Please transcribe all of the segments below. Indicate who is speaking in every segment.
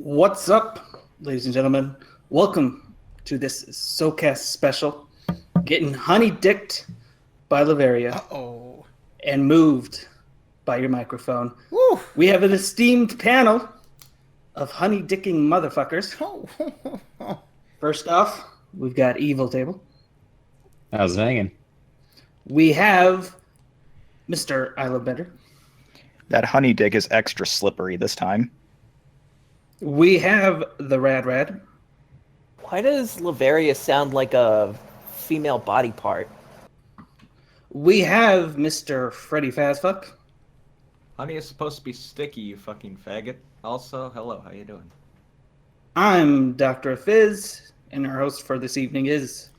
Speaker 1: What's up, ladies and gentlemen? Welcome to this SoKast special. Getting honeydicked by Lavaria
Speaker 2: Uh-oh.
Speaker 1: and moved by your microphone.
Speaker 2: Woo.
Speaker 1: We have an esteemed panel of honeydicking motherfuckers. First off, we've got Evil Table.
Speaker 3: How's it hanging?
Speaker 1: We have Mr. I Love Better.
Speaker 4: That honey dick is extra slippery this time.
Speaker 1: We have the Rad.
Speaker 5: Why does Lavaria sound like a female body part?
Speaker 1: We have Mr. Freddy Fazfuck.
Speaker 6: Honey is supposed to be sticky, you fucking faggot. Also, hello, how you doing?
Speaker 1: I'm Dr. Fizz, and our host for this evening is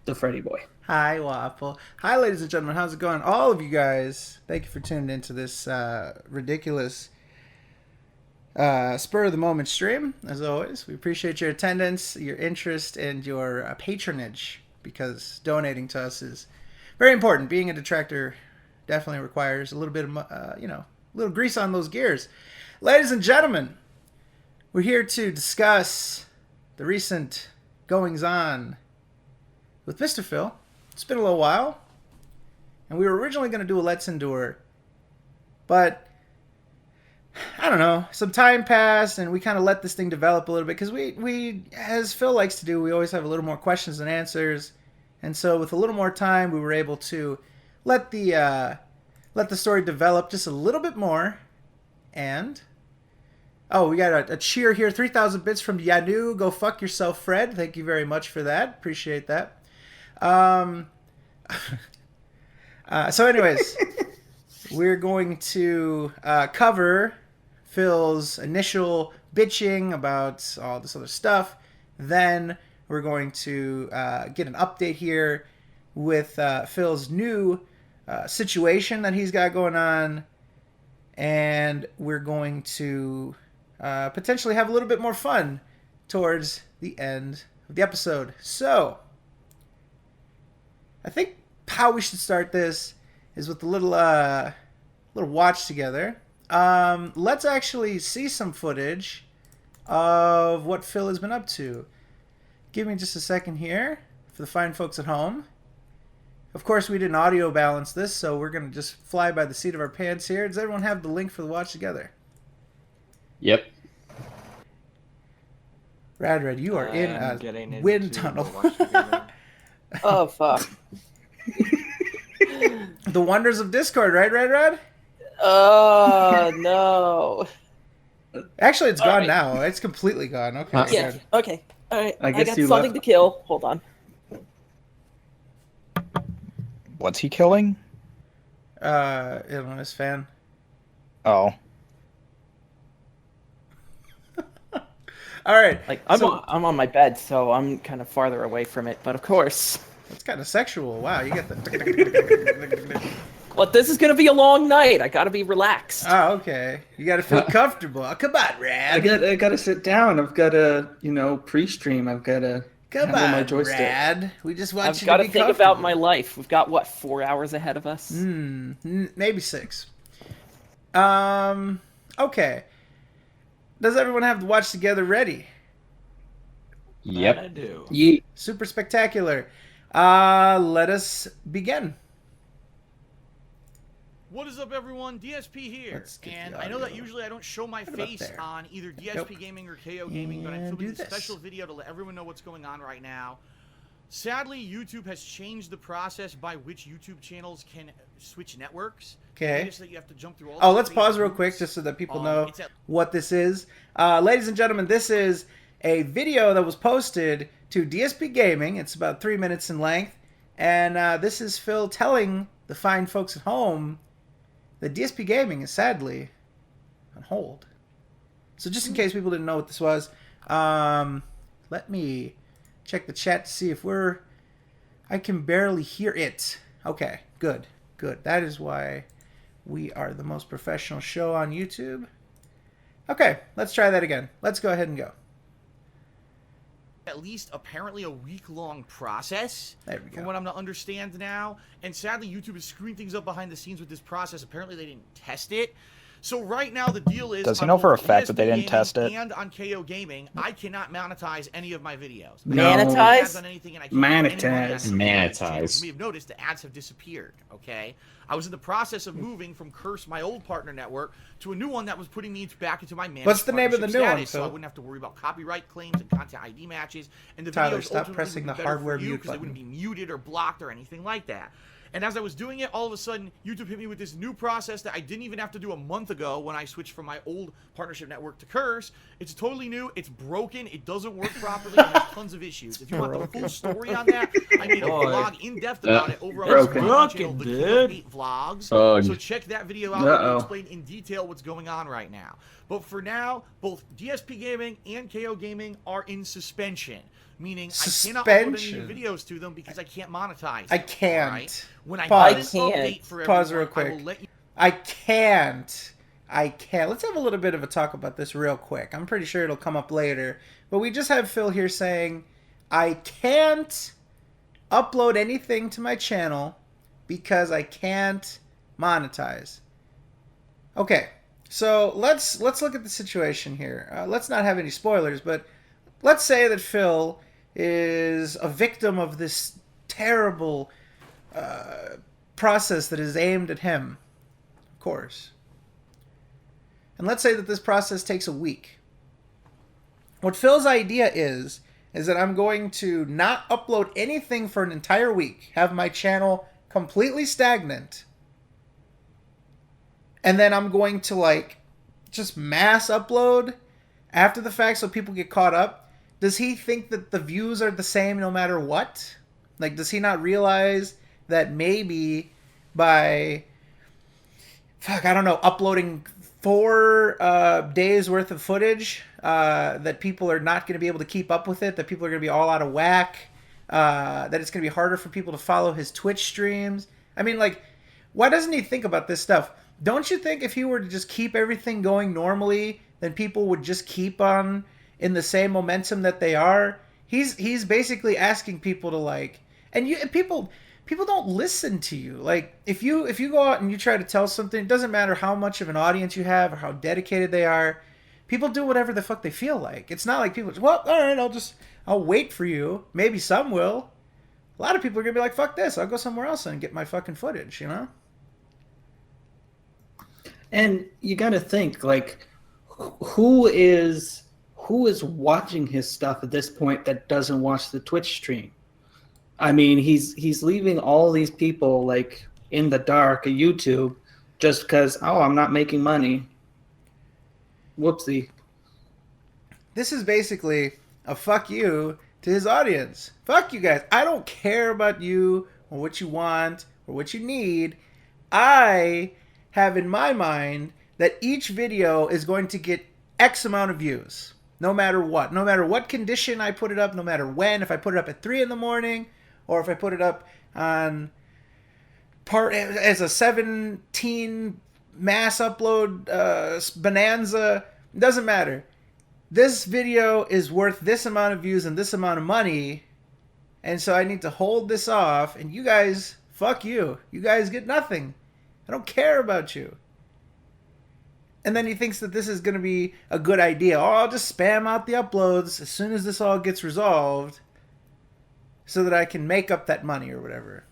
Speaker 1: the Freddy Boy.
Speaker 2: Hi, Waffle. Hi, ladies and gentlemen. How's it going? All of you guys, thank you for tuning into this ridiculous spur of the moment stream. As always, we appreciate your attendance, your interest, and your patronage, because donating to us is very important. Being a detractor definitely requires a little bit of, a little grease on those gears. Ladies and gentlemen, we're here to discuss the recent goings-on with Mr. Phil. It's been a little while, and we were originally going to do a Let's Endure, but I don't know, some time passed, and we kind of let this thing develop a little bit, because we, as Phil likes to do, we always have a little more questions than answers, and so with a little more time, we were able to let the story develop just a little bit more, and we got a cheer here, 3,000 bits from Yanu. Go fuck yourself, Fred. Thank you very much for that. Appreciate that. So anyways, we're going to cover Phil's initial bitching about all this other stuff. Then we're going to get an update here with Phil's new situation that he's got going on. And we're going to potentially have a little bit more fun towards the end of the episode. So I think how we should start this is with a little watch together. Let's actually see some footage of what Phil has been up to. Give me just a second here for the fine folks at home. Of course, we didn't audio balance this, so we're going to just fly by the seat of our pants here. Does everyone have the link for the watch together?
Speaker 3: Yep.
Speaker 2: Rad, you are in a wind tunnel.
Speaker 5: Oh, fuck.
Speaker 2: The wonders of Discord, right, Rad?
Speaker 5: Oh, no.
Speaker 2: Actually, it's gone now. It's completely gone. Okay.
Speaker 5: Yeah, okay. All right.
Speaker 1: I guess
Speaker 5: got
Speaker 1: you
Speaker 5: something
Speaker 1: left.
Speaker 5: to kill. Hold on.
Speaker 4: What's he killing?
Speaker 2: Illinois fan.
Speaker 4: Oh.
Speaker 2: All right.
Speaker 5: I'm on my bed, so I'm kind of farther away from it. But of course.
Speaker 2: That's kind of sexual. Wow, you get the...
Speaker 5: Well, this is gonna be a long night. I gotta be relaxed.
Speaker 2: Oh, okay. You gotta feel comfortable. Come on, Rad.
Speaker 1: I gotta sit down. I've gotta, pre-stream. I've gotta
Speaker 2: Come
Speaker 1: handle
Speaker 2: on,
Speaker 1: my joystick.
Speaker 2: Rad. We just want
Speaker 5: I've
Speaker 2: you
Speaker 5: got
Speaker 2: to
Speaker 5: to
Speaker 2: be
Speaker 5: think
Speaker 2: comfortable.
Speaker 5: about my life. We've got what, 4 hours ahead of us?
Speaker 2: Maybe 6. Okay. Does everyone have the watch together ready?
Speaker 3: Yep.
Speaker 6: I do.
Speaker 1: Yeet.
Speaker 2: Super spectacular. Let us begin.
Speaker 7: What is up, everyone? DSP here,
Speaker 2: Let's get
Speaker 7: and
Speaker 2: the
Speaker 7: I know that
Speaker 2: audio.
Speaker 7: usually I don't show my
Speaker 2: about
Speaker 7: face
Speaker 2: there?
Speaker 7: on either DSP
Speaker 2: Nope.
Speaker 7: Gaming or KO Gaming, but I'm
Speaker 2: And
Speaker 7: filming
Speaker 2: do
Speaker 7: this
Speaker 2: this.
Speaker 7: special video to let everyone know what's going on right now. Sadly, YouTube has changed the process by which YouTube channels can switch networks.
Speaker 2: Okay.
Speaker 7: Notice that you have to jump through all
Speaker 2: Oh,
Speaker 7: the
Speaker 2: let's pause real
Speaker 7: hoops.
Speaker 2: quick just so that people know
Speaker 7: It's at-
Speaker 2: what this is. Ladies and gentlemen, this is a video that was posted to DSP Gaming. It's about 3 minutes in length. And this is Phil telling the fine folks at home that DSP Gaming is sadly on hold. So just in case people didn't know what this was, let me check the chat to see if I can barely hear it. Okay, good. That is why we are the most professional show on YouTube. Okay, let's try that again. Let's go ahead and go.
Speaker 7: At least apparently a week-long process,
Speaker 2: There we go.
Speaker 7: from what I'm to understand now. And sadly, YouTube is screwing things up behind the scenes with this process. Apparently, they didn't test it. So right now the deal is,
Speaker 4: Does he
Speaker 7: on
Speaker 4: know for a
Speaker 7: both
Speaker 4: fact that they
Speaker 7: ESP
Speaker 4: didn't test
Speaker 7: Gaming
Speaker 4: it?
Speaker 7: And on KO Gaming, I cannot monetize any of my videos.
Speaker 1: No.
Speaker 7: I can't
Speaker 5: Monetize?
Speaker 7: ads on anything, and I can't get any money on
Speaker 1: Monetize.
Speaker 7: any of these channels.
Speaker 3: Monetize.
Speaker 7: You may have noticed the ads have disappeared. Okay, I was in the process of moving from Curse, my old partner network, to a new one that was putting me back into my managed
Speaker 2: What's the name of the
Speaker 7: partnership
Speaker 2: new one,
Speaker 7: status, so I
Speaker 2: Phil?
Speaker 7: wouldn't have to worry about copyright claims and content ID matches. And the
Speaker 2: Tyler,
Speaker 7: videos
Speaker 2: stop
Speaker 7: ultimately
Speaker 2: pressing
Speaker 7: would be
Speaker 2: the
Speaker 7: better
Speaker 2: hardware
Speaker 7: for you
Speaker 2: mute
Speaker 7: because they wouldn't be
Speaker 2: button.
Speaker 7: muted or blocked or anything like that. And as I was doing it, all of a sudden, YouTube hit me with this new process that I didn't even have to do a month ago when I switched from my old partnership network to Curse. It's totally new. It's broken. It doesn't work properly. And there's tons of issues. If you want the full story on that, I made a vlog in depth about it over on my
Speaker 1: Broken.
Speaker 7: channel,
Speaker 6: Broken,
Speaker 7: the
Speaker 6: dude.
Speaker 7: King of Hate Vlogs.
Speaker 3: Ugh.
Speaker 7: So check that video out. Where
Speaker 1: Uh-oh.
Speaker 7: I explain in detail what's going on right now. But for now, both DSP Gaming and KO Gaming are in suspension. Meaning I cannot upload any
Speaker 2: Suspension.
Speaker 7: new videos to them because I can't monetize.
Speaker 2: I
Speaker 7: them,
Speaker 2: can't.
Speaker 7: alright? When I
Speaker 2: Pause.
Speaker 7: get an
Speaker 5: I can't.
Speaker 7: update for
Speaker 2: Pause
Speaker 7: everyone,
Speaker 2: real
Speaker 7: I will
Speaker 2: quick.
Speaker 7: let you
Speaker 2: I can't. Let's have a little bit of a talk about this real quick. I'm pretty sure it'll come up later. But we just have Phil here saying, I can't upload anything to my channel because I can't monetize. Okay, so let's look at the situation here. Let's not have any spoilers, but let's say that Phil is a victim of this terrible process that is aimed at him, of course. And let's say that this process takes a week. What Phil's idea is that I'm going to not upload anything for an entire week, have my channel completely stagnant, and then I'm going to like just mass upload after the fact so people get caught up. Does he think that the views are the same no matter what? Like, does he not realize that maybe by, I don't know, uploading 4 days worth of footage, that people are not going to be able to keep up with it, that people are going to be all out of whack, that it's going to be harder for people to follow his Twitch streams? I mean, like, why doesn't he think about this stuff? Don't you think if he were to just keep everything going normally, then people would just keep on in the same momentum that they are? He's basically asking people to like, and people don't listen to you. Like if you go out and you try to tell something, it doesn't matter how much of an audience you have or how dedicated they are. People do whatever the fuck they feel like. It's not like people, well, all right, I'll wait for you. Maybe some will. A lot of people are gonna be like, fuck this, I'll go somewhere else and get my fucking footage, you know?
Speaker 1: And you got to think, like, who is watching his stuff at this point that doesn't watch the Twitch stream? I mean, he's leaving all these people like in the dark of YouTube just because, oh, I'm not making money. Whoopsie.
Speaker 2: This is basically a fuck you to his audience. Fuck you guys. I don't care about you or what you want or what you need. I have in my mind that each video is going to get X amount of views. No matter what condition I put it up, no matter when, if I put it up at 3 in the morning, or if I put it up on part as a 17 mass upload bonanza, it doesn't matter. This video is worth this amount of views and this amount of money, and so I need to hold this off, and you guys, fuck you. You guys get nothing. I don't care about you. And then he thinks that this is going to be a good idea. Oh, I'll just spam out the uploads as soon as this all gets resolved so that I can make up that money or whatever.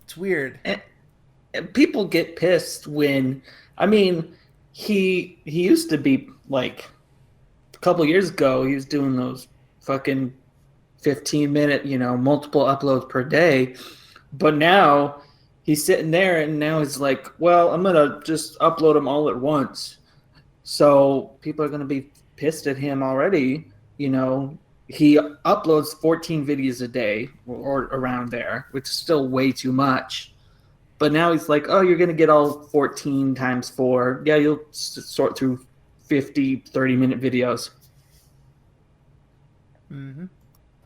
Speaker 2: It's weird.
Speaker 1: And people get pissed when, I mean, he used to be like, a couple years ago, he was doing those fucking 15-minute, multiple uploads per day. But now he's sitting there and now he's like, well, I'm going to just upload them all at once. So people are going to be pissed at him already. He uploads 14 videos a day or around there, which is still way too much. But now he's like, oh, you're going to get all 14 times 4. Yeah, you'll sort through 50, 30-minute videos.
Speaker 2: Mm-hmm.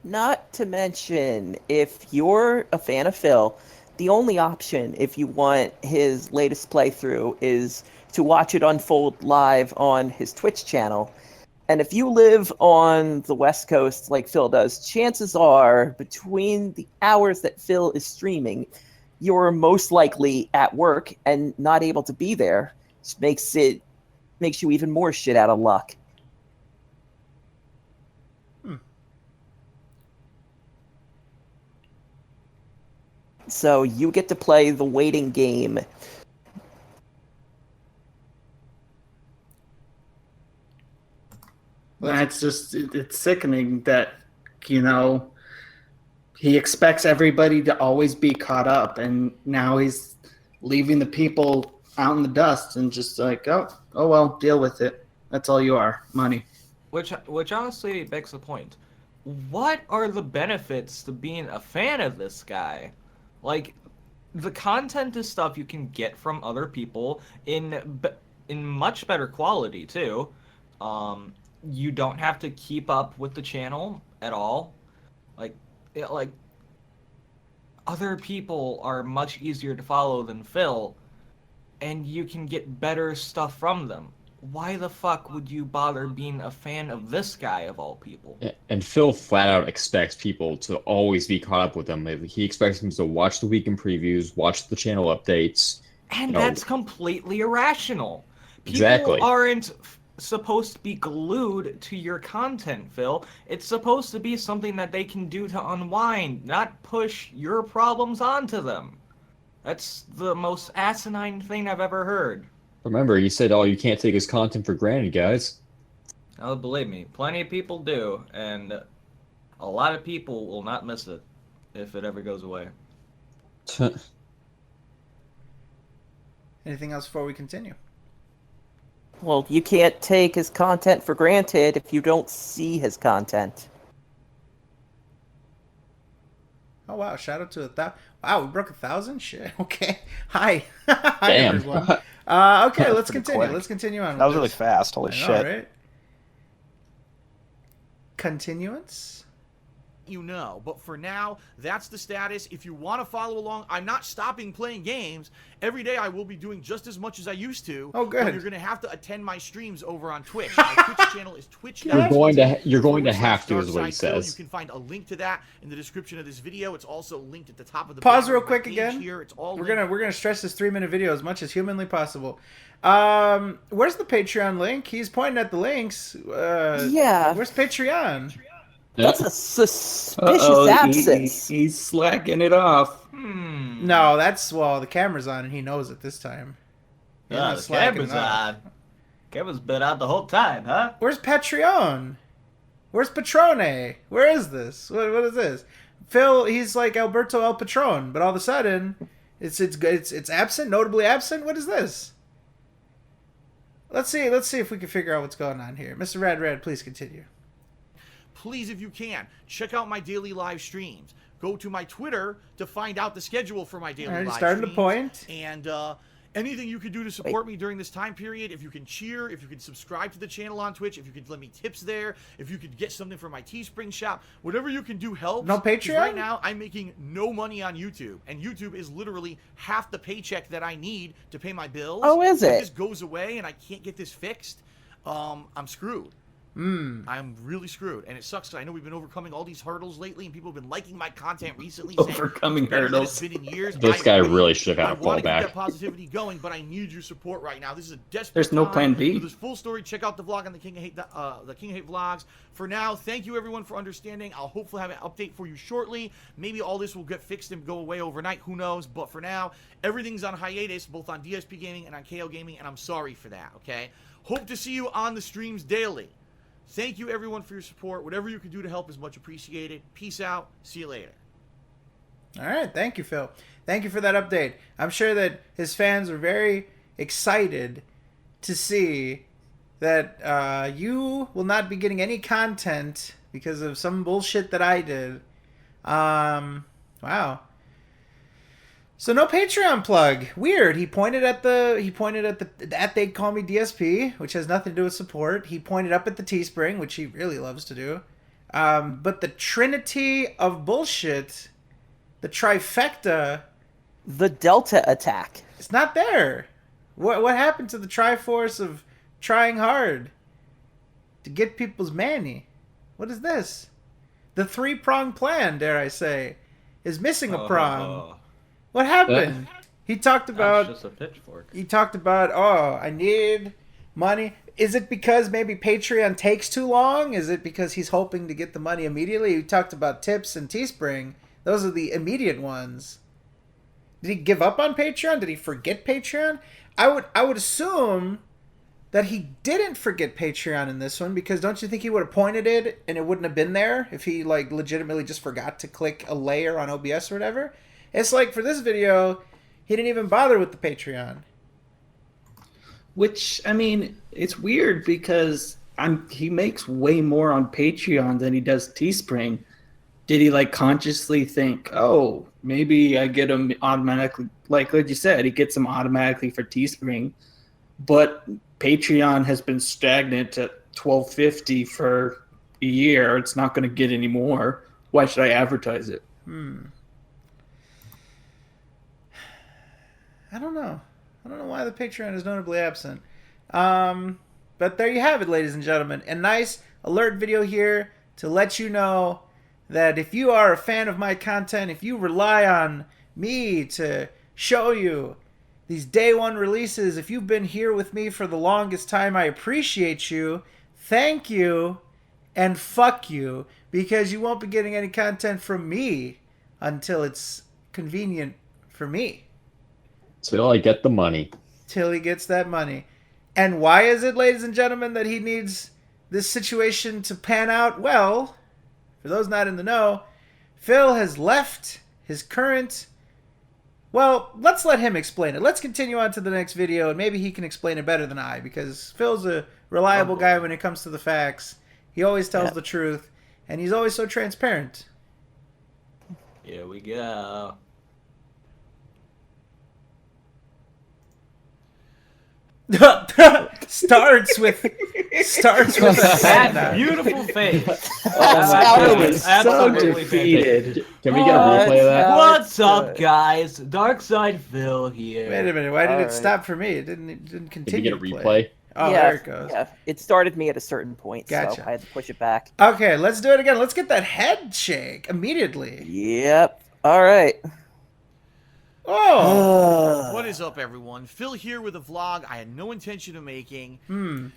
Speaker 5: Not to mention, if you're a fan of Phil, the only option if you want his latest playthrough is to watch it unfold live on his Twitch channel. And if you live on the West Coast like Phil does, chances are between the hours that Phil is streaming, you're most likely at work and not able to be there, which makes it makes you even more shit out of luck. So you get to play the waiting game.
Speaker 1: It's just, it's sickening that, you know, he expects everybody to always be caught up, and now he's leaving the people out in the dust and just like, oh well, deal with it. That's all you are, money.
Speaker 6: Which honestly begs the point. What are the benefits to being a fan of this guy? Like, the content is stuff you can get from other people in much better quality too. You don't have to keep up with the channel at all. Like other people are much easier to follow than Phil, and you can get better stuff from them. Why the fuck would you bother being a fan of this guy of all people?
Speaker 3: And Phil flat out expects people to always be caught up with him. He expects them to watch the weekend previews, watch the channel updates.
Speaker 6: And that's completely irrational. People
Speaker 3: Exactly.
Speaker 6: aren't supposed to be glued to your content, Phil. It's supposed to be something that they can do to unwind, not push your problems onto them. That's the most asinine thing I've ever heard.
Speaker 3: Remember, he said, "Oh, you can't take his content for granted, guys."
Speaker 6: Oh, believe me, plenty of people do, and a lot of people will not miss it if it ever goes away.
Speaker 2: Anything else before we continue?
Speaker 5: Well, you can't take his content for granted if you don't see his content.
Speaker 2: Oh wow! Shout out to 1,000. Wow, we broke 1,000. Shit. Okay. Hi. Hi
Speaker 3: Damn.
Speaker 2: everyone. Okay, let's
Speaker 4: Pretty
Speaker 2: continue.
Speaker 4: quick.
Speaker 2: Let's continue on.
Speaker 4: That
Speaker 2: with
Speaker 4: was really
Speaker 2: this.
Speaker 4: fast. Holy
Speaker 2: I
Speaker 4: shit.
Speaker 2: know, right? Continuance.
Speaker 7: You know, but for now, that's the status. If you want to follow along, I'm not stopping playing games. Every day I will be doing just as much as I used to.
Speaker 2: Oh, good.
Speaker 7: But you're going to have to attend my streams over on Twitch. My Twitch channel is Twitch.
Speaker 3: You're going to have to, is what he says.
Speaker 7: You can find a link to that in the description of this video. It's also linked at the top of the
Speaker 2: Pause
Speaker 7: banner
Speaker 2: real
Speaker 7: of my
Speaker 2: quick
Speaker 7: page
Speaker 2: again.
Speaker 7: Here. It's all
Speaker 2: We're
Speaker 7: linked.
Speaker 2: gonna stretch this 3-minute video as much as humanly possible. Where's the Patreon link? He's pointing at the links.
Speaker 5: Yeah.
Speaker 2: Where's Patreon?
Speaker 5: That's a suspicious
Speaker 1: Uh-oh,
Speaker 5: absence.
Speaker 1: he's slacking it off.
Speaker 2: No, that's the camera's on and he knows it this time. He's not
Speaker 6: the
Speaker 2: slacking
Speaker 6: camera's
Speaker 2: it off.
Speaker 6: on. Camera's been out the whole time, huh?
Speaker 2: Where's Patreon? Where's Patrone? Where is this? What is this? Phil, he's like Alberto El Patron, but all of a sudden, it's absent, notably absent. What is this? Let's see if we can figure out what's going on here. Mr. Red, please continue.
Speaker 7: Please, if you can, check out my daily live streams. Go to my Twitter to find out the schedule for my daily
Speaker 2: All right,
Speaker 7: live
Speaker 2: starting to
Speaker 7: streams.
Speaker 2: point.
Speaker 7: And anything you could do to support me during this time period, if you can cheer, if you can subscribe to the channel on Twitch, if you could let me tips there, if you could get something from my Teespring shop, whatever you can do helps.
Speaker 2: No
Speaker 7: 'Cause
Speaker 2: Patreon?
Speaker 7: Right now, I'm making no money on YouTube, and YouTube is literally half the paycheck that I need to pay my bills.
Speaker 5: Oh, is
Speaker 7: If
Speaker 5: it?
Speaker 7: this goes away and I can't get this fixed, I'm screwed. I'm really screwed, and it sucks because I know we've been overcoming all these hurdles lately, and people have been liking my content recently.
Speaker 1: Overcoming
Speaker 7: saying, "Better than
Speaker 1: hurdles."
Speaker 7: It's been in years.
Speaker 3: This
Speaker 7: I
Speaker 3: guy
Speaker 7: agree.
Speaker 3: really should have had a
Speaker 7: I want to keep
Speaker 3: fallback.
Speaker 7: that positivity going, but I need your support right now. This is a desperate
Speaker 1: There's no
Speaker 7: time.
Speaker 1: plan B.
Speaker 7: For this full story, check out the vlog on the King of Hate vlogs. For now, thank you everyone for understanding. I'll hopefully have an update for you shortly. Maybe all this will get fixed and go away overnight. Who knows? But for now, everything's on hiatus, both on DSP Gaming and on KO Gaming, and I'm sorry for that. Okay. Hope to see you on the streams daily. Thank you, everyone, for your support. Whatever you can do to help is much appreciated. Peace out. See you later.
Speaker 2: All right, thank you, Phil. Thank you for that update. I'm sure that his fans are very excited to see that you will not be getting any content because of some bullshit that I did. Wow. So no Patreon plug. Weird. He pointed at that they call me DSP, which has nothing to do with support. He pointed up at the Teespring, which he really loves to do. But the trinity of bullshit, the trifecta,
Speaker 5: The Delta attack.
Speaker 2: it's not there. What happened to the Triforce of trying hard to get people's money? What is this? The 3-prong plan, dare I say, is missing a prong. What happened? He talked
Speaker 6: That's
Speaker 2: about
Speaker 6: just a pitchfork.
Speaker 2: I need money. Is it because maybe Patreon takes too long? Is it because he's hoping to get the money immediately? You talked about Tips and Teespring. Those are the immediate ones. Did he give up on Patreon? Did he forget Patreon? I would assume that he didn't forget Patreon in this one, because don't you think he would have pointed it and it wouldn't have been there if he like legitimately just forgot to click a layer on OBS or whatever? It's like for this video, he didn't even bother with the Patreon.
Speaker 1: Which, I mean, it's weird because he makes way more on Patreon than he does Teespring. Did he like consciously think, oh, maybe I get him automatically, like you said, he gets him automatically for Teespring, but Patreon has been stagnant at $12.50 for a year. It's not going to get any more. Why should I advertise it?
Speaker 2: I don't know. I don't know why the Patreon is notably absent. But there you have it, ladies and gentlemen. A nice alert video here to let you know that if you are a fan of my content, if you rely on me to show you these day one releases, if you've been here with me for the longest time, I appreciate you. Thank you. And fuck you. Because you won't be getting any content from me until it's convenient for me.
Speaker 3: Till I get the money.
Speaker 2: Till he gets that money. And why is it, ladies and gentlemen, that he needs this situation to pan out? Well, for those not in the know, Phil has left his current... Well, let's let him explain it. Let's continue on to the next video, and maybe he can explain it better than I, because Phil's a reliable guy when it comes to the facts. He always tells the truth, and he's always so transparent.
Speaker 6: Here we go.
Speaker 2: starts with a
Speaker 6: That beautiful face.
Speaker 1: I was so
Speaker 6: Absolutely
Speaker 1: defeated.
Speaker 3: Can we get a replay of that?
Speaker 6: What's up, guys? Darkside Phil here.
Speaker 2: Wait a minute, why did
Speaker 5: All
Speaker 2: it
Speaker 5: right.
Speaker 2: stop for me? It didn't
Speaker 3: Can we
Speaker 2: continue
Speaker 3: get a
Speaker 2: to play.
Speaker 3: replay?
Speaker 2: Oh,
Speaker 5: yeah,
Speaker 2: there it goes.
Speaker 5: Yeah, it started me at a certain point,
Speaker 2: Gotcha.
Speaker 5: so I had to push it back.
Speaker 2: Okay, let's do it again. Let's get that head shake immediately.
Speaker 5: Yep. All right.
Speaker 2: Oh!
Speaker 7: What is up, everyone? Phil here with a vlog I had no intention of making.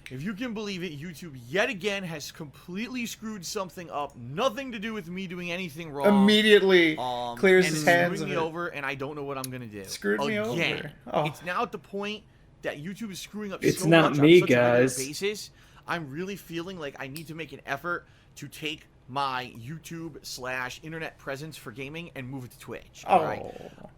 Speaker 7: If you can believe it, YouTube yet again has completely screwed something up. Nothing to do with me doing anything wrong.
Speaker 2: Immediately clears
Speaker 7: and
Speaker 2: his
Speaker 7: it's
Speaker 2: hands
Speaker 7: screwing
Speaker 2: of
Speaker 7: me
Speaker 2: it.
Speaker 7: over, and I don't know what I'm gonna do.
Speaker 2: Screwed me
Speaker 7: again.
Speaker 2: over. Oh.
Speaker 7: It's now at the point that YouTube is screwing up
Speaker 1: It's
Speaker 7: so
Speaker 1: not
Speaker 7: much
Speaker 1: me,
Speaker 7: on such a regular
Speaker 1: guys.
Speaker 7: basis. I'm really feeling like I need to make an effort to take my YouTube/internet presence for gaming and move it to Twitch.
Speaker 2: Oh.
Speaker 7: All right.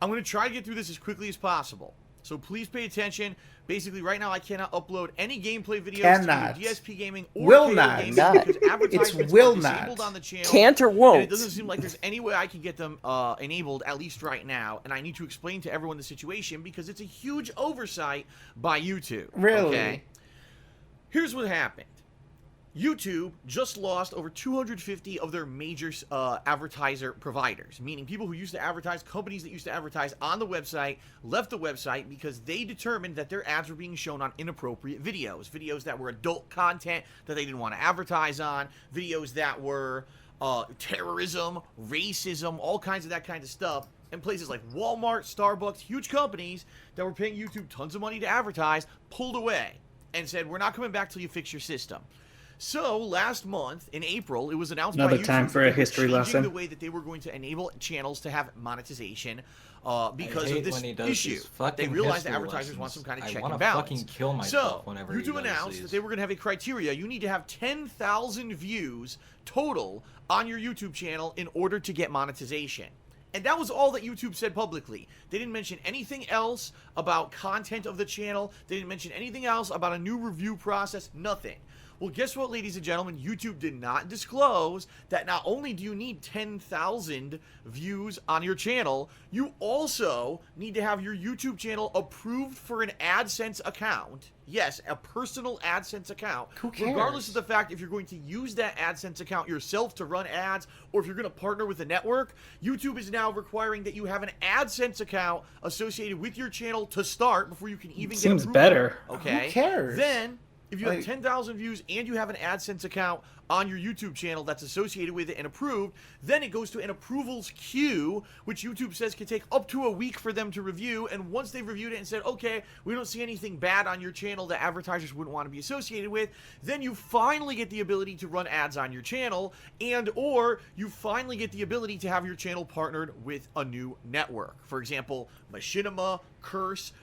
Speaker 7: I'm going to try to get through this as quickly as possible. So please pay attention. Basically, right now I cannot upload any gameplay videos
Speaker 2: Cannot.
Speaker 7: to DSP Gaming or
Speaker 2: Will
Speaker 7: Halo
Speaker 2: not.
Speaker 7: Gaming
Speaker 5: Not.
Speaker 7: because advertisements
Speaker 2: will
Speaker 7: are disabled
Speaker 2: not.
Speaker 7: on the channel.
Speaker 5: Can't or
Speaker 7: And
Speaker 5: won't.
Speaker 7: it doesn't seem like there's any way I can get them enabled, at least right now. And I need to explain to everyone the situation because it's a huge oversight by YouTube.
Speaker 2: Really?
Speaker 7: Okay? Here's what happened. YouTube just lost over 250 of their major advertiser providers, meaning people who used to advertise, companies that used to advertise on the website, left the website because they determined that their ads were being shown on inappropriate videos that were adult content that they didn't want to advertise on, videos that were terrorism, racism, all kinds of that kind of stuff. And places like Walmart, Starbucks, huge companies that were paying YouTube tons of money to advertise, pulled away and said, we're not coming back till you fix your system. So last month in April, it was announced
Speaker 1: Another
Speaker 7: by YouTube
Speaker 1: time for
Speaker 7: that
Speaker 1: a
Speaker 7: they were
Speaker 1: history
Speaker 7: changing
Speaker 1: lesson.
Speaker 7: the way that they were going to enable channels to have monetization because
Speaker 6: hate
Speaker 7: of this
Speaker 6: when he does
Speaker 7: issue.
Speaker 6: these fucking
Speaker 7: They realized that
Speaker 6: history
Speaker 7: advertisers want some
Speaker 6: lessons.
Speaker 7: kind of
Speaker 6: I
Speaker 7: check
Speaker 6: wanna
Speaker 7: and balance.
Speaker 6: fucking kill
Speaker 7: So
Speaker 6: myself whenever he
Speaker 7: YouTube
Speaker 6: does
Speaker 7: announced
Speaker 6: these.
Speaker 7: that they were going to have a criteria. You need to have 10,000 views total on your YouTube channel in order to get monetization. And that was all that YouTube said publicly. They didn't mention anything else about content of the channel. They didn't mention anything else about a new review process. Nothing. Well, guess what, ladies and gentlemen? YouTube did not disclose that not only do you need 10,000 views on your channel, you also need to have your YouTube channel approved for an AdSense account. Yes, a personal AdSense account.
Speaker 2: Who cares?
Speaker 7: Regardless of the fact if you're going to use that AdSense account yourself to run ads or if you're going to partner with a network, YouTube is now requiring that you have an AdSense account associated with your channel to start before you can even get
Speaker 1: Seems
Speaker 7: approval.
Speaker 1: better.
Speaker 7: Okay.
Speaker 2: Who cares?
Speaker 7: Then if you have 10,000 views and you have an AdSense account on your YouTube channel that's associated with it and approved, then it goes to an approvals queue, which YouTube says can take up to a week for them to review. And once they've reviewed it and said, okay, we don't see anything bad on your channel that advertisers wouldn't want to be associated with, then you finally get the ability to run ads on your channel, and or you finally get the ability to have your channel partnered with a new network. For example, Machinima, Curse,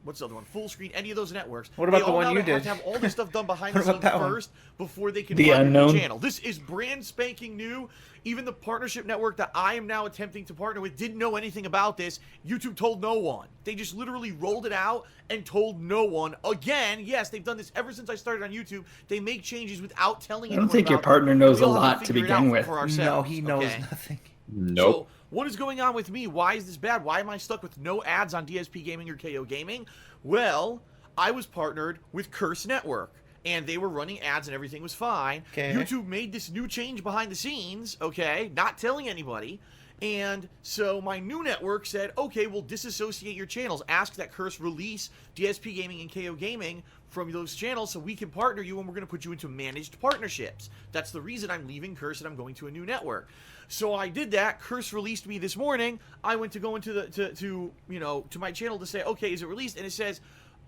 Speaker 7: what's the other one? Fullscreen, any of those networks.
Speaker 2: What about
Speaker 7: they
Speaker 2: the
Speaker 7: all
Speaker 2: one
Speaker 7: now
Speaker 2: you
Speaker 7: have
Speaker 2: did?
Speaker 7: to have all this stuff done behind the
Speaker 2: What about
Speaker 7: scenes
Speaker 2: that one?
Speaker 7: first before they can
Speaker 1: The
Speaker 7: run
Speaker 1: unknown.
Speaker 7: the channel. This is brand spanking new. Even the partnership network that I am now attempting to partner with didn't know anything about this. YouTube told no one. They just literally rolled it out and told no one. Again, yes, they've done this ever since I started on YouTube. They make changes without telling
Speaker 1: I
Speaker 7: anyone
Speaker 1: don't think your
Speaker 7: about
Speaker 1: partner
Speaker 7: them.
Speaker 1: knows
Speaker 7: We
Speaker 1: a
Speaker 7: all have
Speaker 1: lot to
Speaker 7: figure it
Speaker 1: begin
Speaker 7: out
Speaker 1: with.
Speaker 7: for ourselves,
Speaker 2: No, he knows
Speaker 7: okay?
Speaker 2: nothing.
Speaker 3: Nope.
Speaker 7: So, what is going on with me? Why is this bad? Why am I stuck with no ads on DSP Gaming or KO Gaming? Well, I was partnered with Curse Network, and they were running ads and everything was fine.
Speaker 2: Okay.
Speaker 7: YouTube made this new change behind the scenes, okay, not telling anybody. And so my new network said, okay, we'll disassociate your channels. Ask that Curse release DSP Gaming and KO Gaming from those channels so we can partner you, and we're going to put you into managed partnerships. That's the reason I'm leaving Curse and I'm going to a new network. So I did that. Curse released me this morning. I went to go into the to my channel to say, okay, is it released? And it says,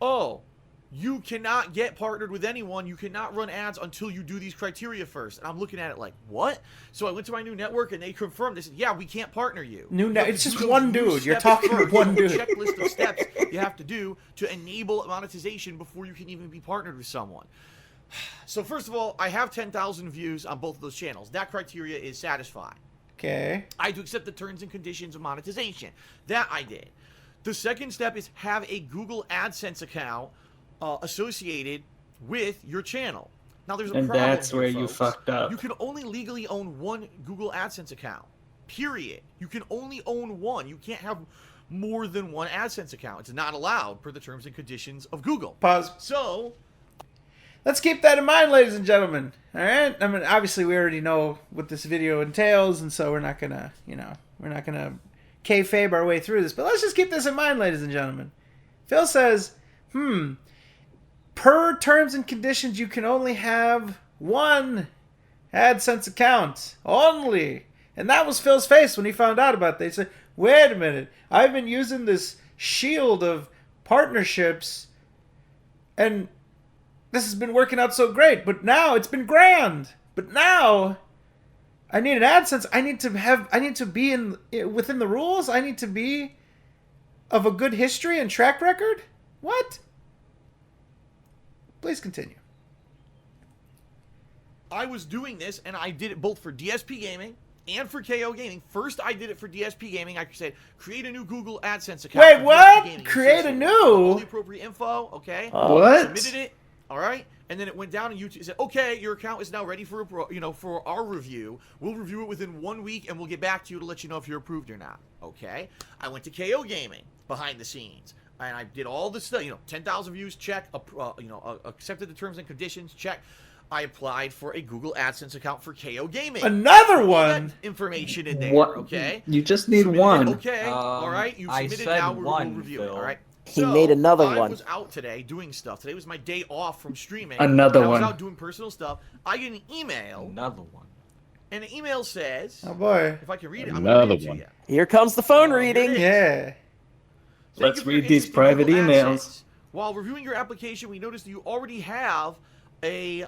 Speaker 7: oh, you cannot get partnered with anyone. You cannot run ads until you do these criteria first. And I'm looking at it like, what? So I went to my new network and they confirmed. They said, yeah, we can't partner you.
Speaker 2: It's just
Speaker 7: Those
Speaker 2: one
Speaker 7: new
Speaker 2: dude. You're
Speaker 7: steps
Speaker 2: talking to
Speaker 7: first.
Speaker 2: one
Speaker 7: There's
Speaker 2: dude.
Speaker 7: a checklist of steps you have to do to enable monetization before you can even be partnered with someone. So first of all, I have 10,000 views on both of those channels. That criteria is satisfied.
Speaker 2: Okay.
Speaker 7: I had to accept the terms and conditions of monetization. That I did. The second step is have a Google AdSense account associated with your channel. Now there's a
Speaker 1: And
Speaker 7: problem
Speaker 1: that's
Speaker 7: here,
Speaker 1: where you
Speaker 7: folks.
Speaker 1: fucked up.
Speaker 7: You can only legally own one Google AdSense account. Period. You can only own one. You can't have more than one AdSense account. It's not allowed per the terms and conditions of Google.
Speaker 2: Pause.
Speaker 7: So,
Speaker 2: Let's keep that in mind, ladies and gentlemen. All right. I mean, obviously, we already know what this video entails, and so we're not gonna, we're not gonna kayfabe our way through this. But let's just keep this in mind, ladies and gentlemen. Phil says, per terms and conditions, you can only have one AdSense account only, and that was Phil's face when he found out about that. He said, "Wait a minute, I've been using this shield of partnerships, and this has been working out so great, but now it's been grand. But now I need an AdSense. I need to be within the rules. I need to be of a good history and track record. What? Please continue."
Speaker 7: I was doing this, and I did it both for DSP Gaming and for KO Gaming. First, I did it for DSP Gaming. I said, create a new Google AdSense account.
Speaker 2: Wait,
Speaker 7: for
Speaker 2: what?
Speaker 7: DSP Gaming.
Speaker 2: Create a
Speaker 7: All
Speaker 2: new?
Speaker 7: the appropriate info, okay?
Speaker 1: What?
Speaker 7: Submitted it, all right? And then it went down, and YouTube said, okay, your account is now ready for for our review. We'll review it within 1 week, and we'll get back to you to let you know if you're approved or not. Okay? I went to KO Gaming behind the scenes, and I did all this stuff. 10,000 views, check. Accepted the terms and conditions, check. I applied for a Google AdSense account for KO Gaming.
Speaker 2: Another
Speaker 7: All
Speaker 2: one.
Speaker 7: that information in there.
Speaker 1: What?
Speaker 7: Okay.
Speaker 1: You just need
Speaker 7: Submitted it,
Speaker 1: one.
Speaker 7: Okay. All right. You
Speaker 6: I
Speaker 7: submitted.
Speaker 6: said
Speaker 7: Now we'll
Speaker 6: one,
Speaker 7: review it.
Speaker 6: Phil.
Speaker 7: All right.
Speaker 5: He made another
Speaker 7: I
Speaker 5: one.
Speaker 7: was out today doing stuff. Today was my day off from streaming.
Speaker 1: Another
Speaker 7: I was
Speaker 1: one.
Speaker 7: out doing personal stuff. I get an email,
Speaker 6: Another one.
Speaker 7: and the email says,
Speaker 2: Oh boy.
Speaker 7: if I can read it, I'm
Speaker 3: Another
Speaker 7: going to read it
Speaker 3: one.
Speaker 7: to you.
Speaker 5: Here comes the phone
Speaker 7: Here it
Speaker 5: reading.
Speaker 7: is.
Speaker 2: Yeah.
Speaker 7: Thank
Speaker 1: Let's
Speaker 7: you for
Speaker 1: read
Speaker 7: your
Speaker 1: these
Speaker 7: interest in
Speaker 1: private
Speaker 7: Google
Speaker 1: emails.
Speaker 7: AdSense. While reviewing your application, we noticed that you already have an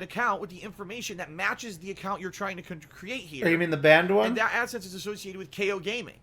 Speaker 7: account with the information that matches the account you're trying to create here.
Speaker 2: Oh, you mean the banned one?
Speaker 7: And that AdSense is associated with KO Gaming.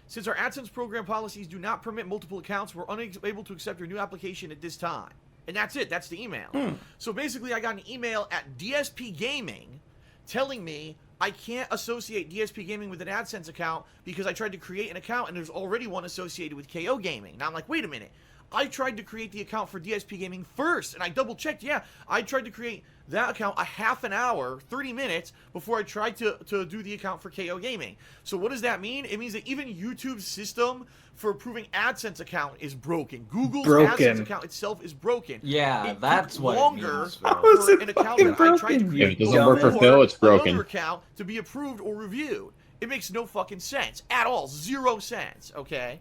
Speaker 7: Since our AdSense program policies do not permit multiple accounts, we're unable to accept your new application at this time. And that's it. That's the email. So basically, I got an email at DSP Gaming telling me I can't associate DSP Gaming with an AdSense account because I tried to create an account and there's already one associated with KO Gaming. Now I'm like, wait a minute. I tried to create the account for DSP Gaming first, and I double-checked. Yeah, I tried to create that account a half an hour, 30 minutes, before I tried to do the account for KO Gaming. So what does that mean? It means that even YouTube's system for approving AdSense account is broken. Google's AdSense account itself is broken.
Speaker 6: Yeah,
Speaker 7: It
Speaker 6: that's
Speaker 7: took
Speaker 6: what
Speaker 7: longer
Speaker 6: it means,
Speaker 1: How
Speaker 6: Phil.
Speaker 1: is
Speaker 7: for
Speaker 1: it
Speaker 7: an account
Speaker 1: fucking
Speaker 7: that I tried to
Speaker 1: broken?
Speaker 7: create
Speaker 3: If it doesn't work for
Speaker 7: or
Speaker 3: Phil, it's broken.
Speaker 7: another account to be approved or reviewed. It makes no fucking sense at all. 0 cents, okay?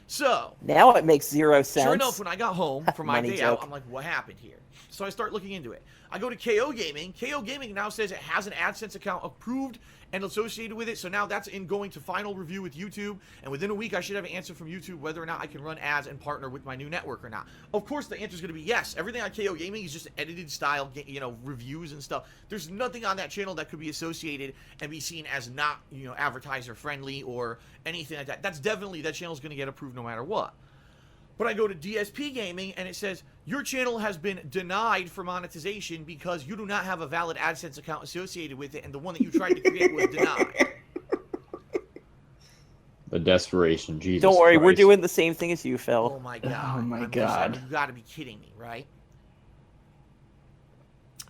Speaker 7: So,
Speaker 5: Now it makes 0 cents.
Speaker 7: sure enough, when I got home from my
Speaker 5: Money
Speaker 7: day
Speaker 5: joke.
Speaker 7: out, I'm like, what happened here? So I start looking into it. I go to KO Gaming. KO Gaming now says it has an AdSense account approved and associated with it. So now that's going to final review with YouTube. And within a week, I should have an answer from YouTube whether or not I can run ads and partner with my new network or not. Of course, the answer is going to be yes. Everything on KO Gaming is just edited style, reviews and stuff. There's nothing on that channel that could be associated and be seen as not, advertiser friendly or anything like that. That channel is going to get approved no matter what. But I go to DSP Gaming and it says, your channel has been denied for monetization because you do not have a valid AdSense account associated with it, and the one that you tried to create was denied.
Speaker 3: The desperation, Jesus
Speaker 5: Don't worry, we're
Speaker 3: Christ.
Speaker 5: doing the same thing as you,
Speaker 7: Oh
Speaker 5: Phil.
Speaker 7: my God.
Speaker 1: Oh my
Speaker 7: I'm
Speaker 1: God.
Speaker 7: you gotta be kidding me, right?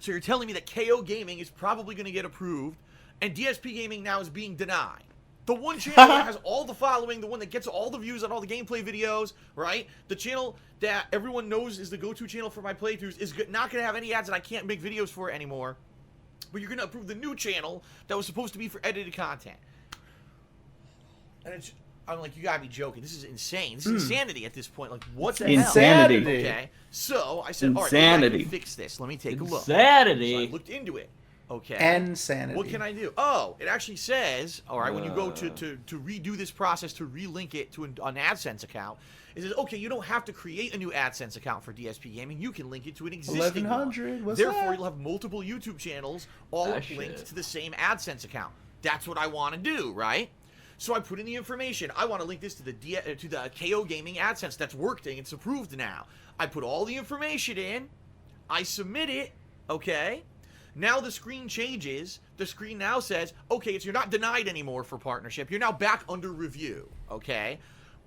Speaker 7: So you're telling me that KO Gaming is probably going to get approved, and DSP Gaming now is being denied. The one channel that has all the following, the one that gets all the views on all the gameplay videos, right? The channel that everyone knows is the go-to channel for my playthroughs is not going to have any ads, and I can't make videos for it anymore. But you're going to approve the new channel that was supposed to be for edited content. And I'm like, you got to be joking. This is insane. This is insanity at this point. Like, what the
Speaker 1: Insanity.
Speaker 7: hell? Okay. So I said, all right,
Speaker 1: Insanity.
Speaker 7: I can fix this. Let me take a look.
Speaker 6: Insanity.
Speaker 7: So I looked into it. Okay.
Speaker 2: Insanity.
Speaker 7: What can I do? Oh, it actually says, all right, when you go to redo this process, to relink it to an AdSense account, it says, okay, you don't have to create a new AdSense account for DSP Gaming. You can link it to an existing
Speaker 2: 1100,
Speaker 7: one.
Speaker 2: what's
Speaker 7: Therefore,
Speaker 2: that?
Speaker 7: you'll have multiple YouTube channels all
Speaker 6: Ah, shit.
Speaker 7: linked to the same AdSense account. That's what I want to do, right? So I put in the information. I want to link this to the KO Gaming AdSense. That's working. It's approved now. I put all the information in. I submit it. Okay. Now the screen changes. The screen now says, okay, you're not denied anymore for partnership. You're now back under review, okay?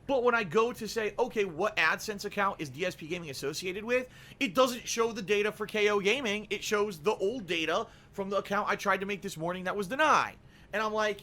Speaker 7: But when I go to say, okay, what AdSense account is DSP Gaming associated with, it doesn't show the data for KO Gaming. It shows the old data from the account I tried to make this morning that was denied. And I'm like,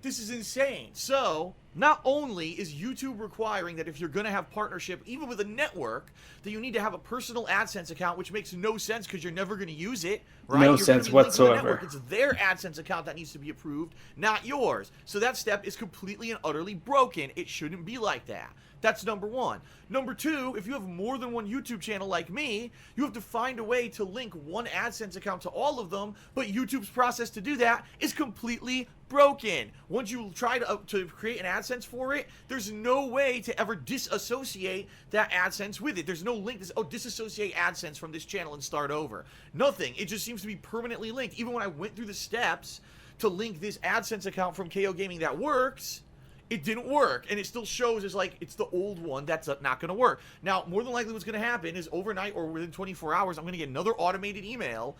Speaker 7: this is insane. So, not only is YouTube requiring that if you're going to have partnership, even with a network, that you need to have a personal AdSense account, which makes no sense because you're never going to use it, right?
Speaker 1: No
Speaker 7: You're gonna
Speaker 1: sense
Speaker 7: be linked to the
Speaker 1: whatsoever.
Speaker 7: network. It's their AdSense account that needs to be approved, not yours. So that step is completely and utterly broken. It shouldn't be like that. That's number one. Number two, if you have more than one YouTube channel like me, you have to find a way to link one AdSense account to all of them, but YouTube's process to do that is completely broken. Once you try to create an AdSense for it, there's no way to ever disassociate that AdSense with it. There's no link to disassociate AdSense from this channel and start over. Nothing. It just seems to be permanently linked. Even when I went through the steps to link this AdSense account from KO Gaming that works, it didn't work, and it still shows as like it's the old one that's not going to work. Now, more than likely what's going to happen is overnight or within 24 hours, I'm going to get another automated email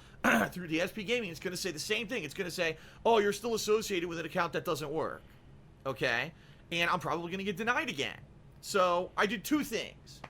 Speaker 7: through DSP Gaming. It's going to say the same thing. It's going to say, oh, you're still associated with an account that doesn't work. Okay? And I'm probably going to get denied again. So I did two things.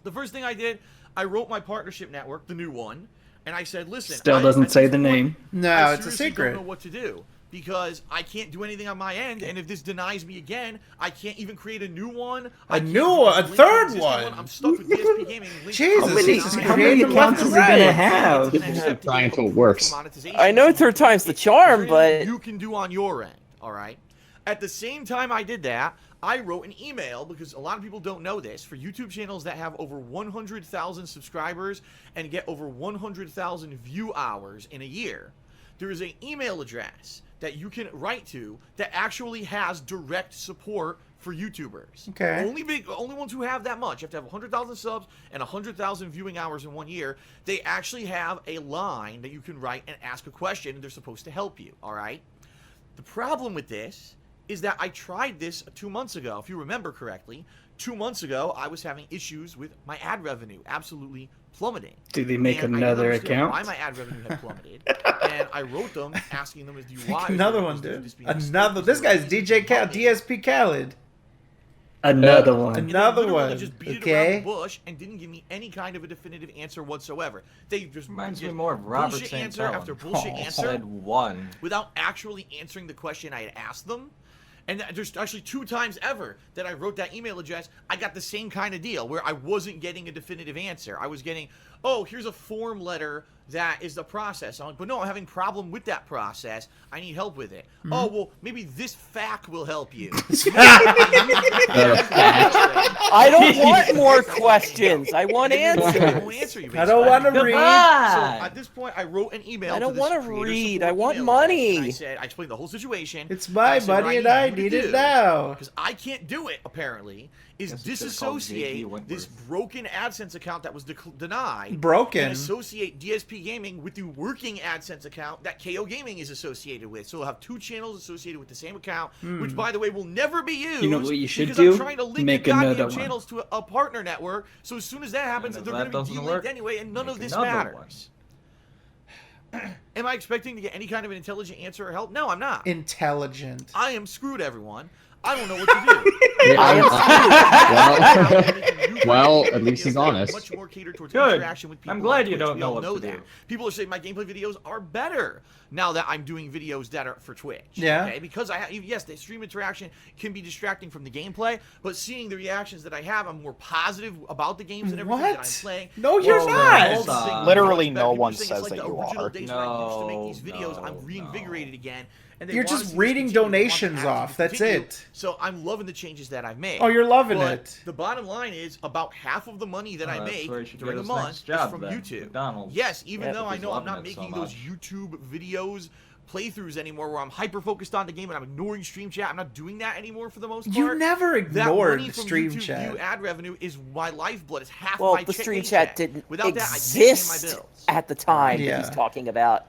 Speaker 7: The first thing I did, I wrote my partnership network, the new one, and I said, listen.
Speaker 1: Still doesn't say the name.
Speaker 2: No,
Speaker 7: I
Speaker 2: it's a
Speaker 7: seriously
Speaker 2: secret.
Speaker 7: don't know what to do. Because I can't do anything on my end, and if this denies me again, I can't even create a new one.
Speaker 2: A new one? A third one?
Speaker 7: I'm stuck with DSP Gaming.
Speaker 2: Jesus,
Speaker 1: How many accounts is he gonna have?
Speaker 3: Try until it works.
Speaker 5: I know third time's the charm, but
Speaker 7: You can do on your end, all right? At the same time I did that, I wrote an email, because a lot of people don't know this, for YouTube channels that have over 100,000 subscribers and get over 100,000 view hours in a year. There is an email address that you can write to that actually has direct support for YouTubers.
Speaker 2: Okay.
Speaker 7: Only ones who have that much. You have to have 100,000 subs and 100,000 viewing hours in 1 year. They actually have a line that you can write and ask a question, and they're supposed to help you, all right? The problem with this is that I tried this 2 months ago, if you remember correctly. 2 months ago, I was having issues with my ad revenue, absolutely plummeting.
Speaker 1: Did they make
Speaker 7: And I
Speaker 1: another
Speaker 7: understood
Speaker 1: account?
Speaker 7: Why my ad revenue had plummeted, and I wrote them asking them, "Do you why?"
Speaker 2: Another one, dude. Another. This guy's DJ Khaled, DSP Khaled.
Speaker 1: Another one.
Speaker 7: And they
Speaker 2: Another
Speaker 7: literally
Speaker 2: one,
Speaker 7: just beat it
Speaker 2: okay?
Speaker 7: around the bush and didn't give me any kind of a definitive answer whatsoever. They just
Speaker 6: Reminds me
Speaker 7: just
Speaker 6: more of Robert
Speaker 7: bullshit
Speaker 6: St.
Speaker 7: answer after bullshit answer
Speaker 6: Said one.
Speaker 7: without actually answering the question I had asked them. And there's actually 2 times ever that I wrote that email address, I got the same kind of deal where I wasn't getting a definitive answer. I was getting, oh, here's a form letter that is the process. I'm like, but no, I'm having a problem with that process. I need help with it. Oh, well, maybe this FAQ will help you.
Speaker 5: I don't want more questions. I want
Speaker 7: I won't
Speaker 5: answers.
Speaker 7: answer you.
Speaker 2: I don't want to read.
Speaker 7: So at this point, I wrote an email.
Speaker 5: I don't
Speaker 7: want to
Speaker 5: read. I want money.
Speaker 7: I explained the whole situation.
Speaker 2: It's my money and I need it now.
Speaker 7: Because I can't do it, apparently, is
Speaker 6: Guess we should've called
Speaker 7: disassociate
Speaker 6: JD
Speaker 7: this
Speaker 6: Wentworth.
Speaker 7: broken AdSense account that was denied.
Speaker 2: Broken.
Speaker 7: And associate DSP Gaming with the working AdSense account that KO Gaming is associated with. So we'll have 2 channels associated with the same account, which, by the way, will never be used.
Speaker 1: You know what you should
Speaker 7: because
Speaker 1: do?
Speaker 7: I'm trying to link
Speaker 1: Make
Speaker 7: the
Speaker 1: another
Speaker 7: goddamn
Speaker 1: one.
Speaker 7: channels to a partner network. So as soon as that happens,
Speaker 6: And if
Speaker 7: they're
Speaker 6: that
Speaker 7: going to be
Speaker 6: doesn't
Speaker 7: delinked
Speaker 6: work,
Speaker 7: anyway, and none
Speaker 6: make
Speaker 7: of this
Speaker 6: another
Speaker 7: matters. Am I expecting to get any kind of an intelligent answer or help? No, I'm not.
Speaker 2: Intelligent.
Speaker 7: I am screwed, everyone. I don't know what to do.
Speaker 3: Well, at least he's honest.
Speaker 7: Much more catered towards
Speaker 6: Good.
Speaker 7: interaction with people.
Speaker 6: I'm glad
Speaker 7: on
Speaker 6: you
Speaker 7: Twitch.
Speaker 6: don't
Speaker 7: We
Speaker 6: know
Speaker 7: all
Speaker 6: what
Speaker 7: know
Speaker 6: to
Speaker 7: that.
Speaker 6: do.
Speaker 7: People are saying my gameplay videos are better now that I'm doing videos that are for Twitch.
Speaker 2: Yeah.
Speaker 7: Okay? Because yes, the stream interaction can be distracting from the gameplay, but seeing the reactions that I have, I'm more positive about the games and everything that I'm
Speaker 2: What?
Speaker 7: playing.
Speaker 2: No, you're
Speaker 7: People
Speaker 2: not.
Speaker 7: are saying
Speaker 4: Literally
Speaker 7: much
Speaker 4: no
Speaker 7: better. People
Speaker 4: one
Speaker 7: are saying
Speaker 4: says
Speaker 7: it's
Speaker 4: that
Speaker 7: the
Speaker 4: you
Speaker 7: original
Speaker 4: are.
Speaker 7: days when I used to make these videos.
Speaker 6: No,
Speaker 7: I'm reinvigorated again. And they
Speaker 2: You're
Speaker 7: want to
Speaker 2: just
Speaker 7: see this
Speaker 2: reading
Speaker 7: continue. They want the
Speaker 2: donations
Speaker 7: ads to
Speaker 2: off. That's
Speaker 7: continue.
Speaker 2: it.
Speaker 7: So I'm loving the changes that I've made.
Speaker 2: Oh, you're loving
Speaker 7: But
Speaker 2: it.
Speaker 7: the bottom line is about half of the money that I
Speaker 6: that's
Speaker 7: make
Speaker 6: where he should
Speaker 7: during
Speaker 6: get
Speaker 7: a
Speaker 6: his
Speaker 7: month
Speaker 6: next job
Speaker 7: is from
Speaker 6: then,
Speaker 7: YouTube.
Speaker 6: McDonald's.
Speaker 7: Yes, even
Speaker 6: Yeah,
Speaker 7: though
Speaker 6: if
Speaker 7: I
Speaker 6: he's
Speaker 7: know I'm
Speaker 6: loving
Speaker 7: not
Speaker 6: it so
Speaker 7: making those
Speaker 6: much.
Speaker 7: YouTube videos playthroughs anymore where I'm hyper focused on the game and I'm ignoring stream chat. I'm not doing that anymore for the most part.
Speaker 2: You never
Speaker 7: That
Speaker 2: ignored
Speaker 7: money from
Speaker 2: stream
Speaker 7: YouTube
Speaker 2: chat.
Speaker 7: view ad revenue is my lifeblood. It's half
Speaker 5: Well,
Speaker 7: my
Speaker 5: the
Speaker 7: check
Speaker 5: stream
Speaker 7: paycheck.
Speaker 5: chat didn't
Speaker 7: Without that, I can't pay my
Speaker 5: exist
Speaker 7: bills.
Speaker 5: at the time
Speaker 2: Yeah.
Speaker 5: that he's talking about.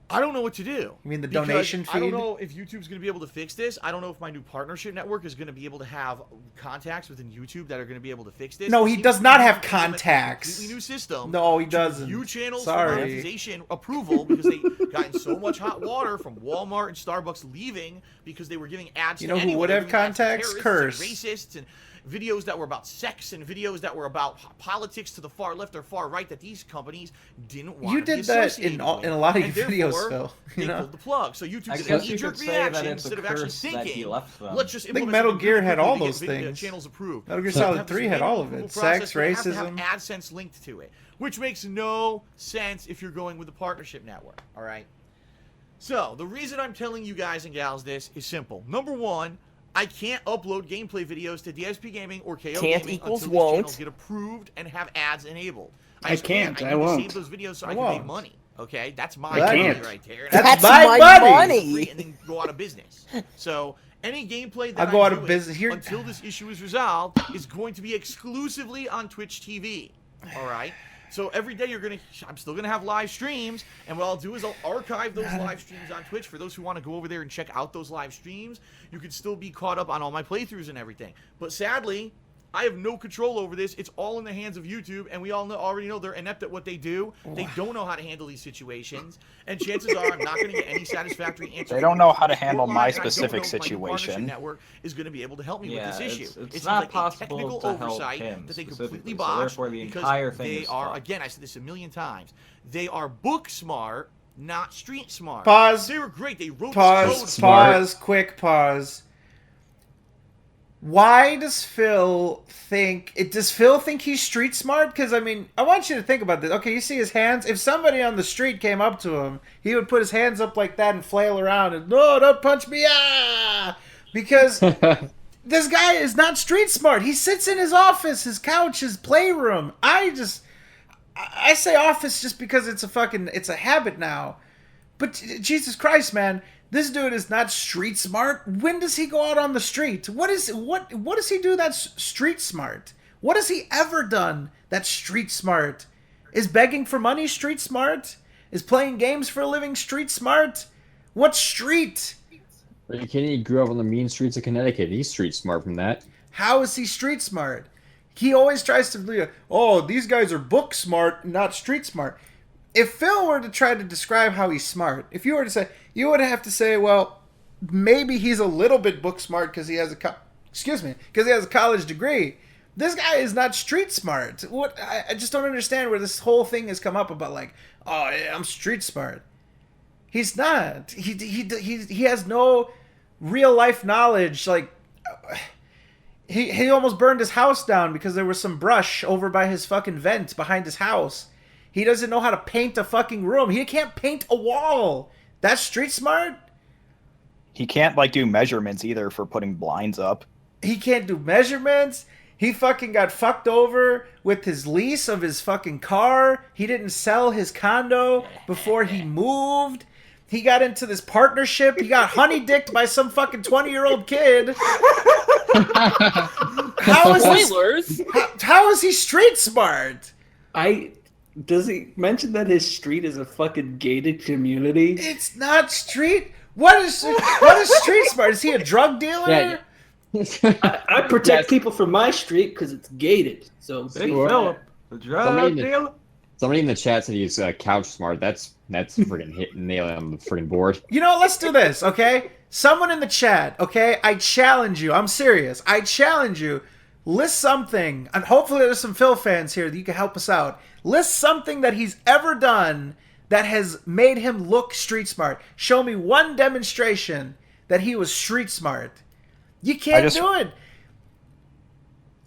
Speaker 7: I don't know what to do.
Speaker 2: You mean the
Speaker 7: Because
Speaker 2: donation
Speaker 7: I don't
Speaker 2: feed?
Speaker 7: know if YouTube's going to be able to fix this. I don't know if my new partnership network is going to be able to have contacts within YouTube that are going to be able to fix this.
Speaker 2: No,
Speaker 7: It
Speaker 2: he
Speaker 7: seems
Speaker 2: does
Speaker 7: to be
Speaker 2: not
Speaker 7: able
Speaker 2: have
Speaker 7: to implement a
Speaker 2: contacts.
Speaker 7: completely new system.
Speaker 2: No, he
Speaker 7: to
Speaker 2: doesn't.
Speaker 7: review channels
Speaker 2: Sorry.
Speaker 7: for monetization approval because they got in so much hot water from Walmart and Starbucks leaving because they were giving ads.
Speaker 2: You
Speaker 7: to
Speaker 2: know who
Speaker 7: anyone.
Speaker 2: would
Speaker 7: They were
Speaker 2: have
Speaker 7: giving ads to
Speaker 2: contacts?
Speaker 7: terrorists and
Speaker 2: Curse.
Speaker 7: racists and videos that were about sex and videos that were about politics to the far left or far right that these companies didn't want
Speaker 2: You
Speaker 7: to be
Speaker 2: did that
Speaker 7: associated
Speaker 2: in a
Speaker 7: with.
Speaker 2: lot of
Speaker 7: And
Speaker 2: your videos,
Speaker 7: therefore,
Speaker 2: Phil. You
Speaker 7: they
Speaker 2: know?
Speaker 7: pulled the plug. So YouTube
Speaker 6: I
Speaker 7: did a
Speaker 6: guess you
Speaker 7: knee-jerk
Speaker 6: could say that
Speaker 7: reaction
Speaker 6: it's a
Speaker 7: instead of actually
Speaker 6: curse that
Speaker 7: thinking.
Speaker 6: he left them.
Speaker 7: Let's just
Speaker 2: I think
Speaker 7: implement
Speaker 2: Metal
Speaker 7: something
Speaker 2: Gear
Speaker 7: really
Speaker 2: had
Speaker 7: quickly
Speaker 2: all
Speaker 7: to get
Speaker 2: those things.
Speaker 7: channels approved.
Speaker 2: Metal Gear
Speaker 7: So
Speaker 2: Solid
Speaker 7: have this
Speaker 2: 3 had all of
Speaker 7: manual
Speaker 2: it.
Speaker 7: approval
Speaker 2: Sex,
Speaker 7: process where you have to
Speaker 2: racism.
Speaker 7: have AdSense linked to it, which makes no sense if you're going with a partnership network. All right. So the reason I'm telling you guys and gals this is simple. Number one, I can't upload gameplay videos to DSP Gaming or KO
Speaker 5: Can't
Speaker 7: Gaming
Speaker 5: equals
Speaker 7: until these
Speaker 5: won't.
Speaker 7: channels get approved and have ads enabled.
Speaker 1: I
Speaker 7: just
Speaker 1: can't.
Speaker 7: I
Speaker 1: I
Speaker 7: need
Speaker 1: won't.
Speaker 7: to save those videos so I
Speaker 2: I
Speaker 7: can make
Speaker 2: won't.
Speaker 7: money. Okay, that's my
Speaker 2: I
Speaker 7: money
Speaker 1: can't.
Speaker 7: right there.
Speaker 2: That's
Speaker 5: That's
Speaker 2: my
Speaker 5: my
Speaker 2: money.
Speaker 5: money.
Speaker 7: And then go out of business. So any gameplay that
Speaker 2: I'll go
Speaker 7: I'm
Speaker 2: out of
Speaker 7: doing
Speaker 2: business. Here-
Speaker 7: until this issue is resolved is going to be exclusively on Twitch TV. All right. So every day I'm still gonna have live streams, and what I'll do is I'll archive those live streams on Twitch for those who want to go over there and check out those live streams. You can still be caught up on all my playthroughs and everything. But sadly, I have no control over this. It's all in the hands of YouTube, and we all already know they're inept at what they do. They don't know how to handle these situations, and chances are I'm not going to get any satisfactory answer.
Speaker 4: They don't know how to
Speaker 7: from
Speaker 4: handle
Speaker 7: the
Speaker 4: my
Speaker 7: support line, and I don't
Speaker 4: specific
Speaker 7: know if my new partnership
Speaker 4: situation.
Speaker 7: network is going to be able to help me
Speaker 6: Yeah,
Speaker 7: with this issue.
Speaker 6: it's
Speaker 7: It seems
Speaker 6: not
Speaker 7: like
Speaker 6: possible
Speaker 7: a technical
Speaker 6: to help
Speaker 7: oversight
Speaker 6: him
Speaker 7: that they
Speaker 6: specifically,
Speaker 7: completely
Speaker 6: so
Speaker 7: botched
Speaker 6: therefore the
Speaker 7: because
Speaker 6: entire thing
Speaker 7: they
Speaker 6: is
Speaker 7: are,
Speaker 6: fucked.
Speaker 7: again, I said this a million times, they are book smart, not street smart.
Speaker 2: Pause.
Speaker 7: They were great. They wrote
Speaker 2: Pause,
Speaker 7: this code.
Speaker 2: pause, quick pause. Why does Phil think he's street smart? Because I mean, I want you to think about this. Okay, you see his hands. If somebody on the street came up to him, he would put his hands up like that and flail around and no, don't punch me, ah! Because this guy is not street smart. He sits in his office, his couch, his playroom. I say office just because it's a habit now. But Jesus Christ, man. This dude is not street smart. When does he go out on the street? What does he do that's street smart? What has he ever done that's street smart? Is begging for money street smart? Is playing games for a living street smart? What's street?
Speaker 3: Are you kidding? He grew up on the mean streets of Connecticut. He's street smart from that.
Speaker 2: How is he street smart? He always tries to be, oh, these guys are book smart, not street smart. If Phil were to try to describe how he's smart, if you were to say, you would have to say, well, maybe he's a little bit book smart because he has a college degree. This guy is not street smart. What? I just don't understand where this whole thing has come up about like, oh, yeah, I'm street smart. He's not. He has no real life knowledge. Like, he almost burned his house down because there was some brush over by his fucking vent behind his house. He doesn't know how to paint a fucking room. He can't paint a wall. That's street smart?
Speaker 4: He can't like do measurements either for putting blinds up.
Speaker 2: He can't do measurements. He fucking got fucked over with his lease of his fucking car. He didn't sell his condo before he moved. He got into this partnership. He got honeydicked by some fucking 20-year-old kid. How is
Speaker 5: Spoilers.
Speaker 2: how is he street smart?
Speaker 1: Does he mention that his street is a fucking gated community?
Speaker 2: It's not street. What is street smart? Is he a drug dealer?
Speaker 3: Yeah.
Speaker 1: I protect people from my street because it's gated. So
Speaker 6: Big Philip, the drug dealer.
Speaker 3: Somebody in the chat said he's couch smart. That's freaking hitting nail on the freaking board.
Speaker 2: You know, let's do this, okay? Someone in the chat, okay? I challenge you. I'm serious. I challenge you. List something, and hopefully there's some Phil fans here that you can help us out. List something that he's ever done that has made him look street smart. Show me one demonstration that he was street smart. You can't do it.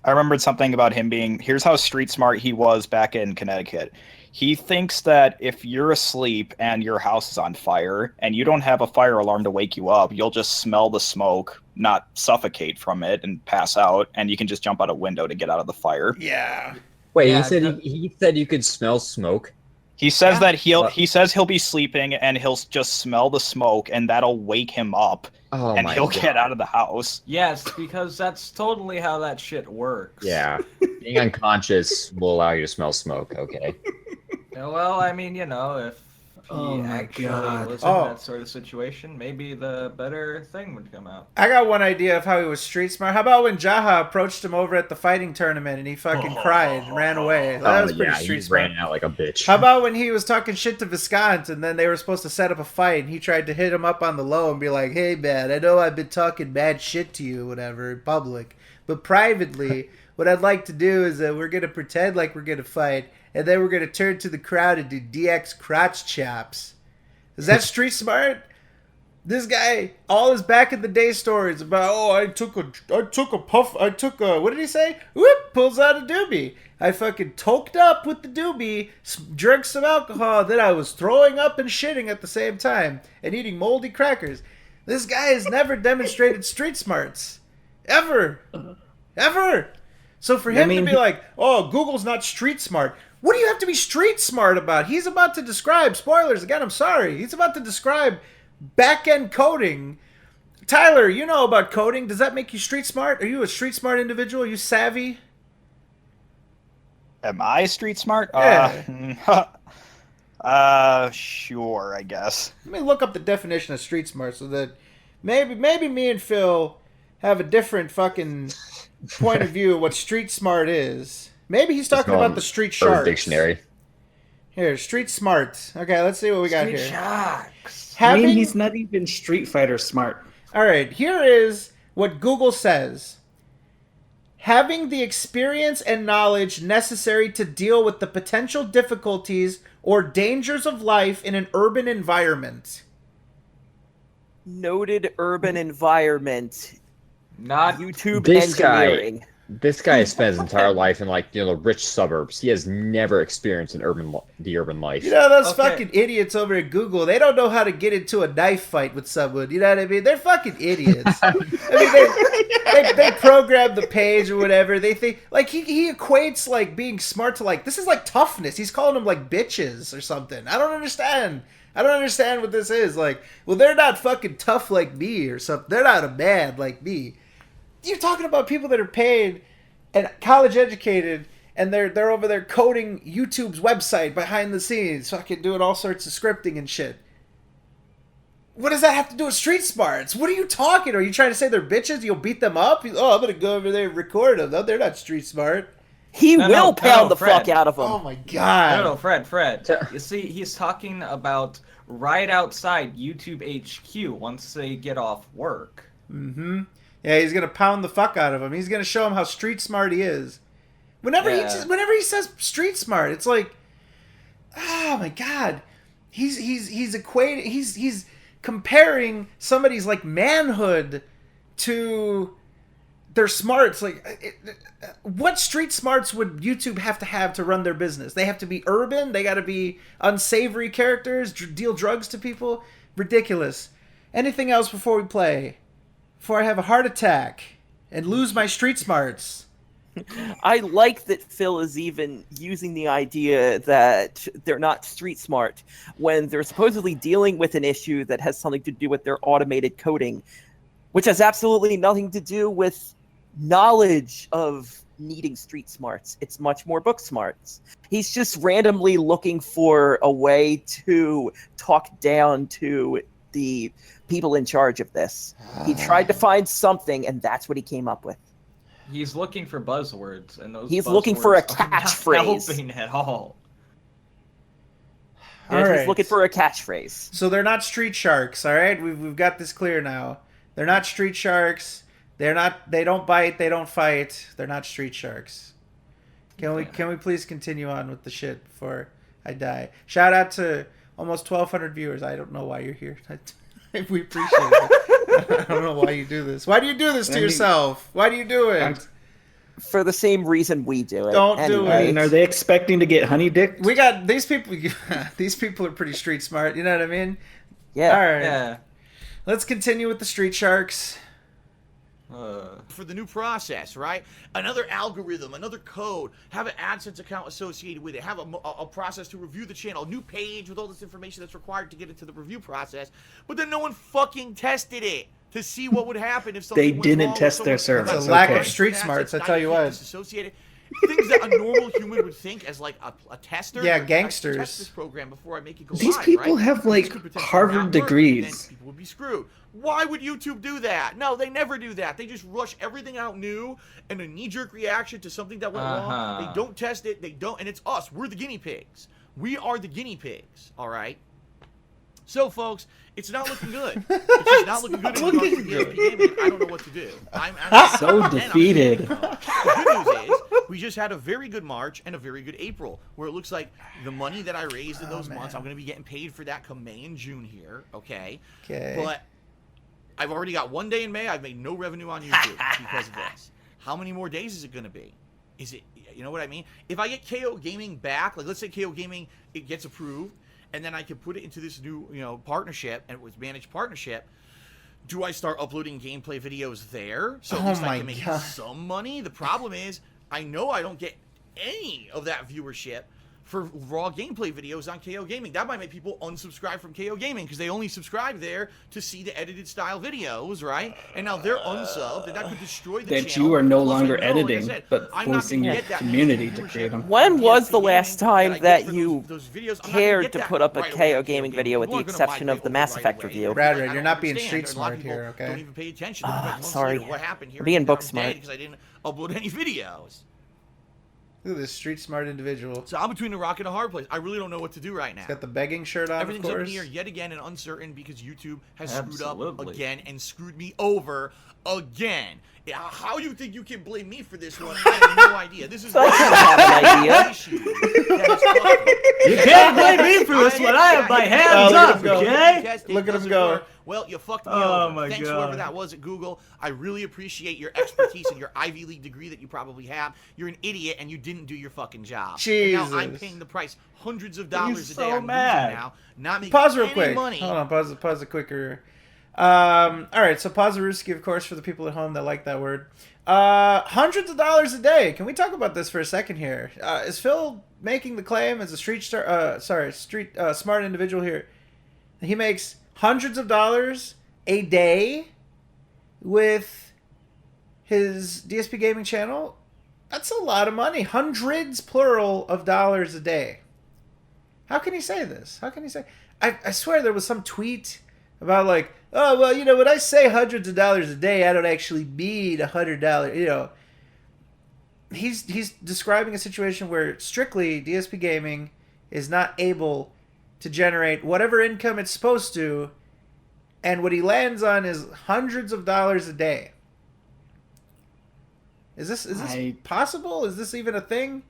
Speaker 4: I remembered something about him being, here's how street smart he was back in Connecticut. He thinks that if you're asleep and your house is on fire and you don't have a fire alarm to wake you up, you'll just smell the smoke, not suffocate from it and pass out, and you can just jump out a window to get out of the fire.
Speaker 2: Yeah.
Speaker 3: Wait,
Speaker 6: Yeah,
Speaker 3: he said you could smell smoke.
Speaker 4: He says that he'll be sleeping and he'll just smell the smoke and that'll wake him up and he'll get out of the house.
Speaker 6: Yes, because that's totally how that shit works.
Speaker 3: Yeah. Being unconscious will allow you to smell smoke, okay.
Speaker 6: Yeah, well, I mean, you know, if he
Speaker 1: Oh my
Speaker 6: actually
Speaker 1: God.
Speaker 6: was in that sort of situation, maybe the better thing would come out.
Speaker 2: I got one idea of how he was street smart. How about when Jaha approached him over at the fighting tournament and he fucking cried and ran away? That was pretty street
Speaker 3: he
Speaker 2: smart.
Speaker 3: ran out like a bitch.
Speaker 2: How about when he was talking shit to Viscount and then they were supposed to set up a fight and he tried to hit him up on the low and be like, hey man, I know I've been talking bad shit to you, whatever, in public, but privately, what I'd like to do is that we're going to pretend like we're going to fight and then we're going to turn to the crowd and do DX crotch chops. Is that street smart? This guy, all his back in the day stories about, I took a puff, what did he say? Whoop, pulls out a doobie. I fucking toked up with the doobie, drank some alcohol, then I was throwing up and shitting at the same time and eating moldy crackers. This guy has never demonstrated street smarts. Ever. Ever. So for him to be like, oh, Google's not street smart. What do you have to be street smart about? He's about to describe, spoilers, again, I'm sorry. He's about to describe back-end coding. Tyler, you know about coding. Does that make you street smart? Are you a street smart individual? Are you savvy?
Speaker 4: Am I street smart?
Speaker 2: Yeah.
Speaker 4: Sure, I guess.
Speaker 2: Let me look up the definition of street smart so that maybe me and Phil have a different fucking point of view of what street smart is. Maybe he's talking about the street sharks.
Speaker 3: Dictionary.
Speaker 2: Here, street smart. Okay, let's see what we got
Speaker 6: Street
Speaker 2: here.
Speaker 6: sharks.
Speaker 1: I mean, he's not even Street Fighter smart.
Speaker 2: All right, here is what Google says. Having the experience and knowledge necessary to deal with the potential difficulties or dangers of life in an urban environment.
Speaker 5: Noted urban environment.
Speaker 6: Not
Speaker 5: YouTube
Speaker 3: This
Speaker 5: engineering.
Speaker 3: This guy has spent his entire life in the rich suburbs. He has never experienced the urban life.
Speaker 2: You know, those
Speaker 6: Okay.
Speaker 2: fucking idiots over at Google, they don't know how to get into a knife fight with someone. You know what I mean? They're fucking idiots. I mean, they program the page or whatever. They think, like, he equates, like, being smart to, like, this is like toughness. He's calling them, like, bitches or something. I don't understand. I don't understand what this is. Like, well, they're not fucking tough like me or something. They're not a man like me. You're talking about people that are paid and college educated, and they're over there coding YouTube's website behind the scenes, fucking doing all sorts of scripting and shit. What does that have to do with street smarts? What are you talking? Are you trying to say they're bitches? You'll beat them up? Oh, I'm gonna go over there and record them. No, they're not street smart.
Speaker 5: He
Speaker 6: No,
Speaker 5: will
Speaker 6: no,
Speaker 5: pound the
Speaker 6: Fred.
Speaker 5: fuck out of them.
Speaker 2: Oh my god.
Speaker 6: No, Fred. You see, he's talking about right outside YouTube HQ once they get off work.
Speaker 2: Mm-hmm. Yeah, he's gonna pound the fuck out of him. He's gonna show him how street smart he is. Whenever he says street smart, it's like, oh my god, he's equating, he's comparing somebody's like manhood to their smarts. Like, what street smarts would YouTube have to run their business? They have to be urban. They got to be unsavory characters. Deal drugs to people. Ridiculous. Anything else before we play? Before I have a heart attack and lose my street smarts.
Speaker 5: I like that Phil is even using the idea that they're not street smart when they're supposedly dealing with an issue that has something to do with their automated coding, which has absolutely nothing to do with knowledge of needing street smarts. It's much more book smarts. He's just randomly looking for a way to talk down to the people in charge of this. He tried to find something, and that's what he came up with.
Speaker 6: He's looking for buzzwords, and those.
Speaker 5: He's looking for a
Speaker 6: buzzwords are not
Speaker 5: catchphrase.
Speaker 6: helping at all.
Speaker 2: All
Speaker 5: He's
Speaker 2: right.
Speaker 5: looking for a catchphrase.
Speaker 2: So they're not street sharks, all right? We've got this clear now. They're not street sharks. They don't bite, they don't fight. They're not street sharks. Can we please continue on with the shit before I die? Shout out to almost 1,200 viewers. I don't know why you're here. We appreciate it. I don't know why you do this. Why do you do this to yourself? Why do you do it?
Speaker 5: For the same reason we do it.
Speaker 2: Don't do it.
Speaker 1: And are they expecting to get honeydicked?
Speaker 2: We got these people. These people are pretty street smart. You know what I mean?
Speaker 5: Yeah.
Speaker 2: All right.
Speaker 6: Yeah.
Speaker 2: Let's continue with the street sharks.
Speaker 7: For the new process, right? Another algorithm, another code, have an AdSense account associated with it, have a process to review the channel, a new page with all this information that's required to get into the review process, but then no one fucking tested it to see what would happen if something
Speaker 1: They
Speaker 7: went
Speaker 1: didn't
Speaker 7: wrong or
Speaker 1: test
Speaker 7: someone-
Speaker 1: their service.
Speaker 2: It's a lack of
Speaker 1: Okay.
Speaker 2: street smarts, I tell you what.
Speaker 7: Disassociated. Things that a normal human would think as like a tester.
Speaker 2: Yeah,
Speaker 7: like, I should
Speaker 2: gangsters.
Speaker 7: test this program before I make it go
Speaker 1: These
Speaker 7: live,
Speaker 1: people
Speaker 7: right?
Speaker 1: have,
Speaker 7: This
Speaker 1: like,
Speaker 7: could potentially
Speaker 1: Harvard
Speaker 7: not work, and then
Speaker 1: degrees.
Speaker 7: people would be screwed. Why would YouTube do that? No, they never do that. They just rush everything out new and a knee-jerk reaction to something that went wrong. They don't test it. They don't, and it's us. We're the guinea pigs. We are the guinea pigs. All right. So, folks, it's not looking good. It's just not looking good in regards to ESP Gaming. I don't know what to do. I'm
Speaker 1: So defeated.
Speaker 7: The good news is we just had a very good March and a very good April, where it looks like the money that I raised in those months, I'm going to be getting paid for that come May and June here, okay?
Speaker 2: Okay.
Speaker 7: But I've already got one day in May. I've made no revenue on YouTube because of this. How many more days is it going to be? Is it, you know what I mean? If I get KO Gaming back, like let's say KO Gaming, it gets approved, and then I can put it into this new, partnership, and it was managed partnership. Do I start uploading gameplay videos there? So at least I can make some money? The problem is, I know I don't get any of that viewership for raw gameplay videos on KO Gaming. That might make people unsubscribe from KO Gaming because they only subscribe there to see the edited style videos, right? And now they're unsubbed, and that could destroy the
Speaker 1: That
Speaker 7: channel.
Speaker 1: you are no
Speaker 7: Plus, I
Speaker 1: longer
Speaker 7: know, like I
Speaker 1: editing,
Speaker 7: said,
Speaker 1: but
Speaker 7: I'm not
Speaker 1: forcing
Speaker 7: gonna
Speaker 1: your
Speaker 7: get that
Speaker 1: community to
Speaker 7: viewership
Speaker 1: create them.
Speaker 5: When was the
Speaker 7: ESP
Speaker 5: last
Speaker 7: Gaming
Speaker 5: time
Speaker 7: I get
Speaker 5: that
Speaker 7: for
Speaker 5: you
Speaker 7: those videos? I'm not gonna
Speaker 5: cared
Speaker 7: get
Speaker 5: to
Speaker 7: that
Speaker 5: put up a
Speaker 7: right away
Speaker 5: KO
Speaker 7: from
Speaker 5: Gaming
Speaker 7: KO
Speaker 5: video with
Speaker 7: People
Speaker 5: the
Speaker 7: aren't gonna
Speaker 5: exception of the
Speaker 7: migrate
Speaker 5: Mass
Speaker 7: over
Speaker 5: Effect
Speaker 7: right away.
Speaker 5: review?
Speaker 2: Brad,
Speaker 7: I
Speaker 2: you're
Speaker 7: don't
Speaker 2: not being
Speaker 7: understand.
Speaker 2: street
Speaker 7: There's a lot of
Speaker 2: smart
Speaker 7: people
Speaker 2: here, okay?
Speaker 7: Don't even pay attention. They're like,
Speaker 5: sorry.
Speaker 7: What happened here?
Speaker 5: We're being
Speaker 7: And
Speaker 5: book
Speaker 7: I'm dead
Speaker 5: smart.
Speaker 7: because I didn't upload any videos.
Speaker 2: Look at this street smart individual.
Speaker 7: So I'm between a rock and a hard place. I really don't know what to do right now.
Speaker 2: Got the begging shirt on,
Speaker 7: Everything's
Speaker 2: of
Speaker 7: up in
Speaker 2: course.
Speaker 7: the air yet again and uncertain because YouTube has screwed up
Speaker 6: Absolutely.
Speaker 7: again and screwed me over again. Yeah, how you think you can blame me for this one? I have no idea. This is
Speaker 5: I kind of have an idea.
Speaker 7: issue that has caused me.
Speaker 6: You can't blame me for this one. I have my hands
Speaker 2: look at
Speaker 6: up,
Speaker 2: him go.
Speaker 6: okay?
Speaker 7: Test, it
Speaker 2: Look at him
Speaker 7: doesn't
Speaker 2: go.
Speaker 7: work. Well, you fucked me
Speaker 6: Oh,
Speaker 7: over.
Speaker 6: my
Speaker 7: Thanks,
Speaker 6: God.
Speaker 7: whoever that was at Google. I really appreciate your expertise and your Ivy League degree that you probably have. You're an idiot and you didn't do your fucking job. And now I'm
Speaker 2: Jesus.
Speaker 7: paying the price, hundreds of dollars
Speaker 6: He's
Speaker 7: a day.
Speaker 6: so
Speaker 7: I'm
Speaker 6: mad.
Speaker 7: losing now, not making
Speaker 2: Pause real
Speaker 7: any
Speaker 2: quick.
Speaker 7: money.
Speaker 2: Hold on, pause it quicker. All right, so pause the Ruski, of course, for the people at home that like that word. Hundreds of dollars a day. Can we talk about this for a second here? Is Phil making the claim as a smart individual here? He makes hundreds of dollars a day with his DSP gaming channel. That's a lot of money. Hundreds, plural, of dollars a day. How can he say this? How can he say... I swear there was some tweet about like, oh, well, when I say hundreds of dollars a day, I don't actually mean $100. He's describing a situation where strictly DSP Gaming is not able to generate whatever income it's supposed to, and what he lands on is hundreds of dollars a day. Is this possible? Is this even a thing?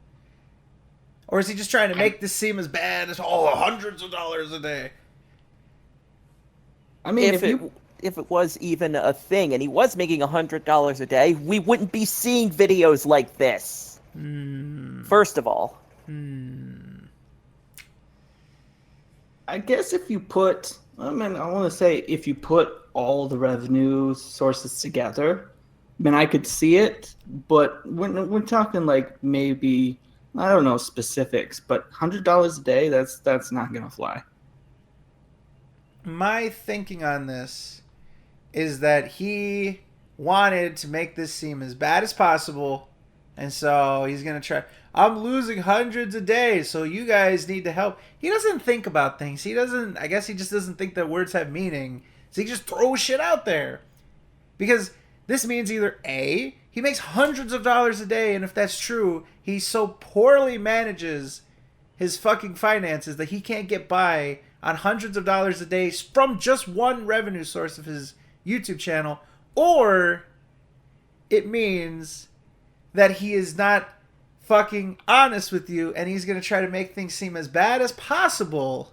Speaker 2: Or is he just trying to make this seem as bad as hundreds of dollars a day?
Speaker 1: I mean,
Speaker 5: If
Speaker 1: if you
Speaker 5: if it was even a thing and he was making $100 a day, we wouldn't be seeing videos like this. First of all.
Speaker 1: I guess if you put, I mean, I want to say if you put all the revenue sources together, I mean, I could see it, but we're talking like maybe, I don't know specifics, but $100 a day, that's not gonna fly.
Speaker 2: My thinking on this is that he wanted to make this seem as bad as possible, and so he's gonna try. I'm losing hundreds a day, so you guys need to help. He doesn't think about things. He doesn't. I guess he just doesn't think that words have meaning. So he just throws shit out there, because this means either A, he makes hundreds of dollars a day, and if that's true, he so poorly manages his fucking finances that he can't get by on hundreds of dollars a day from just one revenue source of his YouTube channel, or it means that he is not fucking honest with you and he's going to try to make things seem as bad as possible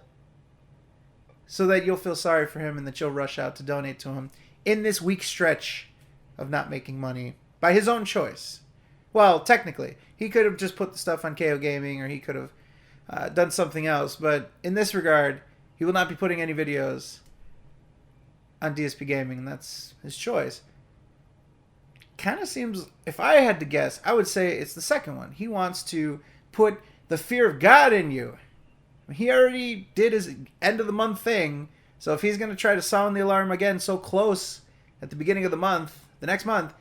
Speaker 2: so that you'll feel sorry for him and that you'll rush out to donate to him in this weak stretch of not making money by his own choice. Well, technically, he could have just put the stuff on KO Gaming, or he could have done something else, but in this regard, he will not be putting any videos on DSP Gaming, and that's his choice. Kind of seems, if I had to guess, I would say it's the second one. He wants to put the fear of God in you. He already did his end of the month thing, so if he's going to try to sound the alarm again so close at the beginning of the month, the next month,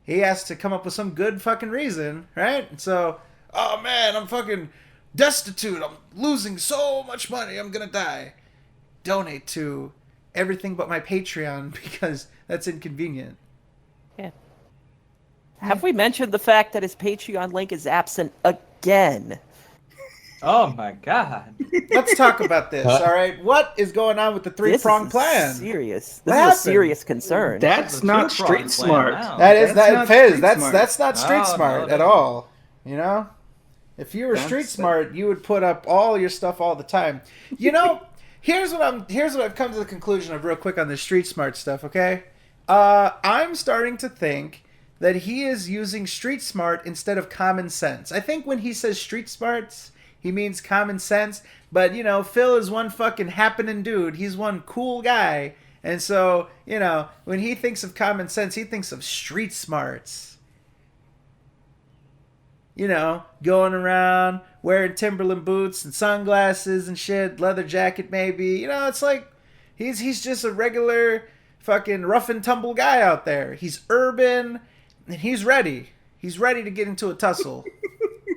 Speaker 2: he has to come up with some good fucking reason, right? And so, oh man, I'm fucking destitute. I'm losing so much money. I'm going to die. Donate to everything but my Patreon because that's inconvenient.
Speaker 5: Yeah. Have we mentioned the fact that his Patreon link is absent again?
Speaker 6: Oh my god.
Speaker 2: Let's talk about this, all right? What is going on with the three-pronged plan?
Speaker 5: Serious.
Speaker 2: What
Speaker 5: This is
Speaker 2: happened?
Speaker 5: a serious concern.
Speaker 1: That's not street smart.
Speaker 2: That is
Speaker 1: That's
Speaker 2: that
Speaker 1: not
Speaker 2: Fizz.
Speaker 1: street
Speaker 2: That's
Speaker 1: smart.
Speaker 2: that's not street
Speaker 6: No,
Speaker 2: smart
Speaker 6: no,
Speaker 2: at
Speaker 6: no.
Speaker 2: all. You know, if you were
Speaker 1: That's
Speaker 2: street smart, you would put up all your stuff all the time. You know, here's what I've come to the conclusion of real quick on this street smart stuff. Okay, I'm starting to think that he is using street smart instead of common sense. I think when he says street smarts, he means common sense. But, you know, Phil is one fucking happening dude. He's one cool guy. And so, you know, when he thinks of common sense, he thinks of street smarts. You know, going around, wearing Timberland boots and sunglasses and shit, leather jacket maybe. You know, it's like he's just a regular fucking rough and tumble guy out there. He's urban and he's ready. He's ready to get into a tussle.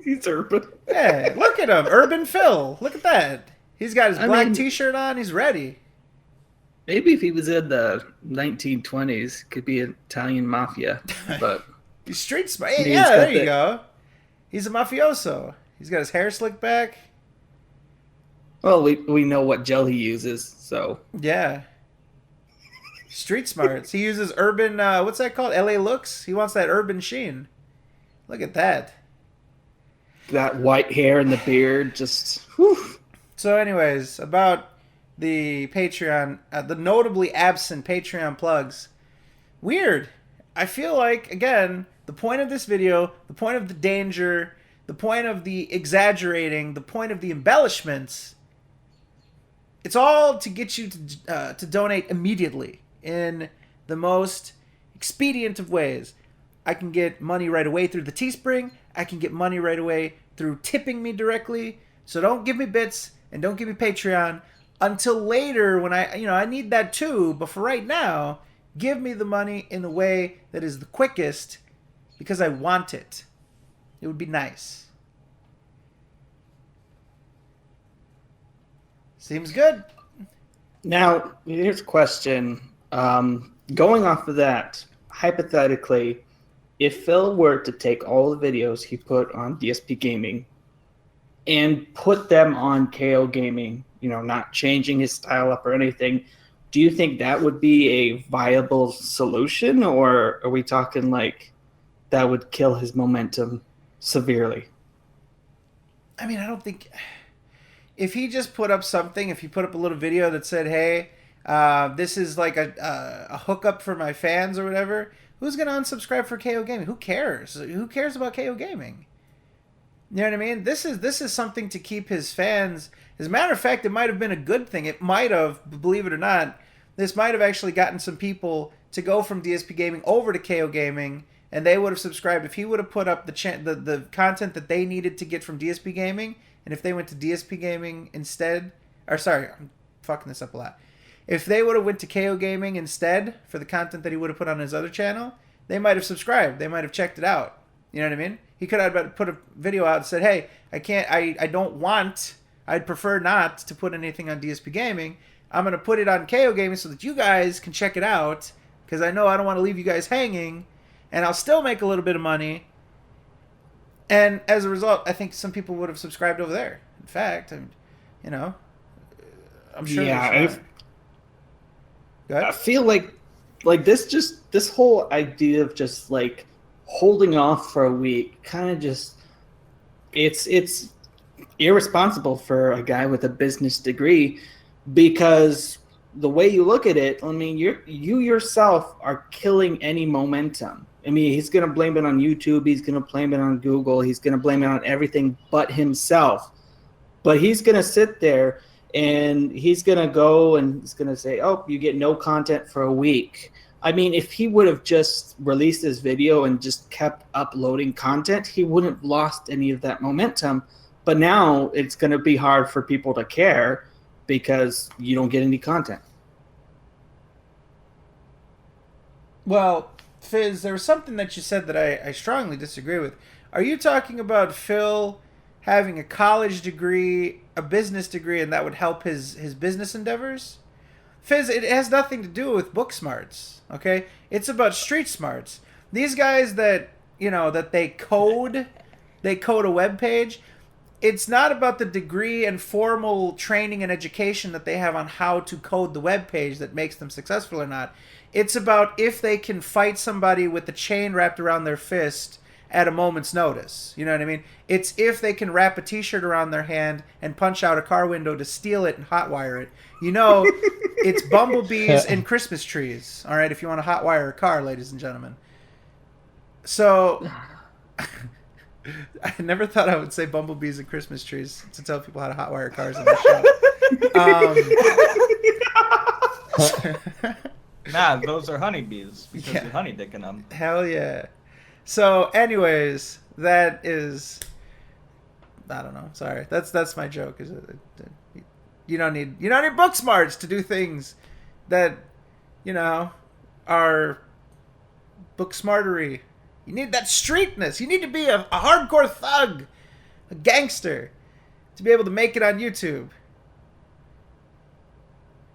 Speaker 1: He's urban.
Speaker 2: Yeah, look at him. Urban Phil. Look at that. He's got his black
Speaker 1: mean-
Speaker 2: t-shirt on. He's ready.
Speaker 1: Maybe if he was in the 1920s, could be Italian mafia, but
Speaker 2: He's street smart.
Speaker 1: He's
Speaker 2: Yeah,
Speaker 1: got
Speaker 2: there you
Speaker 1: that-
Speaker 2: go. He's a mafioso. He's got his hair slicked back.
Speaker 1: well, we know what gel he uses, so
Speaker 2: Yeah. Street smarts. He uses urban, what's that called? LA looks? He wants that urban sheen. Look at that.
Speaker 1: that white hair and the beard, just whew.
Speaker 2: So anyways, about the Patreon, the notably absent Patreon plugs. Weird. I feel like, again, the point of this video, the point of the danger, the point of the exaggerating, the point of the embellishments, it's all to get you to donate immediately in the most expedient of ways. I can get money right away through the Teespring. I can get money right away through tipping me directly. So don't give me bits and don't give me Patreon until later when I need that too. But for right now, give me the money in the way that is the quickest because I want it. It would be nice. Seems good.
Speaker 1: Now, here's a question. Going off of that, hypothetically, if Phil were to take all the videos he put on DSP Gaming and put them on KO Gaming, you know, not changing his style up or anything, do you think that would be a viable solution, or are we talking like that would kill his momentum severely?
Speaker 2: I mean, I don't think... If he just put up something, if he put up a little video that said, hey, This is like a hookup for my fans or whatever. Who's gonna unsubscribe for KO Gaming? Who cares? Who cares about KO Gaming? You know what I mean? This is something to keep his fans. As a matter of fact, it might have been a good thing. It might have, believe it or not, this might have actually gotten some people to go from DSP Gaming over to KO Gaming, and they would have subscribed if he would have put up the content that they needed to get from DSP Gaming, and if they went to DSP Gaming instead, or sorry, I'm fucking this up a lot. If they would have went to KO Gaming instead for the content that he would have put on his other channel, they might have subscribed. They might have checked it out. You know what I mean? He could have put a video out and said, hey, I'd prefer not to put anything on DSP Gaming. I'm going to put it on KO Gaming so that you guys can check it out, because I know I don't want to leave you guys hanging, and I'll still make a little bit of money. And as a result, I think some people would have subscribed over there. In fact, I'm sure.
Speaker 1: Yeah,
Speaker 2: Go ahead.
Speaker 1: I feel like this whole idea of just like holding off for a week kind of just it's irresponsible for a guy with a business degree, because the way you look at it, I mean, you yourself are killing any momentum. I mean, he's going to blame it on YouTube, he's going to blame it on Google, he's going to blame it on everything but himself. But he's going to sit there and he's going to go and he's going to say, oh, you get no content for a week. I mean, if he would have just released this video and just kept uploading content, he wouldn't have lost any of that momentum. But now it's going to be hard for people to care because you don't get any content.
Speaker 2: Well, Fizz, there was something that you said that I strongly disagree with. Are you talking about Phil having a college degree, a business degree, and that would help his business endeavors? Fizz, it has nothing to do with book smarts, okay? It's about street smarts. These guys that, that they code a web page, it's not about the degree and formal training and education that they have on how to code the web page that makes them successful or not. It's about if they can fight somebody with the chain wrapped around their fist at a moment's notice. You know what I mean? It's if they can wrap a t-shirt around their hand and punch out a car window to steal it and hotwire it. It's bumblebees and Christmas trees. All right, if you want to hotwire a car, ladies and gentlemen. So, I never thought I would say bumblebees and Christmas trees to tell people how to hotwire cars on the show.
Speaker 6: Nah, those are honeybees because you're honeydicking them.
Speaker 2: Hell yeah. So, anyways, that is, I don't know. Sorry, that's my joke. Is you don't need book smarts to do things that are book smartery. You need that streetness. You need to be a hardcore thug, a gangster, to be able to make it on YouTube.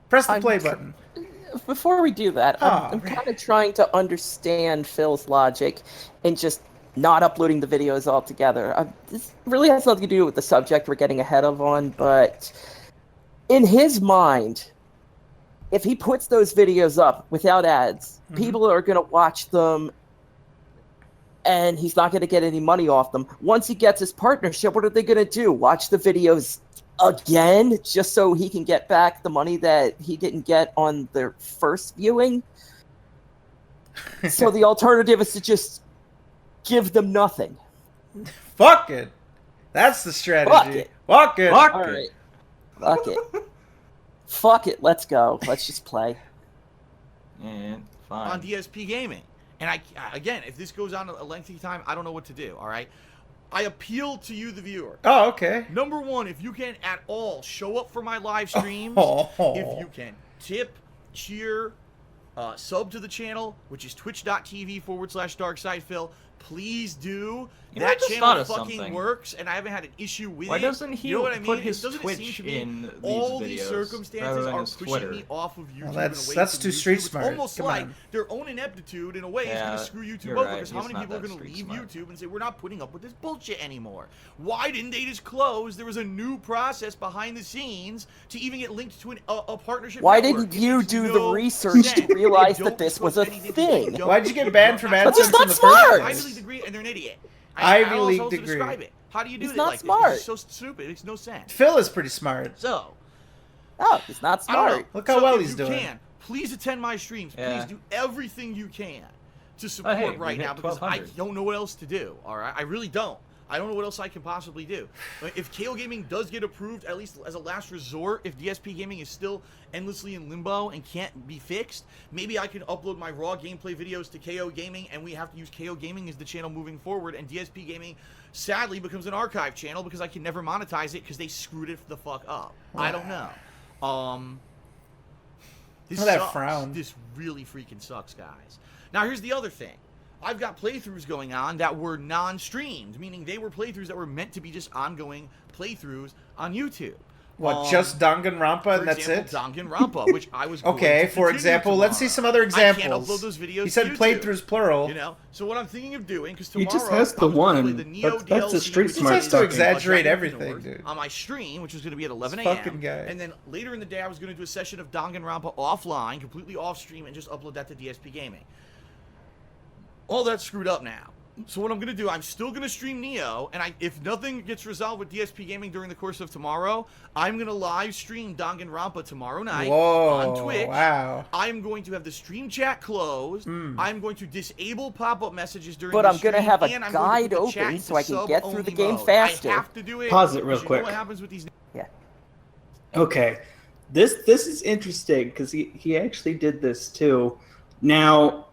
Speaker 2: Press the play button.
Speaker 5: Before we do that, I'm kind of trying to understand Phil's logic and just not uploading the videos altogether. This really has nothing to do with the subject we're getting ahead of on, but in his mind, if he puts those videos up without ads, people are going to watch them and he's not going to get any money off them. Once he gets his partnership, what are they going to do? Watch the videos again just so he can get back the money that he didn't get on their first viewing? So the alternative is to just give them nothing.
Speaker 2: Fuck it. That's the strategy. Fuck it.
Speaker 5: All right. Fuck it. Fuck it. Let's go. Let's just play.
Speaker 6: And fine.
Speaker 7: On DSP Gaming. And again, if this goes on a lengthy time, I don't know what to do, all right? I appeal to you, the viewer.
Speaker 2: Oh, okay.
Speaker 7: Number one, if you can at all show up for my live streams, if you can tip, cheer, sub to the channel, which is twitch.tv/DarkSidePhil, please do. That channel fucking works, and I haven't had an issue with it.
Speaker 6: Why doesn't he put his
Speaker 7: Doesn't
Speaker 6: Twitch
Speaker 7: it seem to me
Speaker 6: in these
Speaker 7: all
Speaker 6: videos
Speaker 7: these circumstances are pushing me off of YouTube?
Speaker 2: That's too street
Speaker 7: It's
Speaker 2: smart.
Speaker 7: almost like their own ineptitude, in a way, is going to screw YouTube over. Because how many people are going to leave YouTube and say, we're not putting up with this bullshit anymore? Why didn't they just close? There was a new process behind the scenes to even get linked to a partnership.
Speaker 5: Why didn't you do the research to realize that this was a thing?
Speaker 2: Why'd you get banned from AdSense?
Speaker 5: That's not smart.
Speaker 7: Ivy League degree, and they're an idiot.
Speaker 2: Ivy League degree.
Speaker 7: How do you do
Speaker 5: He's
Speaker 7: it
Speaker 5: not
Speaker 7: like
Speaker 5: smart.
Speaker 7: this? It's so stupid. It makes no sense.
Speaker 2: Phil is pretty smart.
Speaker 7: So,
Speaker 5: Oh, he's not
Speaker 7: I don't know.
Speaker 5: smart.
Speaker 2: Look how
Speaker 7: So
Speaker 2: well
Speaker 7: if
Speaker 2: he's
Speaker 7: you
Speaker 2: doing.
Speaker 7: Can, please attend my streams.
Speaker 6: Yeah.
Speaker 7: Please do everything you can to support
Speaker 6: hey, we
Speaker 7: right
Speaker 6: hit
Speaker 7: now because I
Speaker 6: 1,200.
Speaker 7: don't know what else to do. All right, I really don't. I don't know what else I can possibly do. If KO Gaming does get approved, at least as a last resort, if DSP Gaming is still endlessly in limbo and can't be fixed, maybe I can upload my raw gameplay videos to KO Gaming, and we have to use KO Gaming as the channel moving forward, and DSP Gaming sadly becomes an archive channel because I can never monetize it because they screwed it the fuck up. I don't know. This
Speaker 2: Oh, that
Speaker 7: sucks.
Speaker 2: frown.
Speaker 7: This really freaking sucks, guys. Now, here's the other thing. I've got playthroughs going on that were non-streamed, meaning they were playthroughs that were meant to be just ongoing playthroughs on YouTube.
Speaker 2: What, just Danganronpa
Speaker 7: For
Speaker 2: and that's
Speaker 7: example,
Speaker 2: it?
Speaker 7: Danganronpa, which I was going
Speaker 2: Okay,
Speaker 7: to
Speaker 2: for
Speaker 7: continue
Speaker 2: example, let's see
Speaker 7: tomorrow.
Speaker 2: some other
Speaker 7: I
Speaker 2: examples.
Speaker 7: can't upload those videos
Speaker 2: He said
Speaker 7: to YouTube,
Speaker 2: playthroughs plural.
Speaker 7: You know, so what I'm thinking of doing, because
Speaker 1: He
Speaker 7: tomorrow
Speaker 1: just has the
Speaker 7: I was gonna play
Speaker 1: one.
Speaker 7: the Neo
Speaker 1: That's the
Speaker 7: DLC,
Speaker 1: street
Speaker 7: which
Speaker 1: smart
Speaker 7: is
Speaker 2: He has to
Speaker 1: stuff.
Speaker 2: exaggerate
Speaker 7: Dragon
Speaker 2: everything,
Speaker 7: North,
Speaker 2: dude.
Speaker 7: on my stream, which was going to be at 11
Speaker 2: This
Speaker 7: a.m.
Speaker 2: fucking guy.
Speaker 7: And then later in the day, I was going to do a session of Danganronpa offline, completely off stream, and just upload that to DSP Gaming. All that's screwed up now. So what I'm going to do, I'm still going to stream Neo, and if nothing gets resolved with DSP Gaming during the course of tomorrow, I'm going to live stream Danganronpa tomorrow night on Twitch.
Speaker 2: Wow.
Speaker 7: I'm going to have the stream chat closed. I'm going to disable pop-up messages during
Speaker 5: But
Speaker 7: the
Speaker 5: I'm gonna
Speaker 7: stream,
Speaker 5: have a
Speaker 7: and I'm going to
Speaker 5: guide
Speaker 7: put the chat
Speaker 5: open
Speaker 7: into
Speaker 5: so I can get through the
Speaker 7: sub-only
Speaker 5: game
Speaker 7: mode.
Speaker 5: faster.
Speaker 7: I have to do it.
Speaker 1: Pause it real
Speaker 7: because you know
Speaker 1: quick.
Speaker 7: what happens with these
Speaker 5: Yeah.
Speaker 1: Okay, this is interesting because he actually did this too. Now,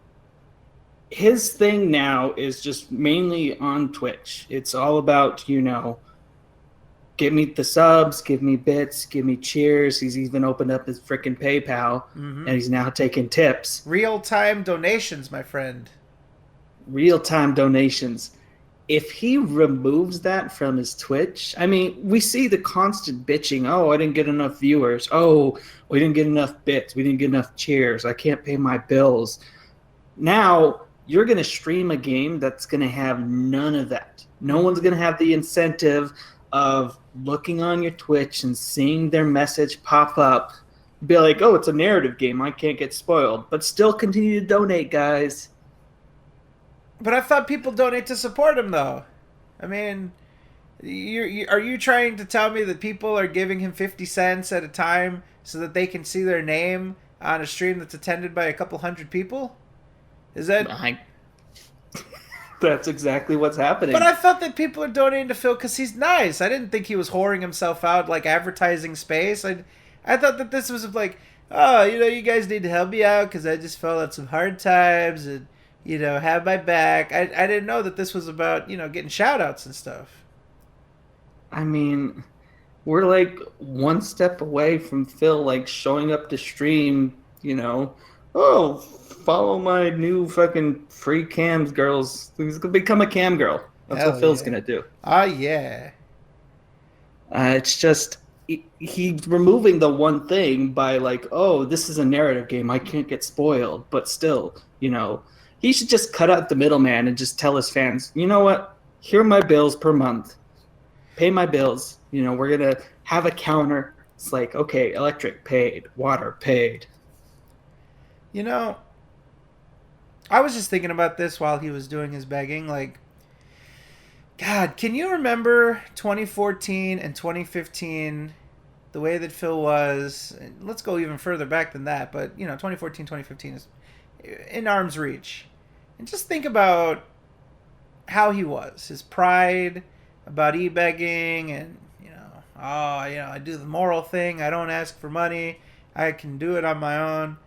Speaker 1: his thing now is just mainly on Twitch. It's all about, give me the subs, give me bits, give me cheers. He's even opened up his freaking PayPal, and he's now taking tips.
Speaker 2: Real-time donations, my friend.
Speaker 1: Real-time donations. If he removes that from his Twitch, I mean, we see the constant bitching. Oh, I didn't get enough viewers. Oh, we didn't get enough bits. We didn't get enough cheers. I can't pay my bills. Now, you're going to stream a game that's going to have none of that. No one's going to have the incentive of looking on your Twitch and seeing their message pop up. Be like, oh, it's a narrative game. I can't get spoiled. But still continue to donate, guys.
Speaker 2: But I thought people donate to support him, though. I mean, are you trying to tell me that people are giving him 50 cents at a time so that they can see their name on a stream that's attended by a couple hundred people? Is that...
Speaker 1: That's exactly what's happening.
Speaker 2: But I thought that people are donating to Phil because he's nice. I didn't think he was whoring himself out like advertising space. I thought that this was like, oh, you guys need to help me out because I just fell on some hard times and, have my back. I didn't know that this was about, getting shout outs and stuff.
Speaker 1: I mean, we're like one step away from Phil like showing up to stream, oh, follow my new fucking free cams girls. He's gonna become a cam girl. That's
Speaker 2: Hell
Speaker 1: what Phil's
Speaker 2: yeah.
Speaker 1: gonna do.
Speaker 2: Ah, yeah.
Speaker 1: It's just he's removing the one thing by like, oh, this is a narrative game. I can't get spoiled. But still, he should just cut out the middleman and just tell his fans, you know what? Here are my bills per month. Pay my bills. We're gonna have a counter. It's like, okay, electric paid, water paid.
Speaker 2: I was just thinking about this while he was doing his begging. Like, God, can you remember 2014 and 2015, the way that Phil was? Let's go even further back than that, but, 2014, 2015 is in arm's reach. And just think about how he was, his pride about e-begging and, I do the moral thing. I don't ask for money. I can do it on my own.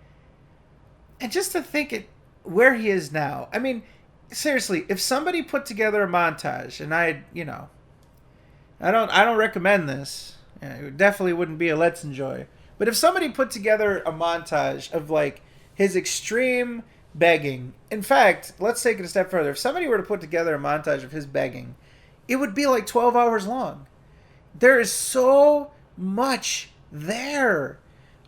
Speaker 2: And just to think where he is now. I mean, seriously, if somebody put together a montage, and I don't recommend this. It definitely wouldn't be a Let's Enjoy. But if somebody put together a montage of like his extreme begging, in fact, let's take it a step further. If somebody were to put together a montage of his begging, it would be like 12 hours long. There is so much there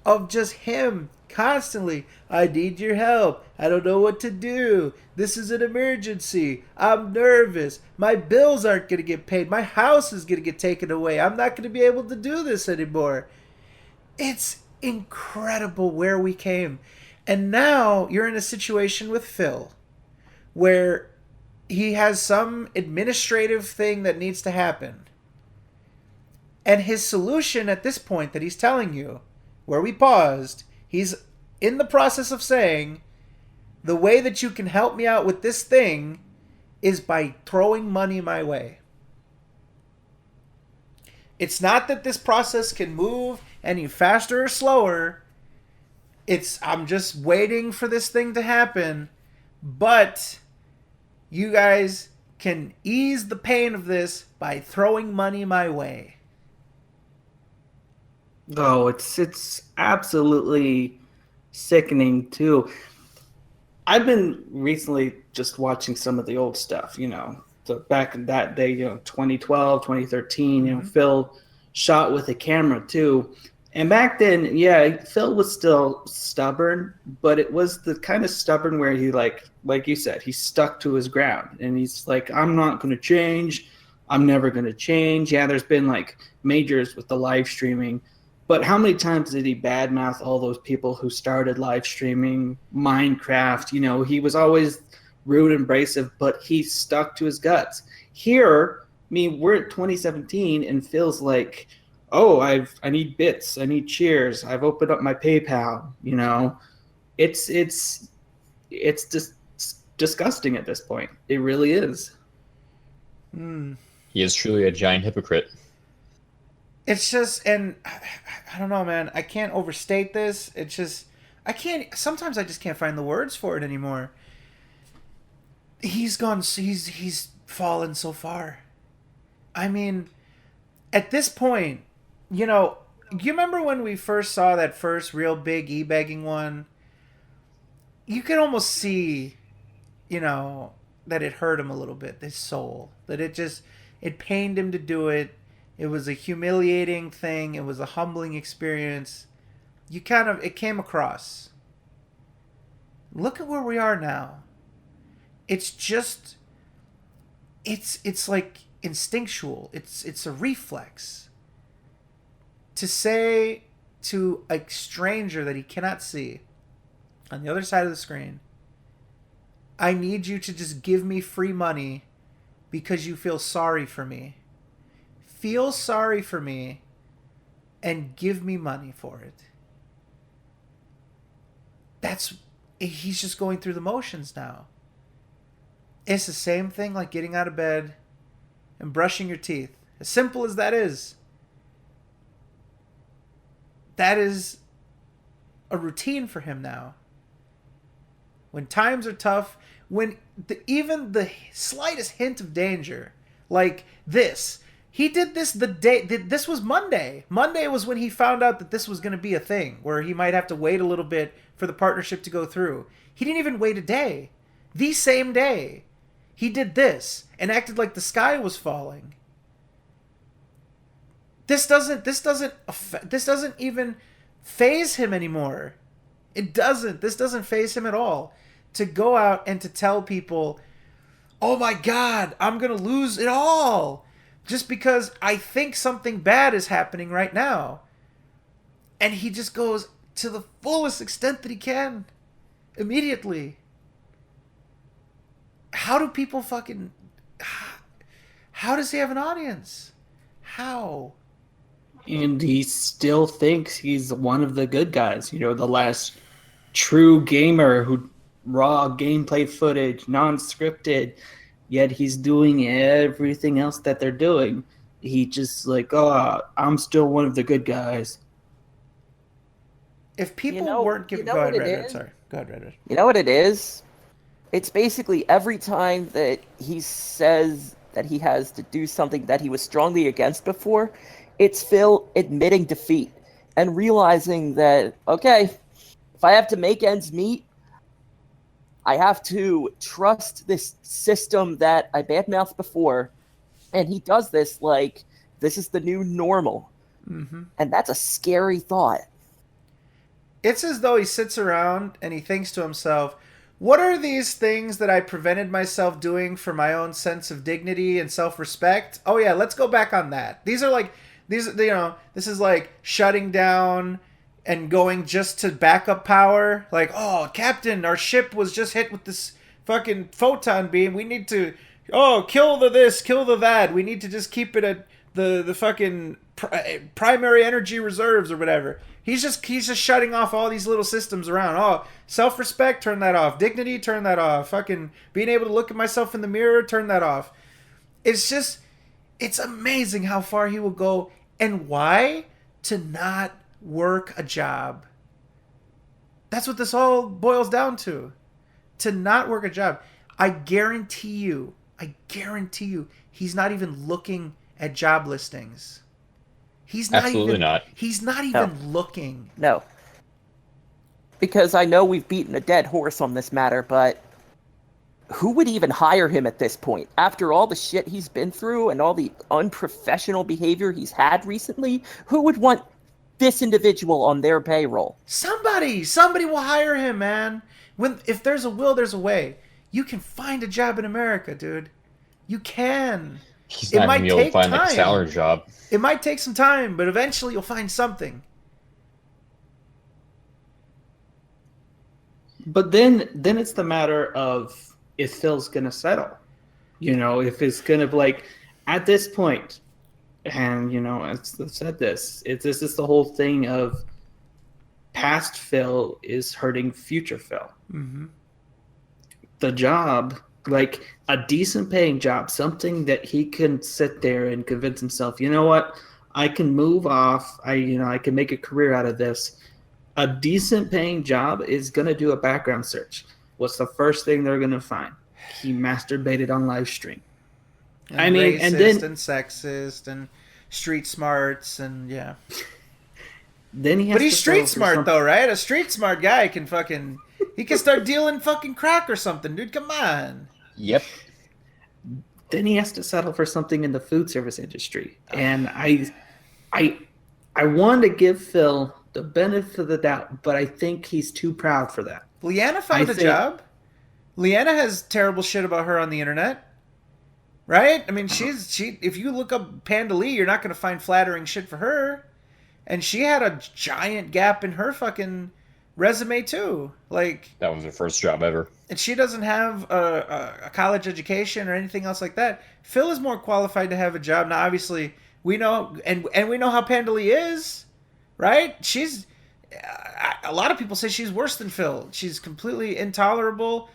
Speaker 2: of just him constantly, I need your help. I don't know what to do. This is an emergency. I'm nervous. My bills aren't going to get paid. My house is going to get taken away. I'm not going to be able to do this anymore. It's incredible where we came. And now you're in a situation with Phil where he has some administrative thing that needs to happen. And his solution at this point that he's telling you where we paused, he's in the process of saying, the way that you can help me out with this thing is by throwing money my way. It's not that this process can move any faster or slower. I'm just waiting for this thing to happen. But you guys can ease the pain of this by throwing money my way.
Speaker 1: Oh, it's absolutely sickening too. I've been recently just watching some of the old stuff, so back in that day, 2012, 2013, Phil shot with a camera too. And back then, yeah, Phil was still stubborn, but it was the kind of stubborn where he like you said, he stuck to his ground and he's like, I'm not going to change. I'm never going to change. Yeah, there's been like majors with the live streaming, but how many times did he badmouth all those people who started live streaming Minecraft? He was always rude and abrasive, but he stuck to his guts. Here, we're at 2017 and Phil's like, oh, I need bits, I need cheers, I've opened up my PayPal. It's just disgusting at this point. It really is.
Speaker 3: He is truly a giant hypocrite.
Speaker 2: It's just, and I don't know, man. I can't overstate this. It's just, sometimes I just can't find the words for it anymore. He's fallen so far. I mean, at this point, you remember when we first saw that first real big e-begging one? You could almost see, that it hurt him a little bit, his soul. That it pained him to do it. It was a humiliating thing. It was a humbling experience. It came across. Look at where we are now. It's just, it's like instinctual. It's a reflex. To say to a stranger that he cannot see on the other side of the screen, I need you to just give me free money because you feel sorry for me. Feel sorry for me and give me money for it. He's just going through the motions now. It's the same thing like getting out of bed and brushing your teeth. As simple as that is a routine for him now. When times are tough, when even the slightest hint of danger, like this, he did this this was Monday. Monday was when he found out that this was going to be a thing, where he might have to wait a little bit for the partnership to go through. He didn't even wait a day. The same day, he did this and acted like the sky was falling. This doesn't even faze him anymore. It doesn't. This doesn't faze him at all. To go out and to tell people, oh my God, I'm going to lose it all just because I think something bad is happening right now. And he just goes to the fullest extent that he can immediately. How do people how does he have an audience? How?
Speaker 1: And he still thinks he's one of the good guys, the last true gamer who raw gameplay footage, non-scripted, yet he's doing everything else that they're doing. He just like, oh, I'm still one of the good guys.
Speaker 2: If people weren't giving... Go ahead, Redwood. Sorry. Go ahead, Redwood.
Speaker 5: You know what it is? It's basically every time that he says that he has to do something that he was strongly against before, it's Phil admitting defeat and realizing that, okay, if I have to make ends meet, I have to trust this system that I badmouthed before. And he does this like this is the new normal. Mm-hmm. And that's a scary thought.
Speaker 2: It's as though he sits around and he thinks to himself, what are these things that I prevented myself doing for my own sense of dignity and self-respect? Oh yeah, let's go back on that. This is like shutting down and going just to backup power. Like, oh, Captain, our ship was just hit with this fucking photon beam. We need to, kill the this, kill the that. We need to just keep it at the fucking primary energy reserves or whatever. He's just shutting off all these little systems around. Oh, self-respect, turn that off. Dignity, turn that off. Fucking being able to look at myself in the mirror, turn that off. It's amazing how far he will go, and why? To not work a job. That's what this all boils down to. To not work a job. I guarantee you, he's not even looking at job listings. He's not
Speaker 3: Absolutely not.
Speaker 2: He's not even looking.
Speaker 5: No. Because I know we've beaten a dead horse on this matter, but who would even hire him at this point? After all the shit he's been through and all the unprofessional behavior he's had recently, who would want this individual on their payroll?
Speaker 2: Somebody will hire him, man. If there's a will, there's a way. You can find a job in America, dude. You can.
Speaker 3: He's not going to be able to find like a salary job.
Speaker 2: It might take some time, but eventually you'll find something.
Speaker 1: But then it's the matter of if Phil's gonna settle. If it's gonna be like at this point, and I've said this. This is the whole thing of past Phil is hurting future Phil.
Speaker 2: Mm-hmm.
Speaker 1: The job, like a decent paying job, something that he can sit there and convince himself, you know what, I can move off. I can make a career out of this. A decent paying job is going to do a background search. What's the first thing they're going to find? He masturbated on live stream.
Speaker 2: And
Speaker 1: racist,
Speaker 2: and then and sexist and street smarts and yeah.
Speaker 1: Then he has
Speaker 2: but he's
Speaker 1: to
Speaker 2: street smart though, right? A street smart guy can he can start dealing fucking crack or something, dude. Come on.
Speaker 3: Yep.
Speaker 1: Then he has to settle for something in the food service industry. And I want to give Phil the benefit of the doubt, but I think he's too proud for that.
Speaker 2: Leanna found a job. Leanna has terrible shit about her on the internet. Right? I mean, if you look up Panda Lee, you're not going to find flattering shit for her. And she had a giant gap in her fucking resume too. Like, that
Speaker 3: was her first job ever.
Speaker 2: And she doesn't have a college education or anything else like that. Phil is more qualified to have a job. Now, obviously, we know, and we know how Panda Lee is, right? A lot of people say she's worse than Phil. She's completely intolerable.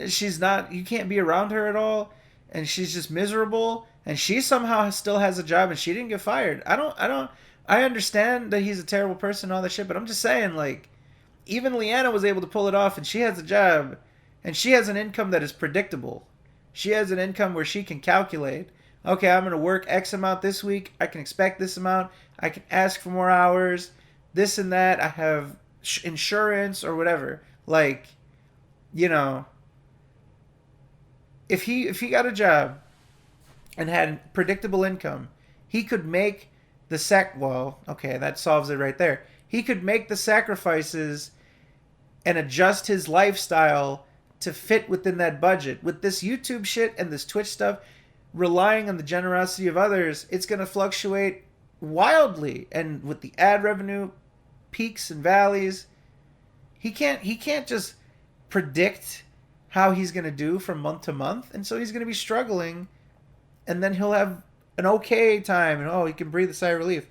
Speaker 2: She's not, you can't be around her at all. And she's just miserable. And she somehow still has a job and she didn't get fired. I understand that he's a terrible person and all that shit, but I'm just saying, like, even Leanna was able to pull it off, and she has a job, and she has an income that is predictable. She has an income where she can calculate, okay, I'm going to work X amount this week, I can expect this amount, I can ask for more hours, this and that, I have insurance or whatever. Like, if he got a job and had predictable income, he could make that solves it right there. He could make the sacrifices and adjust his lifestyle to fit within that budget. With this YouTube shit and this Twitch stuff, relying on the generosity of others, it's going to fluctuate wildly. And with the ad revenue peaks and valleys, he can't just predict how he's going to do from month to month. And so he's going to be struggling, and then he'll have an okay time, and he can breathe a sigh of relief,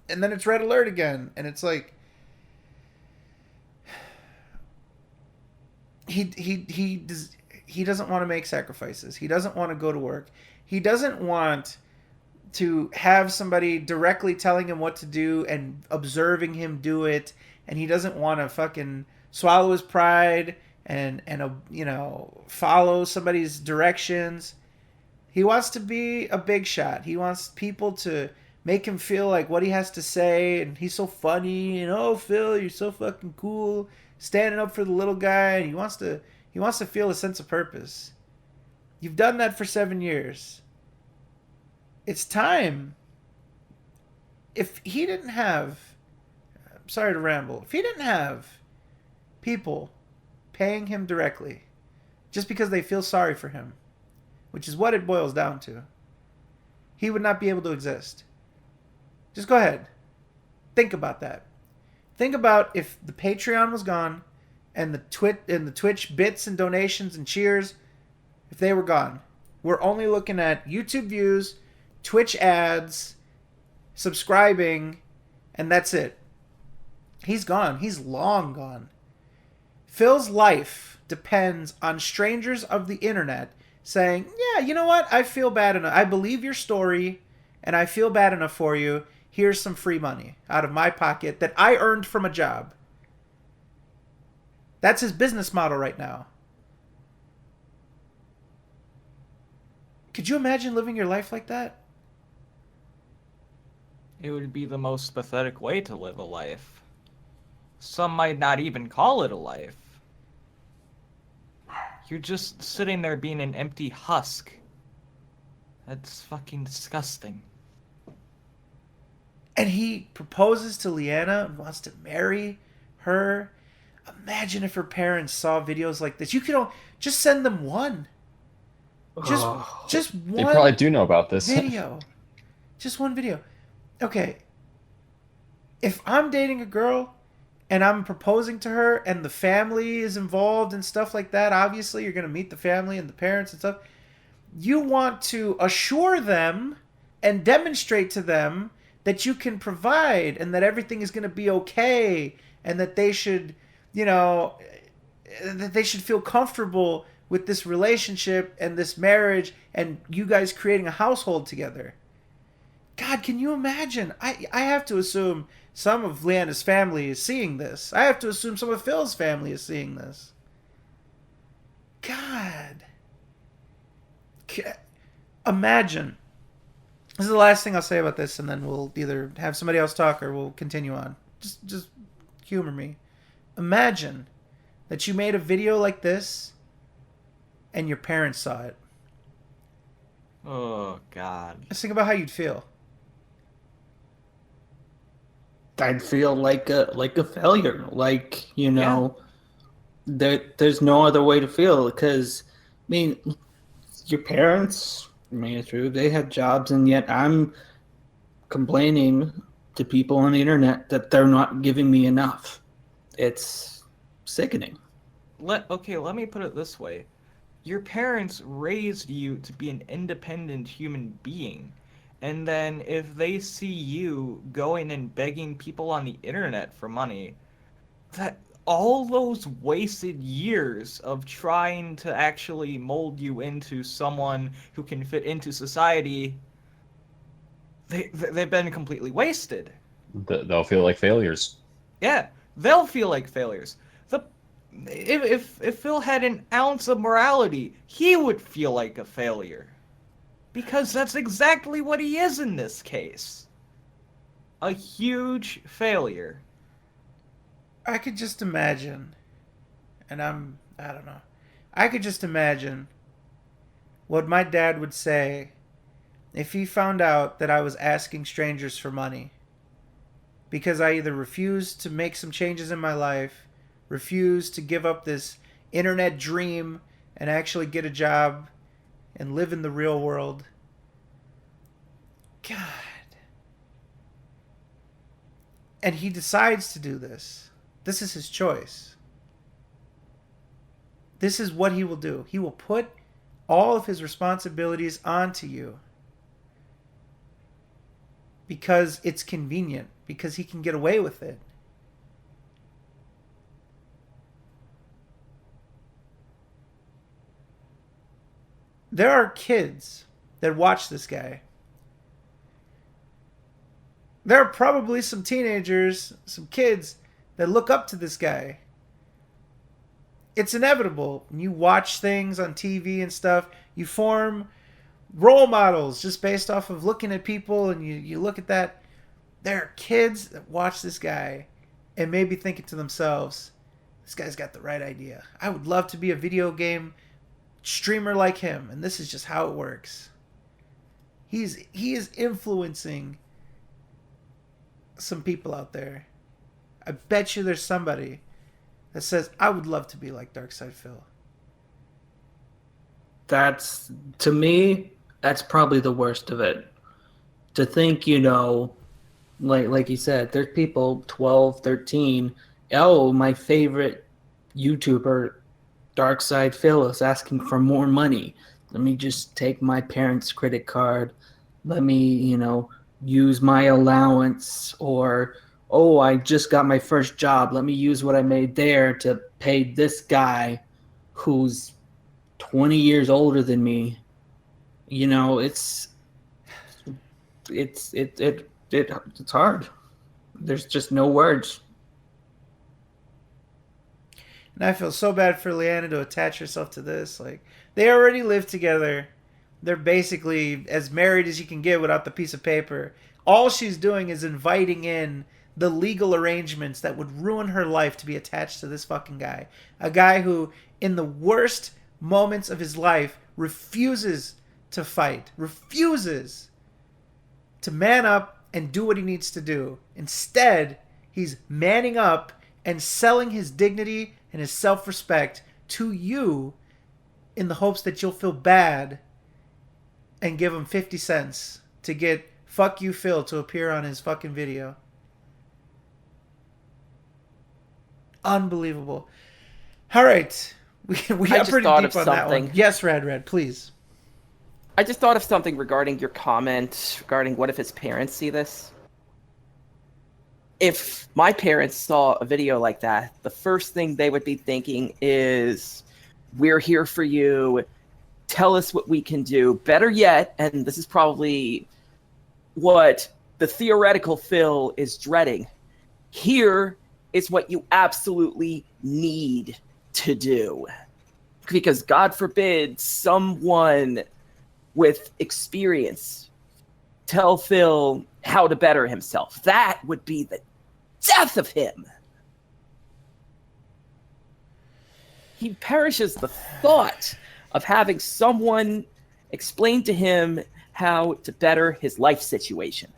Speaker 2: and then it's red alert again, and it's like he doesn't want to make sacrifices. He doesn't want to go to work. He doesn't want to have somebody directly telling him what to do and observing him do it, and he doesn't want to fucking swallow his pride and follow somebody's directions. He wants to be a big shot. He wants people to make him feel like what he has to say, and he's so funny, and Phil, you're so fucking cool, standing up for the little guy. And he wants to feel a sense of purpose. You've done that for 7 years. It's time. If he didn't have, I'm sorry to ramble, if he didn't have people paying him directly just because they feel sorry for him, which is what it boils down to, he would not be able to exist. Just go ahead. Think about that. Think about if the Patreon was gone and the Twitch bits and donations and cheers, if they were gone. We're only looking at YouTube views, Twitch ads, subscribing, and that's it. He's gone. He's long gone. Phil's life depends on strangers of the internet saying, yeah, you know what? I feel bad enough. I believe your story, and I feel bad enough for you. Here's some free money out of my pocket that I earned from a job. That's his business model right now. Could you imagine living your life like that?
Speaker 6: It would be the most pathetic way to live a life. Some might not even call it a life. You're just sitting there being an empty husk. That's fucking disgusting.
Speaker 2: And he proposes to Leanna and wants to marry her. Imagine if her parents saw videos like this. You could just send them one. Just one.
Speaker 3: They probably do know about this.
Speaker 2: Video. Just one video. Okay. If I'm dating a girl and I'm proposing to her and the family is involved and stuff like that, obviously you're going to meet the family and the parents and stuff. You want to assure them and demonstrate to them that you can provide and that everything is going to be okay and that they should, that they should feel comfortable with this relationship and this marriage and you guys creating a household together. God, can you imagine? I have to assume some of Leanna's family is seeing this. I have to assume some of Phil's family is seeing this. God. Imagine. This is the last thing I'll say about this, and then we'll either have somebody else talk or we'll continue on. Just humor me. Imagine that you made a video like this and your parents saw it.
Speaker 6: Oh, God.
Speaker 2: Just think about how you'd feel.
Speaker 1: I'd feel like a failure. There's no other way to feel because, I mean, your parents made it through. They had jobs, and yet I'm complaining to people on the internet that they're not giving me enough. It's sickening.
Speaker 6: Let me put it this way. Your parents raised you to be an independent human being. And then if they see you going and begging people on the internet for money, that all those wasted years of trying to actually mold you into someone who can fit into society, they've been completely wasted.
Speaker 3: They'll feel like failures.
Speaker 6: Yeah, they'll feel like failures. If Phil had an ounce of morality, he would feel like a failure. Because that's exactly what he is in this case. A huge failure.
Speaker 2: I could just imagine, and I don't know. I could just imagine what my dad would say if he found out that I was asking strangers for money. Because I either refused to make some changes in my life, refused to give up this internet dream and actually get a job and live in the real world. God. And he decides to do this. This is his choice. This is what he will do. He will put all of his responsibilities onto you. Because it's convenient. Because he can get away with it. There are kids that watch this guy. There are probably some teenagers, some kids that look up to this guy. It's inevitable. When you watch things on TV and stuff, you form role models just based off of looking at people and you look at that. There are kids that watch this guy and maybe thinking to themselves, this guy's got the right idea. I would love to be a video game streamer like him, and this is just how it works. He is influencing some people out there. I bet you there's somebody that says, I would love to be like Darkside Phil.
Speaker 1: To me, that's probably the worst of it. To think, like you said, there's people 12, 13, my favorite YouTuber Darkside Phil is asking for more money. Let me just take my parents' credit card. Let me, use my allowance, or oh, I just got my first job, let me use what I made there to pay this guy who's 20 years older than me. You know, it's hard. There's just no words.
Speaker 2: And I feel so bad for Leanna to attach herself to this. Like, they already live together. They're basically as married as you can get without the piece of paper. All she's doing is inviting in the legal arrangements that would ruin her life to be attached to this fucking guy. A guy who, in the worst moments of his life, refuses to fight, refuses to man up and do what he needs to do. Instead, he's manning up and selling his dignity and his self-respect to you in the hopes that you'll feel bad and give him 50 cents to get Fuck You Phil to appear on his fucking video. Unbelievable. All right. We got pretty deep on that one. Yes, Red, please.
Speaker 5: I just thought of something regarding your comment regarding what if his parents see this. If my parents saw a video like that, the first thing they would be thinking is, we're here for you. Tell us what we can do. Better yet, and this is probably what the theoretical Phil is dreading, here is what you absolutely need to do. Because God forbid someone with experience tell Phil how to better himself. That would be the death of him. He perishes the thought of having someone explain to him how to better his life situation.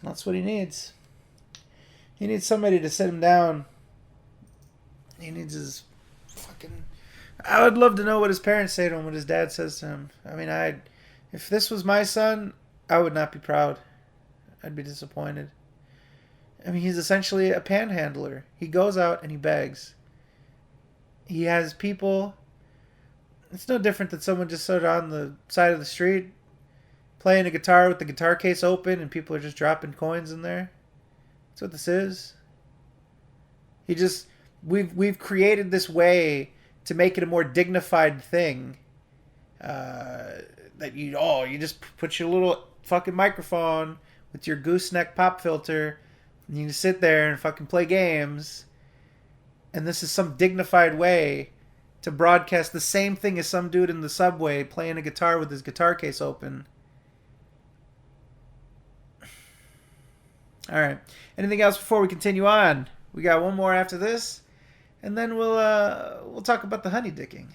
Speaker 2: That's what he needs. He needs somebody to sit him down. He needs his fucking... I would love to know what his parents say to him, what his dad says to him. I mean, if this was my son, I would not be proud. I'd be disappointed. I mean, he's essentially a panhandler. He goes out and he begs. He has people... It's no different than someone just sort of on the side of the street playing a guitar with the guitar case open and people are just dropping coins in there. That's what this is. We've created this way to make it a more dignified thing. That you just put your little fucking microphone with your gooseneck pop filter and you just sit there and fucking play games. And this is some dignified way to broadcast the same thing as some dude in the subway playing a guitar with his guitar case open. All right. Anything else before we continue on? We got one more after this, and then we'll talk about the honeydicking.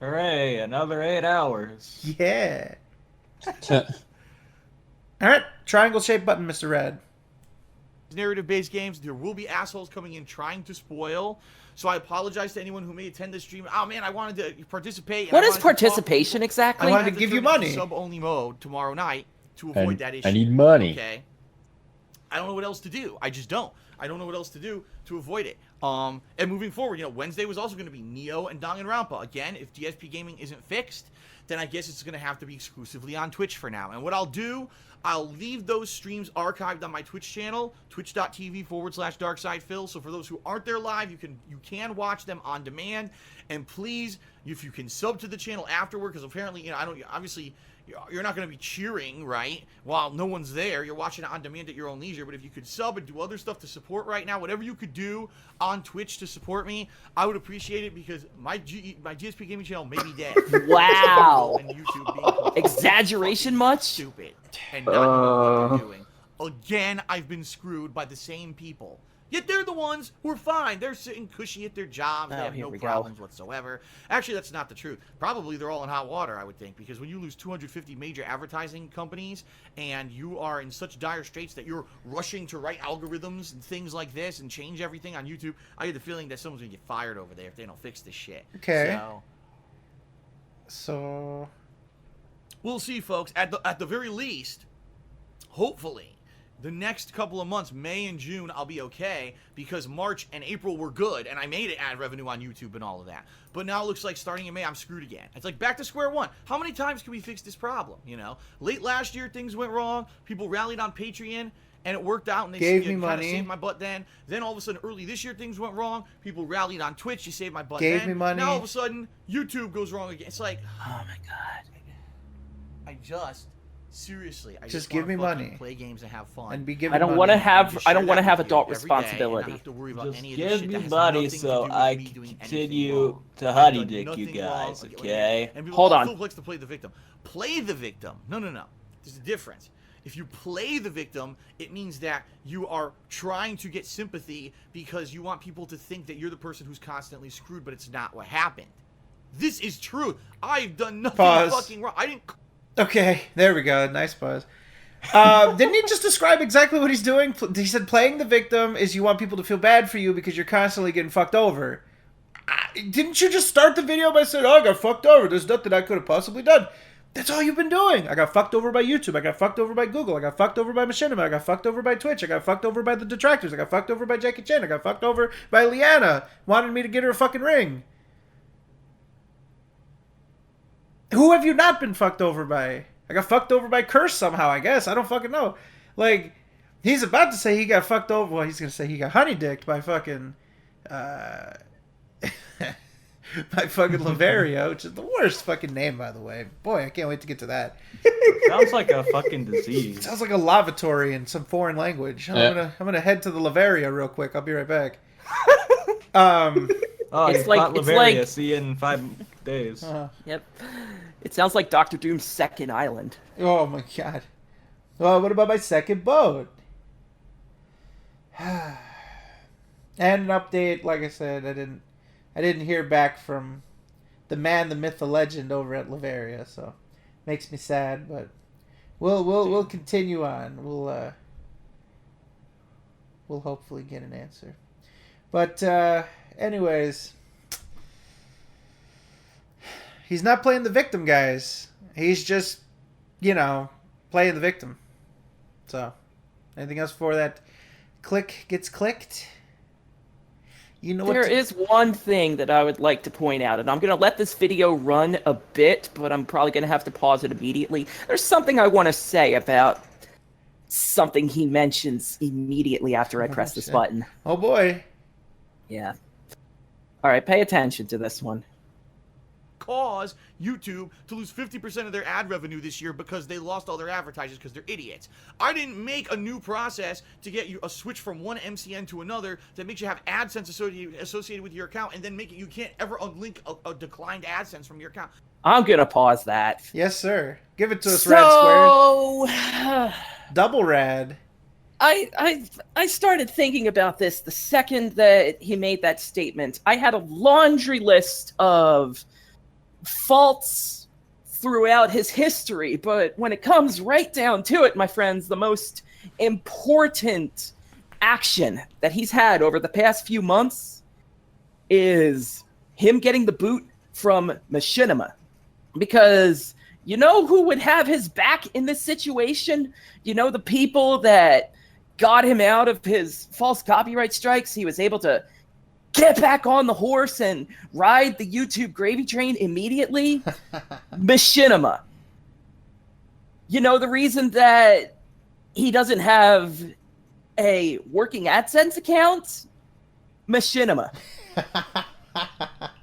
Speaker 6: Hooray! Another 8 hours.
Speaker 2: Yeah. All right. Triangle shaped button, Mr. Red.
Speaker 7: Narrative-based games, there will be assholes coming in trying to spoil. So I apologize to anyone who may attend this stream. Oh man, I wanted to participate.
Speaker 5: What is participation exactly?
Speaker 2: I wanted to give you money.
Speaker 7: Sub-only mode tomorrow night to avoid that issue.
Speaker 3: I need money.
Speaker 7: Okay. I don't know what else to do. I just don't. I don't know what else to do to avoid it. And moving forward, Wednesday was also going to be Neo and Danganronpa. Again, if DSP Gaming isn't fixed, then I guess it's going to have to be exclusively on Twitch for now. And what I'll do, I'll leave those streams archived on my Twitch channel, twitch.tv/DarkSidePhil. So for those who aren't there live, you can watch them on demand. And please, if you can sub to the channel afterward, because apparently, obviously, you're not going to be cheering, right, while no one's there. You're watching it on demand at your own leisure. But if you could sub and do other stuff to support right now, whatever you could do on Twitch to support me, I would appreciate it, because my GSP Gaming channel may be dead.
Speaker 5: Wow.
Speaker 7: And YouTube being
Speaker 5: exaggeration much?
Speaker 7: Stupid. And not knowing what they're doing. Again, I've been screwed by the same people. Yet they're the ones who are fine. They're sitting cushy at their jobs. They have no problems whatsoever. Actually, that's not the truth. Probably they're all in hot water, I would think, because when you lose 250 major advertising companies and you are in such dire straits that you're rushing to write algorithms and things like this and change everything on YouTube, I get the feeling that someone's going to get fired over there if they don't fix this shit.
Speaker 2: Okay. So...
Speaker 7: We'll see, folks. At the very least, hopefully, The next couple of months, May and June, I'll be okay because March and April were good, and I made it ad revenue on YouTube and all of that. But now it looks like starting in May, I'm screwed again. It's like back to square one. How many times can we fix this problem? You know, late last year things went wrong. People rallied on Patreon, and it worked out, and they
Speaker 2: Gave me
Speaker 7: kind of
Speaker 2: money.
Speaker 7: saved my butt then. Then all of a sudden, early this year, things went wrong. People rallied on Twitch. You saved my butt
Speaker 2: Gave
Speaker 7: then.
Speaker 2: me money.
Speaker 7: Now all of a sudden, YouTube goes wrong again. It's like,
Speaker 5: Oh my god.
Speaker 7: seriously, I
Speaker 2: Just
Speaker 7: wanna
Speaker 2: give me
Speaker 7: fucking
Speaker 2: money.
Speaker 7: play games and have fun.
Speaker 2: and be given
Speaker 5: I don't
Speaker 2: money.
Speaker 5: want to
Speaker 7: You
Speaker 5: have.
Speaker 7: just
Speaker 5: I don't
Speaker 7: share
Speaker 5: want to
Speaker 7: that
Speaker 5: have
Speaker 7: with
Speaker 5: adult
Speaker 7: you every day and not
Speaker 5: responsibility.
Speaker 7: have to worry about
Speaker 8: Just
Speaker 7: any of this
Speaker 8: give
Speaker 7: shit
Speaker 8: me
Speaker 7: that has
Speaker 8: money
Speaker 7: nothing to
Speaker 8: so
Speaker 7: do with
Speaker 8: I
Speaker 7: me
Speaker 8: can
Speaker 7: doing anything
Speaker 8: continue
Speaker 7: wrong.
Speaker 8: to
Speaker 7: I've done
Speaker 8: honeydick you
Speaker 7: nothing
Speaker 8: guys,
Speaker 7: wrong.
Speaker 8: okay?
Speaker 7: And people
Speaker 5: Hold
Speaker 7: go,
Speaker 5: on.
Speaker 7: Phil likes to play the victim. Play the victim. No. There's a difference. If you play the victim, it means that you are trying to get sympathy because you want people to think that you're the person who's constantly screwed, but it's not what happened. This is true. I've done nothing
Speaker 2: Pause.
Speaker 7: fucking wrong. I didn't.
Speaker 2: Okay, there we go. Nice pause. Didn't he just describe exactly what he's doing? He said playing the victim is you want people to feel bad for you because you're constantly getting fucked over. Didn't you just start the video by saying, oh, I got fucked over. There's nothing I could have possibly done. That's all you've been doing. I got fucked over by YouTube. I got fucked over by Google. I got fucked over by Machinima. I got fucked over by Twitch. I got fucked over by the detractors. I got fucked over by Jackie Chan. I got fucked over by Liana. Wanted me to get her a fucking ring. Who have you not been fucked over by? I got fucked over by Curse somehow, I guess. I don't fucking know. Like, he's about to say he got fucked over. Well, he's going to say he got honeydicked by fucking... by fucking Laveria, which is the worst fucking name, by the way. Boy, I can't wait to get to that.
Speaker 8: Sounds like a fucking disease.
Speaker 2: Sounds like a lavatory in some foreign language. I'm gonna head to the Laveria real quick. I'll be right back.
Speaker 8: Oh,
Speaker 5: It's
Speaker 8: it's
Speaker 5: like-
Speaker 8: like
Speaker 5: it's
Speaker 8: Lavaria.
Speaker 5: like-
Speaker 8: See you in 5 days.
Speaker 5: Yep. It sounds like Doctor Doom's second island.
Speaker 2: Oh my god. Well, what about my second boat? And an update, like I said, I didn't hear back from the man, the myth, the legend over at Laveria, so makes me sad, but we'll continue on. We'll hopefully get an answer. But anyways, he's not playing the victim, guys. He's just, playing the victim. So, anything else before that click gets clicked? You know
Speaker 5: There
Speaker 2: what?
Speaker 5: is one thing that I would like to point out, and I'm going to let this video run a bit, but I'm probably going to have to pause it immediately. There's something I want to say about something he mentions immediately after I press this
Speaker 2: shit.
Speaker 5: button.
Speaker 2: Oh boy.
Speaker 5: Yeah. All right, pay attention to this one.
Speaker 7: Cause YouTube to lose 50% of their ad revenue this year because they lost all their advertisers because they're idiots. I didn't make a new process to get you a switch from one MCN to another that makes you have AdSense associated with your account and then make it you can't ever unlink a declined AdSense from your account.
Speaker 5: I'm going to pause that.
Speaker 2: Yes, sir. Give it to us, Rad Square.
Speaker 5: So,
Speaker 2: Double rad.
Speaker 5: I started thinking about this the second that he made that statement. I had a laundry list of faults throughout his history, but when it comes right down to it, my friends, the most important action that he's had over the past few months is him getting the boot from Machinima. Because you know who would have his back in this situation? You know, the people that got him out of his false copyright strikes. He was able to get back on the horse and ride the YouTube gravy train immediately. Machinima. You know, the reason that he doesn't have a working AdSense account? Machinima.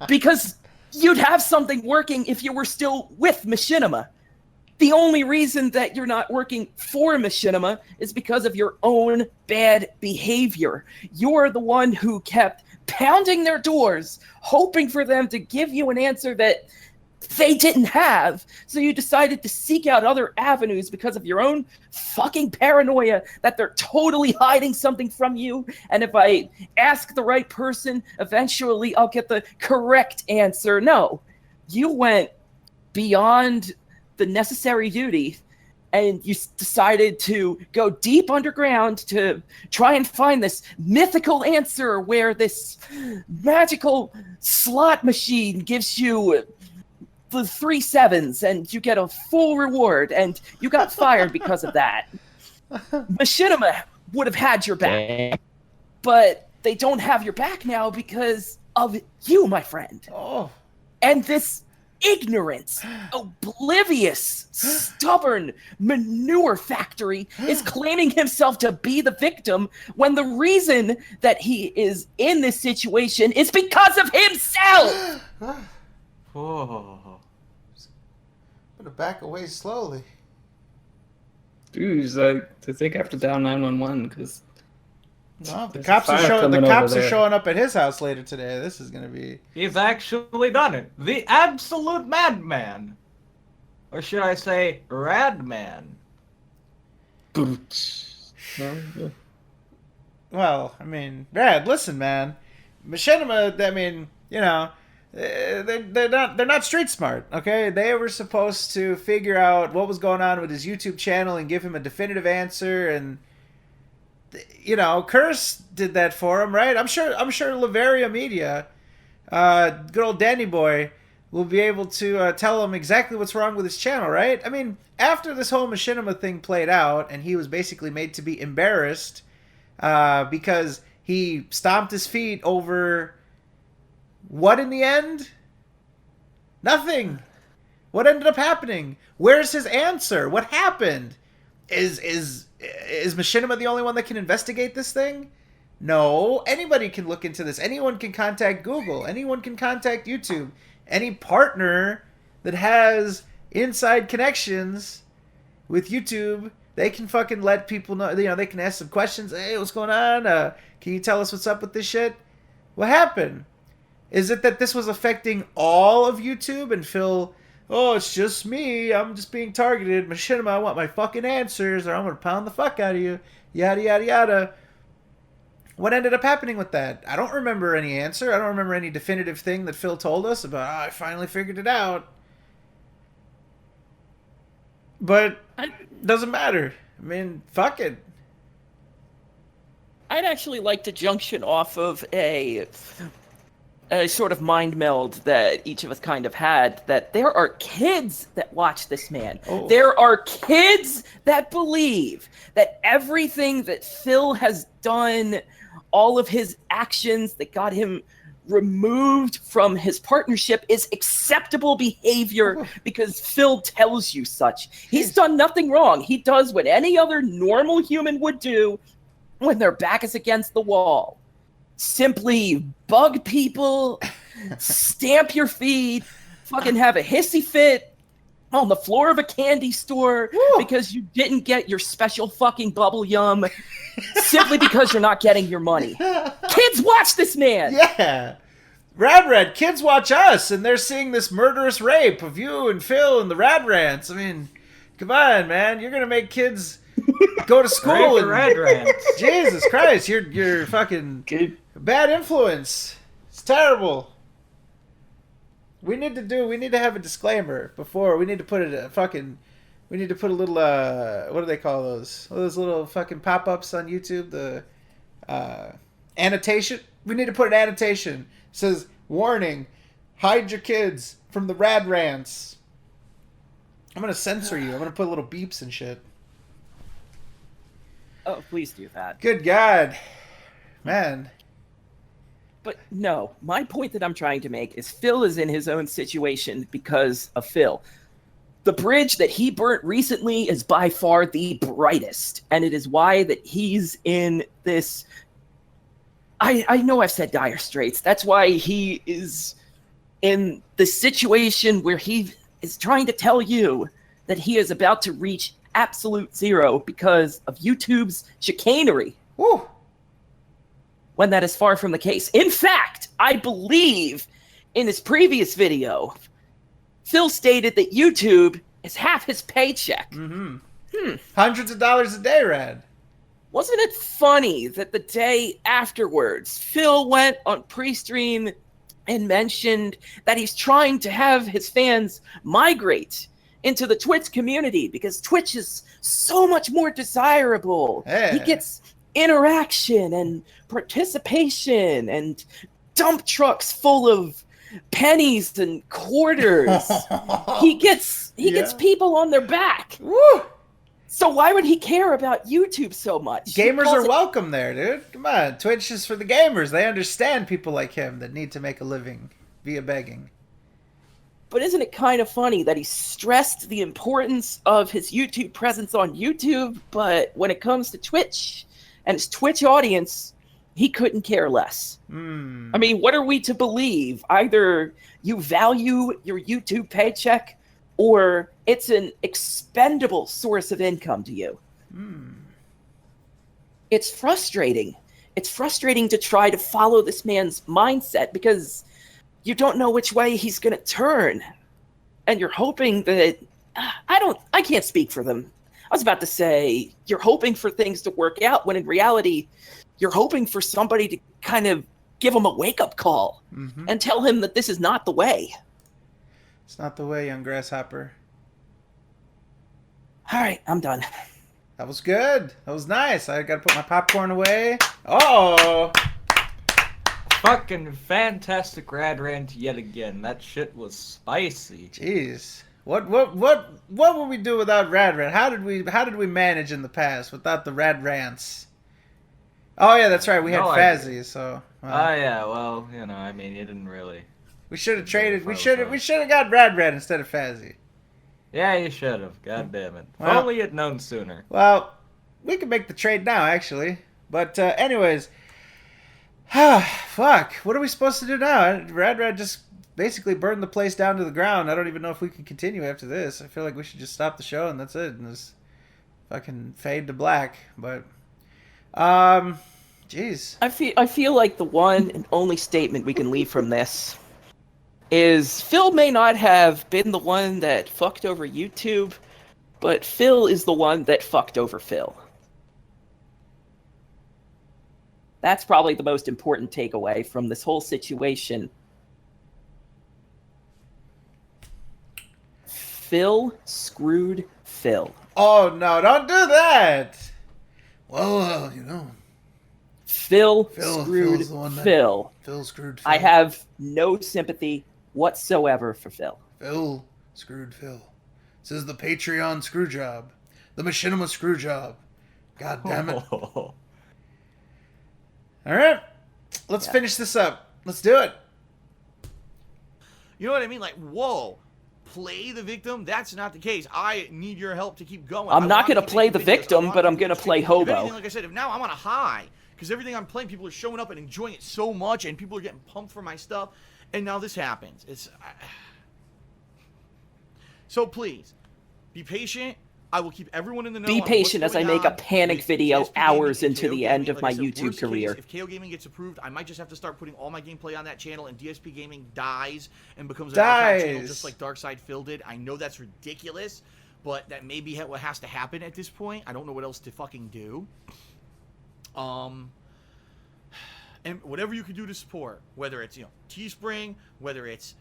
Speaker 5: Because you'd have something working if you were still with Machinima. The only reason that you're not working for Machinima is because of your own bad behavior. You're the one who kept pounding their doors, hoping for them to give you an answer that they didn't have. So you decided to seek out other avenues because of your own fucking paranoia that they're totally hiding something from you. And if I ask the right person, eventually I'll get the correct answer. No, you went beyond the necessary duty and you decided to go deep underground to try and find this mythical answer where this magical slot machine gives you the 3 sevens and you get a full reward, and you got fired because of that. Machinima would have had your back,
Speaker 3: Damn.
Speaker 5: but they don't have your back now because of you, my friend.
Speaker 2: Oh.
Speaker 5: And this ignorant, oblivious, stubborn manure factory is claiming himself to be the victim when the reason that he is in this situation is because of himself.
Speaker 6: Oh.
Speaker 2: I'm gonna back away slowly.
Speaker 1: Dude, I think I have to dial 911 because
Speaker 2: No, the
Speaker 1: There's
Speaker 2: cops are
Speaker 1: fire
Speaker 2: showing. The
Speaker 1: coming
Speaker 2: cops
Speaker 1: over
Speaker 2: are
Speaker 1: there.
Speaker 2: showing up at his house later today. This is gonna be.
Speaker 6: He's actually done it. The absolute madman. Or should I say, radman?
Speaker 2: Well, I mean, Rad. Listen, man, Machinima. I mean, you know, they're not street smart. Okay, they were supposed to figure out what was going on with his YouTube channel and give him a definitive answer. And you know, Curse did that for him, right? I'm sure Laveria Media, good old Danny Boy, will be able to tell him exactly what's wrong with his channel, right? I mean, after this whole Machinima thing played out, and he was basically made to be embarrassed because he stomped his feet over what in the end? Nothing. What ended up happening? Where's his answer? What happened? Is Machinima the only one that can investigate this thing? No. Anybody can look into this. Anyone can contact Google. Anyone can contact YouTube. Any partner that has inside connections with YouTube, they can fucking let people know. You know, they can ask some questions. Hey, what's going on? Can you tell us what's up with this shit? What happened? Is it that this was affecting all of YouTube and Phil... Oh, it's just me. I'm just being targeted. Machinima, I want my fucking answers or I'm going to pound the fuck out of you. Yada, yada, yada. What ended up happening with that? I don't remember any answer. I don't remember any definitive thing that Phil told us about, I finally figured it out. But it doesn't matter. I mean, fuck it.
Speaker 5: I'd actually like to junction off of a sort of mind meld that each of us kind of had, that there are kids that watch this man.
Speaker 2: Oh.
Speaker 5: There are kids that believe that everything that Phil has done, all of his actions that got him removed from his partnership is acceptable behavior because Phil tells you such. He's done nothing wrong. He does what any other normal human would do when their back is against the wall. Simply bug people, stamp your feet, fucking have a hissy fit on the floor of a candy store because you didn't get your special fucking bubble yum simply because you're not getting your money. Kids watch this man!
Speaker 2: Yeah. Rad, kids watch us, and they're seeing this murderous rape of you and Phil and the Rad Rants. I mean, come on, man. You're gonna make kids go to school and...
Speaker 6: Rad rants.
Speaker 2: Jesus Christ, you're fucking bad influence. It's terrible. We need to have a disclaimer before. We need to put we need to put a little, what do they call those? Those little fucking pop-ups on YouTube, the annotation. We need to put an annotation. It says, warning, hide your kids from the Rad Rants. I'm going to censor you. I'm going to put little beeps and shit.
Speaker 5: Oh, please do that.
Speaker 2: Good God. Man.
Speaker 5: But no, my point that I'm trying to make is Phil is in his own situation because of Phil. The bridge that he burnt recently is by far the brightest, and it is why that he's in this... I know I've said dire straits. That's why he is in the situation where he is trying to tell you that he is about to reach absolute zero because of YouTube's chicanery.
Speaker 2: Woo.
Speaker 5: When that is far from the case. In fact, I believe in his previous video, Phil stated that YouTube is half his paycheck.
Speaker 2: Mm-hmm. Hundreds of dollars a day, Rad.
Speaker 5: Wasn't it funny that the day afterwards, Phil went on pre-stream and mentioned that he's trying to have his fans migrate into the Twitch community because Twitch is so much more desirable.
Speaker 2: Yeah.
Speaker 5: He gets interaction and participation and dump trucks full of pennies and quarters. He gets people on their back.
Speaker 2: Woo!
Speaker 5: So why would he care about YouTube so much?
Speaker 2: Gamers are welcome there, dude. Come on. Twitch is for the gamers. They understand people like him that need to make a living via begging.
Speaker 5: But isn't it kind of funny that he stressed the importance of his YouTube presence on YouTube, but when it comes to Twitch and his Twitch audience, he couldn't care less? I mean, what are we to believe? Either you value your YouTube paycheck or it's an expendable source of income to you. It's frustrating. It's frustrating to try to follow this man's mindset because you don't know which way he's going to turn. And you're hoping that... I can't speak for them. I was about to say, you're hoping for things to work out, when in reality, you're hoping for somebody to kind of give him a wake-up call and tell him that this is not the way.
Speaker 2: It's not the way, young grasshopper.
Speaker 5: All right, I'm done.
Speaker 2: That was good. That was nice. I got to put my popcorn away. Oh!
Speaker 6: Fucking fantastic rad rant yet again. That shit was spicy.
Speaker 2: Jeez. What would we do without rad rant? How did we manage in the past without the rad rants? Oh yeah, that's right. We had Fazzy, so.
Speaker 6: Oh yeah, well, I mean, you didn't really.
Speaker 2: We should have traded. We should have got rad rant instead of Fazzy.
Speaker 6: Yeah, you should have. God damn it. If
Speaker 2: Well,
Speaker 6: only you'd known sooner.
Speaker 2: Well, we can make the trade now, actually. But anyways, fuck. What are we supposed to do now? Rad just basically burned the place down to the ground. I don't even know if we can continue after this. I feel like we should just stop the show and that's it, and just fucking fade to black. But jeez.
Speaker 5: I feel like the one and only statement we can leave from this is Phil may not have been the one that fucked over YouTube, but Phil is the one that fucked over Phil. That's probably the most important takeaway from this whole situation. Phil screwed Phil.
Speaker 2: Oh no! Don't do that. Well,
Speaker 5: Phil
Speaker 2: Phil's
Speaker 5: screwed
Speaker 2: the one that-
Speaker 5: Phil.
Speaker 2: Phil screwed Phil.
Speaker 5: I have no sympathy whatsoever for Phil.
Speaker 2: Phil screwed Phil. This is the Patreon screw job. The machinima screw job. God damn it. All right. Let's finish this up. Let's do it.
Speaker 7: You know what I mean? Like, whoa. Play the victim? That's not the case. I need your help to keep going.
Speaker 5: I'm not going to
Speaker 7: keep
Speaker 5: play the
Speaker 7: making videos.
Speaker 5: victim, but I'm going to play
Speaker 7: If
Speaker 5: hobo.
Speaker 7: anything, like I said, if now I'm on a high, because everything I'm playing, people are showing up and enjoying it so much, and people are getting pumped for my stuff, and now this happens. So please, be patient. I will keep everyone in the know.
Speaker 5: Be
Speaker 7: on
Speaker 5: patient
Speaker 7: what's
Speaker 5: as I
Speaker 7: going
Speaker 5: make a
Speaker 7: on
Speaker 5: panic
Speaker 7: with
Speaker 5: video
Speaker 7: DSP Gaming
Speaker 5: hours
Speaker 7: and
Speaker 5: into
Speaker 7: KO
Speaker 5: the end
Speaker 7: Gaming.
Speaker 5: of
Speaker 7: Like I
Speaker 5: my
Speaker 7: said,
Speaker 5: YouTube
Speaker 7: worst case,
Speaker 5: career.
Speaker 7: if KO Gaming gets approved, I might just have to start putting all my gameplay on that channel, and DSP Gaming dies and becomes an archive channel just like Darkside Phil did. I know that's ridiculous, but that may be what has to happen at this point. I don't know what else to fucking do. And whatever you can do to support, whether it's Teespring, whether it's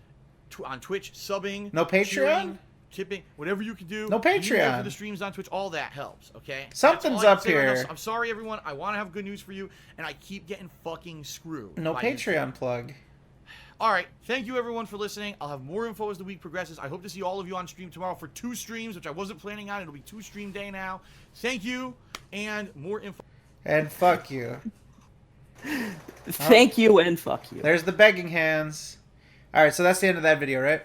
Speaker 7: on Twitch subbing,
Speaker 2: No Patreon?
Speaker 7: cheering, tipping, whatever you can do.
Speaker 2: No
Speaker 7: being there
Speaker 2: Patreon.
Speaker 7: for the streams on Twitch, all that helps. Okay.
Speaker 2: Something's
Speaker 7: That's all I can
Speaker 2: up
Speaker 7: say right now.
Speaker 2: here.
Speaker 7: I'm sorry, everyone. I want to have good news for you, and I keep getting fucking screwed.
Speaker 2: No
Speaker 7: by
Speaker 2: Patreon plug.
Speaker 7: all right. Thank you, everyone, for listening. I'll have more info as the week progresses. I hope to see all of you on stream tomorrow for 2 streams, which I wasn't planning on. It'll be 2 stream day now. Thank you, and more info.
Speaker 2: And fuck you.
Speaker 5: Thank you and fuck you.
Speaker 2: There's the begging hands. All right, so that's the end of that video, right?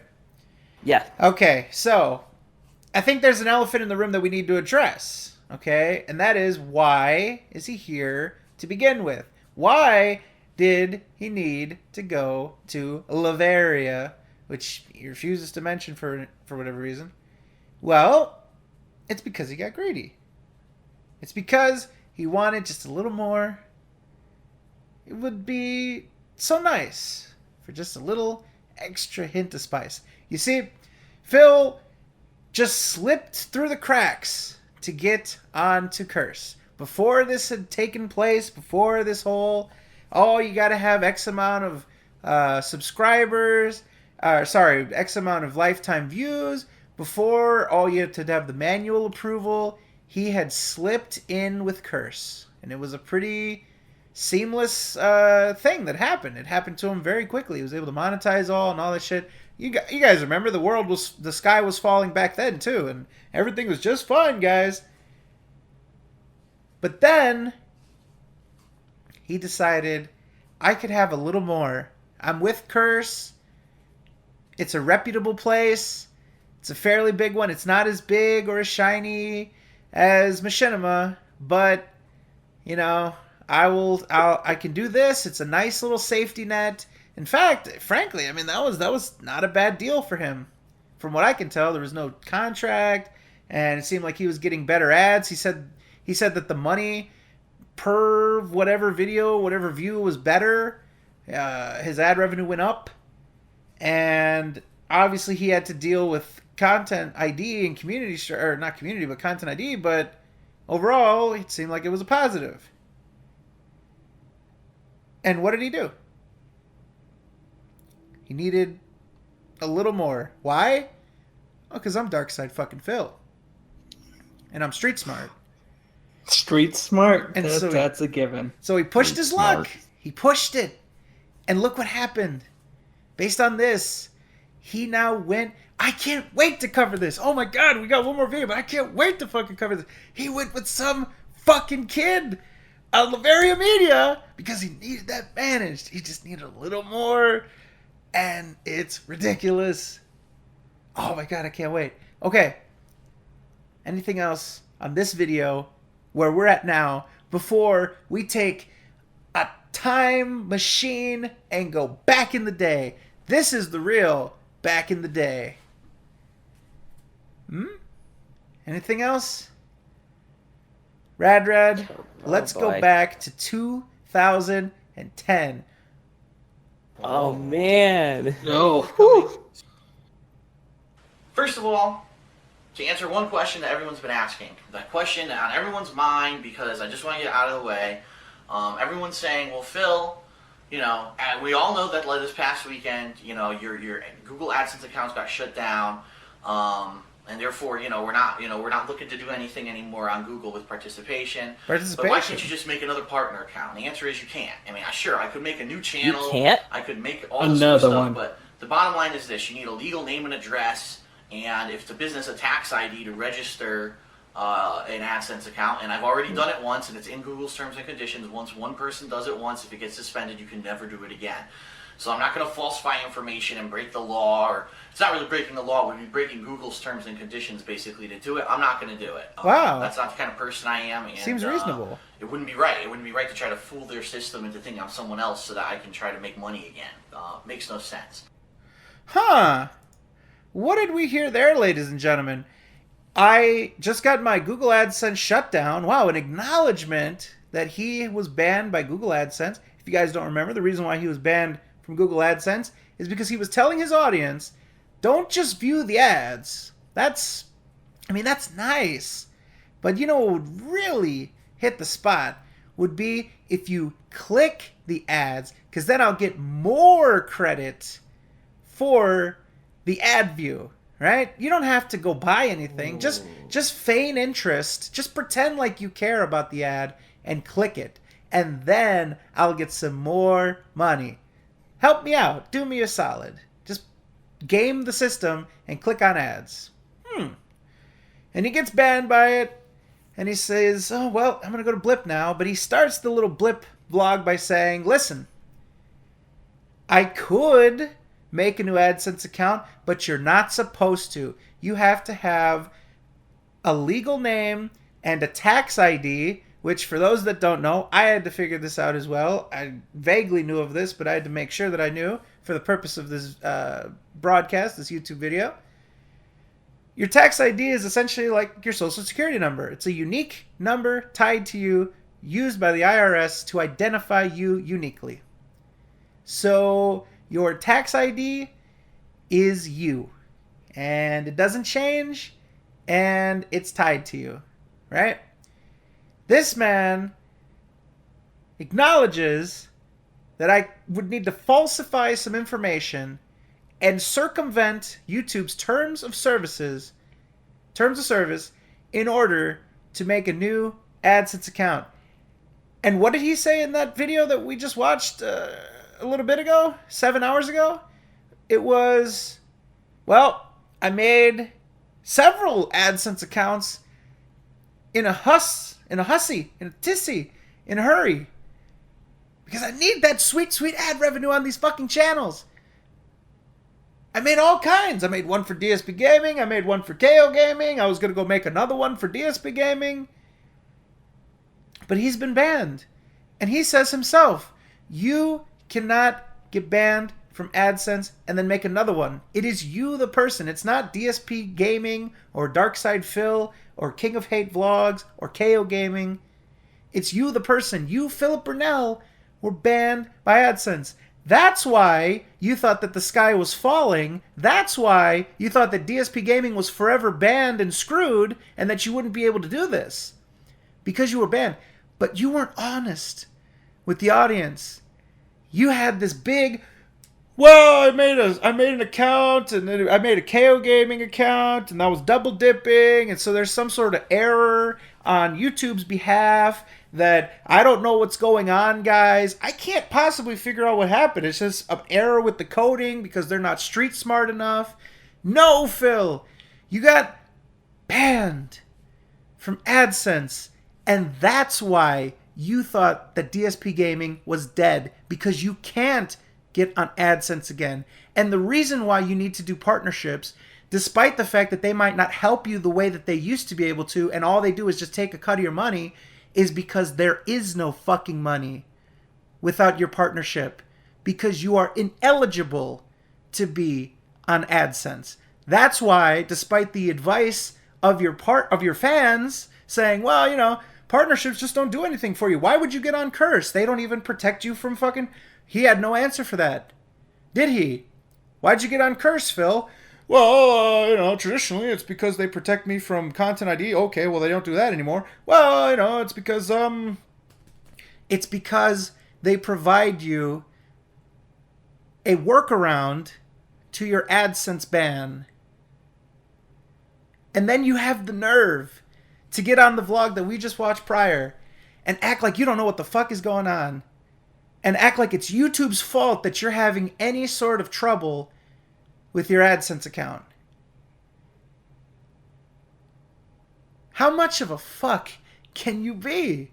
Speaker 5: Yeah.
Speaker 2: Okay, so I think there's an elephant in the room that we need to address, okay? And that is, why is he here to begin with? Why did he need to go to Lavaria, which he refuses to mention for whatever reason? Well, it's because he got greedy. It's because he wanted just a little more. It would be so nice for just a little extra hint of spice. You see, Phil just slipped through the cracks to get onto Curse. Before this had taken place, before this whole, you gotta have X amount of subscribers, X amount of lifetime views, before you had to have the manual approval, he had slipped in with Curse. And it was a pretty seamless thing that happened. It happened to him very quickly. He was able to monetize all that shit. You guys remember the sky was falling back then too, and everything was just fine, guys. But then he decided I could have a little more. I'm with Curse. It's a reputable place. It's a fairly big one. It's not as big or as shiny as Machinima, but you know, I can do this. It's a nice little safety net. In fact, frankly, I mean that was not a bad deal for him. From what I can tell, there was no contract, and it seemed like he was getting better ads. He said that the money per whatever video, whatever view was better. His ad revenue went up, and obviously he had to deal with content ID and community, or not community, but content ID. But overall, it seemed like it was a positive. And what did he do? He needed a little more. Why? Oh, because I'm Darkside fucking Phil. And I'm street smart.
Speaker 1: Street smart.
Speaker 2: And so
Speaker 1: that's a given.
Speaker 2: So he pushed
Speaker 3: Street
Speaker 2: his
Speaker 3: smart.
Speaker 2: luck. He pushed it. And look what happened. Based on this, he now went... I can't wait to cover this. Oh my god, we got one more video, but I can't wait to fucking cover this. He went with some fucking kid on Lavaria Media because he needed that managed. He just needed a little more. And it's ridiculous. Oh my god, I can't wait. Okay. Anything else on this video where we're at now before we take a time machine and go back in the day? This is the real back in the day. Anything else? Rad, let's go
Speaker 5: boy.
Speaker 2: back to 2010.
Speaker 5: Oh man.
Speaker 1: No.
Speaker 9: First of all, to answer one question that everyone's been asking, that question on everyone's mind, because I just want to get it out of the way. Everyone's saying, well, Phil, you know, and we all know that like this past weekend, you know, your Google AdSense accounts got shut down, and therefore, you know, we're not looking to do anything anymore on Google with participation. But why can't you just make another partner account? And the answer is you can't. I mean, sure, I could make a new channel.
Speaker 5: You can't?
Speaker 9: I could make all this
Speaker 1: Another
Speaker 9: stuff,
Speaker 1: one.
Speaker 9: but the bottom line is this: you need a legal name and address, and if the business a tax ID to register an AdSense account. And I've already done it once, and it's in Google's terms and conditions. Once one person does it once, if it gets suspended, you can never do it again. So I'm not going to falsify information and break the law, or it's not really breaking the law. We'd be breaking Google's terms and conditions basically to do it. I'm not going to do it.
Speaker 2: Wow.
Speaker 9: That's not the kind of person I am. And,
Speaker 2: Seems reasonable.
Speaker 9: It wouldn't be right. It wouldn't be right to try to fool their system into thinking I'm someone else so that I can try to make money again. Makes no sense.
Speaker 2: Huh. What did we hear there, ladies and gentlemen? I just got my Google AdSense shut down. Wow, an acknowledgement that he was banned by Google AdSense. If you guys don't remember, the reason why he was banned from Google AdSense is because he was telling his audience, don't just view the ads. That's nice. But you know what would really hit the spot would be if you click the ads, because then I'll get more credit for the ad view, right? You don't have to go buy anything.
Speaker 5: Ooh.
Speaker 2: Just feign interest. Just pretend like you care about the ad and click it. And then I'll get some more money. Help me out. Do me a solid. Just game the system and click on ads. And he gets banned by it. And he says, oh, well, I'm going to go to Blip now. But he starts the little Blip vlog by saying, listen, I could make a new AdSense account, but you're not supposed to. You have to have a legal name and a tax ID, which for those that don't know, I had to figure this out as well. I vaguely knew of this, but I had to make sure that I knew for the purpose of this broadcast, this YouTube video. Your tax ID is essentially like your social security number. It's a unique number tied to you, used by the IRS to identify you uniquely. So your tax ID is you, and it doesn't change, and it's tied to you, right? This man acknowledges that I would need to falsify some information and circumvent YouTube's terms of service in order to make a new AdSense account. And what did he say in that video that we just watched a little bit ago, 7 hours ago? It was, well, I made several AdSense accounts in a in a hussy, in a tissy, in a hurry. Because I need that sweet, sweet ad revenue on these fucking channels. I made all kinds. I made one for DSP Gaming. I made one for KO Gaming. I was going to go make another one for DSP Gaming. But he's been banned. And he says himself, you cannot get banned from AdSense and then make another one. It is you, the person. It's not DSP Gaming or Darkside Phil or King of Hate Vlogs or KO Gaming. It's you, the person. You, Philip Burnell, were banned by AdSense. That's why you thought that the sky was falling. That's why you thought that DSP Gaming was forever banned and screwed and that you wouldn't be able to do this. Because you were banned. But you weren't honest with the audience. You had this big, well, I made an account, and then I made a KO Gaming account, and I was double dipping, and so there's some sort of error on YouTube's behalf that I don't know what's going on, guys. I can't possibly figure out what happened. It's just an error with the coding because they're not street smart enough. No, Phil, you got banned from AdSense, and that's why you thought that DSP Gaming was dead, because you can't get on AdSense again. And the reason why you need to do partnerships, despite the fact that they might not help you the way that they used to be able to, and all they do is just take a cut of your money, is because there is no fucking money without your partnership, because you are ineligible to be on AdSense. That's why, despite the advice of your fans saying, well, you know, partnerships just don't do anything for you. Why would you get on Curse? They don't even protect you from fucking... He had no answer for that. Did he? Why'd you get on Curse, Phil? Well, you know, traditionally it's because they protect me from Content ID. Okay, well, they don't do that anymore. Well, you know, it's because they provide you a workaround to your AdSense ban. And then you have the nerve to get on the vlog that we just watched prior and act like you don't know what the fuck is going on. And act like it's YouTube's fault that you're having any sort of trouble with your AdSense account. How much of a fuck can you be?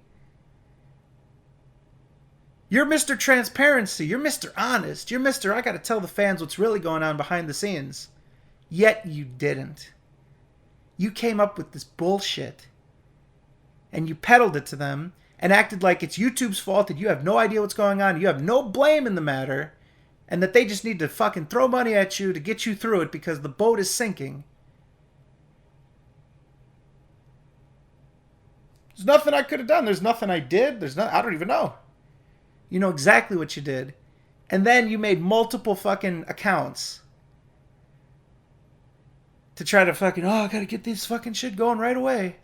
Speaker 2: You're Mr. Transparency. You're Mr. Honest. You're Mr. I gotta tell the fans what's really going on behind the scenes. Yet you didn't. You came up with this bullshit. And you peddled it to them and acted like it's YouTube's fault, that you have no idea what's going on, you have no blame in the matter, and that they just need to fucking throw money at you to get you through it because the boat is sinking. There's nothing I could have done. There's nothing I did. I don't even know. You know exactly what you did. And then you made multiple fucking accounts to try to fucking, I gotta get this fucking shit going right away.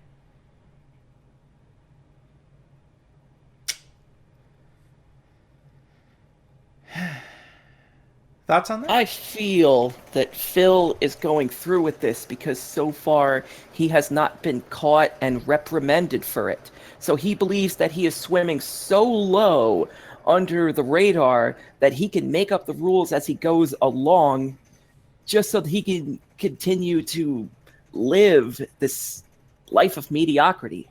Speaker 2: Thoughts on that?
Speaker 5: I feel that Phil is going through with this because so far he has not been caught and reprimanded for it. So he believes that he is swimming so low under the radar that he can make up the rules as he goes along just so that he can continue to live this life of mediocrity.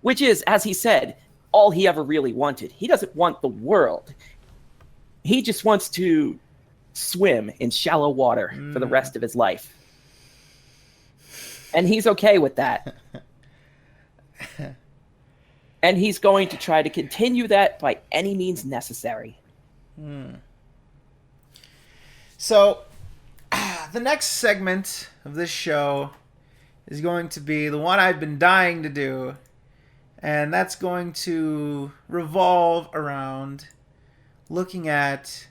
Speaker 5: Which is, as he said, all he ever really wanted. He doesn't want the world. He just wants to swim in shallow water for the rest of his life. And he's okay with that. And he's going to try to continue that by any means necessary.
Speaker 2: So, the next segment of this show is going to be the one I've been dying to do. And that's going to revolve around looking at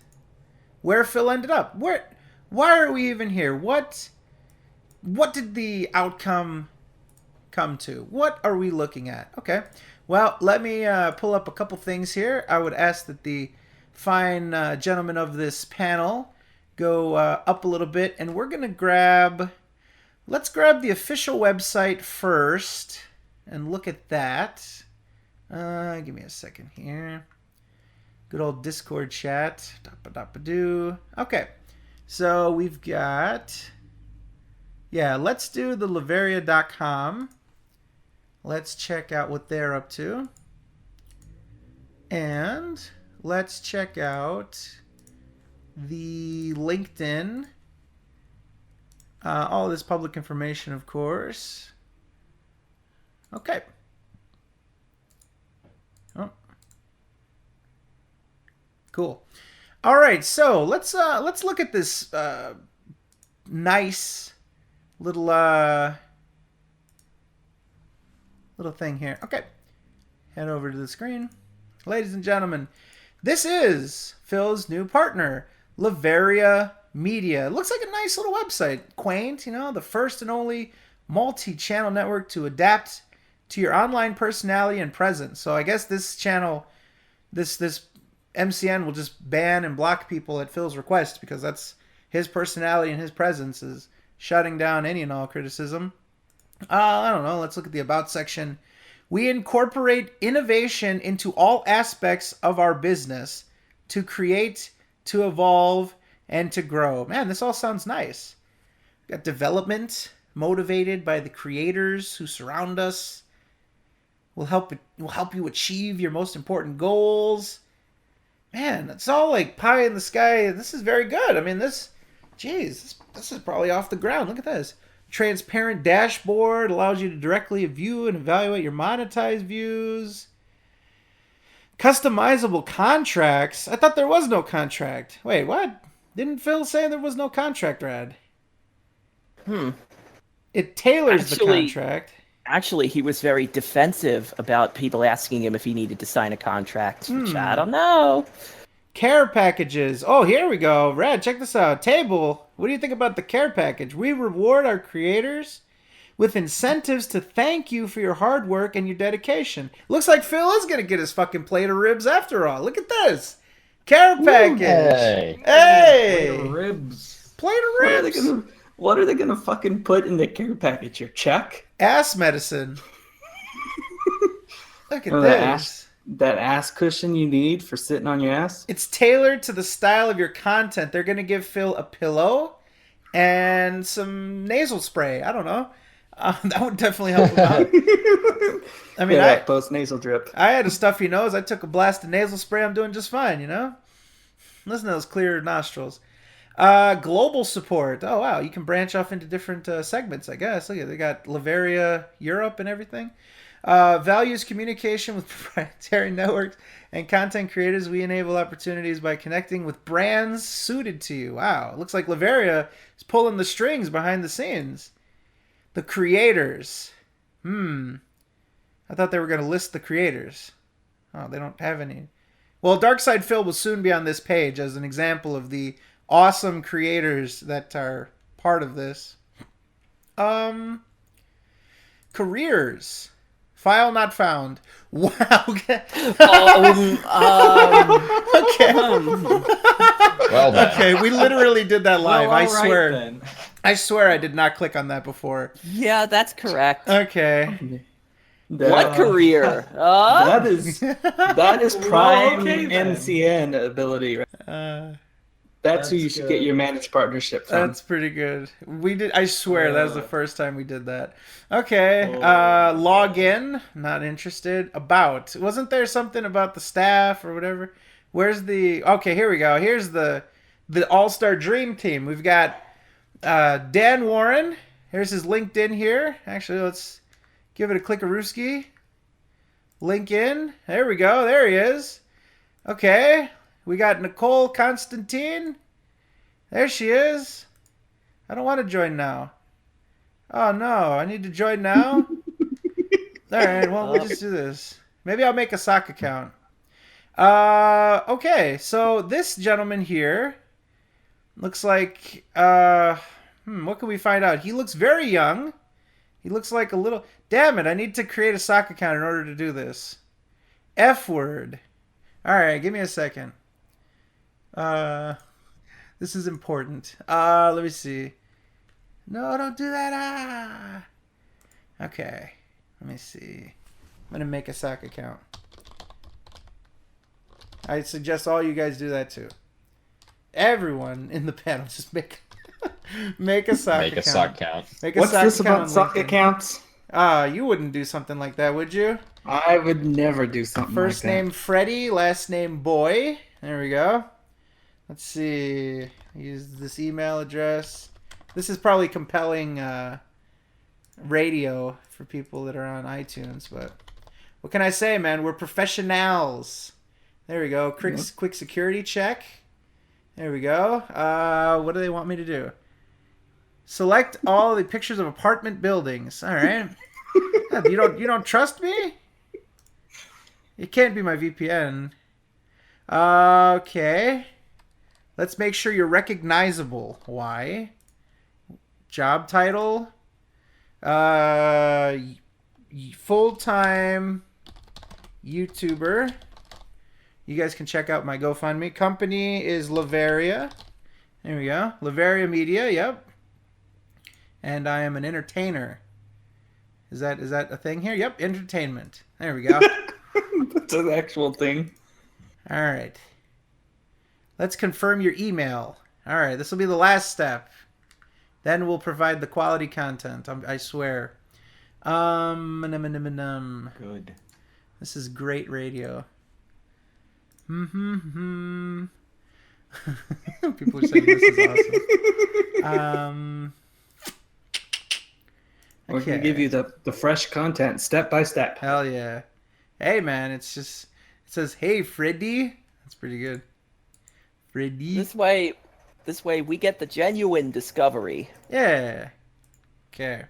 Speaker 2: where Phil ended up. Why are we even here? What did the outcome come to? What are we looking at? Okay. Well, let me pull up a couple things here. I would ask that the fine gentlemen of this panel go up a little bit, and we're going to let's grab the official website first and look at that. Give me a second here. Good old Discord chat. Dappa-dappa-doo. Okay. So we've got... Yeah, let's do the Laveria.com. Let's check out what they're up to. And let's check out the LinkedIn. All this public information, of course. Okay. Oh. Cool. All right, so let's look at this nice little little thing here. Okay. Head over to the screen. Ladies and gentlemen, this is Phil's new partner, Lavaria Media. It looks like a nice little website. Quaint, you know, the first and only multi-channel network to adapt to your online personality and presence. So I guess this channel, this MCN will just ban and block people at Phil's request because that's his personality and his presence is shutting down any and all criticism. I don't know. Let's look at the About section. We incorporate innovation into all aspects of our business to create, to evolve, and to grow. Man, this all sounds nice. We got development motivated by the creators who surround us. Will help you achieve your most important goals. Man, it's all like pie in the sky. This is very good. I mean, this is probably off the ground. Look at this. Transparent dashboard allows you to directly view and evaluate your monetized views. Customizable contracts. I thought there was no contract. Wait, what? Didn't Phil say there was no contract, Rad? It tailors the contract.
Speaker 5: Actually, he was very defensive about people asking him if he needed to sign a contract, which I don't know.
Speaker 2: Care packages. Oh, here we go. Rad, check this out. Table. What do you think about the care package? We reward our creators with incentives to thank you for your hard work and your dedication. Looks like Phil is going to get his fucking plate of ribs after all. Look at this. Care package. Hey.
Speaker 8: Plate of ribs.
Speaker 2: Plate of ribs.
Speaker 1: What are they gonna fucking put in the care package? Your check?
Speaker 2: Ass medicine. Look at
Speaker 1: Oh,
Speaker 2: this.
Speaker 1: That ass cushion you need for sitting on your ass?
Speaker 2: It's tailored to the style of your content. They're going to give Phil a pillow and some nasal spray. I don't know. That would definitely help him out. I mean,
Speaker 1: post nasal drip.
Speaker 2: I had a stuffy nose. I took a blast of nasal spray. I'm doing just fine, you know? Listen to those clear nostrils. Global support. Oh, wow. You can branch off into different segments, I guess. Look at they got Lavaria Europe and everything. Values communication with proprietary networks and content creators. We enable opportunities by connecting with brands suited to you. Wow. It looks like Lavaria is pulling the strings behind the scenes. The creators. I thought they were going to list the creators. Oh, they don't have any. Well, Darkside Phil will soon be on this page as an example of the awesome creators that are part of this. Careers. File not found. Wow. Okay.
Speaker 5: Okay.
Speaker 3: Well done.
Speaker 2: Okay, we literally did that live.
Speaker 8: Well,
Speaker 2: I
Speaker 8: all right,
Speaker 2: swear.
Speaker 8: then.
Speaker 2: I swear I did not click on that before.
Speaker 5: Yeah, that's correct.
Speaker 2: Okay.
Speaker 5: What career?
Speaker 1: That is prime
Speaker 8: okay, then.
Speaker 1: MCN ability. Right? That's who you should get your managed partnership from.
Speaker 2: That's pretty good. We did. I swear that was the first time we did that. Okay. Log in. Not interested. About. Wasn't there something about the staff or whatever? Where's the? Okay, here we go. Here's the All-Star Dream Team. We've got Dan Warren. Here's his LinkedIn here. Actually, let's give it a click-a-rooski. Link in. There we go. There he is. Okay. We got Nicole Constantine. There she is. I don't want to join now. Oh, no. I need to join now? All right. Well, we'll just do this. Maybe I'll make a sock account. Okay. So this gentleman here looks like... what can we find out? He looks very young. He looks like a little... Damn it. I need to create a sock account in order to do this. F word. All right. Give me a second. This is important. Let me see. No, don't do that. Okay. Let me see. I'm gonna make a sock account. I suggest all you guys do that too. Everyone in the panel just make a sock account.
Speaker 3: Make a sock count.
Speaker 2: Make a
Speaker 1: What's
Speaker 2: sock
Speaker 1: this
Speaker 2: account
Speaker 1: about sock
Speaker 2: LinkedIn.
Speaker 1: accounts?
Speaker 2: You wouldn't do something like that, would you?
Speaker 1: I would never do something
Speaker 2: First
Speaker 1: like
Speaker 2: name
Speaker 1: that.
Speaker 2: Freddie, last name Boy. There we go. Let's see. Use this email address. This is probably compelling radio for people that are on iTunes, but what can I say, man? We're professionals. There we go. Quick security check. There we go. What do they want me to do? Select all the pictures of apartment buildings. All right. You don't trust me? It can't be my VPN. Okay. Let's make sure you're recognizable. Why? Job title. Full-time YouTuber. You guys can check out my GoFundMe. Company is Lavaria. There we go. Lavaria Media, yep. And I am an entertainer. Is that a thing here? Yep, entertainment. There we go.
Speaker 1: That's an actual thing.
Speaker 2: All right. Let's confirm your email. All right, this will be the last step. Then we'll provide the quality content. I swear.
Speaker 8: Good.
Speaker 2: This is great radio. People are saying this is awesome.
Speaker 1: We're gonna give you the fresh content step by step.
Speaker 2: Hell yeah. Hey man, it says, "Hey Freddy." That's pretty good. Freddy.
Speaker 5: This way we get the genuine discovery.
Speaker 2: Yeah. Okay.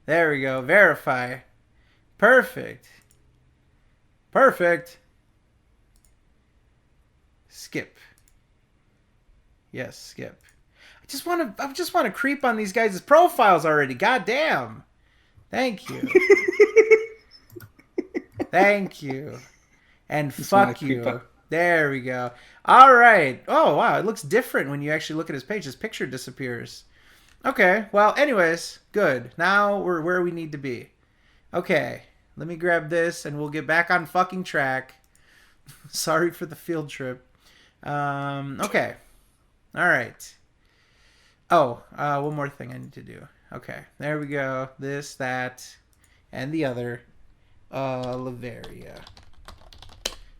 Speaker 2: There we go. Verify. Perfect. Skip. Yes, skip. I just want to creep on these guys' profiles already. God damn. Thank you. Thank you. And fuck you. There we go. All right. Oh, wow. It looks different when you actually look at his page. His picture disappears. Okay. Well, anyways, good. Now we're where we need to be. Okay. Let me grab this and we'll get back on fucking track. Sorry for the field trip. Okay. All right. Oh, one more thing I need to do. Okay. There we go. This, that, and the other. Lavaria.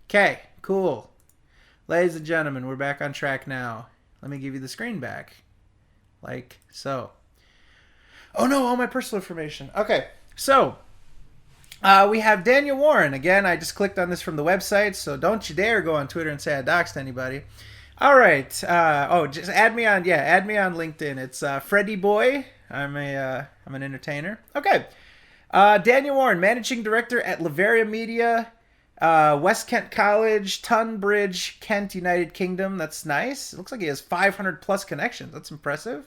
Speaker 2: Okay. Cool. Ladies and gentlemen, we're back on track now. Let me give you the screen back. Like so. Oh no, all my personal information. Okay, so we have Daniel Warren. Again, I just clicked on this from the website, so don't you dare go on Twitter and say I doxed anybody. All right. Just add me on. Yeah, add me on LinkedIn. It's Freddy Boy. I'm an entertainer. Okay. Daniel Warren, managing director at Lavaria Media. West Kent College, Tunbridge, Kent, United Kingdom. That's nice. It looks like he has 500 plus connections. That's impressive.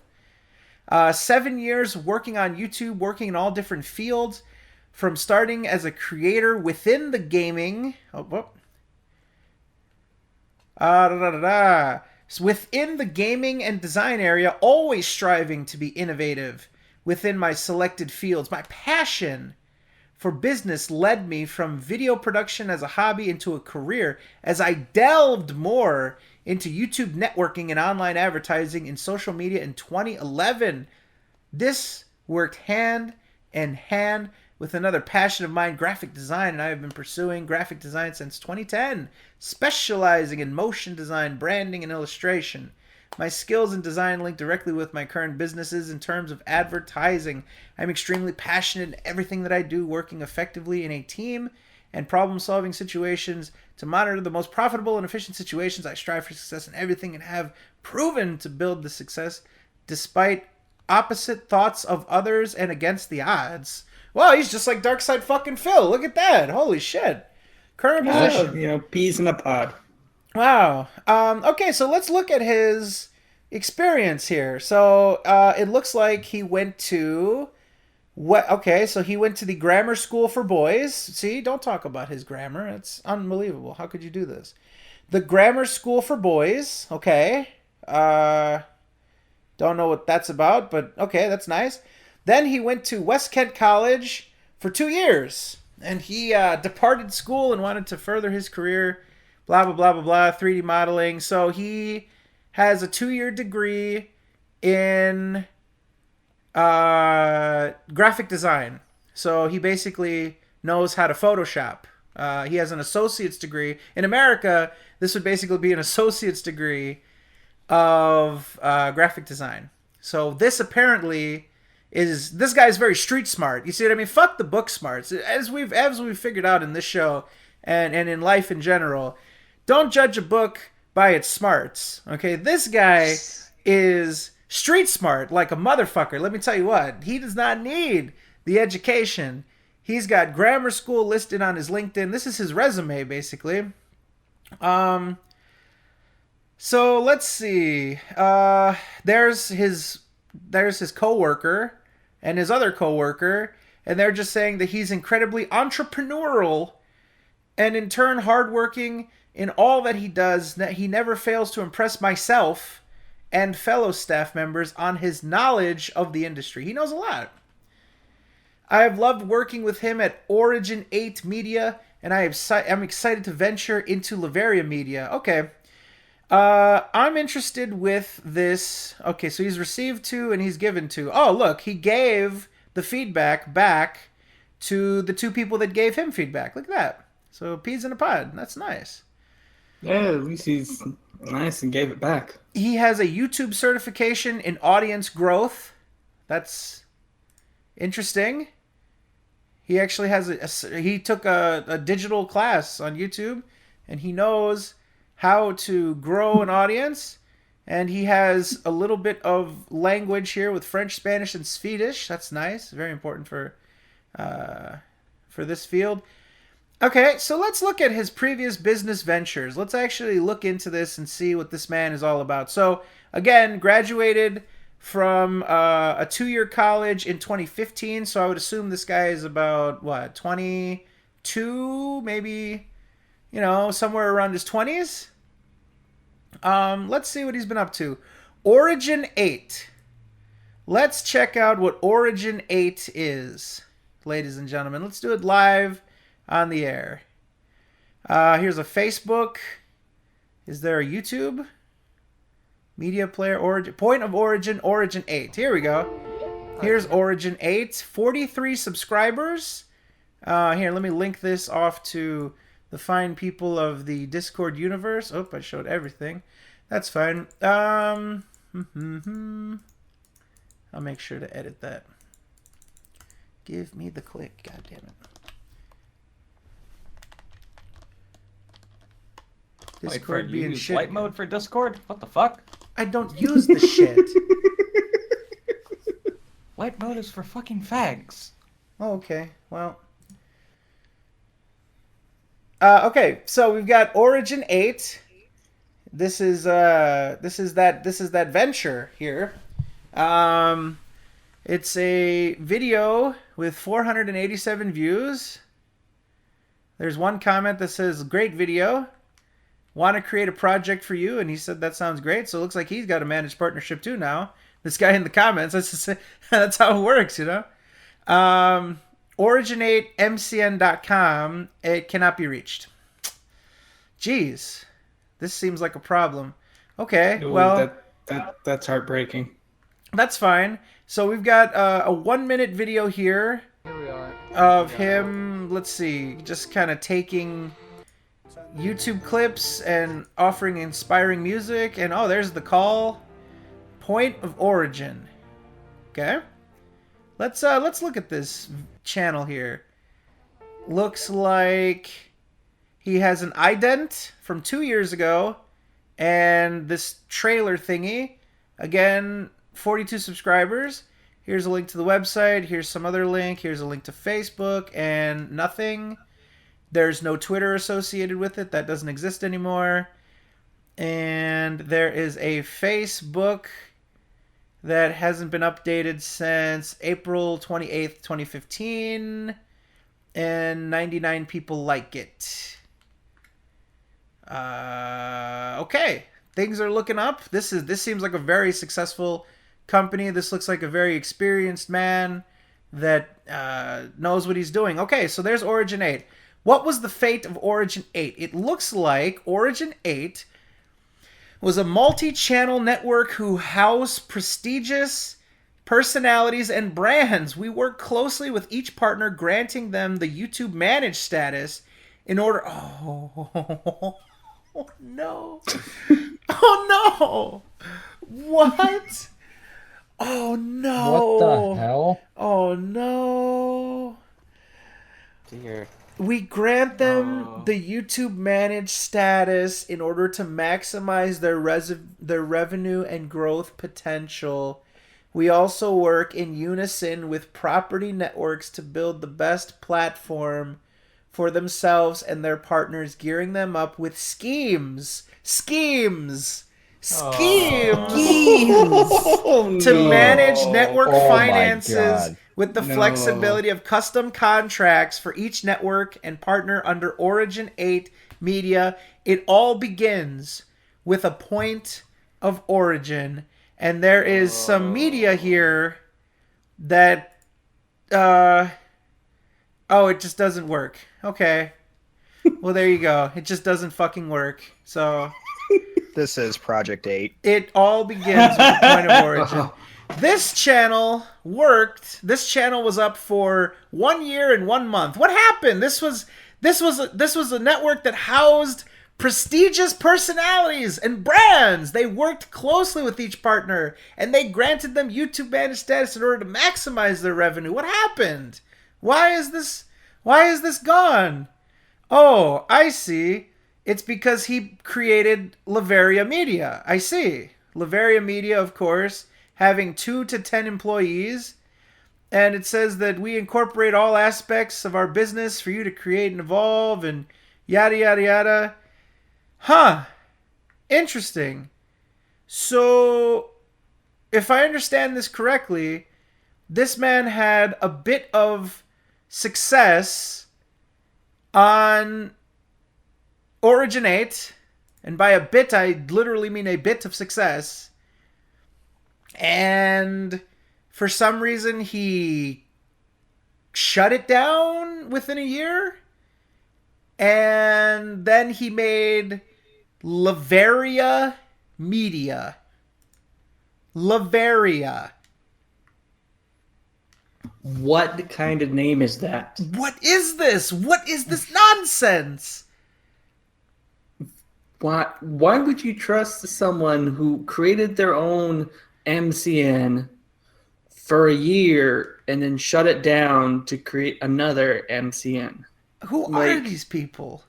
Speaker 2: 7 years working on YouTube, working in all different fields, from starting as a creator within the gaming. Within the gaming and design area, always striving to be innovative within my selected fields. My passion for business led me from video production as a hobby into a career as I delved more into YouTube networking and online advertising and social media in 2011. This worked hand in hand with another passion of mine, graphic design, and I have been pursuing graphic design since 2010, specializing in motion design, branding, and illustration. My skills in design link directly with my current businesses in terms of advertising. I'm extremely passionate in everything that I do, working effectively in a team and problem-solving situations to monitor the most profitable and efficient situations. I strive for success in everything and have proven to build the success despite opposite thoughts of others and against the odds. Wow, he's just like Darkside fucking Phil. Look at that. Holy shit. Current position.
Speaker 1: Peas in a pod.
Speaker 2: Wow. Okay, so let's look at his experience here. So it looks like he went to he went to the grammar school for boys. See, don't talk about his grammar. It's unbelievable. How could you do this? The grammar school for boys. Okay. Don't know what that's about, but okay, that's nice. Then he went to West Kent College for 2 years, and he departed school and wanted to further his career. Blah, blah, blah, blah, blah, 3D modeling. So he has a 2-year degree in graphic design. So he basically knows how to Photoshop. He has an associate's degree. In America, this would basically be an associate's degree of graphic design. So this apparently is, this guy's very street smart. You see what I mean? Fuck the book smarts. As we've figured out in this show and in life in general, don't judge a book by its smarts. Okay, this guy is street smart like a motherfucker. Let me tell you what, he does not need the education. He's got grammar school listed on his LinkedIn. This is his resume, basically. So let's see. There's his coworker and his other coworker, and they're just saying that he's incredibly entrepreneurial and in turn hardworking in all that he does. That he never fails to impress myself and fellow staff members on his knowledge of the industry. He knows a lot. I have loved working with him at Origin 8 Media, and I'm excited to venture into Lavaria Media. Okay. I'm interested with this. Okay, so he's received 2 and he's given 2. Oh, look, he gave the feedback back to the 2 people that gave him feedback. Look at that. So peas in a pod. That's nice.
Speaker 1: Yeah, at least he's nice and gave it back.
Speaker 2: He has a YouTube certification in audience growth. That's interesting. He actually has he took a digital class on YouTube, and he knows how to grow an audience. And he has a little bit of language here with French, Spanish, and Swedish. That's nice. Very important for this field. Okay, so let's look at his previous business ventures. Let's actually look into this and see what this man is all about. So, again, graduated from a 2-year college in 2015. So I would assume this guy is about, what, 22? Maybe, somewhere around his 20s? Let's see what he's been up to. Origin 8. Let's check out what Origin 8 is, ladies and gentlemen. Let's do it live on the air. Here's a Facebook. Is there a YouTube? Media player, Origin, point of origin, Origin 8. Here we go. Here's Origin 8. 43 subscribers. Here, let me link this off to the fine people of the Discord universe. Oh, I showed everything. That's fine. I'll make sure to edit that. Give me the click. God damn it.
Speaker 6: Discord being shit. Light mode for Discord? What the fuck?
Speaker 2: I don't use the shit.
Speaker 6: Light mode is for fucking fags.
Speaker 2: Oh, okay. Well. Okay, so we've got Origin 8. This is that venture here. It's a video with 487 views. There's one comment that says, "Great video. Want to create a project for you," and he said that sounds great. So it looks like he's got a managed partnership too now. This guy in the comments, that's how it works, Originate.mcn.com. It cannot be reached. Jeez, this seems like a problem. Okay,
Speaker 1: Ooh,
Speaker 2: well,
Speaker 1: that's heartbreaking.
Speaker 2: That's fine. So we've got a 1-minute video here of him. Let's see, just kind of taking YouTube clips and offering inspiring music, and oh, there's the call. Point of origin. Okay, let's look at this channel here. Looks like he has an ident from 2 years ago, and this trailer thingy. Again, 42 subscribers. Here's a link to the website. Here's some other link. Here's a link to Facebook, and nothing. There's no Twitter associated with it. That doesn't exist anymore. And there is a Facebook that hasn't been updated since April 28th, 2015. And 99 people like it. Okay. Things are looking up. This seems like a very successful company. This looks like a very experienced man that knows what he's doing. Okay, so there's Origin 8. What was the fate of Origin 8? It looks like Origin 8 was a multi-channel network who housed prestigious personalities, and brands. We work closely with each partner, granting them the YouTube Managed status in order... Oh, oh no. Oh, no. What? Oh, no.
Speaker 3: What the hell?
Speaker 2: Oh, no.
Speaker 5: Dear.
Speaker 2: We grant them the YouTube Managed status in order to maximize their revenue and growth potential. We also work in unison with property networks to build the best platform for themselves and their partners, gearing them up with schemes to manage network finances with the flexibility of custom contracts for each network and partner under Origin 8 Media. It all begins with a point of origin. And there is some media here that... oh, it just doesn't work. Okay. Well, there you go. It just doesn't fucking work. So...
Speaker 4: This is Project 8.
Speaker 2: It all begins with the point of origin. This channel worked. This channel was up for 1 year and 1 month. What happened? This was a network that housed prestigious personalities and brands. They worked closely with each partner, and they granted them YouTube Managed status in order to maximize their revenue. What happened? Why is this gone? Oh, I see. It's because he created Laveria Media. I see. Laveria Media, of course, having 2 to 10 employees. And it says that we incorporate all aspects of our business for you to create and evolve and yada, yada, yada. Huh. Interesting. So, if I understand this correctly, this man had a bit of success on Origin 8, and by a bit, I literally mean a bit of success. And for some reason, he shut it down within a year. And then he made Laveria Media. Laveria.
Speaker 1: What kind of name is that?
Speaker 2: What is this? What is this nonsense?
Speaker 1: Why would you trust someone who created their own MCN for a year and then shut it down to create another MCN?
Speaker 2: Who are these people?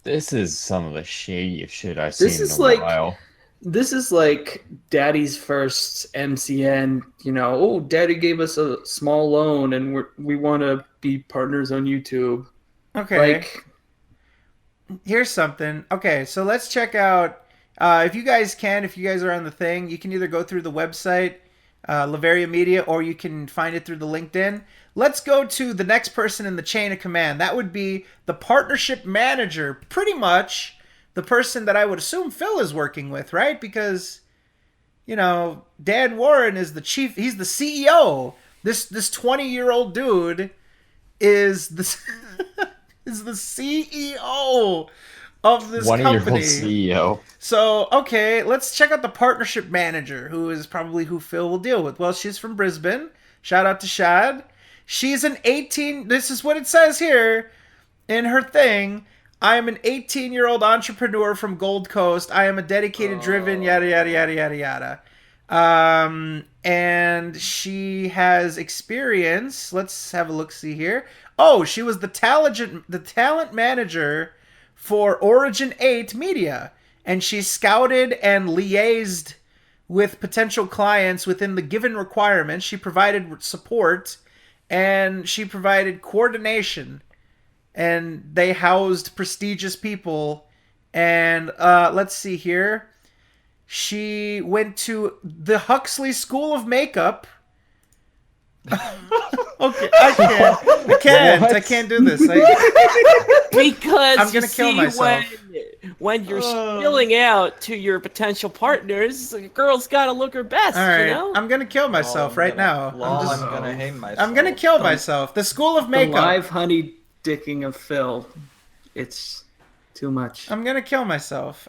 Speaker 3: This is some of the shadiest shit I've seen in a while.
Speaker 1: This is like Daddy's first MCN. You know, oh, Daddy gave us a small loan and we want to be partners on YouTube.
Speaker 2: Okay. Here's something. Okay, so let's check out, if you guys are on the thing, you can either go through the website, Laveria Media, or you can find it through the LinkedIn. Let's go to the next person in the chain of command. That would be the partnership manager, pretty much the person that I would assume Phil is working with, right? Because, you know, Dan Warren is the chief, he's the CEO. This 20-year-old dude is the... is the CEO of this company.
Speaker 3: CEO.
Speaker 2: So, okay, let's check out the partnership manager, who is probably who Phil will deal with. Well, she's from Brisbane. Shout out to Shad. She's an 18... This is what it says here in her thing. I am an 18-year-old entrepreneur from Gold Coast. I am a dedicated, driven, yada, yada, yada, yada, yada. And she has experience. Let's have a look-see here. Oh, she was the talent manager for Origin 8 Media. And she scouted and liaised with potential clients within the given requirements. She provided support and she provided coordination. And they housed prestigious people. And let's see here. She went to the Huxley School of Makeup. Okay, I can't do this.
Speaker 5: Because
Speaker 2: I'm gonna kill myself.
Speaker 5: When you're spilling out to your potential partners, a girl's gotta look her best,
Speaker 2: All right,
Speaker 5: you know?
Speaker 2: I'm gonna kill myself now.
Speaker 6: I'm gonna hang myself.
Speaker 2: I'm gonna kill myself. The School of Makeup.
Speaker 1: The live honeydicking of Phil. It's too much.
Speaker 2: I'm gonna kill myself.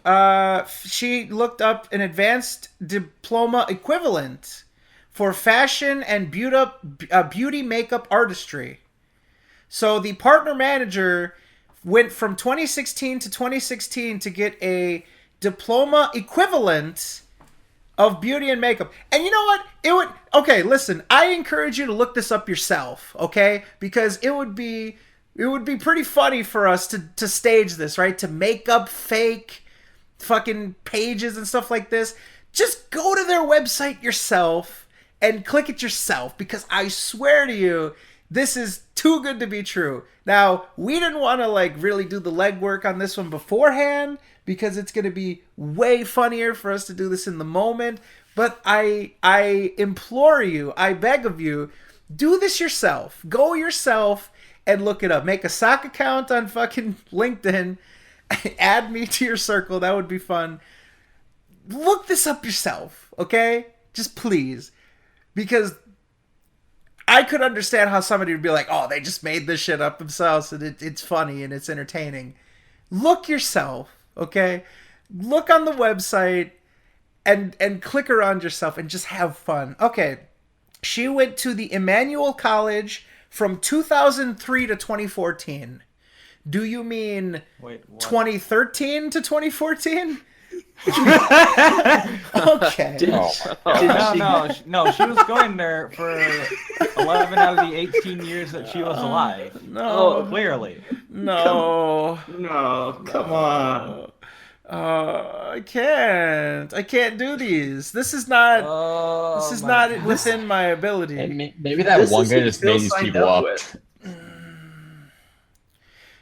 Speaker 2: She looked up an advanced diploma equivalent for fashion and beauty makeup artistry. So the partner manager went from 2016 to 2016 to get a diploma equivalent of beauty and makeup. And you know what? Okay, listen, I encourage you to look this up yourself, okay? Because it would be pretty funny for us to stage this, right? To make up fake fucking pages and stuff like this. Just go to their website yourself and click it yourself, because I swear to you, this is too good to be true. Now, we didn't want to really do the legwork on this one beforehand, because it's going to be way funnier for us to do this in the moment. But I implore you, I beg of you, do this yourself. Go yourself and look it up. Make a sock account on fucking LinkedIn. Add me to your circle. That would be fun. Look this up yourself, okay? Just please. Because I could understand how somebody would be like, oh, they just made this shit up themselves and it's funny and it's entertaining. Look yourself, okay? Look on the website and click around yourself and just have fun. Okay, she went to the Emmanuel College from 2003 to 2014. Do you mean 2013 to 2014? Okay.
Speaker 6: No, she was going there for 11 out of the 18 years that she was alive.
Speaker 2: No.
Speaker 6: Clearly.
Speaker 2: No.
Speaker 1: Come on.
Speaker 2: I can't do these. This is not within my ability.
Speaker 3: Maybe that one guy just made these people up.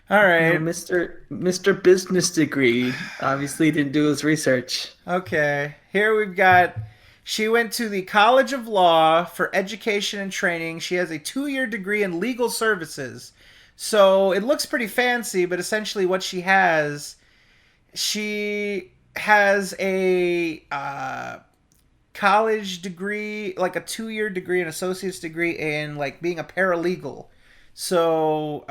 Speaker 2: All right.
Speaker 1: Mr. Business Degree obviously didn't do his research.
Speaker 2: Okay. Here we've got, she went to the College of Law for Education and Training. She has a 2-year degree in legal services. So it looks pretty fancy, but essentially what she has a college degree, like a 2-year degree, an associate's degree in being a paralegal. So,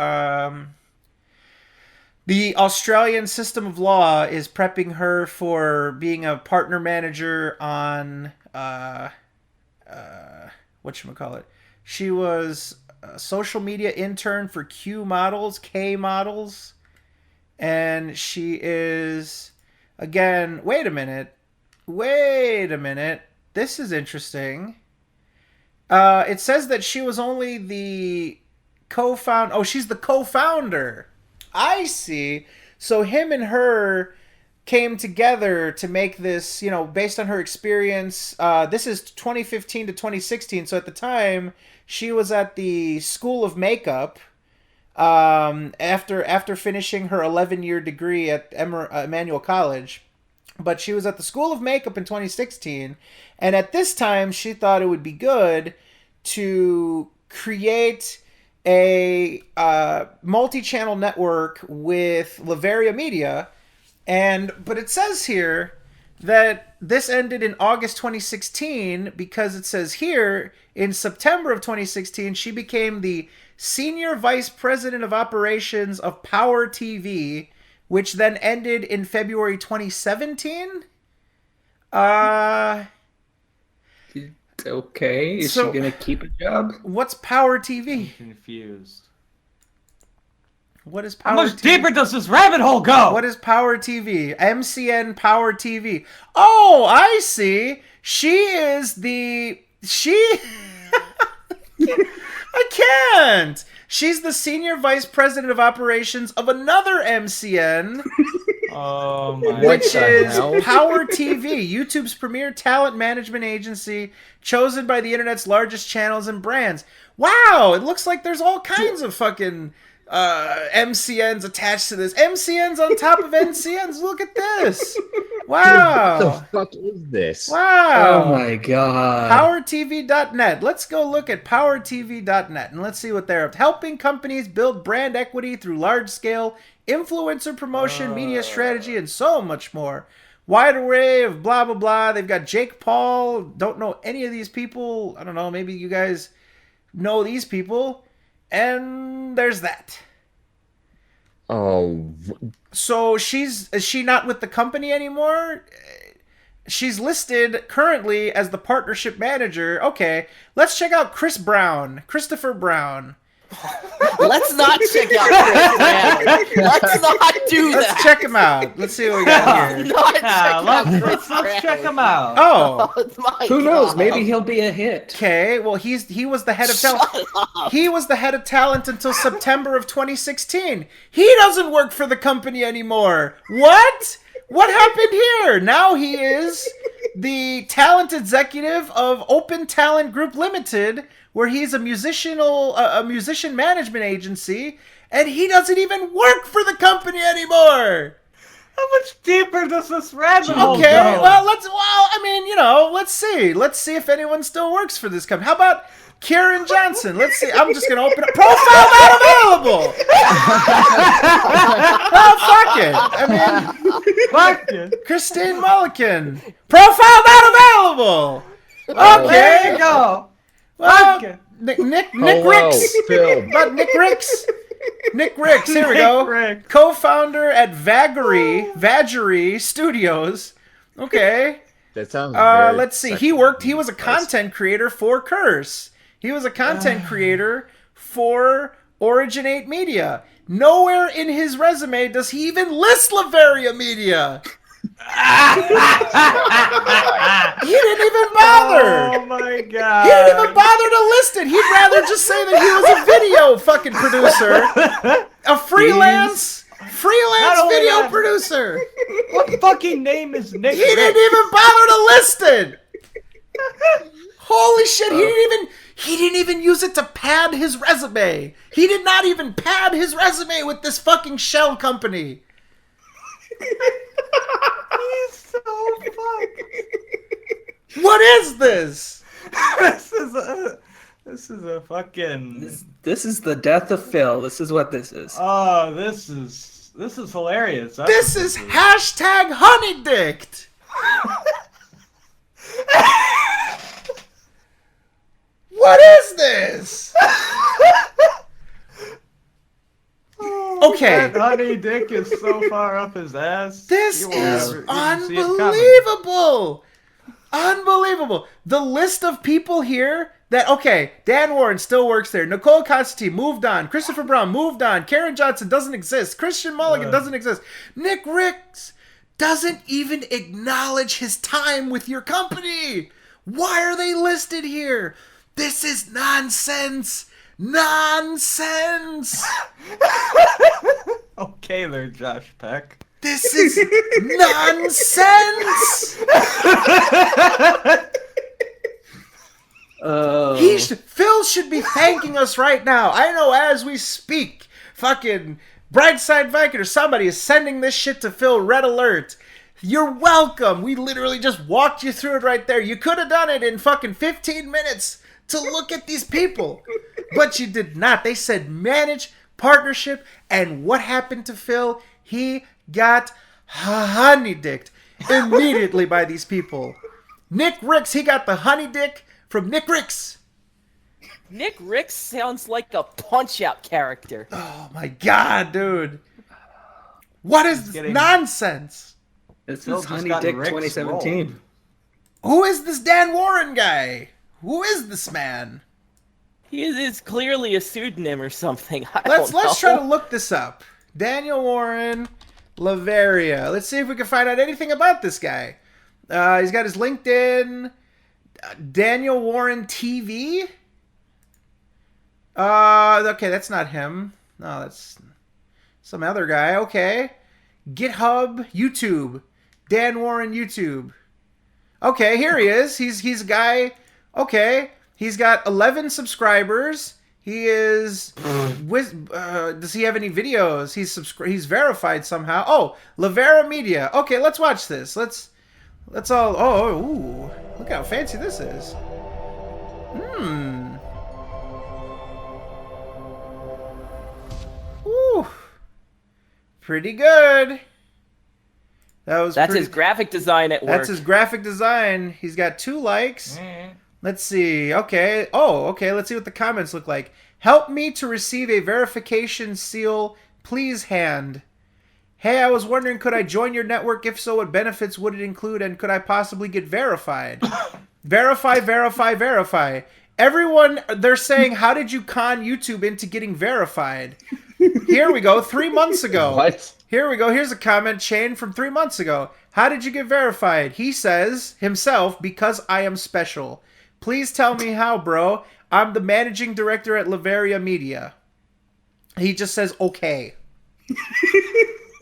Speaker 2: the Australian system of law is prepping her for being a partner manager on, whatchamacallit. She was a social media intern for K Models. And she is, again, wait a minute. This is interesting. It says that she was only the co-founder. Oh, she's the co-founder. I see. So him and her came together to make this, based on her experience. This is 2015 to 2016. So at the time, she was at the School of Makeup after finishing her 11-year degree at Emmanuel College. But she was at the School of Makeup in 2016. And at this time, she thought it would be good to create a multi-channel network with Lavaria Media, but it says here that this ended in August 2016, because it says here in September of 2016 she became the Senior Vice President of Operations of Power TV, which then ended in February 2017.
Speaker 1: Okay, is she gonna keep a job?
Speaker 2: What's Power TV?
Speaker 6: I'm confused.
Speaker 2: What is Power TV?
Speaker 6: How much deeper does this rabbit hole go?
Speaker 2: What is Power TV? MCN Power TV. Oh, I see. She is the... I can't. She's the Senior Vice President of Operations of another MCN.
Speaker 6: Oh my!
Speaker 2: Which is Power TV, YouTube's premier talent management agency, chosen by the internet's largest channels and brands. Wow, it looks like there's all kinds of fucking MCNs attached to this. MCNs on top of MCNs. Look at this. Wow.
Speaker 3: What the fuck is this?
Speaker 2: Wow.
Speaker 1: Oh my god.
Speaker 2: PowerTV.net. Let's go look at PowerTV.net and let's see what they're up to. Helping companies build brand equity through large-scale influencer promotion, media strategy, and so much more. Wide array of blah, blah, blah. They've got Jake Paul. Don't know any of these people. I don't know. Maybe you guys know these people. And there's that.
Speaker 3: Oh.
Speaker 2: So is she not with the company anymore? she's listed currently as the partnership manager. Okay, let's check out Christopher Brown.
Speaker 5: Let's not check out Chris Brown. Let's not do that.
Speaker 2: Let's check him out. Let's see what we got here.
Speaker 5: Not check out Chris
Speaker 8: Let's
Speaker 5: Brown.
Speaker 8: check him out.
Speaker 2: Oh,
Speaker 5: My
Speaker 1: Who knows?
Speaker 5: God.
Speaker 1: Maybe he'll be a hit.
Speaker 2: okay. Well, he was the head of talent.
Speaker 5: Shut up.
Speaker 2: He was the head of talent until September of 2016. He doesn't work for the company anymore. What? What happened here? Now he is the talent executive of Open Talent Group Limited, where he's a musician management agency, and he doesn't even work for the company anymore.
Speaker 8: How much deeper does this rabbit hole
Speaker 2: Okay,
Speaker 8: go?
Speaker 2: well, let's see. Let's see if anyone still works for this company. How about Karen Johnson? Let's see. I'm just going to open up. Profile not available! Oh, fuck it. I mean,
Speaker 8: Fuck it.
Speaker 2: Christine Mulligan. Profile not available! Okay.
Speaker 8: There you go.
Speaker 2: Well,
Speaker 8: Fuck it.
Speaker 2: Nick
Speaker 3: Hello,
Speaker 2: Ricks.
Speaker 3: Phil.
Speaker 2: But Nick Ricks. Nick Ricks, here we
Speaker 8: Nick
Speaker 2: go.
Speaker 8: Ricks.
Speaker 2: Co-founder at Vaggery Studios. Okay.
Speaker 3: That sounds very
Speaker 2: Let's see.
Speaker 3: sexual.
Speaker 2: He was a content creator for Curse. He was a content creator for Originate Media. Nowhere in his resume does he even list Lavaria Media. He didn't even bother.
Speaker 8: Oh my
Speaker 2: He
Speaker 8: god.
Speaker 2: didn't even bother to list it. He'd rather just say that he was a video fucking producer. A freelance
Speaker 8: Not only
Speaker 2: video
Speaker 8: that-
Speaker 2: producer.
Speaker 8: What fucking name is Nick?
Speaker 2: He didn't even bother to list it. Holy shit, he didn't even use it to pad his resume. He did not even pad his resume with this fucking shell company.
Speaker 8: He's so fucked.
Speaker 2: What is this?
Speaker 8: This is a fucking.
Speaker 1: This is the death of Phil. This is what this is.
Speaker 8: Oh, this is hilarious. That's
Speaker 2: This
Speaker 8: what
Speaker 2: is hashtag Honeydicked. What is this? Okay.
Speaker 8: That honey dick is so far up his ass.
Speaker 2: This
Speaker 8: You will
Speaker 2: is
Speaker 8: never even see it coming.
Speaker 2: unbelievable. Unbelievable. The list of people here that, okay, Dan Warren still works there. Nicole Constantine moved on. Christopher Brown moved on. Karen Johnson doesn't exist. Christian Mulligan doesn't exist. Nick Ricks doesn't even acknowledge his time with your company. Why are they listed here? This is nonsense. Nonsense.
Speaker 8: Okay there, Josh Peck.
Speaker 2: This is nonsense. Phil should be thanking us right now. I know as we speak, fucking Brightside Viking or somebody is sending this shit to Phil. Red alert. You're welcome. We literally just walked you through it right there. You could have done it in fucking 15 minutes to look at these people. But you did not. They said manage, partnership, and what happened to Phil? He got honeydicked immediately by these people. Nick Ricks, he got the honey dick from Nick Ricks.
Speaker 5: Nick Ricks sounds like a Punch-Out character.
Speaker 2: Oh my god, dude. What is this
Speaker 8: getting-
Speaker 2: nonsense?
Speaker 1: This
Speaker 8: Phil
Speaker 1: is
Speaker 8: just
Speaker 1: Honey
Speaker 8: got
Speaker 1: Dick
Speaker 8: Rick's
Speaker 1: 2017.
Speaker 2: Who is this Dan Warren guy? Who is this man?
Speaker 5: He is clearly a pseudonym or something.
Speaker 2: Let's
Speaker 5: don't know.
Speaker 2: try to look this up. Daniel Warren, Lavaria. Let's see if we can find out anything about this guy. He's got his LinkedIn. Daniel Warren TV. Okay, that's not him. No, that's some other guy. Okay. GitHub, YouTube. Dan Warren YouTube. Okay, here he is. He's a guy. Okay, he's got 11 subscribers. He is. Does he have any videos? He's verified somehow. Oh, Lavera Media. Okay, let's watch this. Let's all. Oh, ooh, look how fancy this is. Ooh, pretty good. That's
Speaker 5: That's his graphic design at work.
Speaker 2: That's his graphic design. He's got 2 likes. Let's see. Okay. Oh, okay. Let's see what the comments look like. Help me to receive a verification seal, please hand. Hey, I was wondering, could I join your network? If so, what benefits would it include? And could I possibly get verified? Verify, verify, verify. Everyone, they're saying, how did you con YouTube into getting verified? Here we go, 3 months ago.
Speaker 3: What?
Speaker 2: Here we go. Here's a comment chain from 3 months ago. How did you get verified? He says himself, because I am special. Please tell me how, bro. I'm the managing director at Laveria Media. He just says, okay.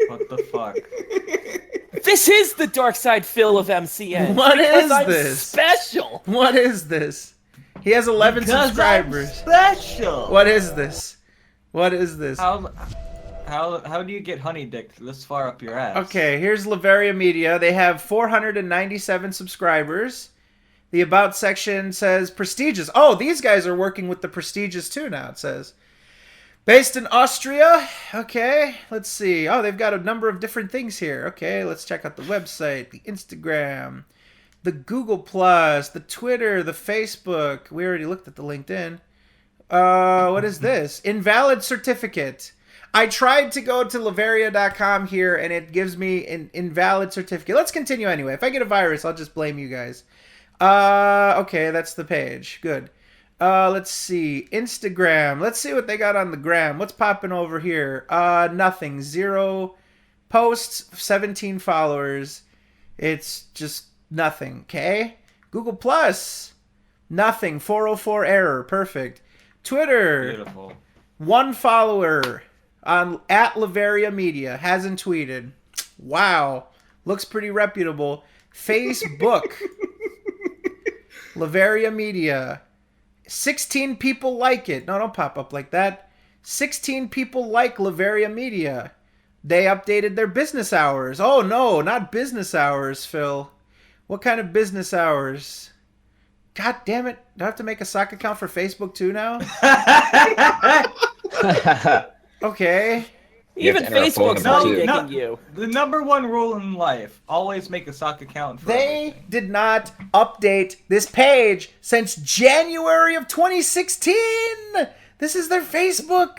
Speaker 8: What the fuck?
Speaker 5: This is the dark side Phil of MCN.
Speaker 2: What is
Speaker 5: I'm
Speaker 2: this?
Speaker 5: special.
Speaker 2: What is this? He has 11
Speaker 8: Because
Speaker 2: subscribers.
Speaker 8: I'm special.
Speaker 2: What is this? What is this?
Speaker 8: How do you get honeydicked this far up your ass?
Speaker 2: Okay, here's Laveria Media. They have 497 subscribers. The About section says prestigious. Oh, these guys are working with the prestigious too now, it says. Based in Austria. Okay, let's see. Oh, they've got a number of different things here. Okay, let's check out the website, the Instagram, the Google Plus, the Twitter, the Facebook. We already looked at the LinkedIn. What is this? Invalid certificate. I tried to go to Laveria.com here, and it gives me an invalid certificate. Let's continue anyway. If I get a virus, I'll just blame you guys. Okay, that's the page. Good. Let's see. Instagram. Let's see what they got on the gram. What's popping over here? Nothing. 0 posts, 17 followers. It's just nothing, okay? Google Plus. Nothing. 404 error. Perfect. Twitter.
Speaker 8: Beautiful.
Speaker 2: 1 follower on at Laveria Media. Hasn't tweeted. Wow. Looks pretty reputable. Facebook. Laveria Media. 16 people like it. No, don't pop up like that. 16 people like Laveria Media. They updated their business hours. Oh, no, not business hours, Phil. What kind of business hours? God damn it. Do I have to make a sock account for Facebook too now? Okay.
Speaker 5: Even
Speaker 3: to enter a phone
Speaker 5: Facebook's
Speaker 3: number,
Speaker 5: not
Speaker 3: too.
Speaker 5: digging you.
Speaker 8: The number one rule in life: always make a sock account for
Speaker 2: They
Speaker 8: everything.
Speaker 2: did not update this page since January of 2016. This is their Facebook.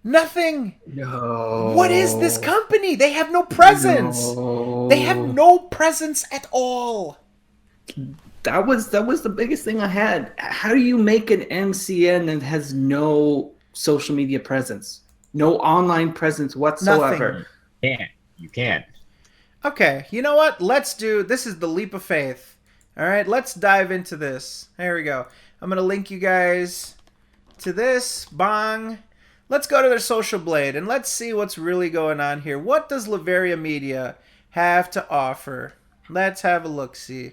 Speaker 2: Nothing.
Speaker 1: No.
Speaker 2: What is this company? They have no presence.
Speaker 1: No.
Speaker 2: They have no presence at all.
Speaker 1: That was the biggest thing I had. How do you make an MCN that has no social media presence? No online presence whatsoever.
Speaker 2: Nothing.
Speaker 3: You can't.
Speaker 2: Okay, you know what? Let's do, this is the leap of faith. All right, let's dive into this. There we go. I'm going to link you guys to this. Bong. Let's go to their social blade and let's see what's really going on here. What does Laveria Media have to offer? Let's have a look-see.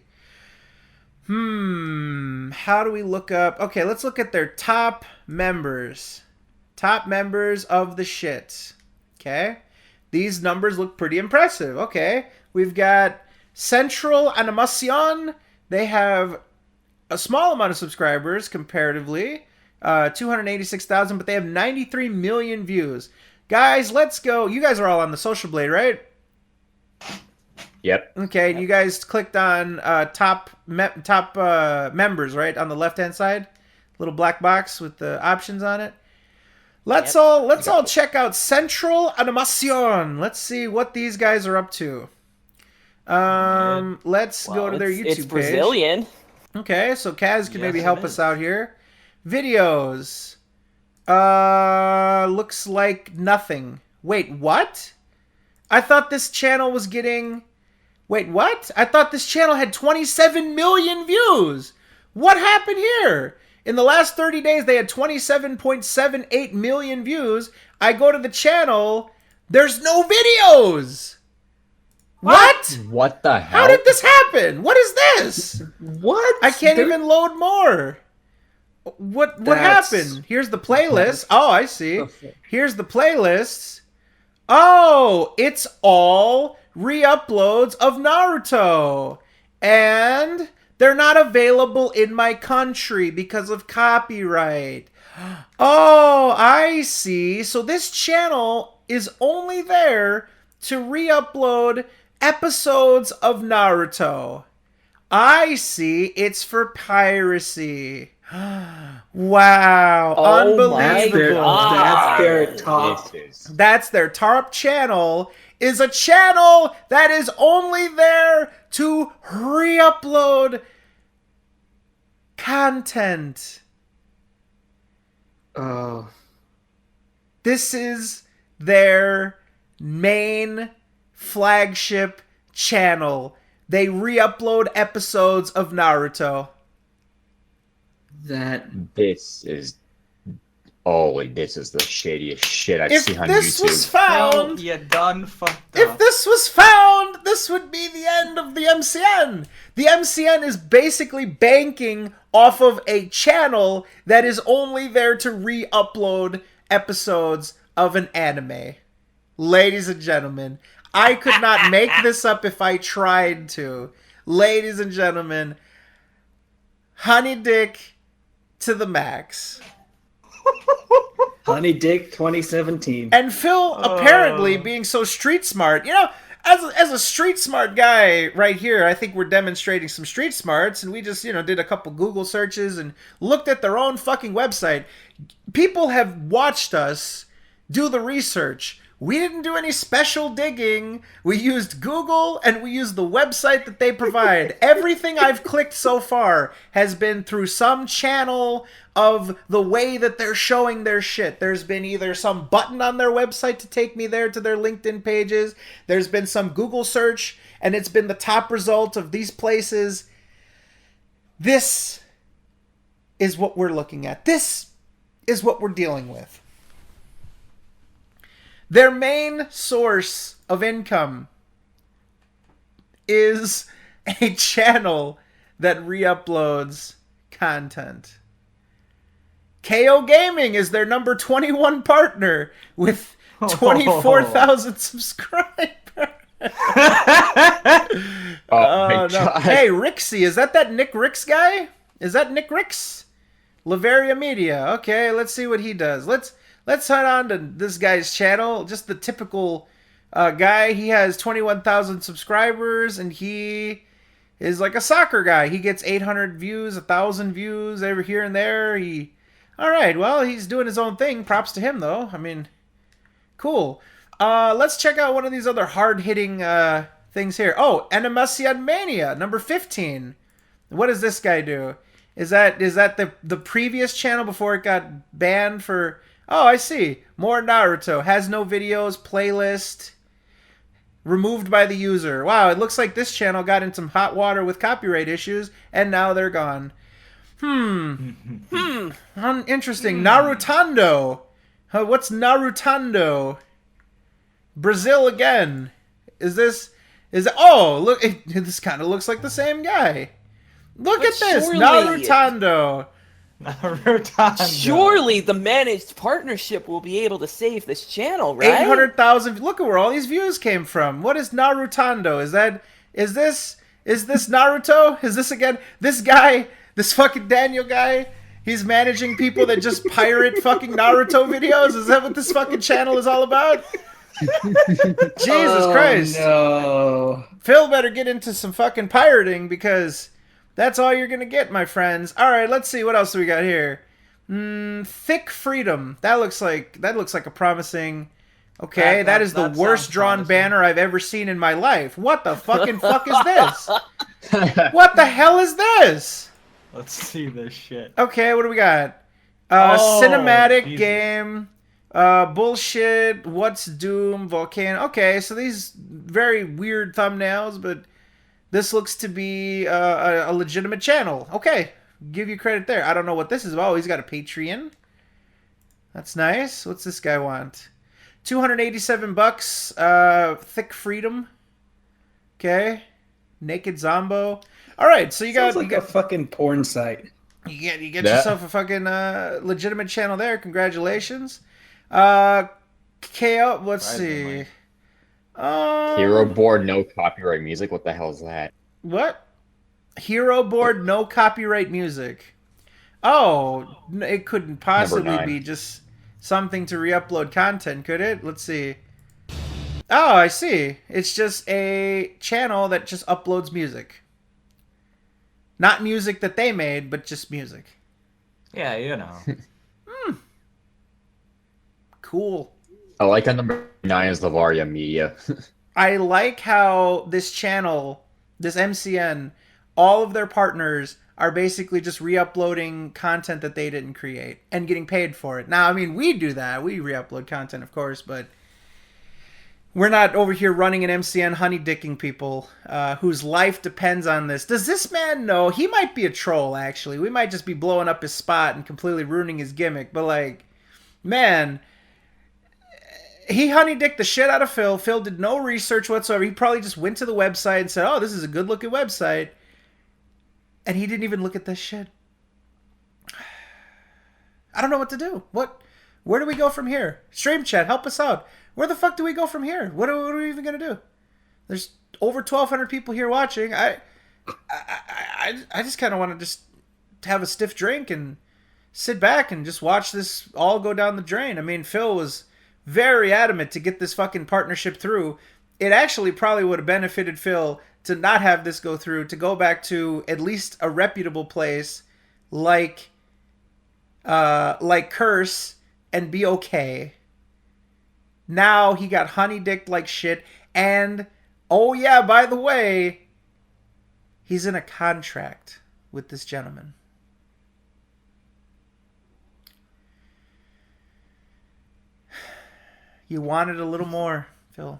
Speaker 2: How do we look up? Okay, let's look at their top members. Top members of the shit. Okay. These numbers look pretty impressive. Okay. We've got Central Animación. They have a small amount of subscribers comparatively. 286,000, but they have 93 million views. Guys, let's go. You guys are all on the social blade, right?
Speaker 3: Yep.
Speaker 2: Okay, you guys clicked on top members, right? On the left-hand side. Little black box with the options on it. Let's all check out Central Animación. Let's see what these guys are up to. Let's go to their YouTube
Speaker 5: It's
Speaker 2: page.
Speaker 5: Brazilian.
Speaker 2: Okay, so Kaz can maybe
Speaker 8: Yes,
Speaker 2: help
Speaker 8: it
Speaker 2: us
Speaker 8: is.
Speaker 2: out here. Videos. Looks like nothing. Wait, what? I thought this channel was getting... Wait, what? I thought this channel had 27 million views. What happened here? In the last 30 days, they had 27.78 million views. I go to the channel. There's no videos. What?
Speaker 3: What the hell?
Speaker 2: How did this happen? What is this?
Speaker 1: What?
Speaker 2: I can't
Speaker 1: There-
Speaker 2: even load more. What
Speaker 1: That's-
Speaker 2: happened? Here's the playlist. Oh, I see. Here's the playlists. Oh, it's all re-uploads of Naruto. And they're not available in my country because of copyright. Oh, I see. So this channel is only there to re-upload episodes of Naruto. I see. It's for piracy. Wow.
Speaker 5: Oh my
Speaker 2: Unbelievable.
Speaker 5: God.
Speaker 1: That's their top.
Speaker 2: That's their top channel, is a channel that is only there to re-upload content.
Speaker 1: Oh,
Speaker 2: This is their main flagship channel. They re-upload episodes of Naruto.
Speaker 1: that.
Speaker 3: This is this is the shadiest shit I've
Speaker 2: If
Speaker 3: seen on
Speaker 2: this
Speaker 3: YouTube.
Speaker 2: was found,
Speaker 6: You done fucked
Speaker 2: if
Speaker 6: up.
Speaker 2: this was found, this would be the end of the MCN. The MCN is basically banking off of a channel that is only there to re-upload episodes of an anime. Ladies and gentlemen, I could not make this up if I tried to. Ladies and gentlemen, Honeydick to the max.
Speaker 1: Honeydicked 2017.
Speaker 2: And Phil apparently being so street smart, you know, as a street smart guy right here, I think we're demonstrating some street smarts, and we just, you know, did a couple Google searches and looked at their own fucking website. People have watched us do the research. We didn't do any special digging. We used Google and we used the website that they provide. Everything I've clicked so far has been through some channel of the way that they're showing their shit. There's been either some button on their website to take me there to their LinkedIn pages. There's been some Google search and it's been the top result of these places. This is what we're looking at. This is what we're dealing with. Their main source of income is a channel that re-uploads content. KO Gaming is their number 21 partner with 24,000 subscribers.
Speaker 3: Oh, my God.
Speaker 2: Hey, Rixie, is that Nick Rix guy? Is that Nick Rix? Lavaria Media. Okay, let's see what he does. Let's head on to this guy's channel. Just the typical guy. He has 21,000 subscribers, and he is like a soccer guy. He gets 800 views, 1,000 views every here and there. All right, well, he's doing his own thing. Props to him, though. I mean, cool. Let's check out one of these other hard-hitting things here. Oh, Animation Mania, number 15. What does this guy do? Is that the previous channel before it got banned for... Oh, I see. More Naruto. Has no videos. Playlist. Removed by the user. Wow, it looks like this channel got in some hot water with copyright issues, and now they're gone. Interesting. Narutando. What's Narutando? Brazil again. Oh, look, this kind of looks like the same guy. Look
Speaker 5: But
Speaker 2: at this.
Speaker 5: surely-
Speaker 2: Narutando.
Speaker 5: Surely the managed partnership will be able to save this channel, right?
Speaker 2: 800,000. Look at where all these views came from. What is Narutando? Is this Naruto? Is this again this guy, this fucking Daniel guy? He's managing people that just pirate fucking Naruto videos? Is that what this fucking channel is all about? Jesus Christ.
Speaker 1: No.
Speaker 2: Phil better get into some fucking pirating because that's all you're gonna get, my friends. All right, let's see what else do we got here. Thick Freedom. That looks like a promising. Okay, that is the
Speaker 6: that
Speaker 2: worst
Speaker 6: sounds
Speaker 2: drawn
Speaker 6: promising.
Speaker 2: banner I've ever seen in my life. What the fucking fuck is this? What the hell is this?
Speaker 6: Let's see this shit.
Speaker 2: Okay, what do we got?
Speaker 6: Oh,
Speaker 2: Cinematic
Speaker 6: Jesus.
Speaker 2: game. Bullshit. What's Doom? Volcano. Okay, so these very weird thumbnails, but this looks to be a legitimate channel. Okay, give you credit there. I don't know what this is about. Oh, he's got a Patreon. That's nice. What's this guy want? $287. Thick Freedom. Okay. Naked Zombo. All right, so you
Speaker 1: Sounds
Speaker 2: got
Speaker 1: like a fucking porn site.
Speaker 2: you get
Speaker 3: Yeah.
Speaker 2: yourself a fucking legitimate channel there. Congratulations. KO. Let's see.
Speaker 6: Surprisingly.
Speaker 3: Hero board, no copyright music. What the hell is that?
Speaker 2: What? Hero board, no copyright music. Oh, it couldn't possibly
Speaker 3: 9.
Speaker 2: be just something to re-upload content, could it? Let's see. Oh, I see. It's just a channel that just uploads music. Not music that they made, but just music.
Speaker 6: Yeah, you know.
Speaker 2: Cool.
Speaker 3: I like on number 9 is Lavaria Media.
Speaker 2: I like how this channel, this MCN, all of their partners are basically just re-uploading content that they didn't create and getting paid for it. Now, I mean, we do that. We re-upload content, of course, but we're not over here running an MCN honeydicking people whose life depends on this. Does this man know? He might be a troll, actually. We might just be blowing up his spot and completely ruining his gimmick. But, like, man, he honeydicked the shit out of Phil. Phil did no research whatsoever. He probably just went to the website and said, oh, this is a good-looking website. And he didn't even look at this shit. I don't know what to do. Where do we go from here? Stream chat, help us out. Where the fuck do we go from here? What are we even gonna do? There's over 1,200 people here watching. I just kind of want to just have a stiff drink and sit back and just watch this all go down the drain. I mean, Phil was very adamant to get this fucking partnership through. It actually probably would have benefited Phil to not have this go through, to go back to at least a reputable place like Curse and be okay. Now he got honeydicked like shit, and oh yeah, by the way, he's in a contract with this gentleman. You wanted a little more, Phil.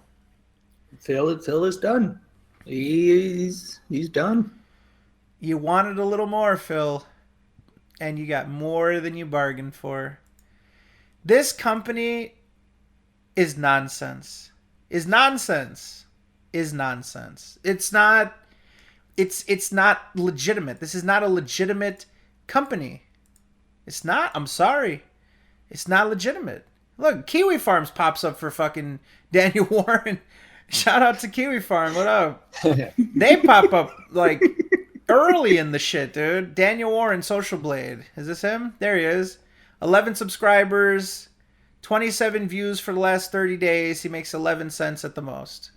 Speaker 1: Phil is done. He's done.
Speaker 2: You wanted a little more, Phil, and you got more than you bargained for. This company is nonsense. Is nonsense. Is nonsense. It's not legitimate. This is not a legitimate company. It's not. I'm sorry. It's not legitimate. Look, Kiwi Farms pops up for fucking Daniel Warren. Shout out to Kiwi Farm. What up? They pop up like early in the shit, dude. Daniel Warren, Social Blade. Is this him? There he is. 11 subscribers, 27 views for the last 30 days. He makes 11 cents at the most.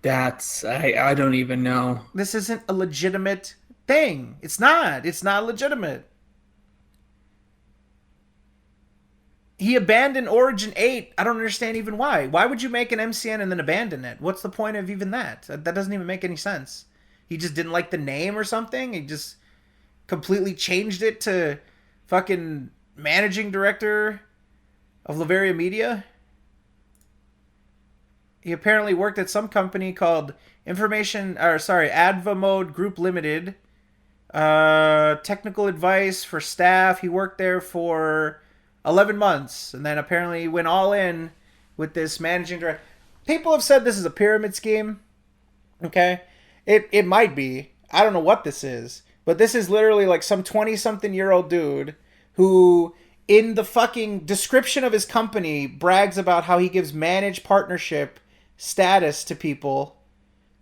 Speaker 1: I don't even know.
Speaker 2: This isn't a legitimate thing. It's not. It's not legitimate. He abandoned Origin 8. I don't understand even why. Why would you make an MCN and then abandon it? What's the point of even that? That doesn't even make any sense. He just didn't like the name or something? He just completely changed it to fucking managing director of Lavaria Media? He apparently worked at some company called Adva Mode Group Limited. Technical advice for staff. He worked there for 11 months, and then apparently went all in with this managing director. People have said this is a pyramid scheme. Okay? It might be. I don't know what this is. But this is literally like some 20-something-year-old dude who, in the fucking description of his company, brags about how he gives managed partnership status to people.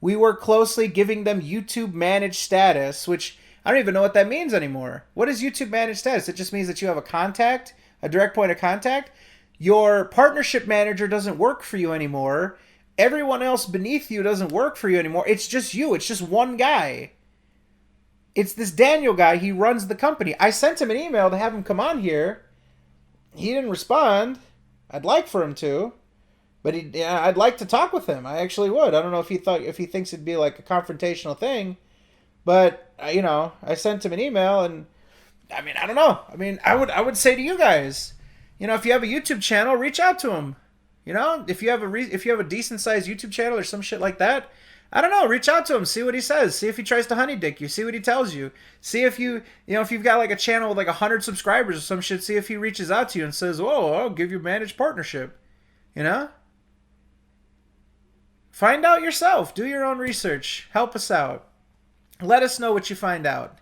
Speaker 2: We work closely giving them YouTube managed status, which I don't even know what that means anymore. What is YouTube managed status? It just means that you have a contact, a direct point of contact. Your partnership manager doesn't work for you anymore. Everyone else beneath you doesn't work for you anymore. It's just you. It's just one guy. It's this Daniel guy. He runs the company. I sent him an email to have him come on here. He didn't respond. I'd like for him to, but I'd like to talk with him. I actually would. I don't know if he thinks it'd be like a confrontational thing, but I sent him an email, and I mean, I don't know. I mean, I would say to you guys, if you have a YouTube channel, reach out to him. If you have a decent sized YouTube channel or some shit like that, I don't know, reach out to him, see what he says, see if he tries to honeydick you, see what he tells you, see if if you've got like a channel with like 100 subscribers or some shit, see if he reaches out to you and says, "Oh, I'll give you managed partnership." Find out yourself, do your own research, help us out, let us know what you find out.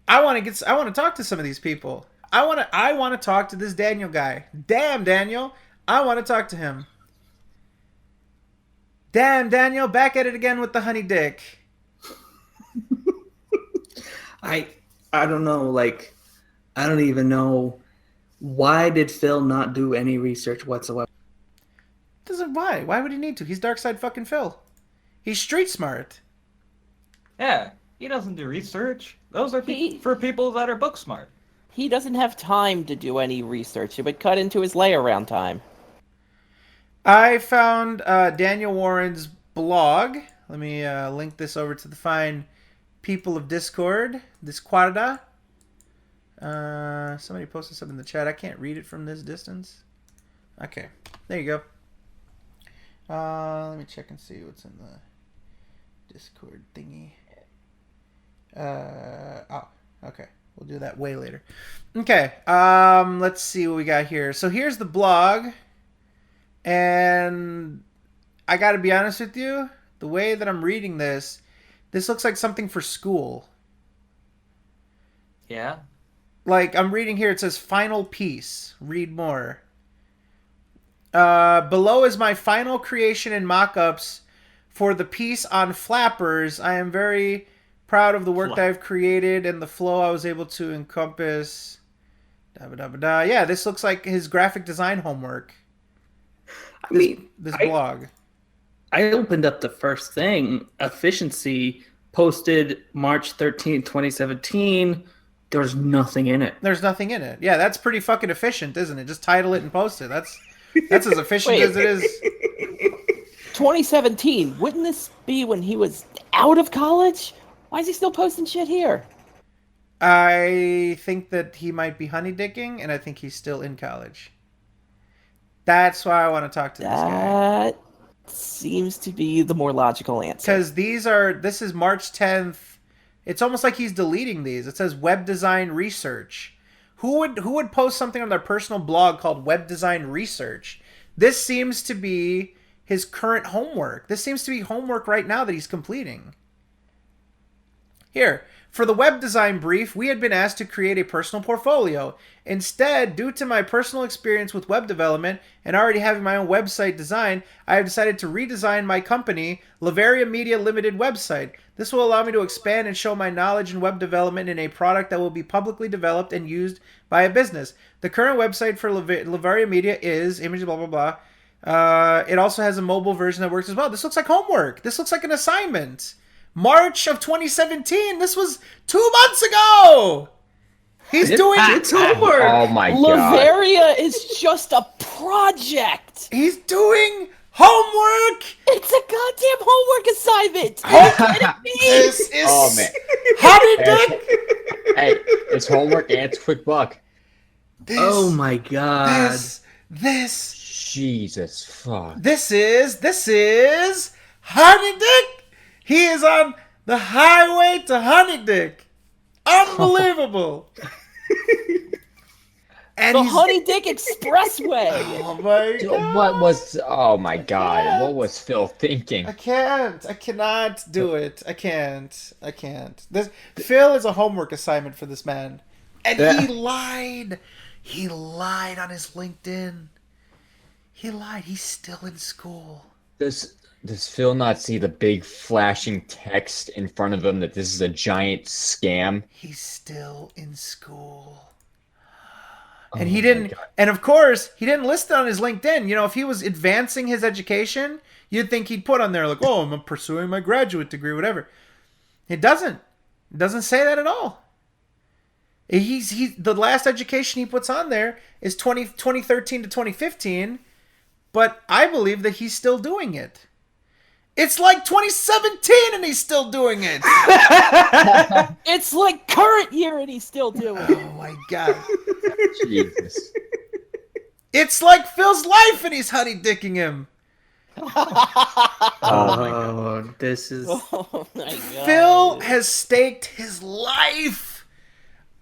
Speaker 2: I want to talk to some of these people. I want to talk to this Daniel guy. Damn, Daniel, I want to talk to him. Damn, Daniel, back at it again with the honey dick.
Speaker 1: I don't know, like, I don't even know, why did Phil not do any research whatsoever?
Speaker 2: Why? Why would he need to? He's Darkside fucking Phil. He's street smart.
Speaker 6: Yeah, He doesn't do research. Those are
Speaker 5: He-
Speaker 6: for people that are book smart.
Speaker 5: He doesn't have time to do any research. It would cut into his lay-around time.
Speaker 2: I found Daniel Warren's blog. Let me link this over to the fine people of Discord. Discorda. Somebody posted something in the chat. I can't read it from this distance. Okay, there you go. Let me check and see what's in the Discord thingy. Oh, okay. We'll do that way later. Okay, let's see what we got here. So here's the blog. And I gotta be honest with you, the way that I'm reading this looks like something for school.
Speaker 6: Yeah.
Speaker 2: Like, I'm reading here, it says final piece. Read more. Below is my final creation and mock-ups for the piece on flappers. I am very proud of the work that I've created and the flow I was able to encompass. Yeah, this looks like his graphic design homework.
Speaker 1: I mean,
Speaker 2: This blog.
Speaker 1: I opened up the first thing. Efficiency posted March 13th, 2017. There was nothing in it.
Speaker 2: There's nothing in it. Yeah, that's pretty fucking efficient, isn't it? Just title it and post it. That's as efficient
Speaker 5: Wait.
Speaker 2: as it is.
Speaker 5: 2017. Wouldn't this be when he was out of college? Why is he still posting shit here?
Speaker 2: I think that he might be honeydicking, and I think he's still in college. That's why I want to talk to this guy.
Speaker 5: That seems to be the more logical answer.
Speaker 2: Because this is March 10th. It's almost like he's deleting these. It says web design research. Who would post something on their personal blog called web design research? This seems to be his current homework. This seems to be homework right now that he's completing. Here, for the web design brief, we had been asked to create a personal portfolio. Instead, due to my personal experience with web development and already having my own website design, I have decided to redesign my company, Lavaria Media Limited website. This will allow me to expand and show my knowledge in web development in a product that will be publicly developed and used by a business. The current website for Lavaria Media is image blah blah blah. It also has a mobile version that works as well. This looks like homework. This looks like an assignment. March of 2017. This was 2 months ago. He's doing
Speaker 1: It's homework.
Speaker 3: Oh my god.
Speaker 5: Lavaria is just a project.
Speaker 2: He's doing homework.
Speaker 5: It's a goddamn homework assignment. Are you kidding me?
Speaker 2: This is
Speaker 3: Oh man.
Speaker 2: Honeydicked.
Speaker 3: Hey, it's homework and it's a quick buck.
Speaker 1: Oh my god.
Speaker 2: This
Speaker 3: Jesus fuck.
Speaker 2: is Honeydick. He is on the highway to Honeydick. Unbelievable. And
Speaker 5: The
Speaker 2: he's
Speaker 5: Honeydick Expressway.
Speaker 2: oh my god.
Speaker 3: Oh my god. What was Phil thinking?
Speaker 2: I cannot do it. I can't. This Phil is a homework assignment for this man. And he lied. He lied on his LinkedIn. He lied. He's still in school.
Speaker 3: Does Phil not see the big flashing text in front of him that this is a giant scam?
Speaker 2: He's still in school.
Speaker 3: Oh
Speaker 2: And he
Speaker 3: my
Speaker 2: didn't,
Speaker 3: God.
Speaker 2: and of course, he didn't list it on his LinkedIn. You know, if he was advancing his education, you'd think he'd put on there like, "Oh, I'm pursuing my graduate degree, whatever." It doesn't. It doesn't say that at all. The last education he puts on there is 2013 to 2015, but I believe that he's still doing it. It's like 2017 and he's still doing it.
Speaker 5: It's like current year and he's still doing it.
Speaker 2: Oh my god.
Speaker 3: Jesus.
Speaker 2: It's like Phil's life and he's honeydicking him.
Speaker 1: Oh, this is
Speaker 5: Oh my god.
Speaker 2: Phil has staked his life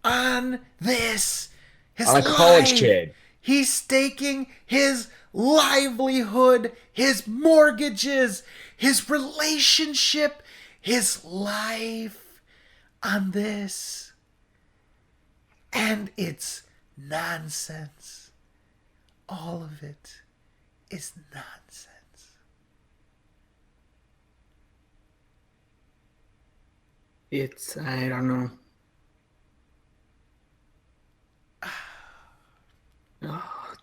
Speaker 2: on this. His
Speaker 3: On a college
Speaker 2: life.
Speaker 3: kid.
Speaker 2: He's staking his livelihood, his mortgages, his relationship, his life on this. And it's nonsense. All of it is nonsense.
Speaker 1: I don't know.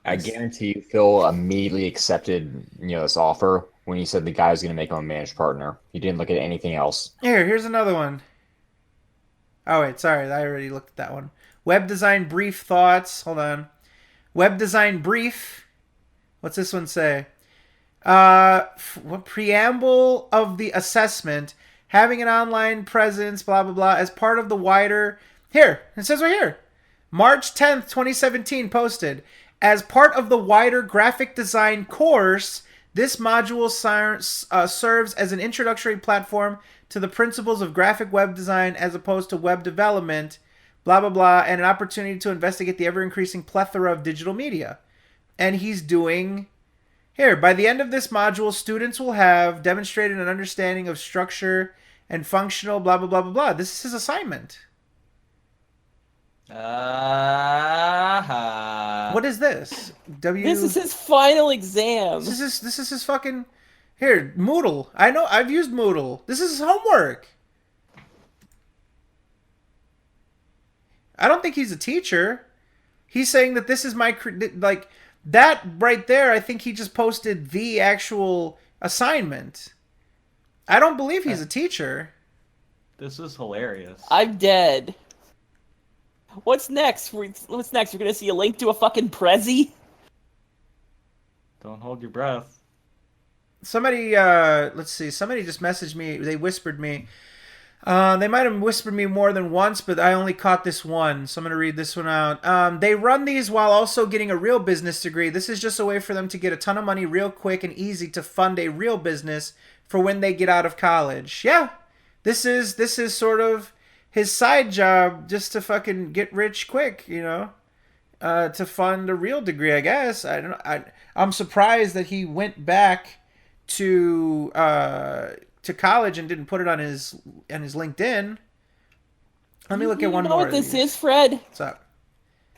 Speaker 3: I guarantee you Phil immediately accepted, this offer when he said the guy was going to make him a managed partner. He didn't look at anything else.
Speaker 2: Here's another one. Oh, wait, sorry. I already looked at that one. Web design brief thoughts. Hold on. Web design brief. What's this one say? What preamble of the assessment, having an online presence, blah, blah, blah, as part of the wider... Here, it says right here. March 10th, 2017, posted. As part of the wider graphic design course, this module serves as an introductory platform to the principles of graphic web design as opposed to web development, blah, blah, blah, and an opportunity to investigate the ever-increasing plethora of digital media. And he's doing... Here, by the end of this module, students will have demonstrated an understanding of structure and functional blah, blah, blah, blah, blah. This is his assignment. What is this?
Speaker 5: This is his final exam.
Speaker 2: This is his fucking... Here, Moodle. I know, I've used Moodle. This is his homework. I don't think he's a teacher. He's saying that this is my... Like, that right there, I think he just posted the actual assignment. I don't believe he's a teacher.
Speaker 6: This is hilarious.
Speaker 5: I'm dead. What's next? What's next? We're gonna see a link to a fucking Prezi?
Speaker 6: Don't hold your breath.
Speaker 2: Somebody, let's see. Somebody just messaged me. They whispered me. They might have whispered me more than once, but I only caught this one, so I'm going to read this one out. They run these while also getting a real business degree. This is just a way for them to get a ton of money real quick and easy to fund a real business for when they get out of college. Yeah, this is sort of his side job just to fucking get rich quick, you know, to fund a real degree, I guess. I don't know. I'm surprised that he went back to college and didn't put it on his LinkedIn. Let me look at one more.
Speaker 5: You know what this is, Fred?
Speaker 2: What's up?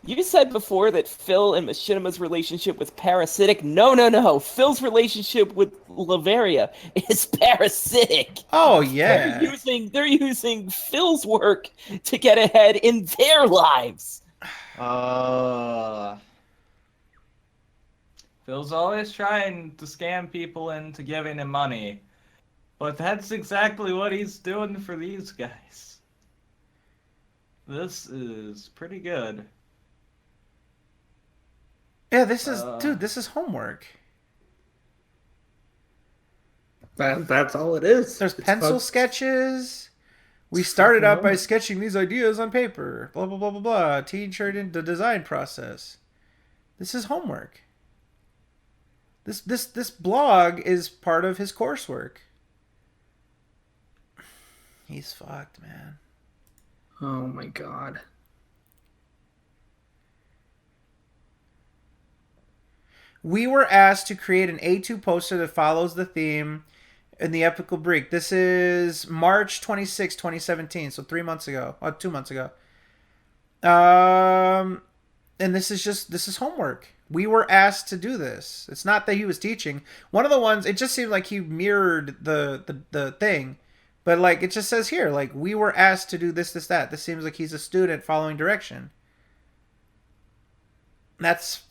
Speaker 5: You said before that Phil and Machinima's relationship was parasitic. No. Phil's relationship with Laveria is parasitic.
Speaker 2: Oh yeah.
Speaker 5: They're using Phil's work to get ahead in their lives.
Speaker 6: Phil's always trying to scam people into giving him money. But that's exactly what he's doing for these guys. This is pretty good.
Speaker 2: Yeah, this is... Dude, this is homework.
Speaker 1: That's all it is.
Speaker 2: There's pencil sketches. We started out by sketching these ideas on paper. Blah, blah, blah, blah, blah. Teacher in the design process. This is homework. This blog is part of his coursework. He's fucked, man.
Speaker 1: Oh my god.
Speaker 2: We were asked to create an A2 poster that follows the theme in the epical break. This is March 26, 2017, so 3 months ago. 2 months ago. And this is homework. We were asked to do this. It's not that he was teaching. One of the ones, it just seemed like he mirrored the thing. But, like, it just says here, like, we were asked to do this, that. This seems like he's a student following direction. That's...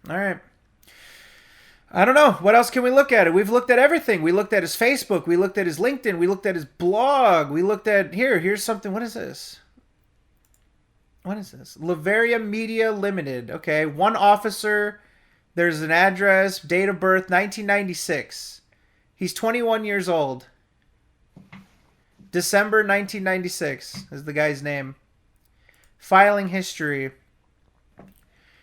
Speaker 2: Alright. I don't know. What else can we look at? We've looked at everything. We looked at his Facebook. We looked at his LinkedIn. We looked at his blog. We looked at... Here's something. What is this? What is this? Laveria Media Limited. Okay. One officer. There's an address. Date of birth, 1996. He's 21 years old. December 1996 is the guy's name. Filing history.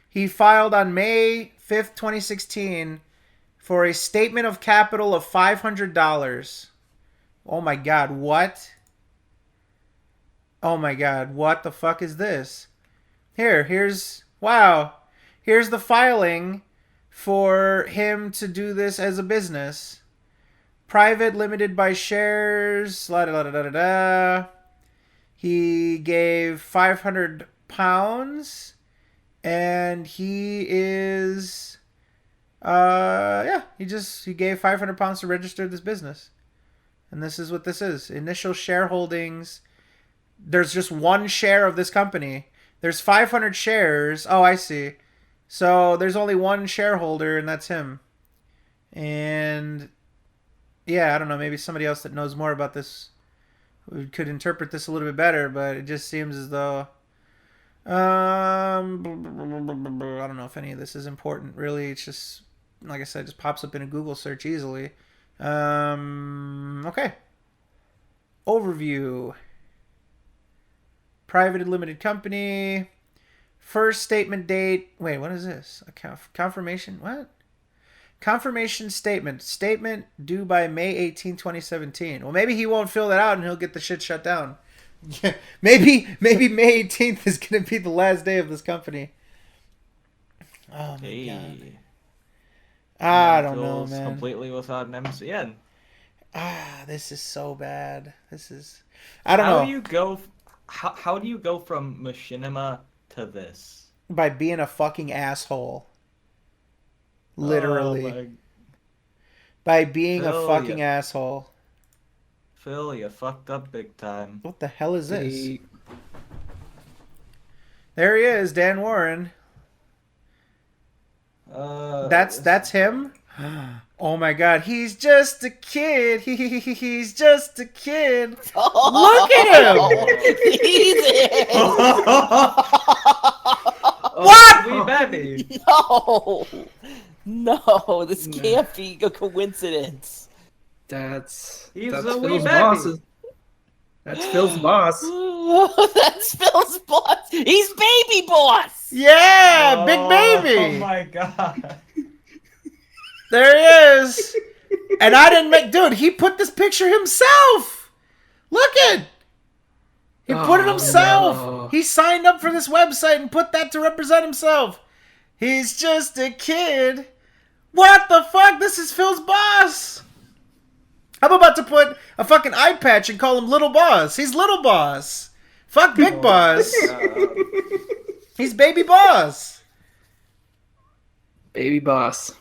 Speaker 2: He filed on May 5th, 2016 for a statement of capital of $500. Oh my god, what? Oh my god, what the fuck is this? Here's... Wow. Here's the filing for him to do this as a business. Private, limited by shares, la da da da da da. He gave £500, and he is, he gave £500 to register this business, and this is what this is. Initial shareholdings. There's just one share of this company. There's 500 shares. Oh, I see. So there's only one shareholder, and that's him. And... yeah, I don't know. Maybe somebody else that knows more about this could interpret this a little bit better, but it just seems as though I don't know if any of this is important. Really, it's just like I said, it just pops up in a Google search easily. Okay. Overview. Private and limited company. First statement date. Wait, what is this? A confirmation? What? Confirmation statement. Statement due by May 18, 2017. Well, maybe he won't fill that out and he'll get the shit shut down. maybe May 18th is going to be the last day of this company. Oh, my God. I don't know, man.
Speaker 6: Completely without an MCN.
Speaker 2: This is so bad. This is... I don't know.
Speaker 6: How do you go from machinima to this?
Speaker 2: By being a fucking asshole. Literally.
Speaker 6: Oh,
Speaker 2: by being a fucking asshole.
Speaker 6: Phil, you fucked up big time.
Speaker 2: What the hell is this? There he is, Dan Warren. That's him? Oh my God, he's just a kid. He's just a kid. Look at him.
Speaker 6: What? Wee baby.
Speaker 5: No, this can't be a coincidence.
Speaker 1: That's
Speaker 6: a
Speaker 1: Phil's
Speaker 6: wee
Speaker 1: boss.
Speaker 6: baby.
Speaker 1: That's Phil's boss.
Speaker 5: That's Phil's boss. He's baby boss.
Speaker 2: Yeah, big baby.
Speaker 6: Oh my God.
Speaker 2: There he is. And I didn't make... Dude, he put this picture himself. Look it. He put it himself.
Speaker 1: No.
Speaker 2: He signed up for this website and put that to represent himself. He's just a kid. What the fuck? This is Phil's boss. I'm about to put a fucking eye patch and call him Little Boss. He's Little Boss. Fuck Big Boss. He's Baby Boss.
Speaker 1: Baby boss.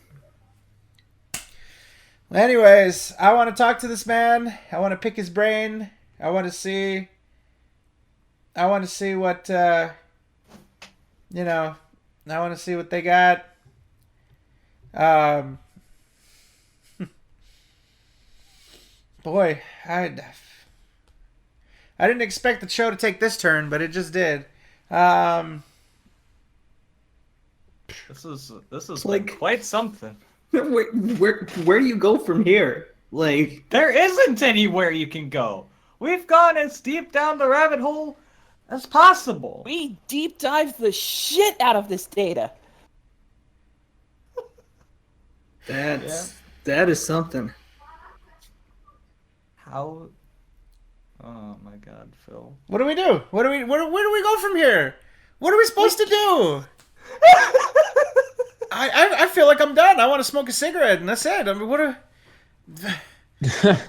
Speaker 2: Anyways, I want to talk to this man. I want to pick his brain. I want to see what, I want to see what they got. Boy, I didn't expect the show to take this turn, but it just did.
Speaker 6: This is
Speaker 1: like-
Speaker 6: quite something.
Speaker 1: Where do you go from here? Like,
Speaker 6: There isn't anywhere you can go. We've gone as deep down the rabbit hole as possible.
Speaker 5: We deep dived the shit out of this data.
Speaker 1: that is something.
Speaker 6: How? Oh my God, Phil.
Speaker 2: What do we do? Where do we go from here? What are we supposed to do? I feel like I'm done. I want to smoke a cigarette and that's it. I mean, what else?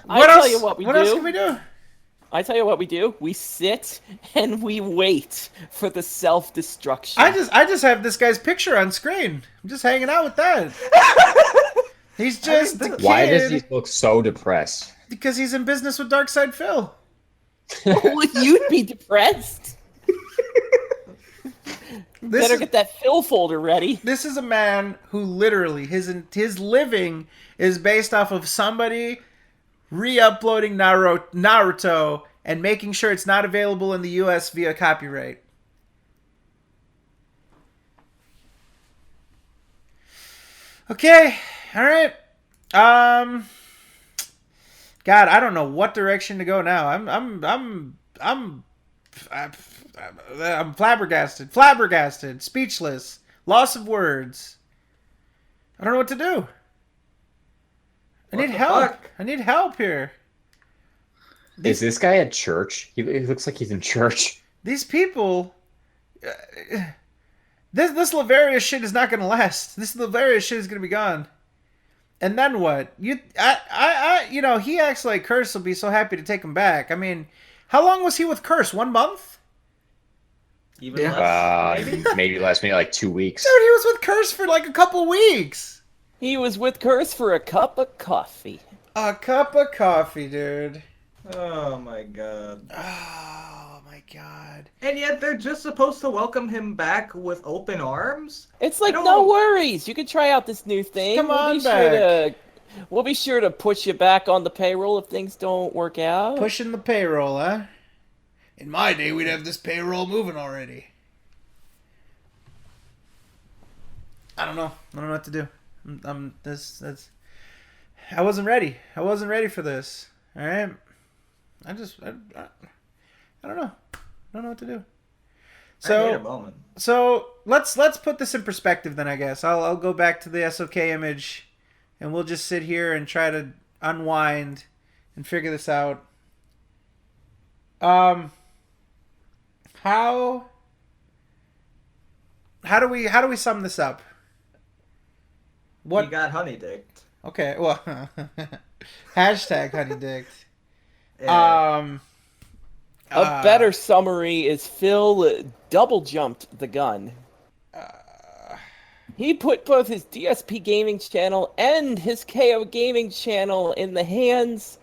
Speaker 5: tell you what we
Speaker 2: What
Speaker 5: do.
Speaker 2: else can we do?
Speaker 5: I tell you what we do. We sit and we wait for the self-destruction.
Speaker 2: I just have this guy's picture on screen. I'm just hanging out with that. He's just a kid.
Speaker 3: Why does he look so depressed?
Speaker 2: Because he's in business with Darkside Phil.
Speaker 5: Well, you'd be depressed. Better get that Phil folder ready.
Speaker 2: This is a man who literally his living is based off of somebody re-uploading Naruto and making sure it's not available in the US via copyright. Okay, all right. God, I don't know what direction to go now. I'm flabbergasted, speechless, loss of words. I don't know what to do. I need help.
Speaker 6: fuck?
Speaker 2: I need help here.
Speaker 3: Is this guy at church? He looks like he's in church.
Speaker 2: These people. This Laverius shit is not going to last. This Laverius shit is going to be gone. And then what? He acts like Curse will be so happy to take him back. I mean, how long was he with Curse? 1 month?
Speaker 6: Even
Speaker 1: Yeah.
Speaker 6: less.
Speaker 3: Maybe last maybe like 2 weeks.
Speaker 2: Dude, he was with Curse for like a couple weeks.
Speaker 5: He was with Curse for a cup of coffee.
Speaker 2: A cup of coffee, dude.
Speaker 6: Oh my God.
Speaker 2: Oh my God.
Speaker 6: And yet they're just supposed to welcome him back with open arms?
Speaker 5: It's like,
Speaker 6: I don't
Speaker 5: no
Speaker 6: know.
Speaker 5: worries. You can try out this new thing.
Speaker 2: Come
Speaker 5: We'll
Speaker 2: on
Speaker 5: be sure
Speaker 2: back.
Speaker 5: We'll be sure to put you back on the payroll if things don't work out.
Speaker 2: Pushing the payroll, huh? In my day, we'd have this payroll moving already. I don't know. I don't know what to do. I wasn't ready. I wasn't ready for this. All right. I don't know. I don't know what to do.
Speaker 6: I need a moment.
Speaker 2: So let's put this in perspective then. I guess I'll go back to the SOK image, and we'll just sit here and try to unwind and figure this out. How do we sum this up? What
Speaker 6: You got Honeydicked.
Speaker 2: Okay, well, hashtag Honeydicked.
Speaker 6: Yeah.
Speaker 5: A better summary is Phil double jumped the gun. He put both his DSP gaming channel and his KO gaming channel in the hands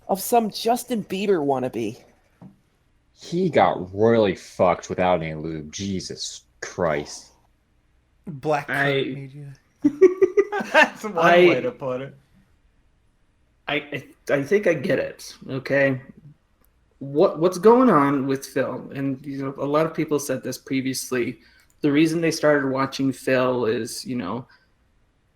Speaker 5: of some Justin Bieber wannabe.
Speaker 3: He got royally fucked without any lube. Jesus Christ.
Speaker 2: Black media.
Speaker 6: That's one way to put it.
Speaker 1: I think I get it. Okay, what's going on with Phil? And a lot of people said this previously. The reason they started watching Phil is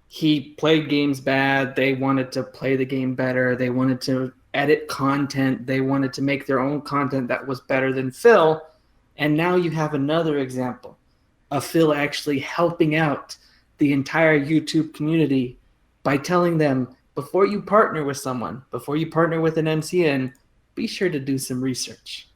Speaker 1: he played games bad. They wanted to play the game better. They wanted to edit content. They wanted to make their own content that was better than Phil. And now you have another example of Phil actually helping out the entire YouTube community by telling them, before you partner with someone, before you partner with an MCN, be sure to do some research.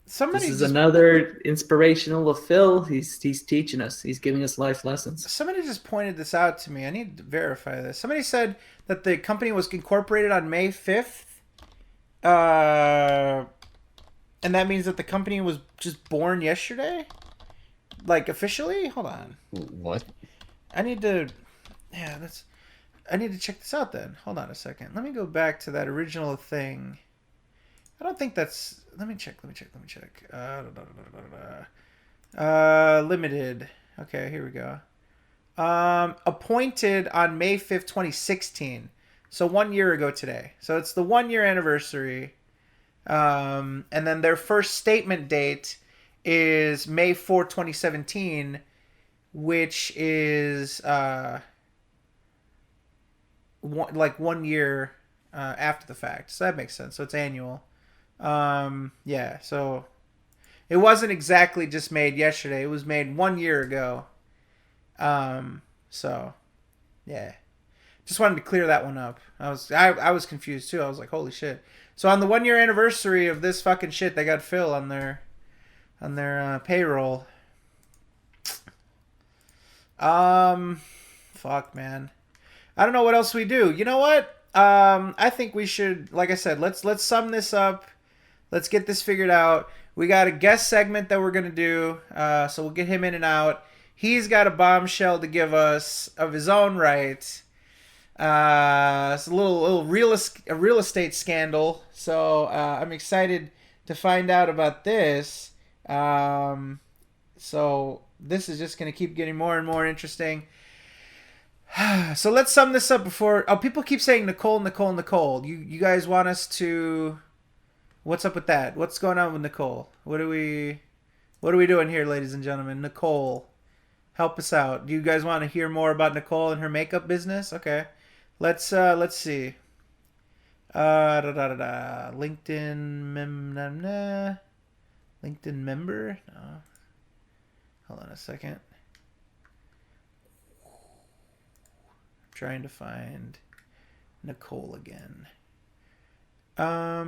Speaker 1: This is another inspirational of Phil. He's teaching us. He's giving us life lessons.
Speaker 2: Somebody just pointed this out to me. I need to verify this. Somebody said that the company was incorporated on May 5th. And that means that the company was just born yesterday? Like, officially? Hold on.
Speaker 3: What?
Speaker 2: I need to check this out then. Hold on a second. Let me go back to that original thing. I don't think that's... Let me check. Limited. Okay, here we go. Appointed on May 5th, 2016. So 1 year ago today. So it's the 1 year anniversary. And then their first statement date is May 4th, 2017, which is 1 year after the fact. So that makes sense. So it's annual. Yeah, so it wasn't exactly just made yesterday. It was made 1 year ago. So yeah, just wanted to clear that one up. I was confused too. I was like, holy shit. So on the 1 year anniversary of this fucking shit, they got Phil on their payroll. Fuck, man. I don't know what else we do. You know what? I think we should, like I said, let's sum this up. Let's get this figured out. We got a guest segment that we're gonna do, so we'll get him in and out. He's got a bombshell to give us of his own right. It's a little real estate scandal. So I'm excited to find out about this. So this is just gonna keep getting more and more interesting. So let's sum this up before... Oh, people keep saying Nicole. You guys want us to... What's up with that? What's going on with Nicole? What are we doing here, ladies and gentlemen? Nicole, help us out. Do you guys want to hear more about Nicole and her makeup business? Okay. Let's see. LinkedIn member? No. Hold on a second. Trying to find Nicole again.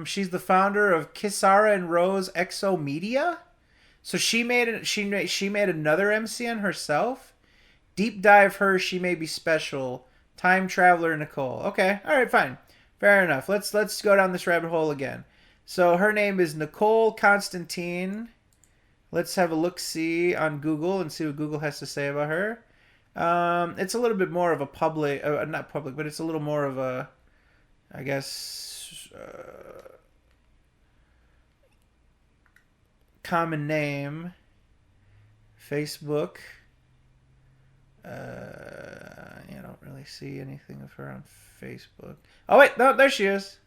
Speaker 2: She's the founder of Kisara and Rose Exo Media. So she made another MCN herself. Deep dive her. She may be special. Time traveler Nicole. Okay. All right. Fine. Fair enough. Let's go down this rabbit hole again. So her name is Nicole Constantine. Let's have a look-see on Google and see what Google has to say about her. It's a little bit more of a public, not public, but it's a little more of a, I guess, common name. Facebook. really see anything of her on Facebook. Oh wait, no, there she is.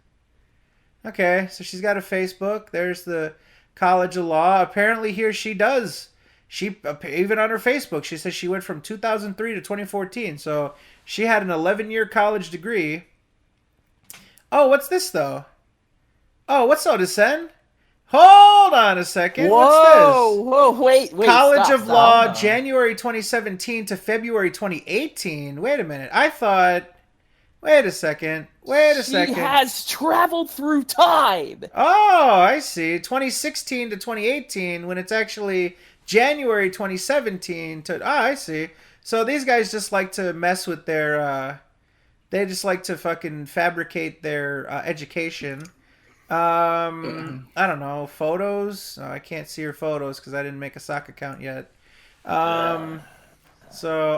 Speaker 2: Okay, so she's got a Facebook. There's the College of Law. Apparently here she does. She even on her Facebook, she says she went from 2003 to 2014. So she had an 11-year college degree. Oh, what's this though? Oh, what's so to send? Hold on a second.
Speaker 5: Whoa,
Speaker 2: What's this?
Speaker 5: whoa, wait.
Speaker 2: College
Speaker 5: stop,
Speaker 2: of
Speaker 5: stop.
Speaker 2: Law, January 2017 to February 2018. Wait a minute. I thought. Wait a second.
Speaker 5: She has traveled through time.
Speaker 2: Oh, I see. 2016 to 2018 when it's actually January 2017 to. Oh, I see. So these guys just like to mess with their. They just like to fucking fabricate their education. I don't know. Photos. Oh, I can't see her photos because I didn't make a sock account yet. So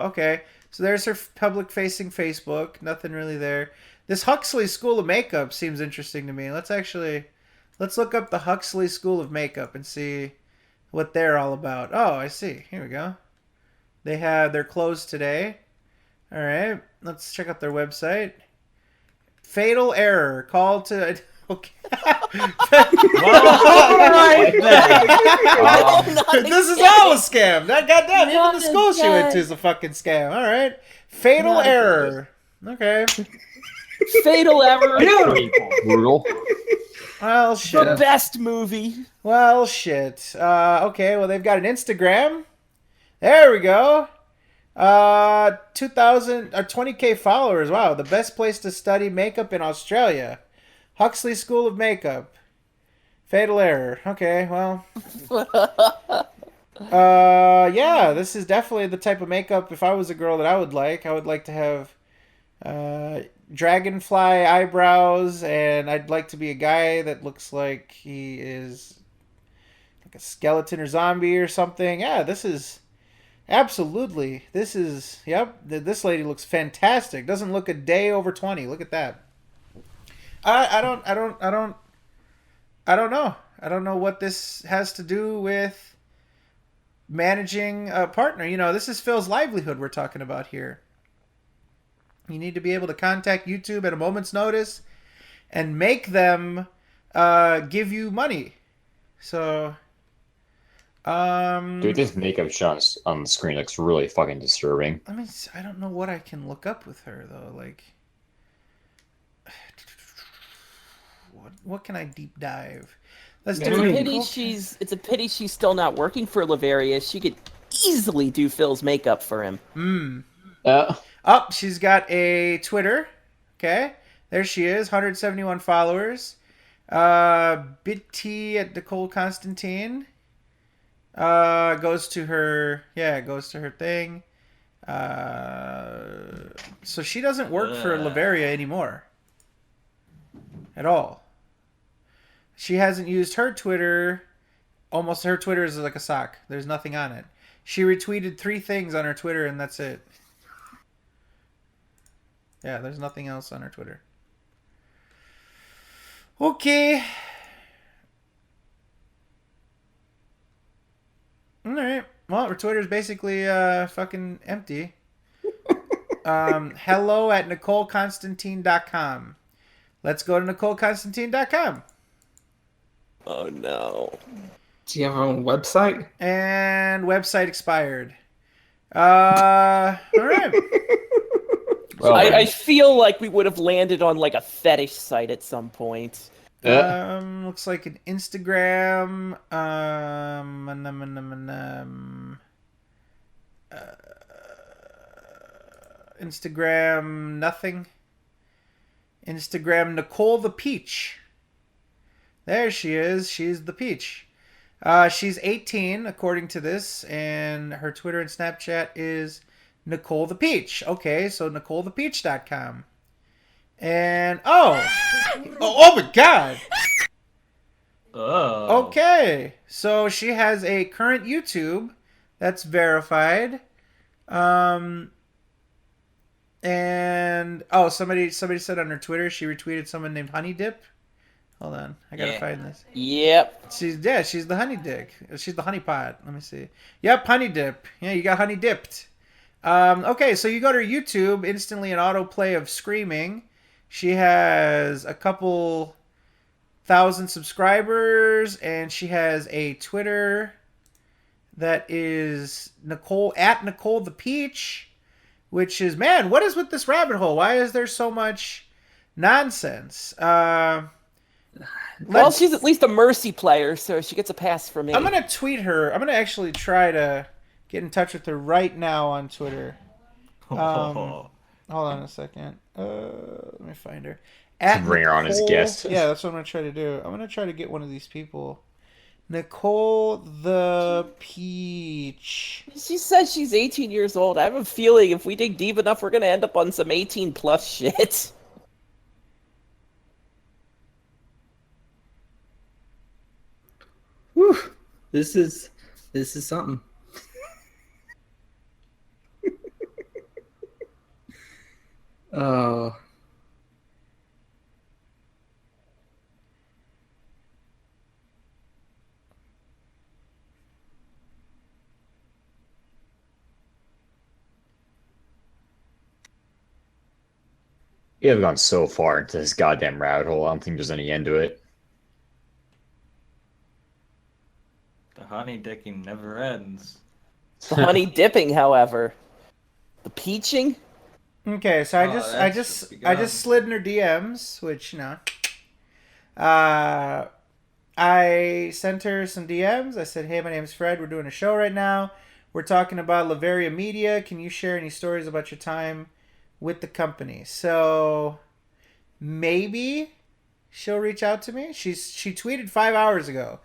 Speaker 2: okay. So there's her public-facing Facebook. Nothing really there. This Huxley School of Makeup seems interesting to me. Let's look up the Huxley School of Makeup and see what they're all about. Oh, I see. Here we go. They're closed today. All right. Let's check out their website. Fatal error. Call to. Okay. This is all a scam. That goddamn, even the school she went to is a fucking scam. All right. Fatal error. Okay.
Speaker 5: Fatal error.
Speaker 3: Brutal.
Speaker 2: Well, shit.
Speaker 5: The best movie.
Speaker 2: Well, shit. Okay. Well, they've got an Instagram. There we go. 2,000 or 20K followers. Wow, the best place to study makeup in Australia. Huxley School of Makeup. Fatal error. Okay, well. Yeah, this is definitely the type of makeup, if I was a girl, that I would like. I would like to have dragonfly eyebrows, and I'd like to be a guy that looks like he is like a skeleton or zombie or something. Yeah, this is absolutely. Yep, this lady looks fantastic. Doesn't look a day over 20. Look at that. I don't know. I don't know what this has to do with managing a partner. You know, this is Phil's livelihood we're talking about here. You need to be able to contact YouTube at a moment's notice and make them give you money. So,
Speaker 3: Dude, this makeup shot on the screen looks really fucking disturbing.
Speaker 2: I mean, I don't know what I can look up with her though. Like, what can I deep dive? Let's do it.
Speaker 5: It's a pity she's still not working for Laverius. She could easily do Phil's makeup for him.
Speaker 2: Oh, she's got a Twitter. Okay, there she is, 171 followers. Bitty at Nicole Constantine. Goes to her thing. So she doesn't work for Laveria anymore. At all. She hasn't used her Twitter. Almost her Twitter is like a sock. There's nothing on it. She retweeted 3 things on her Twitter and that's it. Yeah, there's nothing else on her Twitter. Okay. Alright. Well, her Twitter's basically fucking empty. Hello at NicoleConstantine.com. Let's go to NicoleConstantine.com.
Speaker 5: Oh no.
Speaker 1: Do you have your own website?
Speaker 2: And website expired. Alright.
Speaker 5: I feel like we would have landed on like a fetish site at some point.
Speaker 2: Looks like an Instagram. Instagram nothing. Instagram Nicole the Peach. There she is. She's the Peach. She's 18 according to this, and her Twitter and Snapchat is Nicole the Peach. Okay, so NicoleThePeach.com. And oh my God.
Speaker 6: Oh.
Speaker 2: Okay, so she has a current YouTube that's verified. And somebody said on her Twitter she retweeted someone named Honeydicked. Hold on, I gotta find this.
Speaker 5: Yep.
Speaker 2: She's the Honeydicked. She's the honeypot. Let me see. Yep, Honeydicked. Yeah, you got honey dipped. Okay, so you go to her YouTube, instantly an autoplay of screaming. She has a couple thousand subscribers, and she has a Twitter that is Nicole at Nicole the Peach, which is, man, what is with this rabbit hole? Why is there so much nonsense?
Speaker 5: Well, she's at least a Mercy player, so she gets a pass from me.
Speaker 2: I'm gonna tweet her. I'm gonna actually try to get in touch with her right now on Twitter. Hold on a second. Let me find her.
Speaker 3: To bring her on as guest.
Speaker 2: Yeah, that's what I'm gonna try to do. I'm gonna try to get one of these people. Nicole the Peach.
Speaker 5: She says she's 18 years old. I have a feeling if we dig deep enough, we're gonna end up on some 18 plus shit.
Speaker 1: Whew. This is something. Oh.
Speaker 3: We have gone so far into this goddamn rabbit hole. I don't think there's any end to it.
Speaker 8: The honey dicking never ends.
Speaker 5: The honey dipping, however, the peaching.
Speaker 2: Okay, so I just slid in her DMs, which I sent her some DMs. I said, "Hey, my name is Fred. We're doing a show right now. We're talking about Laveria Media. Can you share any stories about your time with the company?" So maybe she'll reach out to me. She tweeted 5 hours ago.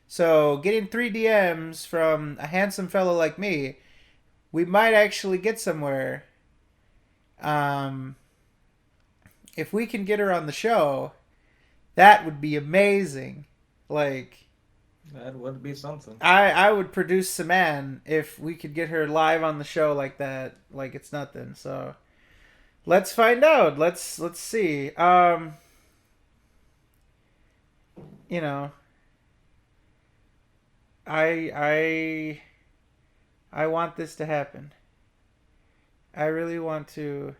Speaker 2: So getting 3 DMs from a handsome fellow like me, we might actually get somewhere. If we can get her on the show, that would be amazing. Like,
Speaker 8: that would be something.
Speaker 2: I would produce Saman if we could get her live on the show like that, like it's nothing. So let's find out. Let's see. You know, I want this to happen. I really want to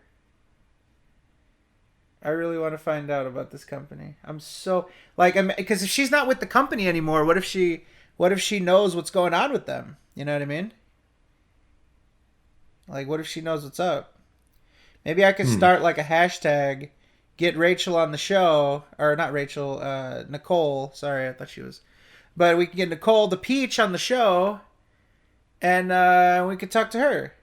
Speaker 2: find out about this company. I'm so because if she's not with the company anymore, what if she knows what's going on with them? You know what I mean? Like, what if she knows what's up? Maybe I could start like a hashtag, get Rachel on the show, or not Rachel, Nicole. Sorry, I thought she was. But we can get Nicole the Peach on the show, and we could talk to her.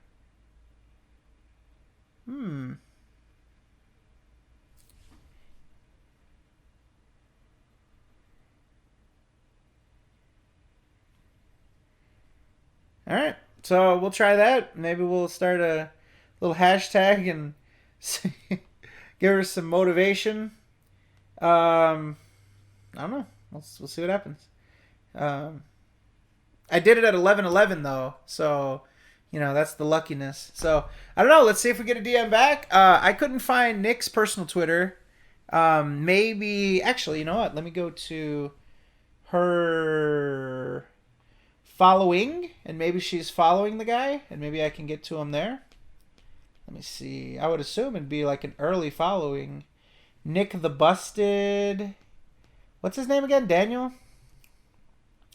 Speaker 2: All right, so we'll try that. Maybe we'll start a little hashtag and give her some motivation. I don't know. We'll see what happens. I did it at 11:11 though, so that's the luckiness. So I don't know. Let's see if we get a DM back. I couldn't find Nick's personal Twitter. Maybe actually, you know what? Let me go to her following, and maybe she's following the guy, and maybe I can get to him there. Let me see. I would assume it'd be like an early following. Nick the Busted. What's his name again? Daniel?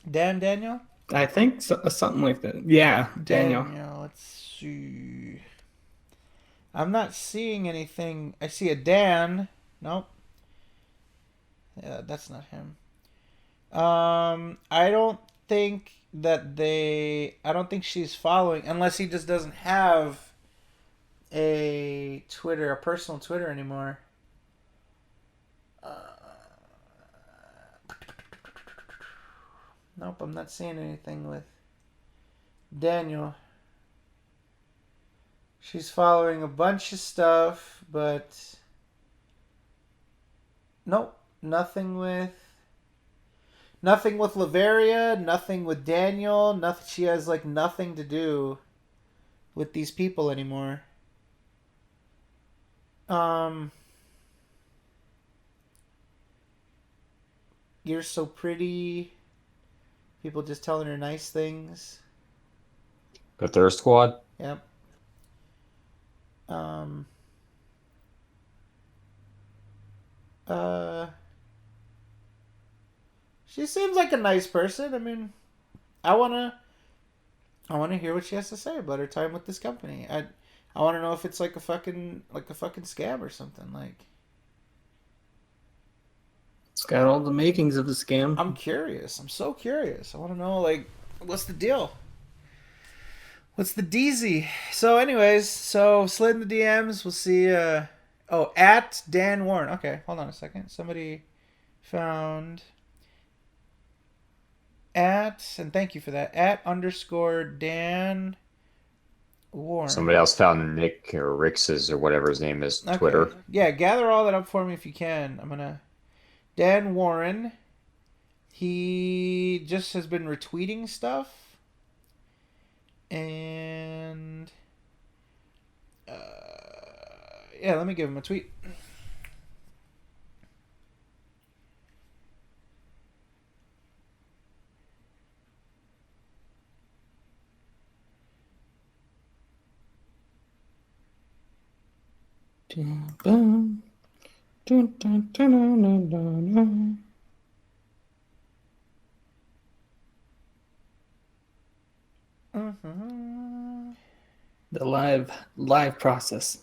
Speaker 2: Daniel?
Speaker 1: I think something like that. Yeah, Daniel.
Speaker 2: Let's see. I'm not seeing anything. I see a Dan. Nope. Yeah, that's not him. I don't think she's following, unless he just doesn't have a personal Twitter anymore. Nope, I'm not seeing anything with Daniel. She's following a bunch of stuff, but nope, nothing with Laveria, nothing with Daniel, nothing. She has nothing to do with these people anymore. You're so pretty. People just telling her nice things.
Speaker 3: The Thirst Squad?
Speaker 2: Yep. Um. She seems like a nice person. I mean, I wanna hear what she has to say about her time with this company. I want to know if it's like a fucking scam or something. Like,
Speaker 1: It's got all the makings of a scam.
Speaker 2: I'm curious. I'm so curious. I want to know, like, what's the deal? What's the DZ? So, anyways, slid in the DMs. We'll see. At Dan Warren. Okay, hold on a second. Somebody found and thank you for that. @ Dan Warren.
Speaker 3: Somebody else found Nick or Rix's or whatever his name is,
Speaker 2: Okay.
Speaker 3: Twitter.
Speaker 2: Yeah, gather all that up for me if you can. Dan Warren. He just has been retweeting stuff. And yeah, let me give him a tweet. Mm-hmm.
Speaker 1: The live process.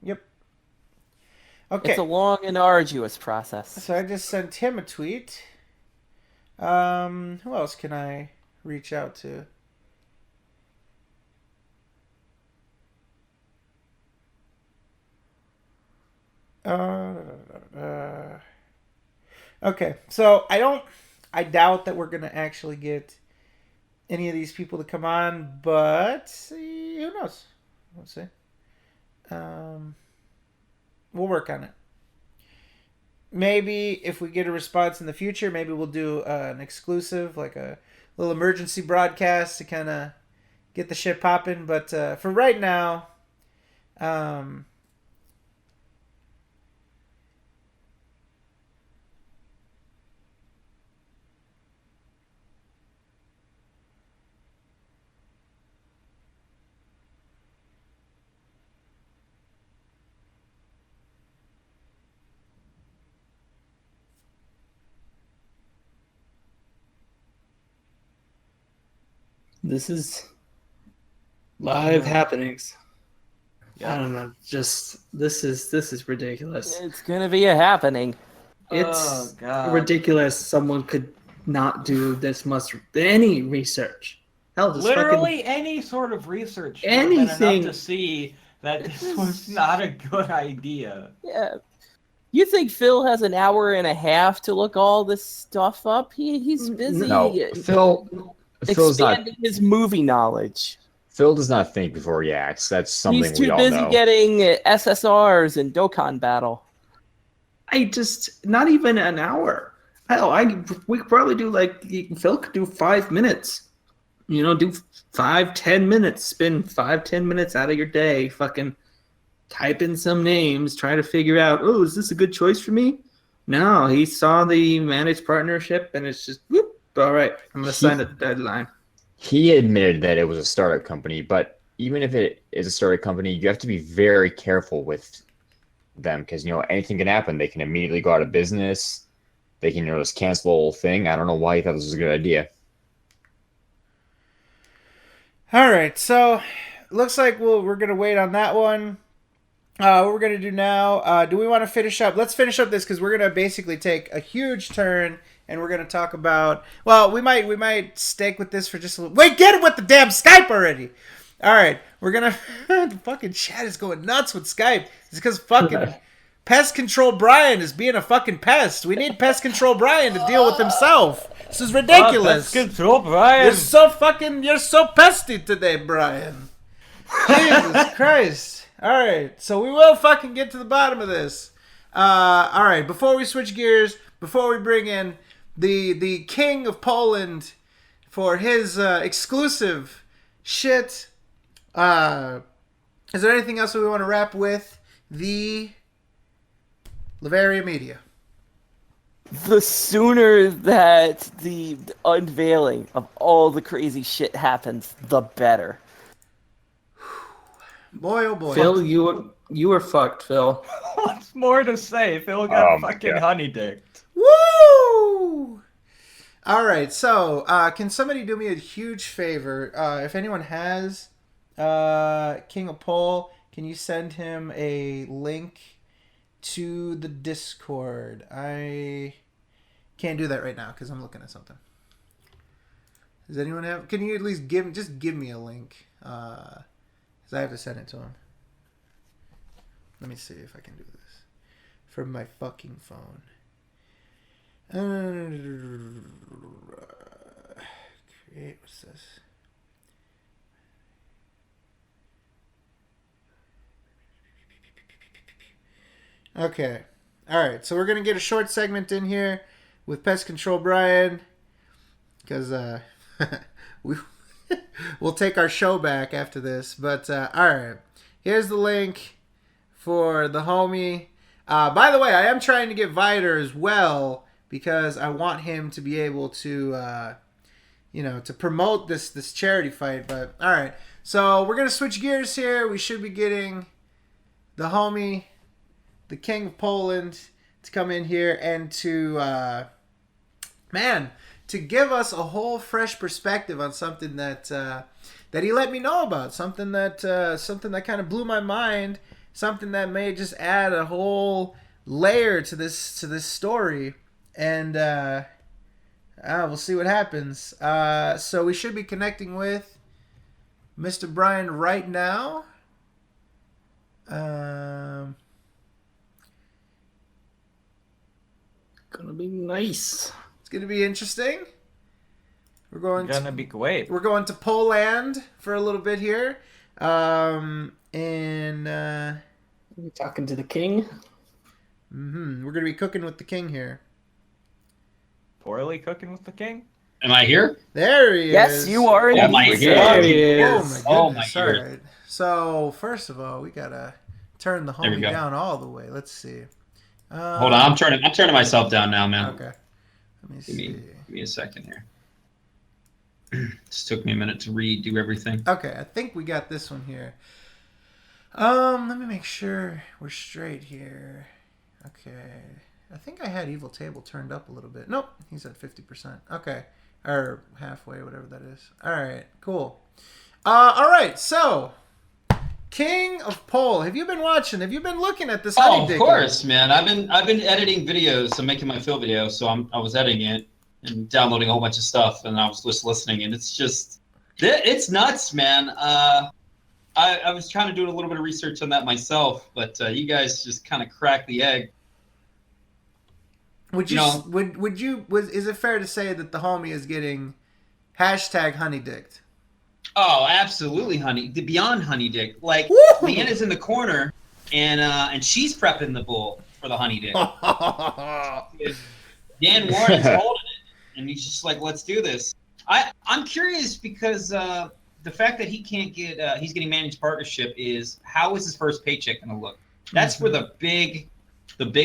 Speaker 2: Yep. Okay.
Speaker 5: It's a long and arduous process.
Speaker 2: So I just sent him a tweet. Who else can I reach out to? Okay, so I doubt that we're gonna actually get any of these people to come on, but who knows? We'll see. We'll work on it. Maybe if we get a response in the future, maybe we'll do an exclusive, like a little emergency broadcast to kind of get the shit popping. But for right now,
Speaker 1: This is live happenings. I don't know. Just this is ridiculous.
Speaker 5: It's gonna be a happening.
Speaker 1: It's
Speaker 6: God.
Speaker 1: ridiculous. Someone could not do this much any research. Hell, just
Speaker 6: Literally any sort of research would have been
Speaker 1: anything.
Speaker 6: enough to see that this was not a good idea.
Speaker 5: Yeah. You think Phil has an hour and a half to look all this stuff up? He's busy
Speaker 3: No, Phil's not.
Speaker 5: expanding his movie knowledge.
Speaker 3: Phil does not think before he acts. That's something
Speaker 5: He's
Speaker 3: we
Speaker 5: too
Speaker 3: all
Speaker 5: busy
Speaker 3: know.
Speaker 5: getting SSRs and Dokkan Battle.
Speaker 1: Not even an hour. Hell, we could probably do Phil could do 5 minutes. You know, do 5-10 minutes. Spend 5-10 minutes out of your day. Fucking type in some names. Try to figure out. Oh, is this a good choice for me? No, he saw the managed partnership, and it's just whoop. All right, I'm gonna sign at the deadline.
Speaker 3: He admitted that it was a startup company, but even if it is a startup company, you have to be very careful with them because anything can happen. They can immediately go out of business. They can just cancel the whole thing. I don't know why he thought this was a good idea.
Speaker 2: all right. So looks like we're gonna wait on that one. What we're gonna do now? Do we want to finish up? Let's finish up this because we're gonna basically take a huge turn. And we're gonna talk about. Well, we might stick with this for just a little. Wait, get it with the damn Skype already. All right, we're gonna. The fucking chat is going nuts with Skype. It's because fucking Pest Control Brian is being a fucking pest. We need Pest Control Brian to deal with himself. This is ridiculous.
Speaker 6: Control, Brian.
Speaker 2: You're so pesty today, Brian. Jesus Christ. All right, so we will fucking get to the bottom of this. All right, before we switch gears, before we bring in the King of Poland for his exclusive shit. Is there anything else that we want to wrap with? The Lavaria Media.
Speaker 5: The sooner that the unveiling of all the crazy shit happens, the better.
Speaker 2: Boy, oh boy.
Speaker 1: Phil, you were fucked, Phil.
Speaker 6: What's more to say? Phil got
Speaker 3: Oh my
Speaker 6: fucking
Speaker 3: God.
Speaker 6: honeydicked.
Speaker 2: Woo! All right, so can somebody do me a huge favor? If anyone has KingofPol, can you send him a link to the Discord? I can't do that right now because I'm looking at something. Does anyone have? Can you at least give me a link? Because I have to send it to him. Let me see if I can do this from my fucking phone. Create, what's this? Okay. Alright, so we're going to get a short segment in here with Pest Control Brian. Because we'll take our show back after this. But, alright. Here's the link for the homie. By the way, I am trying to get Vider as well. Because I want him to be able to, to promote this charity fight. But, alright. So, we're going to switch gears here. We should be getting the homie, the King of Poland, to come in here and to give us a whole fresh perspective on something that he let me know about. Something that kind of blew my mind. Something that may just add a whole layer to this story. And we'll see what happens. So we should be connecting with Mr. Brian right now.
Speaker 1: Gonna be nice.
Speaker 2: It's gonna be interesting. We're
Speaker 6: Gonna be great.
Speaker 2: We're going to Poland for a little bit here.
Speaker 1: You talking to the king?
Speaker 2: We're gonna be cooking with the king here.
Speaker 6: Poorly cooking with the king?
Speaker 10: Am I here?
Speaker 2: There he is.
Speaker 5: Yes, you are.
Speaker 10: Oh my
Speaker 5: indeed.
Speaker 1: There he
Speaker 2: Oh
Speaker 1: is.
Speaker 2: my
Speaker 10: Oh
Speaker 2: goodness.
Speaker 10: my
Speaker 2: All
Speaker 10: God.
Speaker 2: right. So first of all, we gotta turn the
Speaker 10: There we
Speaker 2: homie
Speaker 10: go.
Speaker 2: down all the way. Let's see.
Speaker 10: Hold on, I'm turning myself down now, man.
Speaker 2: Okay. Let me
Speaker 10: Give
Speaker 2: see.
Speaker 10: me a second here. This took me a minute to redo everything.
Speaker 2: Okay, I think we got this one here. Let me make sure we're straight here. Okay. I think I had Evil Table turned up a little bit. Nope, he's at 50%. Okay. Or halfway, whatever that is. Alright, cool. Alright, so KingofPol, have you been watching? Have you been looking at this
Speaker 10: Oh,
Speaker 2: Honeydicked?
Speaker 10: of course, man. I've been editing videos. I'm making my Phil video, so I was editing it and downloading a whole bunch of stuff, and I was just listening, and it's nuts, man. I was trying to do a little bit of research on that myself, but you guys just kind of cracked the egg.
Speaker 2: Is it fair to say that the homie is getting #Honeydicked?
Speaker 10: Oh, absolutely, beyond Honeydicked. Like,
Speaker 2: Woo!
Speaker 10: Leanna's in the corner, and she's prepping the bull for the Honeydicked. Dan Warren's holding it, and he's just like, let's do this. I'm curious because the fact that he can't get, he's getting managed partnership is, how is his first paycheck going to look? That's where the big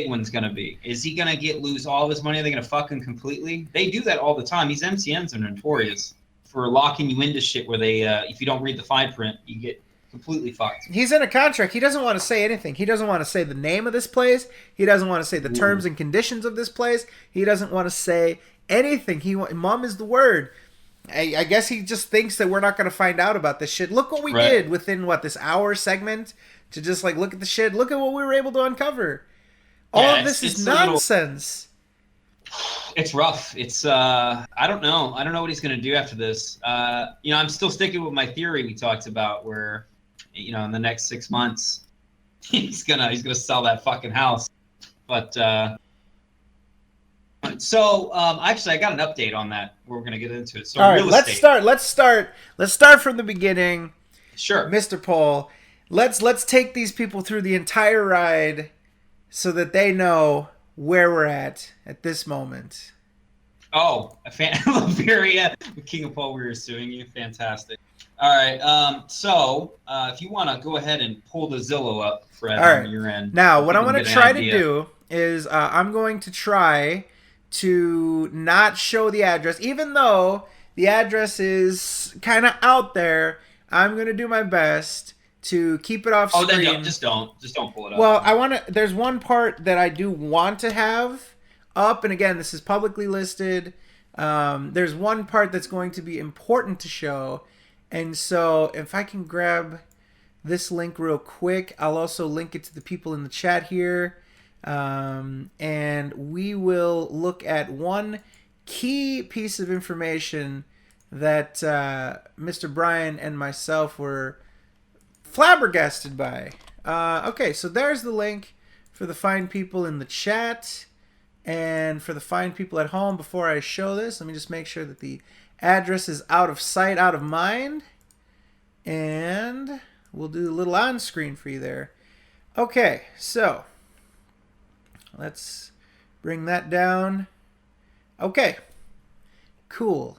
Speaker 10: one's going to be. Is he going to lose all of his money? Are they going to fuck him completely? They do that all the time. These MCNs are notorious for locking you into shit where they, if you don't read the fine print, you get completely fucked.
Speaker 2: He's in a contract. He doesn't want to say anything. He doesn't want to say the name of this place. He doesn't want to say the terms and conditions of this place. He doesn't want to say anything. Mom is the word. I guess he just thinks that we're not going to find out about this shit. Look what we did within, this hour segment to just, look at the shit. Look at what we were able to uncover. All of this is nonsense.
Speaker 10: It's rough. It's I don't know. I don't know what he's gonna do after this. I'm still sticking with my theory we talked about, where, in the next 6 months, he's gonna sell that fucking house. But actually, I got an update on that. We're gonna get into it. So,
Speaker 2: all right,
Speaker 10: real estate.
Speaker 2: let's start from the beginning.
Speaker 10: Sure,
Speaker 2: Mr. Pol. Let's take these people through the entire ride, so that they know where we're at this moment.
Speaker 10: Oh, Liberia, KingofPol, we were suing you. Fantastic. All right. So if you want to go ahead and pull the Zillow up, Fred, on your end.
Speaker 2: Now, what I'm going to try to do is I'm going to try to not show the address, even though the address is kind of out there. I'm going to do my best to keep it off
Speaker 10: Oh,
Speaker 2: screen.
Speaker 10: then just don't pull it up.
Speaker 2: Well, I want to. There's one part that I do want to have up, and again, this is publicly listed. There's one part that's going to be important to show, and so if I can grab this link real quick, I'll also link it to the people in the chat here, and we will look at one key piece of information that Mr. Brian and myself were flabbergasted by. Okay, so there's the link for the fine people in the chat and for the fine people at home. Before I show this, let me just make sure that the address is out of sight, out of mind, and we'll do a little on screen for you there. Okay, so let's bring that down. Okay, cool.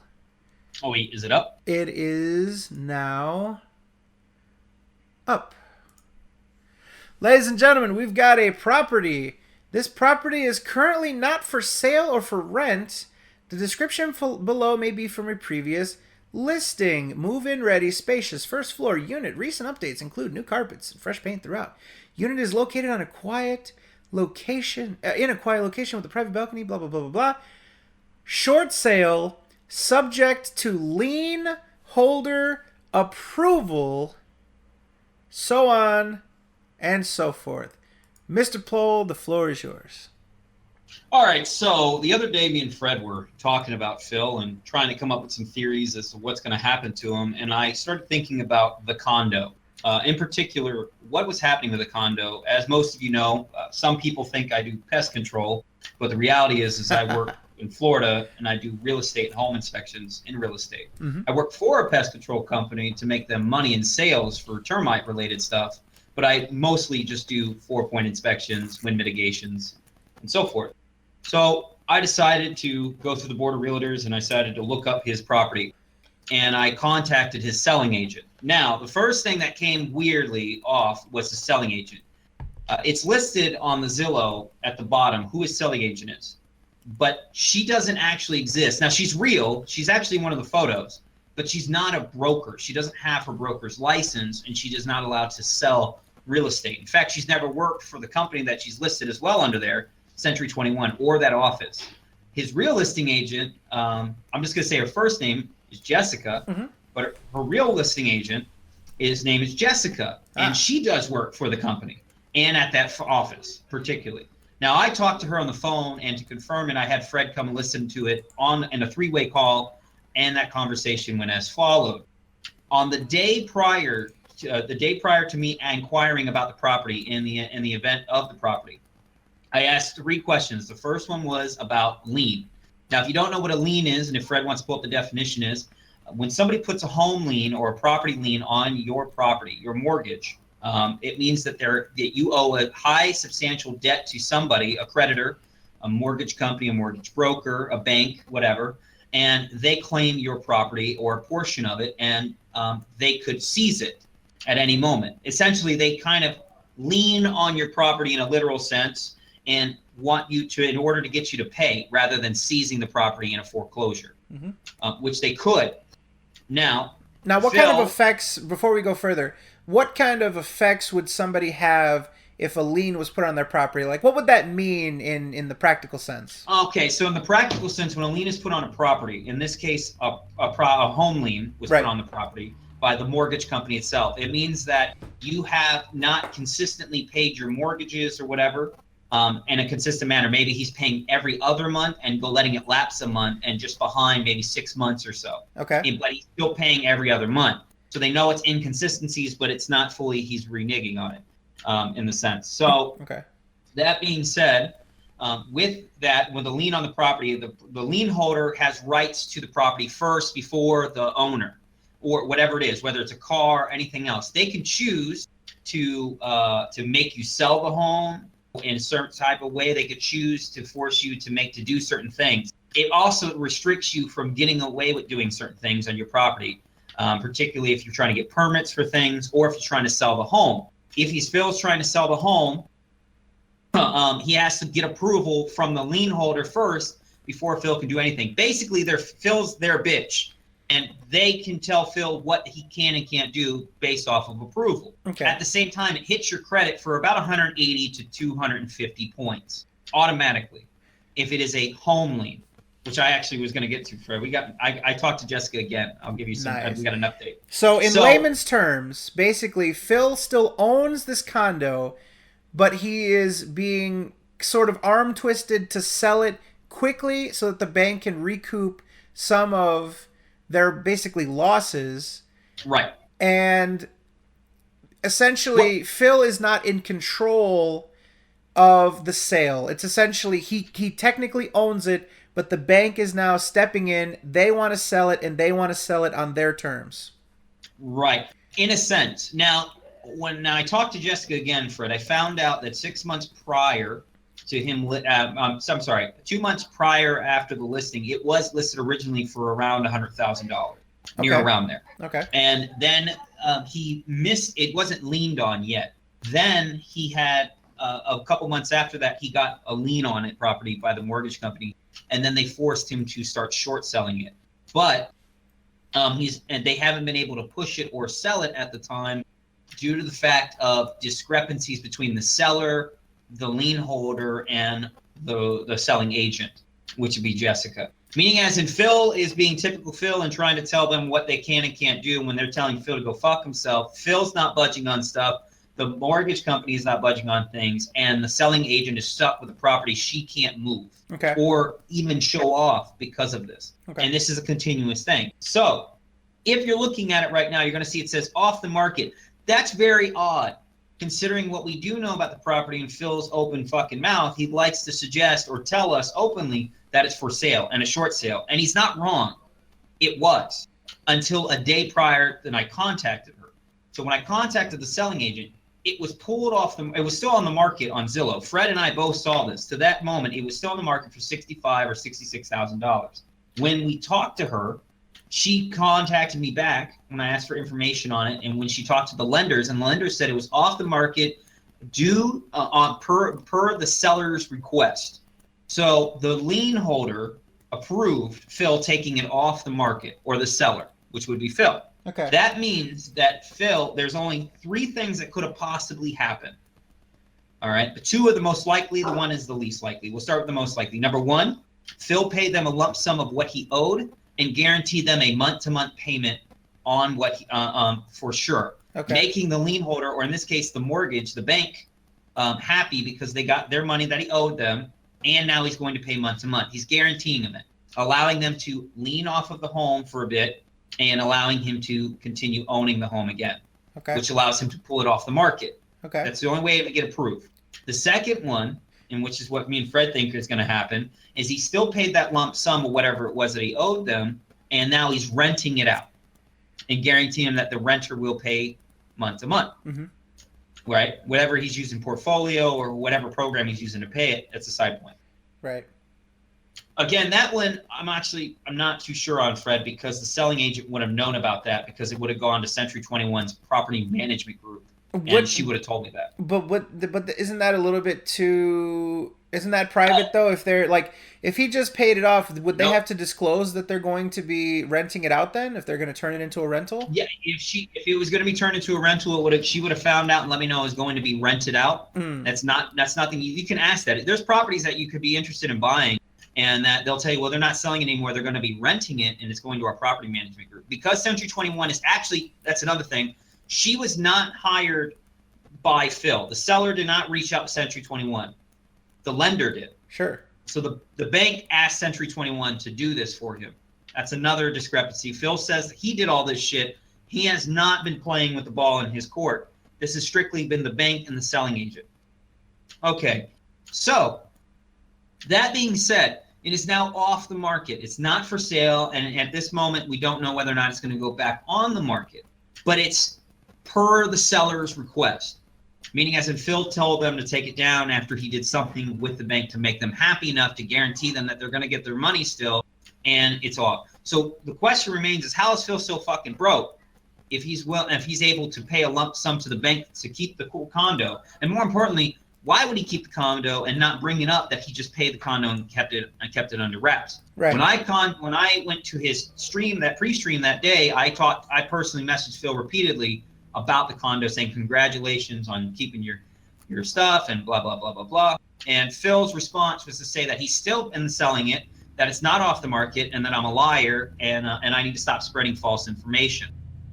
Speaker 10: Oh wait, is it up?
Speaker 2: It is now up. Ladies and gentlemen, we've got a property. This property is currently not for sale or for rent. The description below may be from a previous listing. Move-in ready, spacious, first floor unit. Recent updates include new carpets and fresh paint throughout. Unit is located on a quiet location, in a quiet location with a private balcony, blah, blah, blah, blah, blah. Short sale, subject to lien holder approval, so on and so forth. Mr. Pol, the floor is yours.
Speaker 10: All right, so the other day me and Fred were talking about Phil and trying to come up with some theories as to what's going to happen to him, and I started thinking about the condo. In particular, what was happening with the condo. As most of you know, some people think I do pest control, but the reality is I work in Florida and I do real estate and home inspections in real estate. Mm-hmm. I work for a pest control company to make them money in sales for termite related stuff, but I mostly just do 4-point inspections, wind mitigations, and so forth. So I decided to go through the board of realtors and I decided to look up his property, and I contacted his selling agent. Now, the first thing that came weirdly off was the selling agent. It's listed on the Zillow at the bottom who his selling agent is, but she doesn't actually exist. Now, she's real. She's actually one of the photos, but she's not a broker. She doesn't have her broker's license, and she is not allowed to sell real estate. In fact, she's never worked for the company that she's listed as well under there, Century 21, or that office. His real listing agent, I'm just going to say her first name is Jessica, but her real listing agent, his name is Jessica, and she does work for the company and at that office particularly. Now, I talked to her on the phone, and to confirm it, I had Fred come and listen to it in a 3-way call, and that conversation went as followed. On the day prior to me inquiring about the property in the event of the property, I asked 3 questions. The first one was about lien. Now, if you don't know what a lien is, and if Fred wants to pull up the definition, is when somebody puts a home lien or a property lien on your property, your mortgage, it means that you owe a high substantial debt to somebody, a creditor, a mortgage company, a mortgage broker, a bank, whatever, and they claim your property or a portion of it, and they could seize it at any moment. Essentially, they kind of lien on your property in a literal sense and want you to, in order to get you to pay, rather than seizing the property in a foreclosure, which they could. Now,
Speaker 2: what kind of effects, before we go further, what kind of effects would somebody have if a lien was put on their property? Like, what would that mean in the practical sense?
Speaker 10: Okay, so in the practical sense, when a lien is put on a property, in this case, a home lien was put on the property by the mortgage company itself. It means that you have not consistently paid your mortgages or whatever in a consistent manner. Maybe he's paying every other month and letting it lapse a month and just behind maybe 6 months or so.
Speaker 2: Okay.
Speaker 10: But he's still paying every other month. So they know it's inconsistencies, but it's not fully he's reneging on it in the sense. So that being said, with the lien on the property, the lien holder has rights to the property first before the owner, or whatever it is, whether it's a car, anything else. They can choose to make you sell the home in a certain type of way. They could choose to force you to do certain things. It also restricts you from getting away with doing certain things on your property, particularly if you're trying to get permits for things or if you're trying to sell the home. If Phil's trying to sell the home, he has to get approval from the lien holder first before Phil can do anything. Basically, Phil's their bitch, and they can tell Phil what he can and can't do based off of approval.
Speaker 2: Okay.
Speaker 10: At the same time, it hits your credit for about 180 to 250 points automatically if it is a home lien, which I actually was going to get to, Fred. I talked to Jessica again. I'll give you some.
Speaker 2: Nice.
Speaker 10: We got an update.
Speaker 2: So in layman's terms, basically, Phil still owns this condo, but he is being sort of arm twisted to sell it quickly so that the bank can recoup some of their basically losses.
Speaker 10: Right.
Speaker 2: And essentially, Phil is not in control of the sale. It's essentially he technically owns it, but the bank is now stepping in. They want to sell it, and they want to sell it on their terms.
Speaker 10: Right. In a sense. Now, when I talked to Jessica again, Fred, I found out that 6 months prior to him, 2 months prior after the listing, it was listed originally for around $100,000, near around there.
Speaker 2: Okay.
Speaker 10: And then he missed, it wasn't leaned on yet. Then he had, a couple months after that, he got a lien on it property by the mortgage company. And then they forced him to start short selling it. But they haven't been able to push it or sell it at the time due to the fact of discrepancies between the seller, the lien holder, and the selling agent, which would be Jessica. Meaning as in Phil is being typical Phil and trying to tell them what they can and can't do. And when they're telling Phil to go fuck himself, Phil's not budging on stuff. The mortgage company is not budging on things. And the selling agent is stuck with a property she can't move or even show off because of this. Okay. And this is a continuous thing. So if you're looking at it right now, you're going to see it says off the market. That's very odd. Considering what we do know about the property in Phil's open fucking mouth, he likes to suggest or tell us openly that it's for sale and a short sale. And he's not wrong. It was until a day prior that I contacted her. So when I contacted the selling agent, it was pulled off it was still on the market on Zillow. Fred and I both saw this. To that moment, it was still on the market for $65,000 or $66,000. When we talked to her, she contacted me back when I asked for information on it, and when she talked to the lenders, and the lenders said it was off the market due per the seller's request. So the lien holder approved Phil taking it off the market, or the seller, which would be Phil.
Speaker 2: Okay.
Speaker 10: That means that Phil, there's only 3 things that could have possibly happened. All right. The 2 are the most likely. The 1 is the least likely. We'll start with the most likely. Number 1, Phil paid them a lump sum of what he owed and guaranteed them a month-to-month payment on what for sure, making the lien holder, or in this case the mortgage, the bank, happy because they got their money that he owed them, and now he's going to pay month-to-month. He's guaranteeing them it, allowing them to lean off of the home for a bit, and allowing him to continue owning the home again, which allows him to pull it off the market. Okay, that's the only way to get approved. The second one, and which is what me and Fred think is going to happen, is he still paid that lump sum of whatever it was that he owed them, and now he's renting it out and guaranteeing him that the renter will pay month to month, right? Whatever he's using portfolio or whatever program he's using to pay it, that's a side point.
Speaker 2: Right.
Speaker 10: Again, that one, I'm not too sure on, Fred, because the selling agent would have known about that because it would have gone to Century 21's property management group. And she would have told me that.
Speaker 2: But isn't that a little bit too? Isn't that private though? If they're like, if he just paid it off, would they have to disclose that they're going to be renting it out then? If they're going to turn it into a rental?
Speaker 10: Yeah, if it was going to be turned into a rental, she would have found out and let me know it was going to be rented out. That's nothing you can ask that. There's properties that you could be interested in buying, and that they'll tell you, well, they're not selling it anymore. They're going to be renting it, and it's going to our property management group. Because Century 21 is actually, that's another thing. She was not hired by Phil. The seller did not reach out to Century 21. The lender did.
Speaker 2: Sure.
Speaker 10: So the bank asked Century 21 to do this for him. That's another discrepancy. Phil says that he did all this shit. He has not been playing with the ball in his court. This has strictly been the bank and the selling agent. Okay. So that being said, it is now off the market. It's not for sale. And at this moment, we don't know whether or not it's going to go back on the market. But it's per the seller's request. Meaning as in Phil told them to take it down after he did something with the bank to make them happy enough to guarantee them that they're going to get their money still, and it's off. So the question remains is, how is Phil so fucking broke if he's able to pay a lump sum to the bank to keep the cool condo? And more importantly, why would he keep the condo and not bring it up that he just paid the condo and kept it under wraps?
Speaker 2: Right.
Speaker 10: When I went to his stream, that pre-stream that day, I personally messaged Phil repeatedly about the condo, saying congratulations on keeping your stuff and blah blah blah blah blah. And Phil's response was to say that he's still in selling it, that it's not off the market, and that I'm a liar, and I need to stop spreading false information.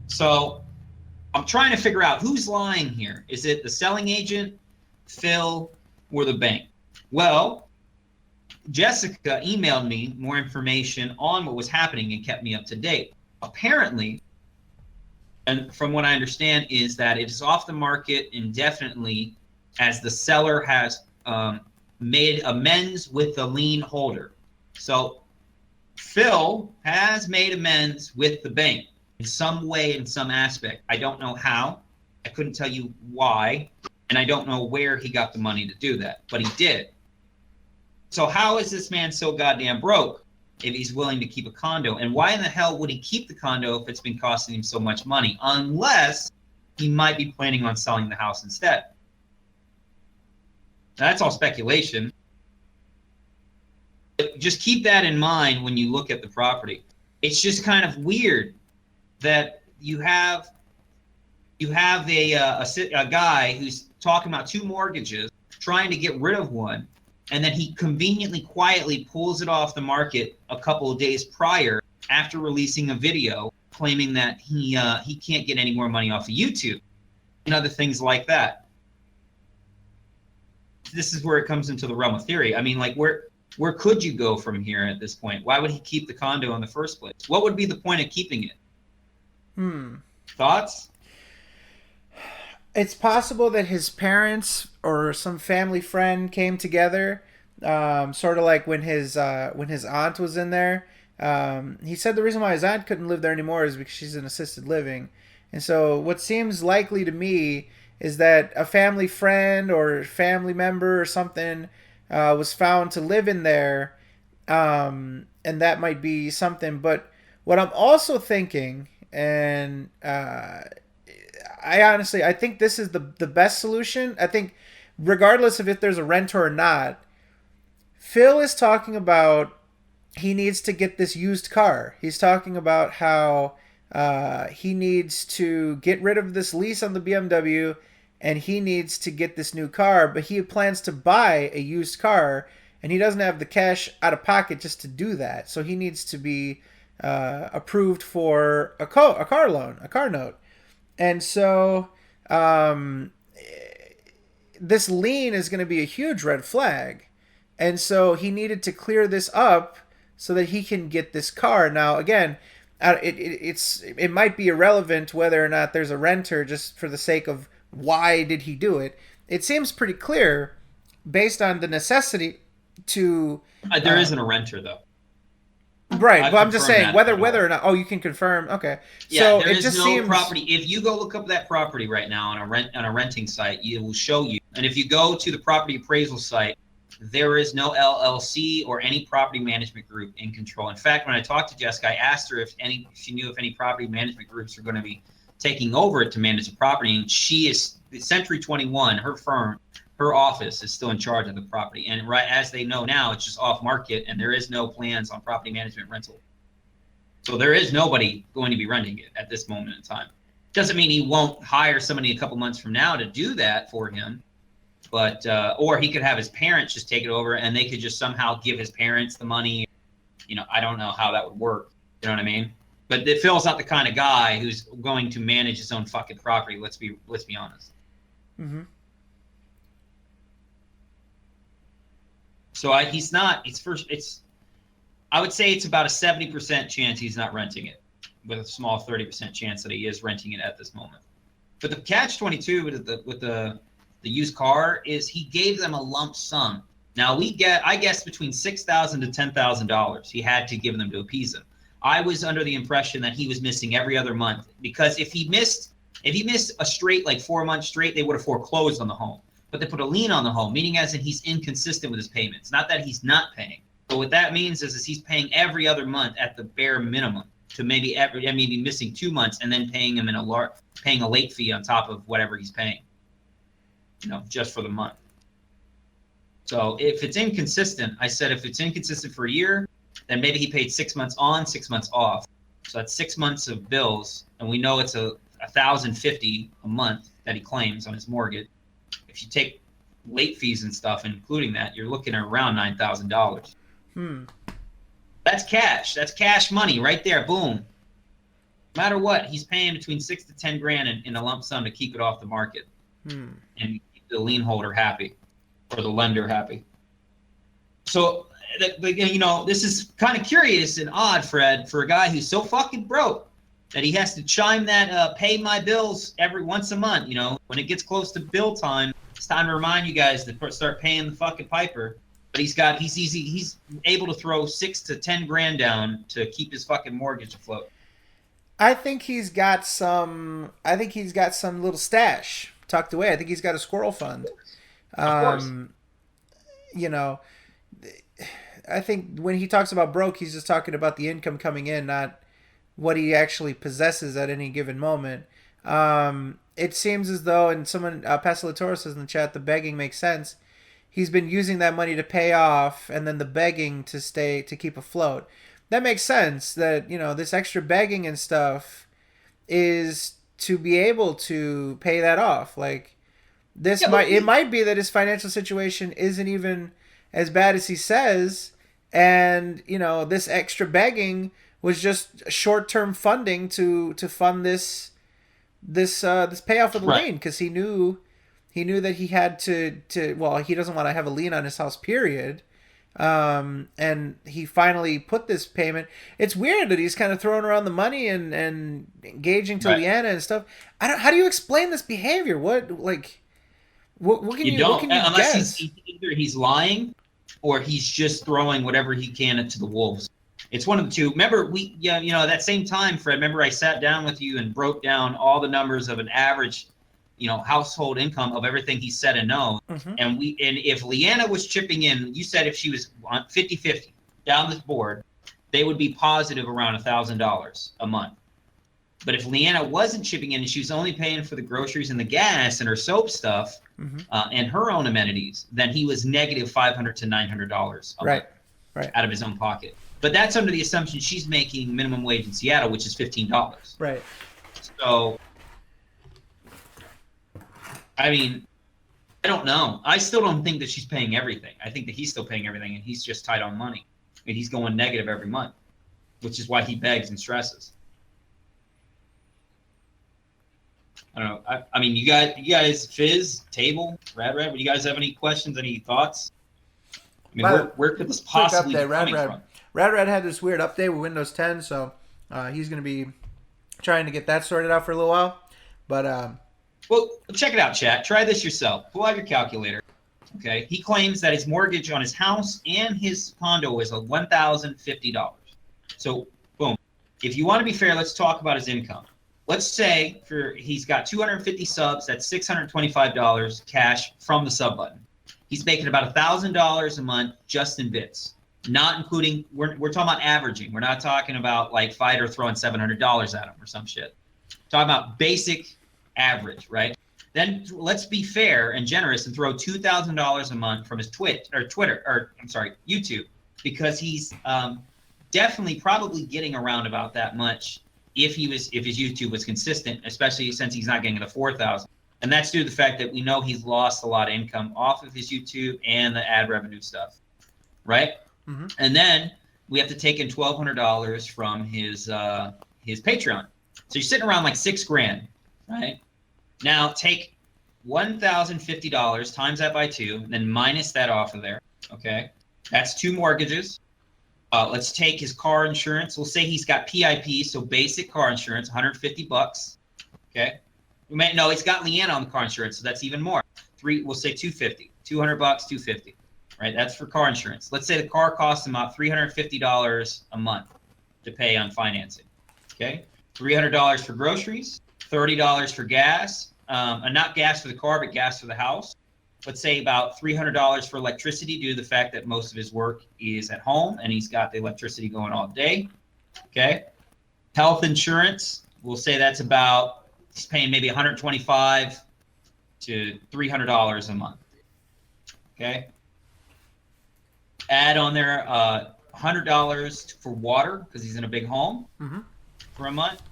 Speaker 10: So I'm trying to figure out who's lying here. Is it the selling agent, Phil, or the bank? Well, Jessica emailed me more information on what was happening and kept me up to date. Apparently, and from what I understand, is that it is off the market indefinitely as the seller has made amends with the lien holder. So Phil has made amends with the bank in some way, in some aspect. I don't know how. I couldn't tell you why. And I don't know where he got the money to do that, but he did. So how is this man so goddamn broke if he's willing to keep a condo? And why in the hell would he keep the condo if it's been costing him so much money? Unless he might be planning on selling the house instead. Now, that's all speculation. But just keep that in mind when you look at the property. It's just kind of weird that you have a guy who's talking about 2 mortgages, trying to get rid of one, and then he conveniently, quietly pulls it off the market a couple of days prior after releasing a video claiming that he can't get any more money off of YouTube and other things like that. This is where it comes into the realm of theory. I mean, like, where could you go from here at this point? Why would he keep the condo in the first place? What would be the point of keeping it? Thoughts?
Speaker 2: It's possible that his parents or some family friend came together, sort of like when his aunt was in there. He said the reason why his aunt couldn't live there anymore is because she's in assisted living. And so what seems likely to me is that a family friend or family member or something was found to live in there, and that might be something. But what I'm also thinking, and I think this is the best solution. I think regardless of if there's a renter or not, Phil is talking about he needs to get this used car. He's talking about how he needs to get rid of this lease on the BMW and he needs to get this new car, but he plans to buy a used car and he doesn't have the cash out of pocket just to do that. So he needs to be approved for a car loan, a car note. And so this lien is going to be a huge red flag. And so he needed to clear this up so that he can get this car. Now, again, it might be irrelevant whether or not there's a renter, just for the sake of why did he do it. It seems pretty clear based on the necessity to...
Speaker 10: there isn't a renter, though.
Speaker 2: Right, but I'm just saying whether or not. Oh, you can confirm. Okay,
Speaker 10: yeah,
Speaker 2: so
Speaker 10: there
Speaker 2: it
Speaker 10: is
Speaker 2: just
Speaker 10: no
Speaker 2: seems
Speaker 10: property. If you go look up that property right now on a renting site, it will show you. And if you go to the property appraisal site, there is no LLC or any property management group in control. In fact, when I talked to Jessica, I asked her if she knew if any property management groups are going to be taking over it to manage the property, and she is Century 21. Her firm. Her office is still in charge of the property. And right as they know now, it's just off market and there is no plans on property management rental. So there is nobody going to be renting it at this moment in time. Doesn't mean he won't hire somebody a couple months from now to do that for him. But, or he could have his parents just take it over and they could just somehow give his parents the money. You know, I don't know how that would work. You know what I mean? But Phil's not the kind of guy who's going to manage his own fucking property. Let's be honest.
Speaker 2: Mm-hmm.
Speaker 10: So he's not. I would say it's about a 70% chance he's not renting it, with a small 30% chance that he is renting it at this moment. But the catch-22 with the used car is he gave them a lump sum. Now I guess between $6,000 to $10,000 he had to give them to appease him. I was under the impression that he was missing every other month, because if he missed a straight, like 4 months straight, they would have foreclosed on the home. But they put a lien on the home, meaning as in he's inconsistent with his payments. Not that he's not paying. But what that means is he's paying every other month at the bare minimum, to maybe missing 2 months and then paying him paying a late fee on top of whatever he's paying, just for the month. So if it's inconsistent, I said if it's inconsistent for a year, then maybe he paid 6 months on, 6 months off. So that's 6 months of bills, and we know it's $1,050 a month that he claims on his mortgage. If you take late fees and stuff, including that, you're looking at around $9,000. That's cash. That's cash money right there. Boom. No matter what, he's paying between $6 to $10,000 in a lump sum to keep it off the market, and keep the lien holder happy, or the lender happy. So, this is kind of curious and odd, Fred, for a guy who's so fucking broke that he has to chime that pay my bills every once a month. When it gets close to bill time, it's time to remind you guys to start paying the fucking piper. But he's able to throw $6 to $10,000 down to keep his fucking mortgage afloat.
Speaker 2: I think he's got some little stash tucked away. I think he's got a squirrel fund.
Speaker 10: Of course.
Speaker 2: I think when he talks about broke, he's just talking about the income coming in, not what he actually possesses at any given moment. It seems as though, and someone, Pasalatoro says in the chat, the begging makes sense. He's been using that money to pay off, and then the begging to keep afloat. That makes sense. That this extra begging and stuff is to be able to pay that off. Like it might be that his financial situation isn't even as bad as he says, and this extra begging was just short-term funding to fund this payoff of the lien, because he knew that he had to he doesn't want to have a lien on his house, period. And he finally put this payment. It's weird that he's kind of throwing around the money and engaging to Leanna and stuff. How do you explain this behavior? What can you
Speaker 10: unless
Speaker 2: guess?
Speaker 10: Either he's lying or he's just throwing whatever he can into the wolves. It's one of the two. Remember, that same time, Fred, remember I sat down with you and broke down all the numbers of an average, household income of everything he said and knows.
Speaker 2: Mm-hmm.
Speaker 10: And if Leanna was chipping in, you said if she was on 50-50 down this board, they would be positive around $1,000 a month. But if Leanna wasn't chipping in and she was only paying for the groceries and the gas and her soap stuff, and her own amenities, then he was negative $500 to $900 a month out of his own pocket. But that's under the assumption she's making minimum wage in Seattle, which is $15.
Speaker 2: Right.
Speaker 10: So, I mean, I don't know. I still don't think that she's paying everything. I think that he's still paying everything, and he's just tight on money. And he's going negative every month, which is why he begs and stresses. I don't know. I mean, you guys, Fizz, Table, Rad, do you guys have any questions, any thoughts? I mean, where could this possibly be coming from?
Speaker 2: Rad had this weird update with Windows 10, so he's going to be trying to get that sorted out for a little while. But
Speaker 10: well, check it out, chat. Try this yourself. Pull out your calculator. Okay. He claims that his mortgage on his house and his condo is $1,050. So, boom. If you want to be fair, let's talk about his income. Let's say he's got 250 subs. That's $625 cash from the sub button. He's making about $1,000 a month just in bits. Not including, we're talking about averaging. We're not talking about like Fighter throwing $700 at him or some shit. Talking about basic average, right? Then let's be fair and generous and throw $2,000 a month from his YouTube, because he's definitely probably getting around about that much if his YouTube was consistent, especially since he's not getting the 4,000. And that's due to the fact that we know he's lost a lot of income off of his YouTube and the ad revenue stuff, right? Mm-hmm. And then we have to take in $1,200 from his Patreon. So you're sitting around like $6,000, right? Now take $1,050 times that by 2, and then minus that off of there. Okay, that's 2 mortgages. Let's take his car insurance. We'll say he's got PIP, so basic car insurance, $150. Okay, he's got Leanna on the car insurance, so that's even more. We'll say $250, $200, $250. Right, that's for car insurance. Let's say the car costs him about $350 a month to pay on financing. Okay, $300 for groceries, $30 for gas, and not gas for the car, but gas for the house. Let's say about $300 for electricity due to the fact that most of his work is at home and he's got the electricity going all day. Okay, health insurance, we'll say that's about, he's paying maybe $125 to $300 a month. Okay. Add on there $100 for water because he's in a big home for a month.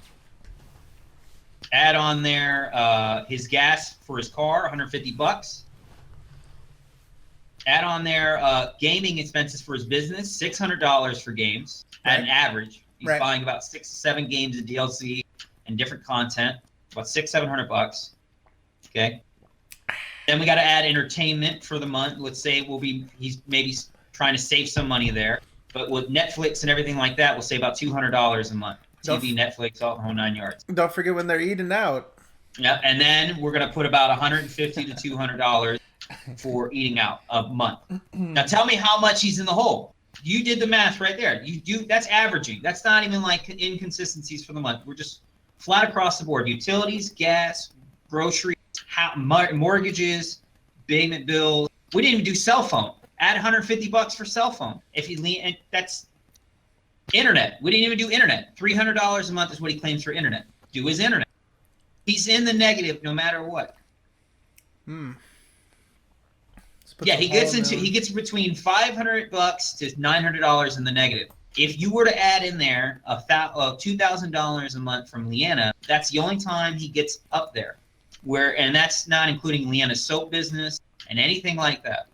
Speaker 10: Add on there his gas for his car, $150. Add on there gaming expenses for his business, $600 for games at an average. He's buying about 6 to 7 games of DLC and different content, about $600-700. Okay. Then we got to add entertainment for the month. Let's say he's maybe trying to save some money there, but with Netflix and everything like that, we'll say about $200 a month. TV, Netflix, all the whole 9 yards.
Speaker 2: Don't forget when they're eating out.
Speaker 10: Yeah, and then we're gonna put about $150 to $200 for eating out a month. Now tell me how much he's in the hole. You did the math right there. That's averaging. That's not even like inconsistencies for the month. We're just flat across the board. Utilities, gas, groceries, mortgages, payment bills. We didn't even do cell phone. Add $150 for cell phone. And that's internet. We didn't even do internet. $300 a month is what he claims for internet. Do his internet. He's in the negative no matter what. Yeah, he gets between $500 to $900 in the negative. If you were to add in there $2,000 a month from Leanna, that's the only time he gets up there. And that's not including Leanna's soap business and anything like that.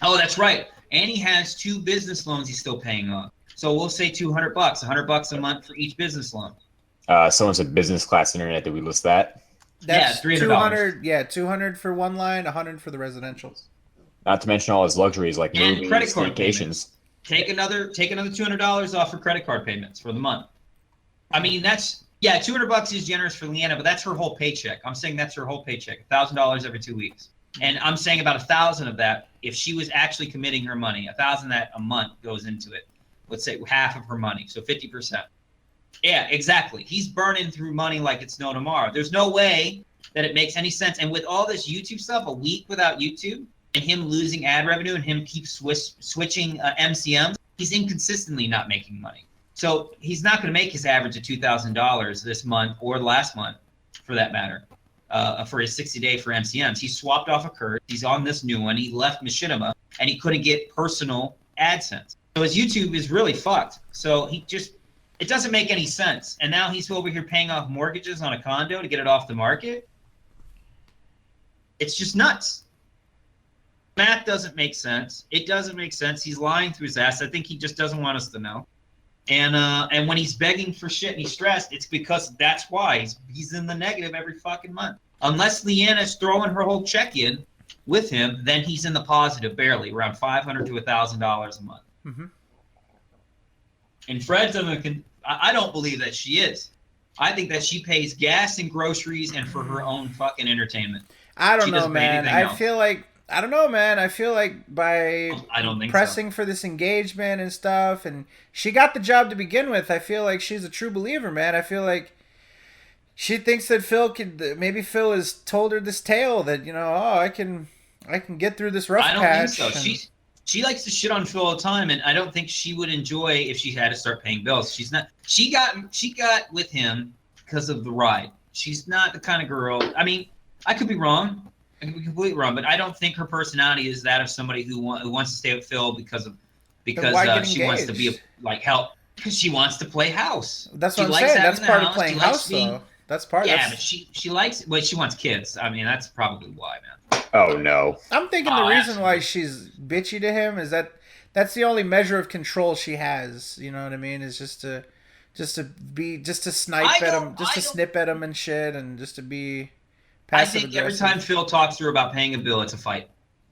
Speaker 10: Oh, that's right. And he has 2 business loans he's still paying off. So we'll say $200, $100 a month for each business loan.
Speaker 3: Someone said business class internet. Did we list that?
Speaker 2: That's
Speaker 10: $300.
Speaker 2: 200. Yeah, 200 for one line, 100 for the residentials.
Speaker 3: Not to mention all his luxuries like
Speaker 10: And
Speaker 3: movies,
Speaker 10: credit card
Speaker 3: vacations.
Speaker 10: Take another $200 off for credit card payments for the month. I mean, $200 is generous for Leanna, but that's her whole paycheck. I'm saying that's her whole paycheck, $1,000 every 2 weeks. And I'm saying about 1,000 of that, if she was actually committing her money, 1,000 that a month goes into it. Let's say half of her money, so 50%. Yeah, exactly. He's burning through money like it's no tomorrow. There's no way that it makes any sense. And with all this YouTube stuff, a week without YouTube, and him losing ad revenue, and him keep switching MCNs, he's inconsistently not making money. So he's not going to make his average of $2,000 this month or last month, for that matter. For his 60-day for MCNs. He swapped off a Kurt. He's on this new one. He left Machinima, and he couldn't get personal AdSense. So his YouTube is really fucked. So it doesn't make any sense. And now he's over here paying off mortgages on a condo to get it off the market. It's just nuts. Math doesn't make sense. It doesn't make sense. He's lying through his ass. I think he just doesn't want us to know. And when he's begging for shit and he's stressed, it's because that's why he's in the negative every fucking month. Unless Leanna's throwing her whole check in with him, then he's in the positive barely, around $500 to $1,000 a month. And Fred's I don't believe that she is. I think that she pays gas and groceries and for her own fucking entertainment.
Speaker 2: I don't know, man. I feel like by
Speaker 10: I don't think
Speaker 2: pressing for this engagement and stuff, and she got the job to begin with, I feel like she's a true believer, man. I feel like she thinks that maybe Phil has told her this tale that, I can get through this rough patch.
Speaker 10: I don't think so. She likes to shit on Phil all the time, and I don't think she would enjoy if she had to start paying bills. She's not. She got with him because of the ride. She's not the kind of girl. I mean, I could be wrong. I could be completely wrong, but I don't think her personality is that of somebody who wants to stay with Phil because she wants to be help because she wants to play house.
Speaker 2: That's what I'm saying. That's part of playing house, though. That's part.
Speaker 10: Yeah, but she likes. Well, she wants kids. I mean, that's probably why, man.
Speaker 3: Oh no.
Speaker 2: I'm thinking the reason why she's bitchy to him is that's the only measure of control she has. You know what I mean? Is just to snipe at him, just to snip at him and shit, and just to be passive aggressive.
Speaker 10: Every time Phil talks to her about paying a bill, it's a fight.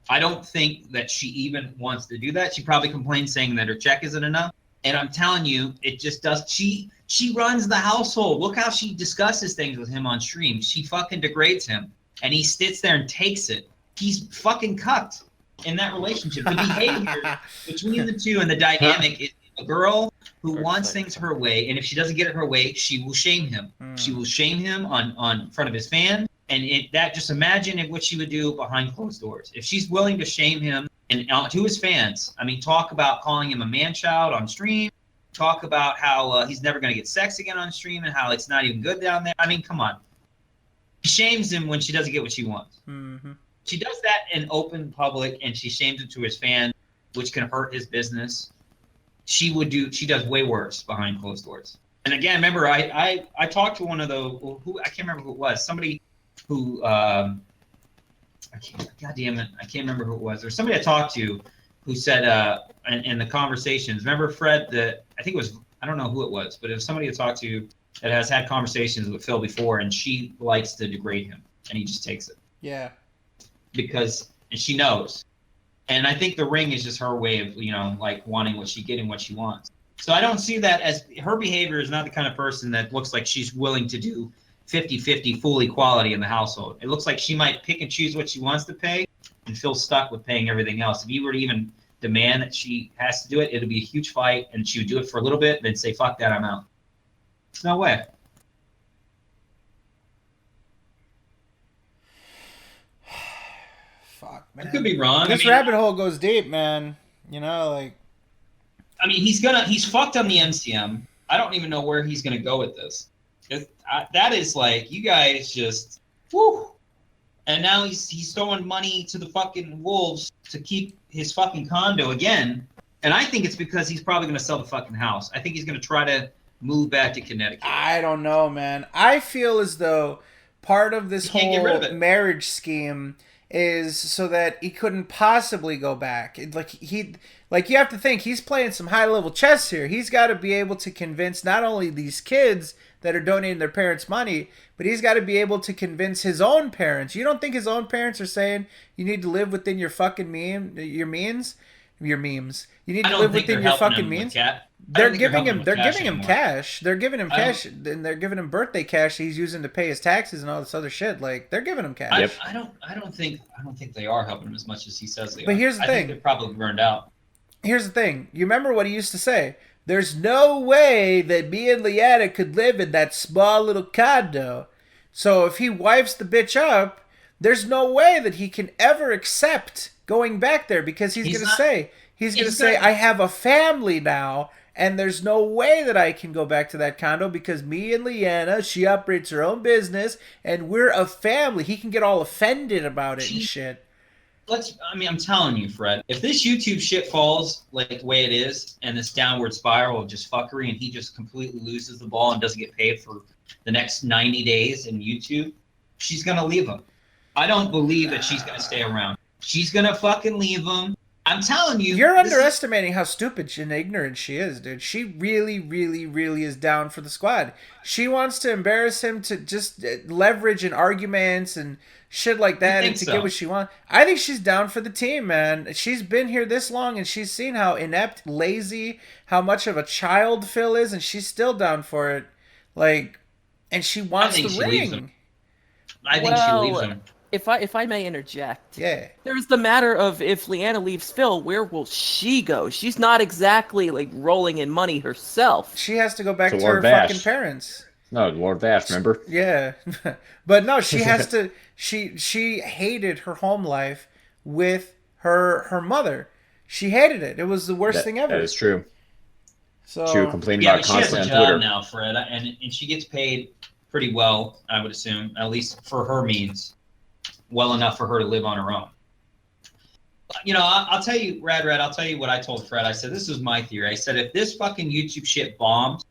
Speaker 10: I don't think that she even wants to do that. She probably complains saying that her check isn't enough. And I'm telling you, it just does. She runs the household. Look how she discusses things with him on stream. She fucking degrades him. And he sits there and takes it. He's fucking cucked in that relationship. The behavior between the two and the dynamic is a girl who wants things her way. And if she doesn't get it her way, she will shame him. She will shame him on front of his fan. And just imagine what she would do behind closed doors. If she's willing to shame him and to his fans, I mean, talk about calling him a man-child on stream, talk about how he's never going to get sex again on stream and how it's not even good down there. I mean, come on. She shames him when she doesn't get what she wants. she does that in open public, and she shames it to his fans, which can hurt his business. She does way worse behind closed doors. And again, remember, I talked to one of the who I can't remember who it was. Somebody who God damn it, I can't remember who it was. There's somebody I talked to who said in the conversations. Remember, Fred? I think it was, I don't know who it was, but it was somebody I talked to that has had conversations with Phil before, and she likes to degrade him, and he just takes it.
Speaker 2: Yeah.
Speaker 10: And she knows. And I think the ring is just her way of, like wanting getting what she wants. So I don't see that as her behavior is not the kind of person that looks like she's willing to do 50-50 full equality in the household. It looks like she might pick and choose what she wants to pay and feel stuck with paying everything else. If you were to even demand that she has to do it, it'll be a huge fight, and she would do it for a little bit, then say, fuck that, I'm out. There's no way.
Speaker 2: Fuck, man.
Speaker 10: I could be wrong.
Speaker 2: This rabbit hole goes deep, man.
Speaker 10: He's fucked on the MCM. I don't even know where he's gonna go with this. That is like, you guys just, whoo. And now he's throwing money to the fucking wolves to keep his fucking condo again. And I think it's because he's probably gonna sell the fucking house. I think he's gonna try to move back to Connecticut.
Speaker 2: I don't know, man. I feel as though part of this whole marriage scheme is so that he couldn't possibly go back. You have to think he's playing some high level chess here. He's got to be able to convince not only these kids that are donating their parents money, but he's got to be able to convince his own parents. You don't think his own parents are saying you need to live within your fucking memes? You need to live within your fucking means. They're giving him cash. They're giving him cash, and they're giving him birthday cash he's using to pay his taxes and all this other shit. Like, they're giving him cash.
Speaker 10: I don't think they are helping him as much as he says they are.
Speaker 2: But here's the thing.
Speaker 10: I think they're probably burned out.
Speaker 2: Here's the thing. You remember what he used to say? There's no way that me and Leanna could live in that small little condo. So if he wipes the bitch up, there's no way that he can ever accept going back there, because he's going to say, I have a family now, and there's no way that I can go back to that condo because me and Leanna, she operates her own business, and we're a family. He can get all offended about it and shit.
Speaker 10: I'm telling you, Fred, if this YouTube shit falls like the way it is, and this downward spiral of just fuckery, and he just completely loses the ball and doesn't get paid for the next 90 days in YouTube, she's going to leave him. I don't believe that she's going to stay around. She's going to fucking leave him. I'm telling you.
Speaker 2: You're underestimating how stupid and ignorant she is, dude. She really, really, really is down for the squad. She wants to embarrass him to just leverage in arguments and shit like that and to get what she wants. I think she's down for the team, man. She's been here this long, and she's seen how inept, lazy, how much of a child Phil is, and she's still down for it. And she wants the ring.
Speaker 10: I think she leaves him.
Speaker 5: If I may interject,
Speaker 2: yeah,
Speaker 5: there's the matter of if Leanna leaves Phil, where will she go? She's not exactly rolling in money herself.
Speaker 2: She has to go back to her fucking parents.
Speaker 3: No, Lord Vash, remember?
Speaker 2: Yeah, but no, she has to. She hated her home life with her mother. She hated it. It was the worst thing ever.
Speaker 3: That is true.
Speaker 2: So
Speaker 3: she would complain about it constantly on Twitter.
Speaker 10: She has a job now, Fred, and she gets paid pretty well, I would assume, at least for her means. Well enough for her to live on her own. I'll tell you, Rad, I'll tell you what I told Fred. I said, this was my theory. I said, if this fucking YouTube shit bombs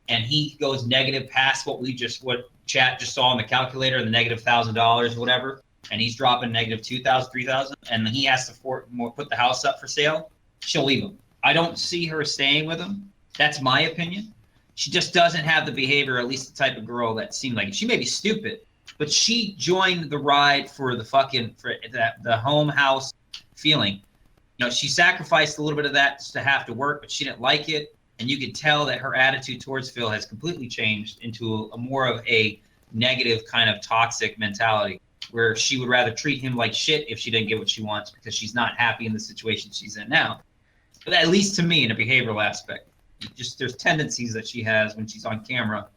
Speaker 10: and he goes negative past what chat just saw on the calculator, the negative $1,000, whatever, and he's dropping negative 2,000, 3,000, and then he has to put the house up for sale, she'll leave him. I don't see her staying with him. That's my opinion. She just doesn't have the behavior, at least the type of girl that seemed like it. She may be stupid, but she joined the ride for the home house feeling. She sacrificed a little bit of that to have to work, but she didn't like it. And you could tell that her attitude towards Phil has completely changed into a more of a negative kind of toxic mentality, where she would rather treat him like shit if she didn't get what she wants because she's not happy in the situation she's in now. But at least to me, in a behavioral aspect, there's tendencies that she has when she's on camera.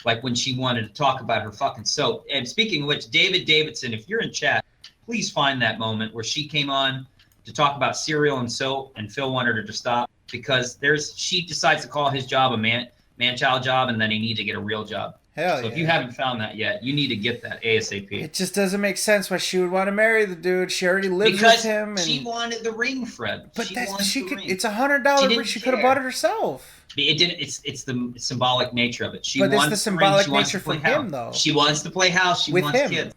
Speaker 10: Like when she wanted to talk about her fucking soap. And speaking of which, David Davidson, if you're in chat, please find that moment where she came on to talk about cereal and soap, and Phil wanted her to stop because she decides to call his job a man-child job, and then he needs to get a real job.
Speaker 2: Hell
Speaker 10: So
Speaker 2: yeah.
Speaker 10: if you haven't found that yet, you need to get that ASAP.
Speaker 2: It just doesn't make sense why she would want to marry the dude. She already lives
Speaker 10: Because
Speaker 2: with him, and
Speaker 10: she wanted the ring, Fred.
Speaker 2: but
Speaker 10: she
Speaker 2: that's
Speaker 10: wants
Speaker 2: she
Speaker 10: the
Speaker 2: could.
Speaker 10: ring.
Speaker 2: It's
Speaker 10: She
Speaker 2: $100.
Speaker 10: didn't
Speaker 2: She could have
Speaker 10: care.
Speaker 2: bought it herself.
Speaker 10: It didn't. It's the symbolic nature of it. She
Speaker 2: But it's
Speaker 10: wants
Speaker 2: the
Speaker 10: ring,
Speaker 2: symbolic
Speaker 10: she wants
Speaker 2: nature
Speaker 10: to play
Speaker 2: for him,
Speaker 10: house.
Speaker 2: though.
Speaker 10: She wants to play house. She
Speaker 2: With
Speaker 10: wants
Speaker 2: him.
Speaker 10: kids.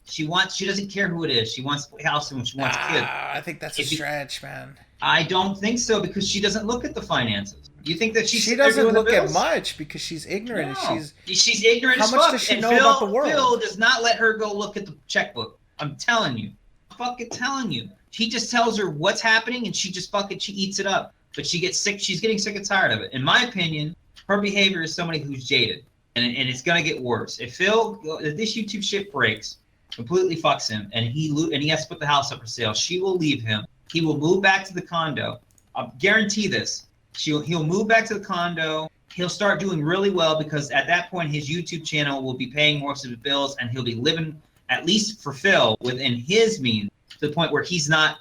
Speaker 10: She doesn't care who it is. She wants to play house and she wants kids.
Speaker 2: I think that's a
Speaker 10: If you-
Speaker 2: stretch, man.
Speaker 10: I don't think so because she doesn't look at the finances. You think that
Speaker 2: She doesn't look at much because she's ignorant.
Speaker 10: No.
Speaker 2: And
Speaker 10: She's ignorant
Speaker 2: How
Speaker 10: as
Speaker 2: much
Speaker 10: fuck.
Speaker 2: does she
Speaker 10: and
Speaker 2: know
Speaker 10: Phil,
Speaker 2: about the world?
Speaker 10: Phil does not let her go look at the checkbook. I'm telling you. I'm fucking telling you. He just tells her what's happening and she eats it up. But she gets sick. She's getting sick and tired of it. In my opinion, her behavior is somebody who's jaded. And it's going to get worse. If this YouTube shit breaks, completely fucks him, and he has to put the house up for sale, she will leave him. He will move back to the condo. I'll guarantee this. He'll move back to the condo. He'll start doing really well because at that point his YouTube channel will be paying most of his bills, and he'll be living, at least for Phil, within his means, to the point where he's not,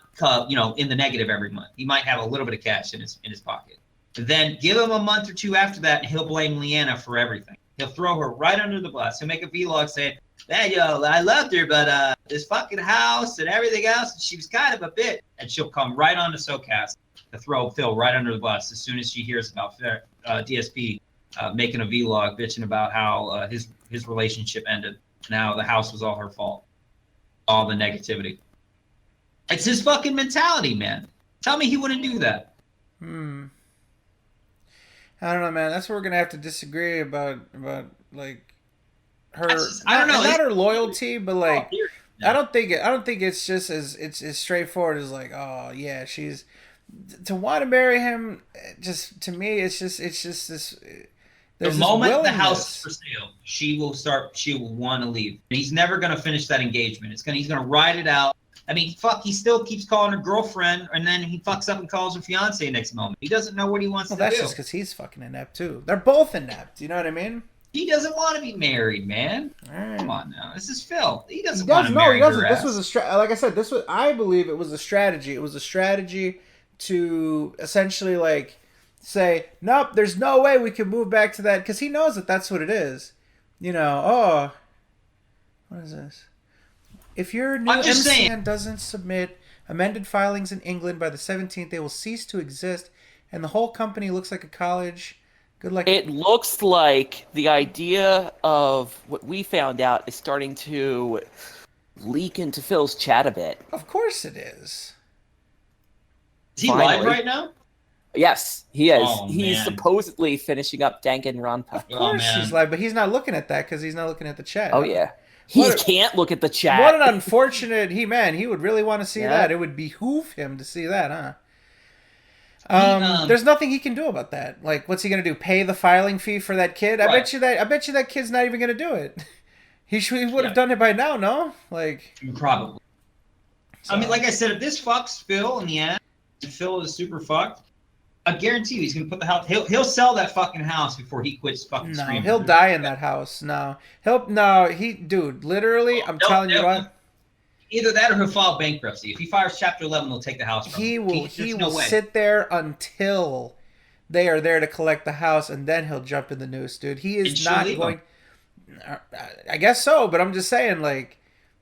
Speaker 10: in the negative every month. He might have a little bit of cash in his pocket. Then give him a month or two after that, and he'll blame Leanna for everything. He'll throw her right under the bus. He'll make a vlog saying, "Hey, yo, I loved her, but this fucking house and everything else, she was kind of a bitch." And she'll come right on to SoKast to throw Phil right under the bus as soon as she hears about DSP making a vlog bitching about how his relationship ended and how the house was all her fault. All the negativity. It's his fucking mentality, man. Tell me he wouldn't do that.
Speaker 2: I don't know, man. That's what we're gonna have to disagree about like her.
Speaker 10: I don't know.
Speaker 2: Not her loyalty, but like
Speaker 10: Yeah.
Speaker 2: I don't think it's just as straightforward as like, oh yeah, she's to want to marry him. Just to me, it's just this.
Speaker 10: The moment the house is for sale, she will want to leave. He's never going to finish that engagement. He's going to ride it out. I mean, fuck, he still keeps calling her girlfriend, and then he fucks up and calls her fiance next moment. He doesn't know what he wants to do.
Speaker 2: That's just because he's fucking inept too. They're both inept. You know what I mean?
Speaker 10: He doesn't want to be married, man.
Speaker 2: Right.
Speaker 10: Come on now, this is Phil. He doesn't
Speaker 2: He
Speaker 10: want
Speaker 2: does.
Speaker 10: to
Speaker 2: No,
Speaker 10: marry
Speaker 2: he doesn't.
Speaker 10: her
Speaker 2: This
Speaker 10: ass.
Speaker 2: was like I said, I believe it was a strategy. It was a strategy to essentially like say, nope, there's no way we can move back to that, because he knows that that's what it is. You know, oh, what is this? If your new MCN doesn't submit amended filings in England by the 17th, they will cease to exist, and the whole company looks like a college. Good luck.
Speaker 5: It looks like the idea of what we found out is starting to leak into Phil's chat a bit.
Speaker 2: Of course it is.
Speaker 10: Is he live
Speaker 5: Finally.
Speaker 10: right now?
Speaker 5: Yes, he is.
Speaker 10: Oh,
Speaker 5: He's
Speaker 10: man.
Speaker 5: supposedly finishing up Danganronpa.
Speaker 2: Of course she's live, but he's not looking at that because he's not looking at the chat.
Speaker 5: Oh yeah, he
Speaker 2: What a-
Speaker 5: can't look at the chat.
Speaker 2: What an unfortunate he would really want to see
Speaker 5: Yeah.
Speaker 2: that. It would behoove him to see that, huh? There's nothing he can do about that. Like, what's he gonna do? Pay the filing fee for that kid? I bet you that kid's not even gonna do it. He would have done it by now, no? Like,
Speaker 10: Probably.
Speaker 2: so-
Speaker 10: I mean, like I said, if this fucks Phil in the end, and Phil is super fucked, I guarantee you he's gonna put the house. He'll sell that fucking house before he quits fucking
Speaker 2: no,
Speaker 10: streaming.
Speaker 2: he'll die in that house. Dude, literally, I'm telling you what.
Speaker 10: Either that or he'll file bankruptcy. If he fires Chapter 11, they'll take the house from
Speaker 2: He
Speaker 10: him.
Speaker 2: will
Speaker 10: There's no way.
Speaker 2: sit there until they are there to collect the house, and then he'll jump in the noose, dude. He
Speaker 10: And
Speaker 2: is
Speaker 10: she'll
Speaker 2: not
Speaker 10: leave
Speaker 2: going. I guess so, but I'm just saying, like,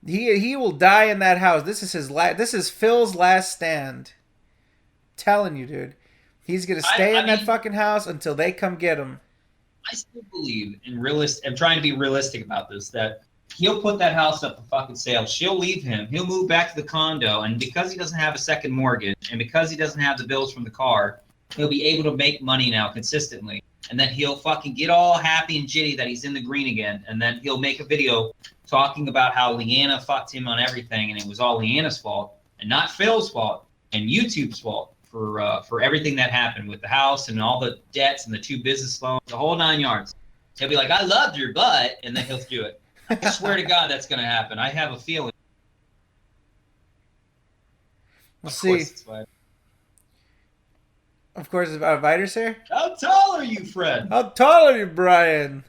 Speaker 2: he will die in that house. This is This is Phil's last stand. Telling you, dude, he's gonna stay in that fucking house until they come get him.
Speaker 10: I still believe in I'm trying to be realistic about this. That he'll put that house up for fucking sale. She'll leave him. He'll move back to the condo, and because he doesn't have a second mortgage, and because he doesn't have the bills from the car, he'll be able to make money now consistently. And then he'll fucking get all happy and jitty that he's in the green again. And then he'll make a video talking about how Leanna fucked him on everything, and it was all Leanna's fault, and not Phil's fault, and YouTube's fault for everything that happened with the house and all the debts and the 2 business loans, the whole 9 yards. He'll be like, "I loved your butt," and then he'll do it. I swear to God, that's going to happen. I have a feeling.
Speaker 2: We'll
Speaker 10: Of
Speaker 2: see.
Speaker 10: course, it's fine.
Speaker 2: Of course, about Viters here.
Speaker 10: How tall are you, Fred?
Speaker 2: How tall are you, Brian?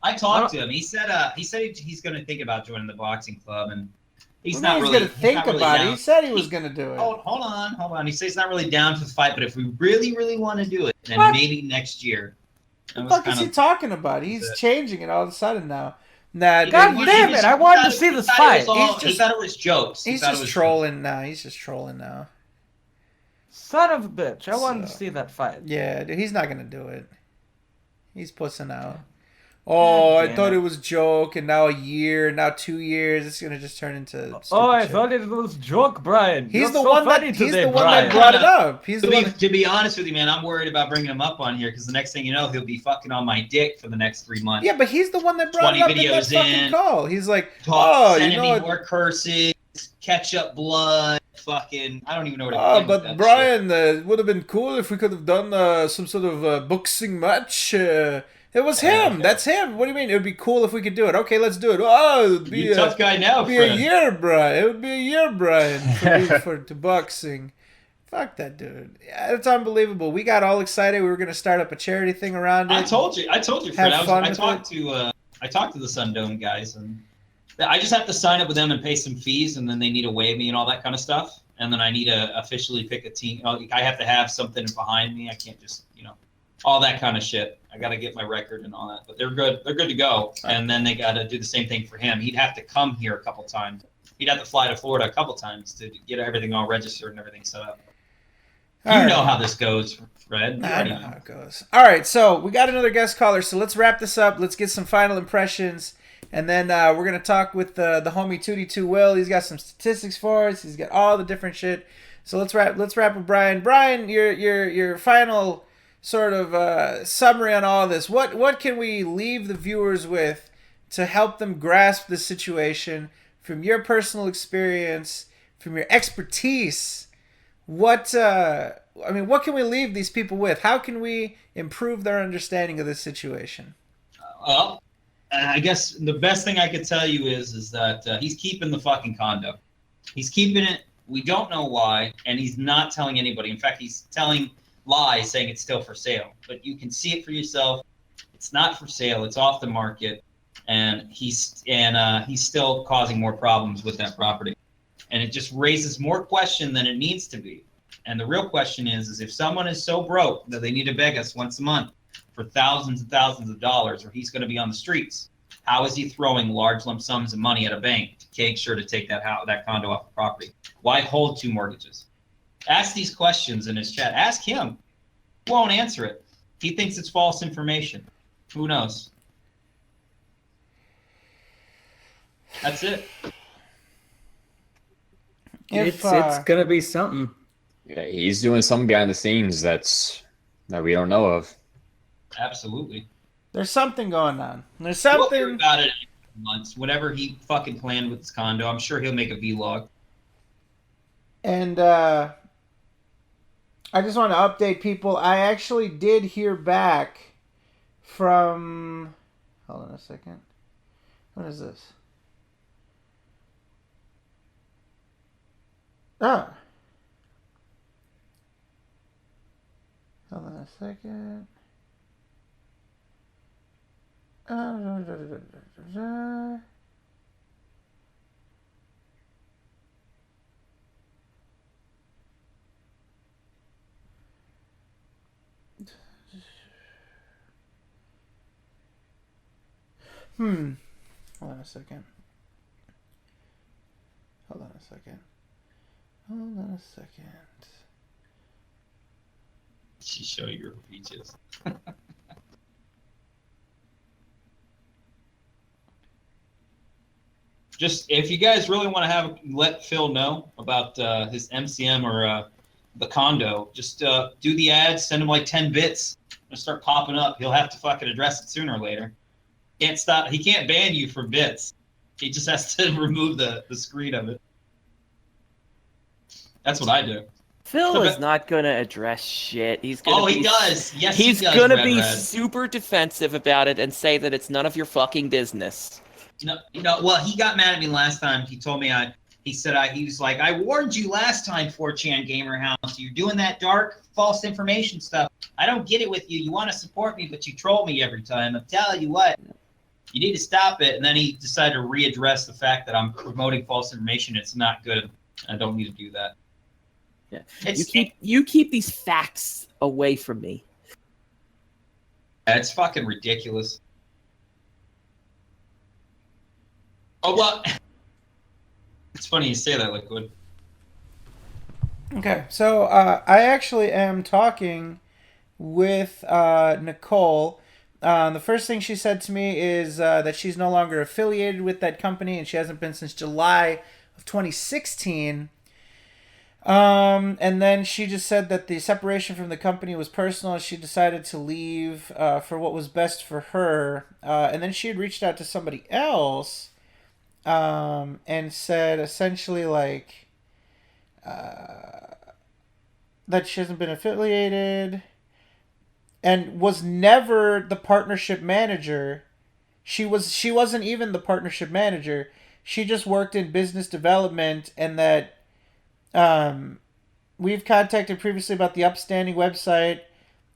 Speaker 10: I talked to him. He said he's going to think about joining the boxing club, and he's
Speaker 2: Well,
Speaker 10: not
Speaker 2: he's
Speaker 10: really
Speaker 2: gonna think
Speaker 10: not really
Speaker 2: about it.
Speaker 10: down.
Speaker 2: He said he was gonna do it.
Speaker 10: Hold on. He says he's not really down for the fight, but if we really, really want to do it, then
Speaker 2: What?
Speaker 10: maybe next year.
Speaker 2: What the fuck is he talking about? He's changing it all of a sudden now. Nah,
Speaker 6: God
Speaker 2: dude,
Speaker 6: damn it! I wanted to see this fight.
Speaker 10: He thought it was jokes.
Speaker 2: He's just trolling now. He's just trolling now.
Speaker 6: Son of a bitch! I wanted to see that fight.
Speaker 2: Yeah, dude, he's not gonna do it. He's pussing out. Oh, I thought it was joke, and now a year, now 2 years, it's gonna just turn into.
Speaker 6: Oh, I thought it was joke, Brian.
Speaker 2: He's the one that brought it up.
Speaker 10: To be honest with you, man, I'm worried about bringing him up on here because the next thing you know, he'll be fucking on my dick for the next 3 months.
Speaker 2: Yeah, but he's the one that brought it up in that fucking call. He's like,
Speaker 10: sending me more curses, ketchup blood, fucking. I don't even know what. Oh,
Speaker 2: but Brian, it would have been cool if we could have done some sort of boxing match. It was him. That's him. What do you mean? It would be cool if we could do it. Okay, let's do it. Oh, it would be
Speaker 10: You're a tough guy now.
Speaker 2: Be a year, Brian. It would be a year, Brian, to boxing. Fuck that dude. Yeah, it's unbelievable. We got all excited. We were gonna start up a charity thing around it.
Speaker 10: I told you, Fred. I talked to the Sundome guys, and I just have to sign up with them and pay some fees, and then they need to waive me and all that kind of stuff. And then I need to officially pick a team. I have to have something behind me. I can't just, all that kind of shit. I got to get my record and all that, but they're good. They're good to go. And then they got to do the same thing for him. He'd have to come here a couple times. He'd have to fly to Florida a couple times to get everything all registered and everything set up. You know how this goes, Fred.
Speaker 2: I know how it goes. All right, so we got another guest caller, so let's wrap this up. Let's get some final impressions, and then we're going to talk with the homie 2D2 Will. He's got some statistics for us. He's got all the different shit. So let's wrap with Brian. Brian, your final sort of summary on all this. What can we leave the viewers with to help them grasp the situation from your personal experience, from your expertise? What can we leave these people with? How can we improve their understanding of this situation?
Speaker 10: Well, I guess the best thing I could tell you is that he's keeping the fucking condo. He's keeping it. We don't know why, and he's not telling anybody. In fact, he's telling lies saying it's still for sale, but you can see it for yourself. It's not for sale. It's off the market, and he's still causing more problems with that property, and it just raises more question than it needs to be. And the real question is if someone is so broke that they need to beg us once a month for thousands and thousands of dollars, or he's going to be on the streets, how is he throwing large lump sums of money at a bank to make sure to take that condo off the property? Why hold 2 mortgages? Ask these questions in his chat. Ask him. He won't answer it. He thinks it's false information. Who knows? That's it.
Speaker 1: It's gonna be something.
Speaker 3: Yeah, he's doing something behind the scenes that we don't know of.
Speaker 10: Absolutely.
Speaker 2: There's something going on. There's
Speaker 10: We'll
Speaker 2: something
Speaker 10: hear about it in months. Whatever he fucking planned with his condo, I'm sure he'll make a vlog.
Speaker 2: And I just want to update people. I actually did hear back from... Hold on a second. What is this? Ah. Hold on a second. Hold on a second. Hold on a second.
Speaker 10: She show your peaches. Just if you guys really want to let Phil know about his MCM or the condo, just do the ads, send him like 10 bits, and start popping up. He'll have to fucking address it sooner or later. Can't stop. He can't ban you for bits. He just has to remove the screen of it. That's what I do.
Speaker 5: Phil is not gonna address shit. He's gonna.
Speaker 10: Oh, he does. Yes,
Speaker 5: he's
Speaker 10: he does.
Speaker 5: Gonna be super defensive about it and say that it's none of your fucking business.
Speaker 10: Well, he got mad at me last time. He told me he was like, I warned you last time, 4chan Gamer House. You're doing that dark, false information stuff. I don't get it with you. You want to support me, but you troll me every time. I'm telling you what. You need to stop it. And then he decided to readdress the fact that I'm promoting false information. It's not good. I don't need to do that.
Speaker 5: Yeah. You keep these facts away from me.
Speaker 10: It's fucking ridiculous. Oh, well, it's funny you say that, Liquid.
Speaker 2: Okay, so I actually am talking with Nicole. The first thing she said to me is that she's no longer affiliated with that company, and she hasn't been since July of 2016. And then she just said that the separation from the company was personal, and she decided to leave for what was best for her. And then she had reached out to somebody else and said essentially like that she hasn't been affiliated and was never the partnership manager. She wasn't even the partnership manager. She just worked in business development, and that we've contacted previously about the upstanding website.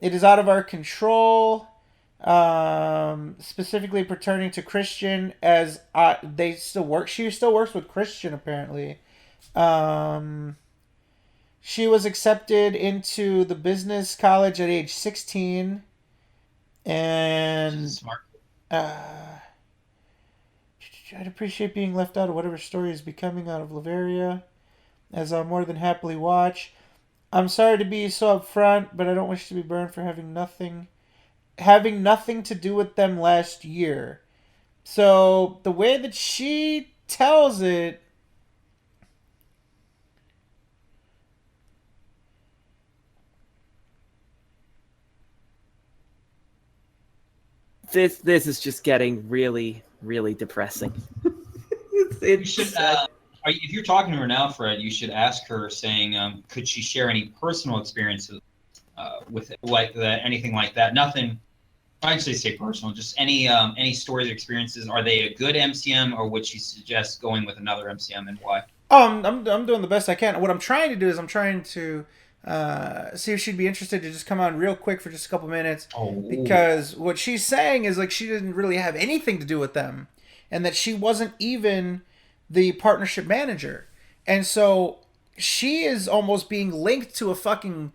Speaker 2: It is out of our control, specifically pertaining to Christian, as they still work. She still works with Christian apparently. She was accepted into the business college at age 16, and
Speaker 10: Smart.
Speaker 2: I'd appreciate being left out of whatever story is becoming out of Lavaria, as I'll more than happily watch. I'm sorry to be so upfront, but I don't wish to be burned for having nothing to do with them last year. So the way that she tells it,
Speaker 5: This is just getting really, really depressing.
Speaker 10: You should, if you're talking to her now, Fred, you should ask her, saying, could she share any personal experiences with like that, anything like that? Nothing. I actually say personal, just any stories or experiences. Are they a good MCM, or would she suggest going with another MCM, and why?
Speaker 2: I'm doing the best I can. What I'm trying to do is I'm trying to see if she'd be interested to just come on real quick for just a couple minutes. Because what she's saying is like she didn't really have anything to do with them, and that she wasn't even the partnership manager. And so she is almost being linked to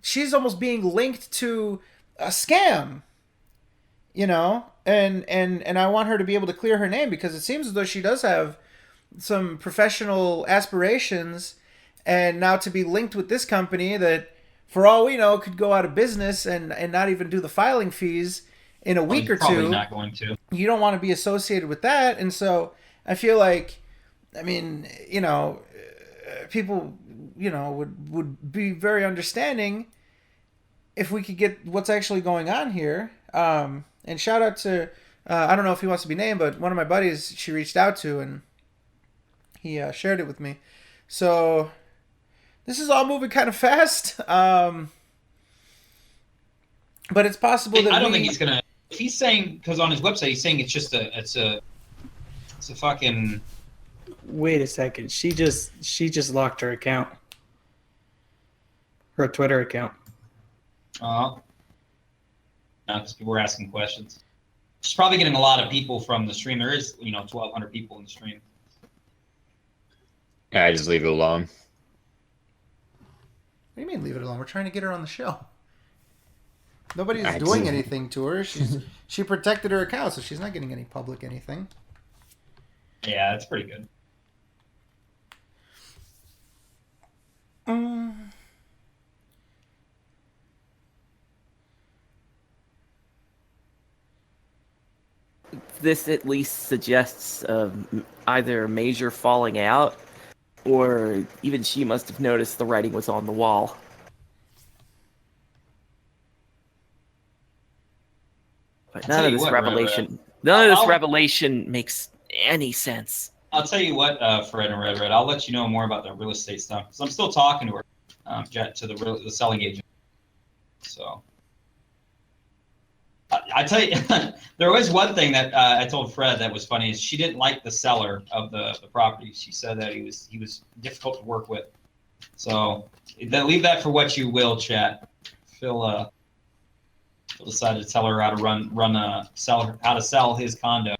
Speaker 2: she's almost being linked to a scam, you know? And I want her to be able to clear her name, because it seems as though she does have some professional aspirations, and now to be linked with this company that, for all we know, could go out of business and not even do the filing fees in a week or two.
Speaker 10: Probably not going to.
Speaker 2: You don't want to be associated with that. And so I feel like, I mean, you know, people, you know, would be very understanding if we could get what's actually going on here. And shout out to, I don't know if he wants to be named, but one of my buddies she reached out to, and he shared it with me. So this is all moving kind of fast. But it's possible that
Speaker 10: I don't think he's gonna. If he's saying, because on his website he's saying it's a fucking.
Speaker 1: Wait a second. She just locked her account. Her Twitter account.
Speaker 10: No, because people were asking questions. She's probably getting a lot of people from the stream. There is, 1,200 people in the stream.
Speaker 3: Yeah, I just leave it alone.
Speaker 2: What do you mean leave it alone? We're trying to get her on the show. Nobody's doing anything to her. She protected her account, so she's not getting any public anything.
Speaker 10: Yeah, that's pretty good.
Speaker 5: This at least suggests either a major falling out, or even she must have noticed the writing was on the wall. But none of this revelation makes any sense.
Speaker 10: I'll tell you what, Fred and Red, I'll let you know more about the real estate stuff, because I'm still talking to her, to the selling agent. So I tell you, there was one thing that I told Fred that was funny, is she didn't like the seller of the property. She said that he was difficult to work with. So then leave that for what you will, chat. Phil decided to tell her how to how to sell his condo.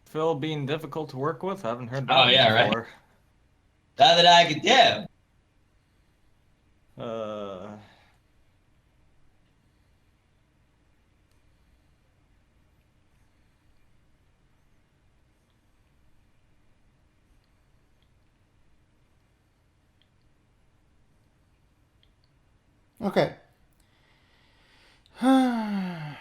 Speaker 6: Phil being difficult to work with? I haven't heard that before.
Speaker 10: Right. That I could do.
Speaker 2: Okay.
Speaker 10: I'm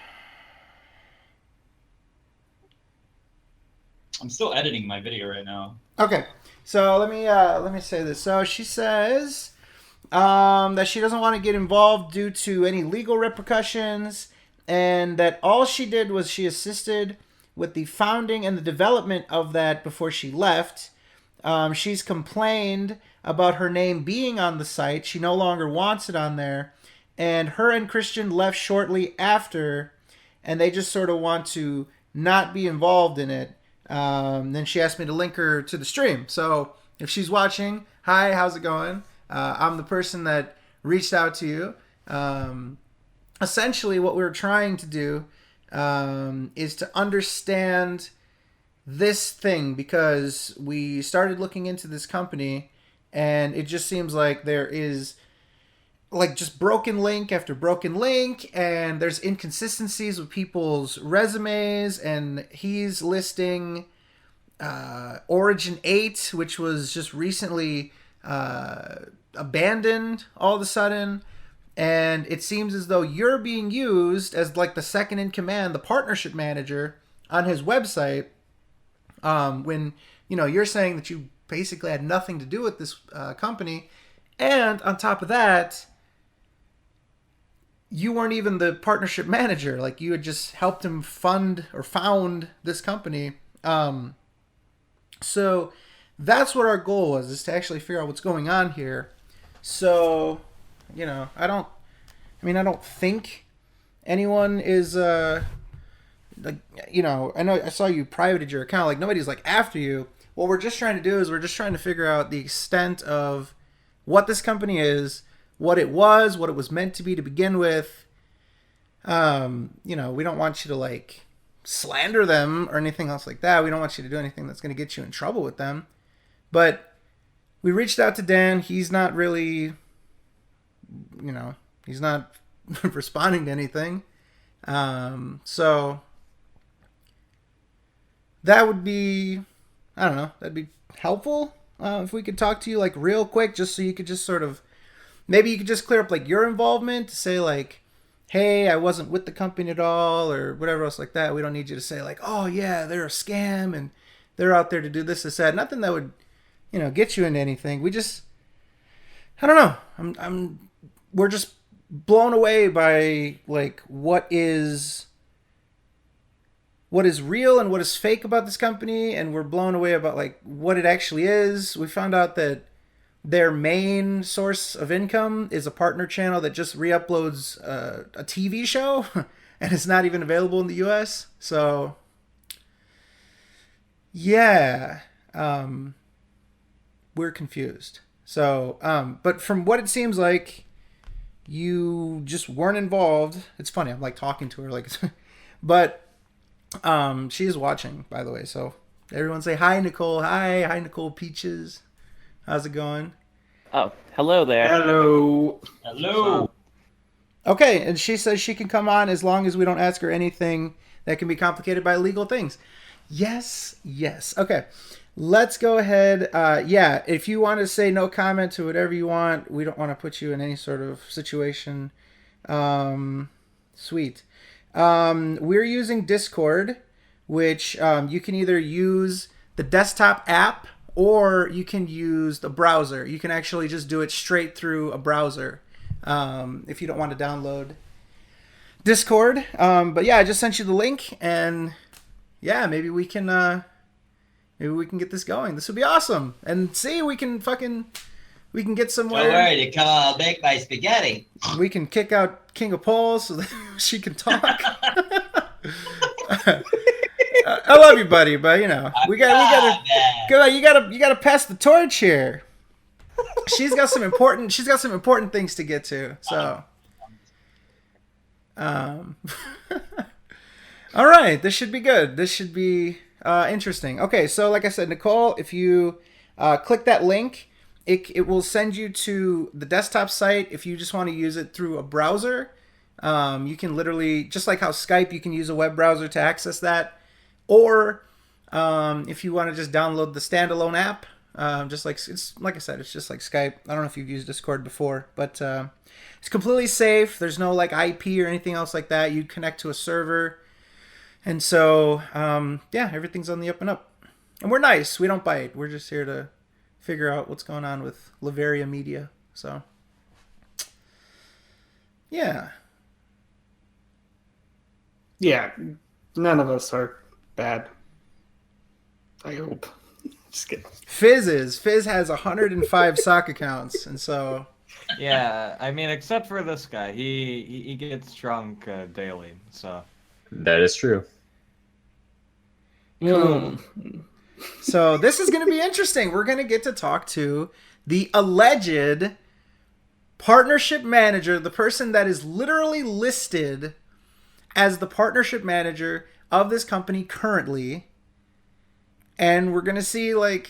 Speaker 10: still editing my video right now.
Speaker 2: Okay, so let me say this. So she says that she doesn't want to get involved due to any legal repercussions, and that all she did was she assisted with the founding and the development of that before she left. She's complained about her name being on the site. She no longer wants it on there, and her and Christian left shortly after, and they just sort of want to not be involved in it. Then she asked me to link her to the stream. So if she's watching, hi, how's it going? I'm the person that reached out to you. Essentially, what we're trying to do is to understand this thing, because we started looking into this company and it just seems like there is like just broken link after broken link, and there's inconsistencies with people's resumes, and he's listing Origin 8, which was just recently abandoned all of a sudden, and it seems as though you're being used as like the second in command, the partnership manager on his website, when you're saying that you basically had nothing to do with this company, and on top of that, you weren't even the partnership manager. Like, you had just helped him fund or found this company. So that's what our goal was, is to actually figure out what's going on here. So, I don't think anyone is, I know I saw you privated your account. Like, nobody's like after you. What we're just trying to do is we're just trying to figure out the extent of what this company is, what it was meant to be to begin with. We don't want you to like slander them or anything else like that. We don't want you to do anything that's going to get you in trouble with them. But we reached out to Dan. He's not really, he's not responding to anything. So that would be, I don't know, that'd be helpful if we could talk to you like real quick, just so you could just sort of, maybe you could just clear up like your involvement, to say like, hey, I wasn't with the company at all, or whatever else like that. We don't need you to say like, oh yeah, they're a scam and they're out there to do this, that. Nothing that would, get you into anything. We just, I don't know. We're just blown away by like what is real and what is fake about this company, and we're blown away about like what it actually is. We found out that their main source of income is a partner channel that just re-uploads a TV show, and it's not even available in the US. So yeah, we're confused. So, but from what it seems like, you just weren't involved. It's funny, I'm like talking to her like, but she is watching, by the way. So everyone say hi, Nicole. Hi Nicole Peaches. How's it going?
Speaker 5: Oh, hello there.
Speaker 10: Hello.
Speaker 2: Okay, and she says she can come on as long as we don't ask her anything that can be complicated by legal things. Yes. Okay, let's go ahead. Yeah, if you want to say no comment to whatever you want, we don't want to put you in any sort of situation. Sweet. We're using Discord, which you can either use the desktop app or you can use the browser. You can actually just do it straight through a browser if you don't want to download Discord. But yeah, I just sent you the link, and yeah, maybe we can get this going. This would be awesome. And see, we can get somewhere.
Speaker 10: Don't worry, Nicole, I'll make my spaghetti.
Speaker 2: We can kick out KingofPol so that she can talk. I love you, buddy, but you gotta pass the torch here. She's got some important things to get to. So, all right, this should be good. This should be interesting. Okay, so like I said, Nicole, if you click that link, it will send you to the desktop site. If you just want to use it through a browser, you can literally, just like how Skype, you can use a web browser to access that. Or if you want to just download the standalone app, Just like it's like I said, it's just like Skype. I don't know if you've used Discord before, but it's completely safe. There's no like IP or anything else like that. You connect to a server, and so yeah, everything's on the up and up. And we're nice. We don't bite. We're just here to figure out what's going on with Lavaria Media. So yeah.
Speaker 1: Yeah, none of us are bad. I hope. Just kidding.
Speaker 2: Fizz has 105 sock accounts, and so
Speaker 6: Yeah, I mean, except for this guy, he gets drunk daily. So
Speaker 3: That is true.
Speaker 2: Cool. So this is going to be interesting. We're going to get to talk to the alleged partnership manager, the person that is literally listed as the partnership manager of this company currently. And we're going to see like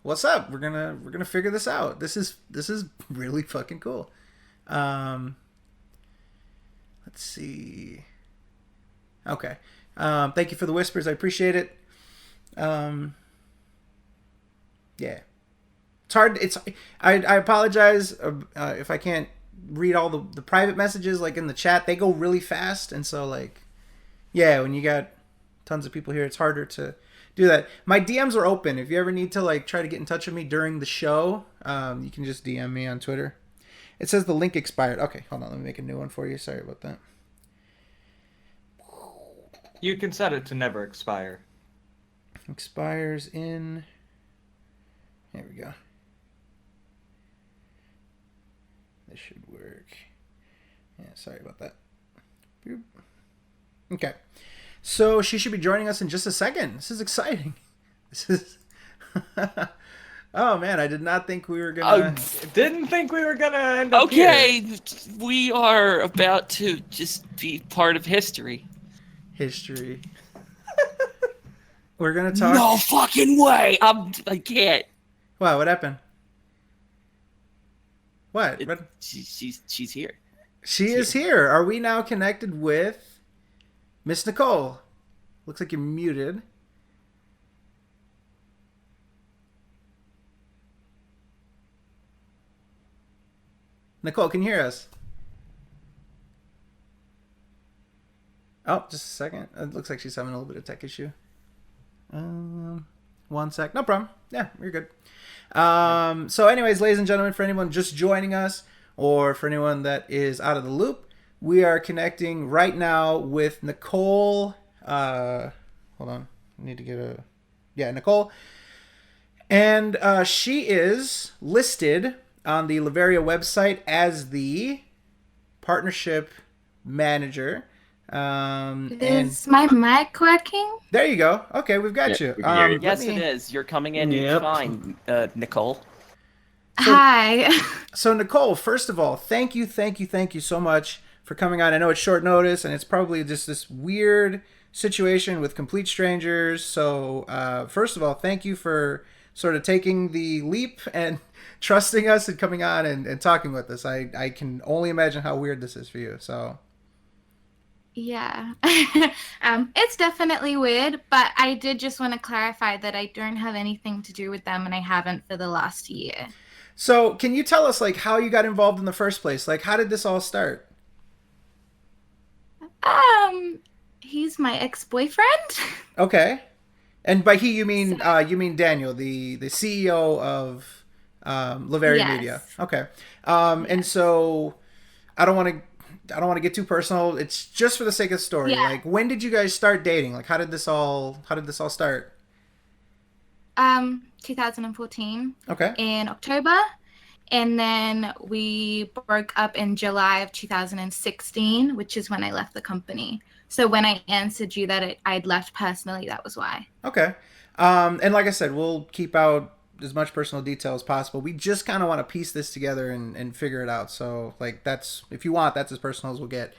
Speaker 2: what's up. We're going to figure this out. This is really fucking cool. Let's see. Okay. Thank you for the whispers. I appreciate it. Yeah. It's hard. I apologize if I can't read all the private messages like in the chat. They go really fast, and so like, yeah, when you got tons of people here, it's harder to do that. My DMs are open. If you ever need to like try to get in touch with me during the show, you can just DM me on Twitter. It says the link expired. Okay, hold on. Let me make a new one for you. Sorry about that.
Speaker 6: you can set it to never expire.
Speaker 2: Expires in... There we go. This should work. Yeah, sorry about that. Boop. Okay. So she should be joining us in just a second. This is exciting. This is... Oh, man, I did not think we were going to...
Speaker 6: Didn't think we were going to end up
Speaker 5: Okay,
Speaker 6: here.
Speaker 5: we are about to just be part of history.
Speaker 2: History. We're going to talk...
Speaker 5: No fucking way! I can't.
Speaker 2: Wow, what happened? What?
Speaker 5: She's here.
Speaker 2: She is here. Are we now connected with Miss Nicole? Looks like you're muted. Nicole, can you hear us? Oh, just a second. It looks like she's having a little bit of tech issue. 1 sec. No problem. Yeah, you're good. So anyways, ladies and gentlemen, for anyone just joining us or for anyone that is out of the loop, we are connecting right now with Nicole. Hold on. I need to get a... Yeah, Nicole. And she is listed on the Lavaria website as the partnership manager.
Speaker 11: Is my mic working?
Speaker 2: There you go. Okay, we've got you.
Speaker 3: we can hear you.
Speaker 5: Yes, it is. You're coming in
Speaker 1: Yep.
Speaker 5: fine, Nicole.
Speaker 11: Hi.
Speaker 2: So Nicole, first of all, thank you so much for coming on. I know it's short notice and it's probably just this weird situation with complete strangers. So first of all, thank you for sort of taking the leap and trusting us and coming on and talking with us. I can only imagine how weird this is for you. So
Speaker 11: Yeah. It's definitely weird, but I did just want to clarify that I don't have anything to do with them and I haven't for the last year.
Speaker 2: So can you tell us like how you got involved in the first place? Like how did this all start?
Speaker 11: He's my ex-boyfriend.
Speaker 2: Okay. And by he you mean Daniel, the CEO of Lavaria
Speaker 11: Yes.
Speaker 2: Media. Okay. And so I don't want to get too personal. It's just for the sake of the story.
Speaker 11: Yeah.
Speaker 2: Like when did you guys start dating? Like how did this all start?
Speaker 11: 2014
Speaker 2: Okay.
Speaker 11: in October, and then we broke up in July of 2016, which is when I left the company. So when I answered you that I'd left personally, that was why.
Speaker 2: Okay. And like I said, we'll keep out as much personal detail as possible. We just kind of want to piece this together and figure it out. So like that's, if you want, that's as personal as we'll get.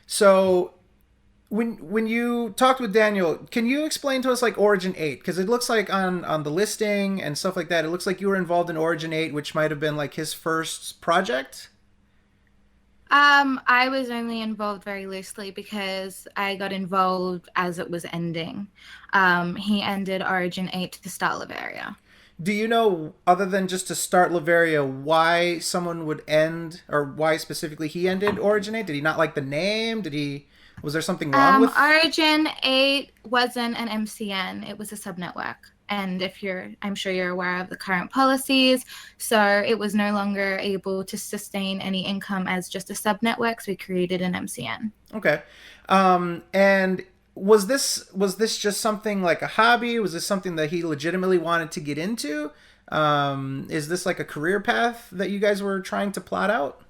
Speaker 2: So when you talked with Daniel, can you explain to us like Origin 8? Because it looks like on the listing and stuff like that, it looks like you were involved in Origin 8, which might have been like his first project.
Speaker 11: I was only involved very loosely because I got involved as it was ending. He ended Origin 8 to start Lavaria.
Speaker 2: Do you know, other than just to start Lavaria, why someone would end, or why specifically he ended Origin 8? Did he not like the name? Was there something wrong with?
Speaker 11: Origin 8 wasn't an MCN, it was a subnetwork. And I'm sure you're aware of the current policies. So it was no longer able to sustain any income as just a subnetwork. So we created an MCN.
Speaker 2: Okay. And was this just something like a hobby? Was this something that he legitimately wanted to get into? Is this like a career path that you guys were trying to plot out?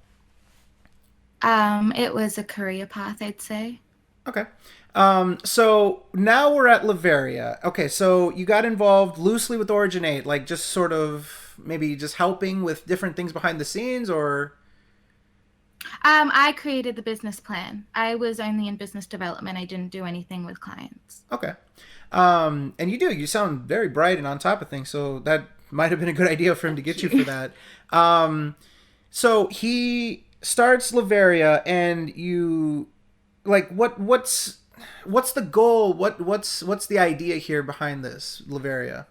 Speaker 11: It was a career path, I'd say.
Speaker 2: Okay. So now we're at Lavaria. Okay, so you got involved loosely with Origin 8, like just sort of maybe just helping with different things behind the scenes, or?
Speaker 11: I created the business plan. I was only in business development. I didn't do anything with clients.
Speaker 2: Okay. And you sound very bright and on top of things, so that might have been a good idea for him to get you for that. So he starts Lavaria, and you, like, what's the goal? What's the idea here behind this Lavaria?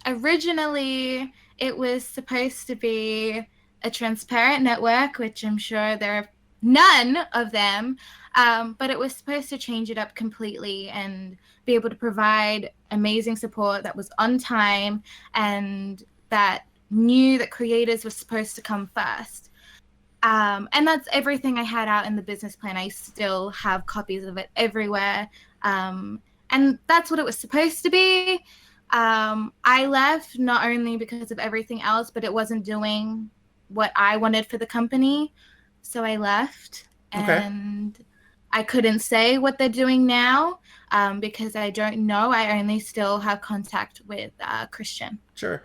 Speaker 11: Originally it was supposed to be a transparent network, which I'm sure there are none of them, but it was supposed to change it up completely and be able to provide amazing support that was on time and that knew that creators were supposed to come first. And that's everything I had out in the business plan. I still have copies of it everywhere. And that's what it was supposed to be. I left not only because of everything else, but it wasn't doing what I wanted for the company. So I left. And I couldn't say what they're doing now because I don't know. I only still have contact with Christian.
Speaker 2: Sure.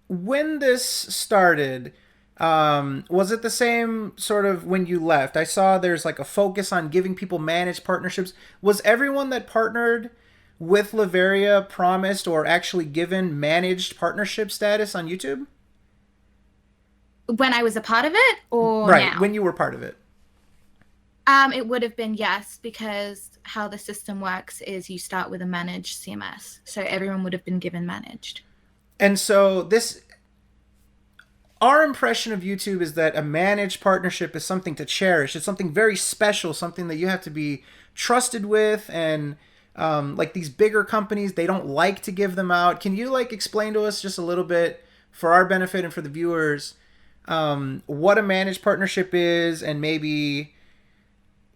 Speaker 2: When this started, was it the same sort of when you left? I saw there's like a focus on giving people managed partnerships. Was everyone that partnered with Lavaria promised or actually given managed partnership status on YouTube?
Speaker 11: When I was a part of it, or
Speaker 2: right
Speaker 11: now?
Speaker 2: When you were part of it?
Speaker 11: It would have been yes, because how the system works is you start with a managed CMS, so everyone would have been given managed.
Speaker 2: And so our impression of YouTube is that a managed partnership is something to cherish. It's something very special, something that you have to be trusted with, and like these bigger companies, they don't like to give them out. Can you like explain to us just a little bit for our benefit and for the viewers what a managed partnership is, and maybe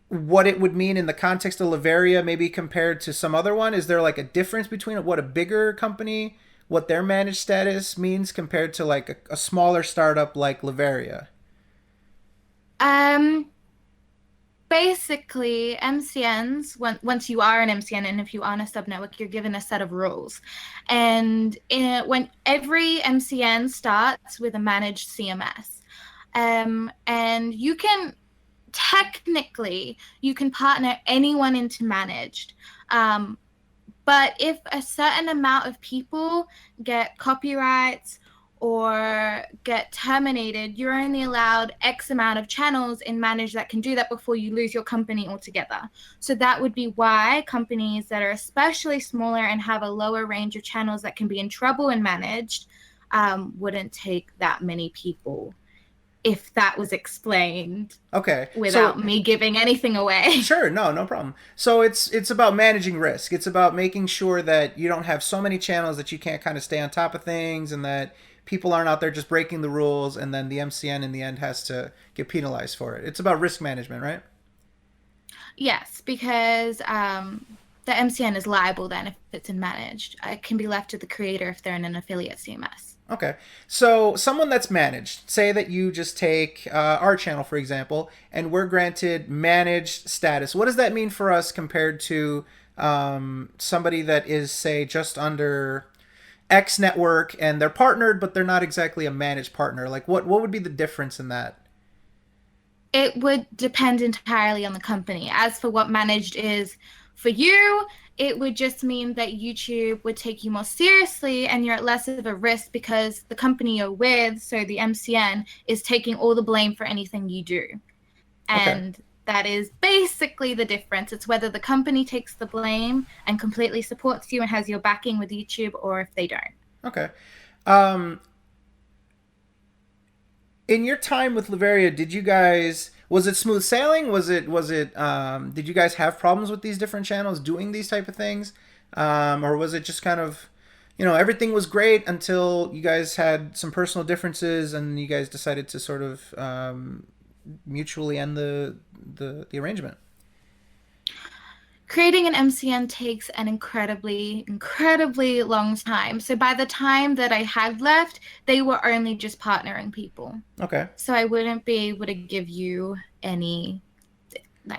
Speaker 2: what it would mean in the context of Lavaria, maybe compared to some other one? Is there like a difference between what a bigger company, what their managed status means compared to like a smaller startup like Lavaria?
Speaker 11: Basically, MCNs, once you are an MCN and if you are on a subnetwork, you're given a set of rules. And when every MCN starts with a managed CMS, and you can technically, you can partner anyone into managed. But if a certain amount of people get copyrights or get terminated, you're only allowed X amount of channels in managed that can do that before you lose your company altogether. So that would be why companies that are especially smaller and have a lower range of channels that can be in trouble in managed wouldn't take that many people, if that was explained.
Speaker 2: Okay.
Speaker 11: Without me giving anything away.
Speaker 2: Sure, no problem. So it's about managing risk. It's about making sure that you don't have so many channels that you can't kind of stay on top of things, and that people aren't out there just breaking the rules, and then the MCN in the end has to get penalized for it. It's about risk management, right?
Speaker 11: Yes, because the MCN is liable then if it's in managed. It can be left to the creator if they're in an affiliate CMS.
Speaker 2: Okay. So someone that's managed, say that you just take our channel, for example, and we're granted managed status. What does that mean for us compared to somebody that is, say, just under X network and they're partnered, but they're not exactly a managed partner? Like what would be the difference in that?
Speaker 11: It would depend entirely on the company. As for what managed is for you, it would just mean that YouTube would take you more seriously and you're at less of a risk because the company you're with, so the MCN, is taking all the blame for anything you do. And that is basically the difference. It's whether the company takes the blame and completely supports you and has your backing with YouTube, or if they don't.
Speaker 2: Okay. In your time with Laveria, did you guys, was it smooth sailing? Did you guys have problems with these different channels doing these type of things? Or was it just kind of, everything was great until you guys had some personal differences and you guys decided to sort of mutually end the arrangement?
Speaker 11: Creating an MCN takes an incredibly long time. So by the time that I had left, they were only just partnering people.
Speaker 2: Okay.
Speaker 11: So I wouldn't be able to give you any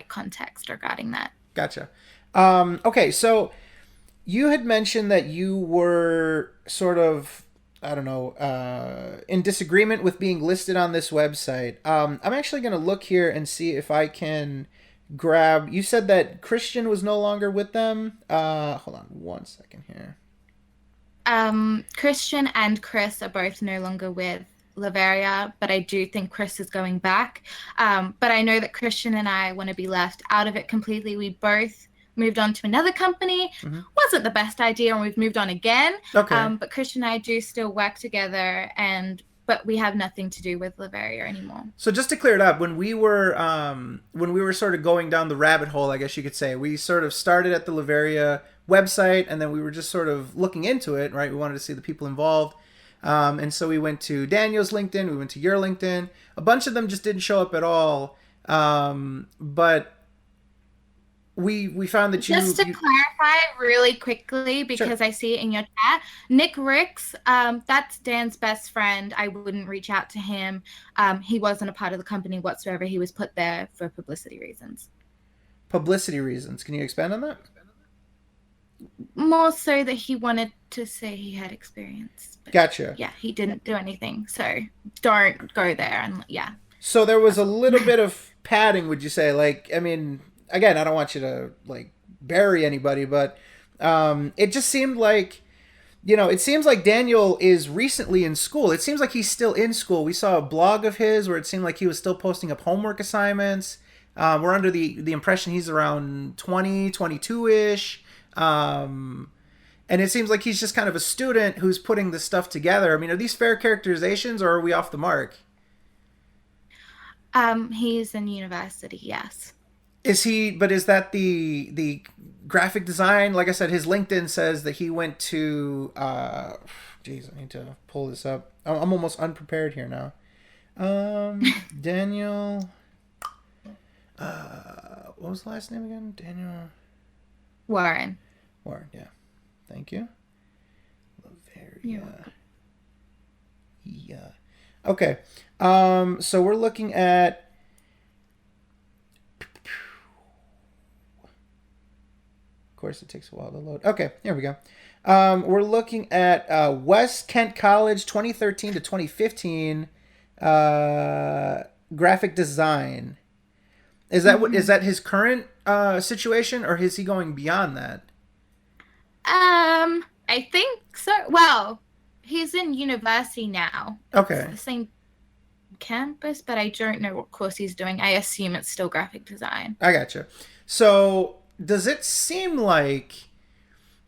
Speaker 11: context regarding that.
Speaker 2: Gotcha. Okay, so you had mentioned that you were sort of, I don't know, in disagreement with being listed on this website. I'm actually going to look here and see if I can grab. You said that Christian was no longer with them. Hold on 1 second here.
Speaker 11: Christian and Chris are both no longer with Laveria, but I do think Chris is going back. But I know that Christian and I want to be left out of it completely. We both moved on to another company. Wasn't the best idea, and we've moved on again.
Speaker 2: Okay.
Speaker 11: But Christian and I do still work together, but we have nothing to do with Laveria anymore.
Speaker 2: So just to clear it up, when we were sort of going down the rabbit hole, I guess you could say, we sort of started at the Laveria website, and then we were just sort of looking into it, right? We wanted to see the people involved. And so we went to Daniel's LinkedIn, we went to your LinkedIn. A bunch of them just didn't show up at all. But we found that
Speaker 11: Just to clarify really quickly, because I see it in your chat, Nick Ricks, that's Dan's best friend. I wouldn't reach out to him. He wasn't a part of the company whatsoever. He was put there for publicity reasons.
Speaker 2: Publicity reasons. Can you expand on that?
Speaker 11: More so that he wanted to say he had experience.
Speaker 2: Gotcha.
Speaker 11: Yeah, he didn't do anything. So don't go there. And
Speaker 2: So there was a little bit of padding, would you say? I mean, again, I don't want you to bury anybody, but it just seemed like, it seems like Daniel is recently in school. It seems like he's still in school. We saw a blog of his where it seemed like he was still posting up homework assignments. We're under the impression he's around 20, 22-ish. And it seems like he's just kind of a student who's putting this stuff together. I mean, are these fair characterizations, or are we off the mark?
Speaker 11: He's in university, yes.
Speaker 2: Is that the graphic design? Like I said, his LinkedIn says that he went to, geez, I need to pull this up. I'm almost unprepared here now. Daniel, what was the last name again? Daniel
Speaker 11: Warren,
Speaker 2: yeah. Thank you. Laveria. Yeah. Okay. So we're looking at, of course it takes a while to load. Okay, here we go. We're looking at West Kent College 2013 to 2015 graphic design. Is that his current situation, or is he going beyond that?
Speaker 11: I think so. Well, he's in university now.
Speaker 2: Okay.
Speaker 11: It's the same campus, but I don't know what course he's doing. I assume it's still graphic design.
Speaker 2: I gotcha. So does it seem like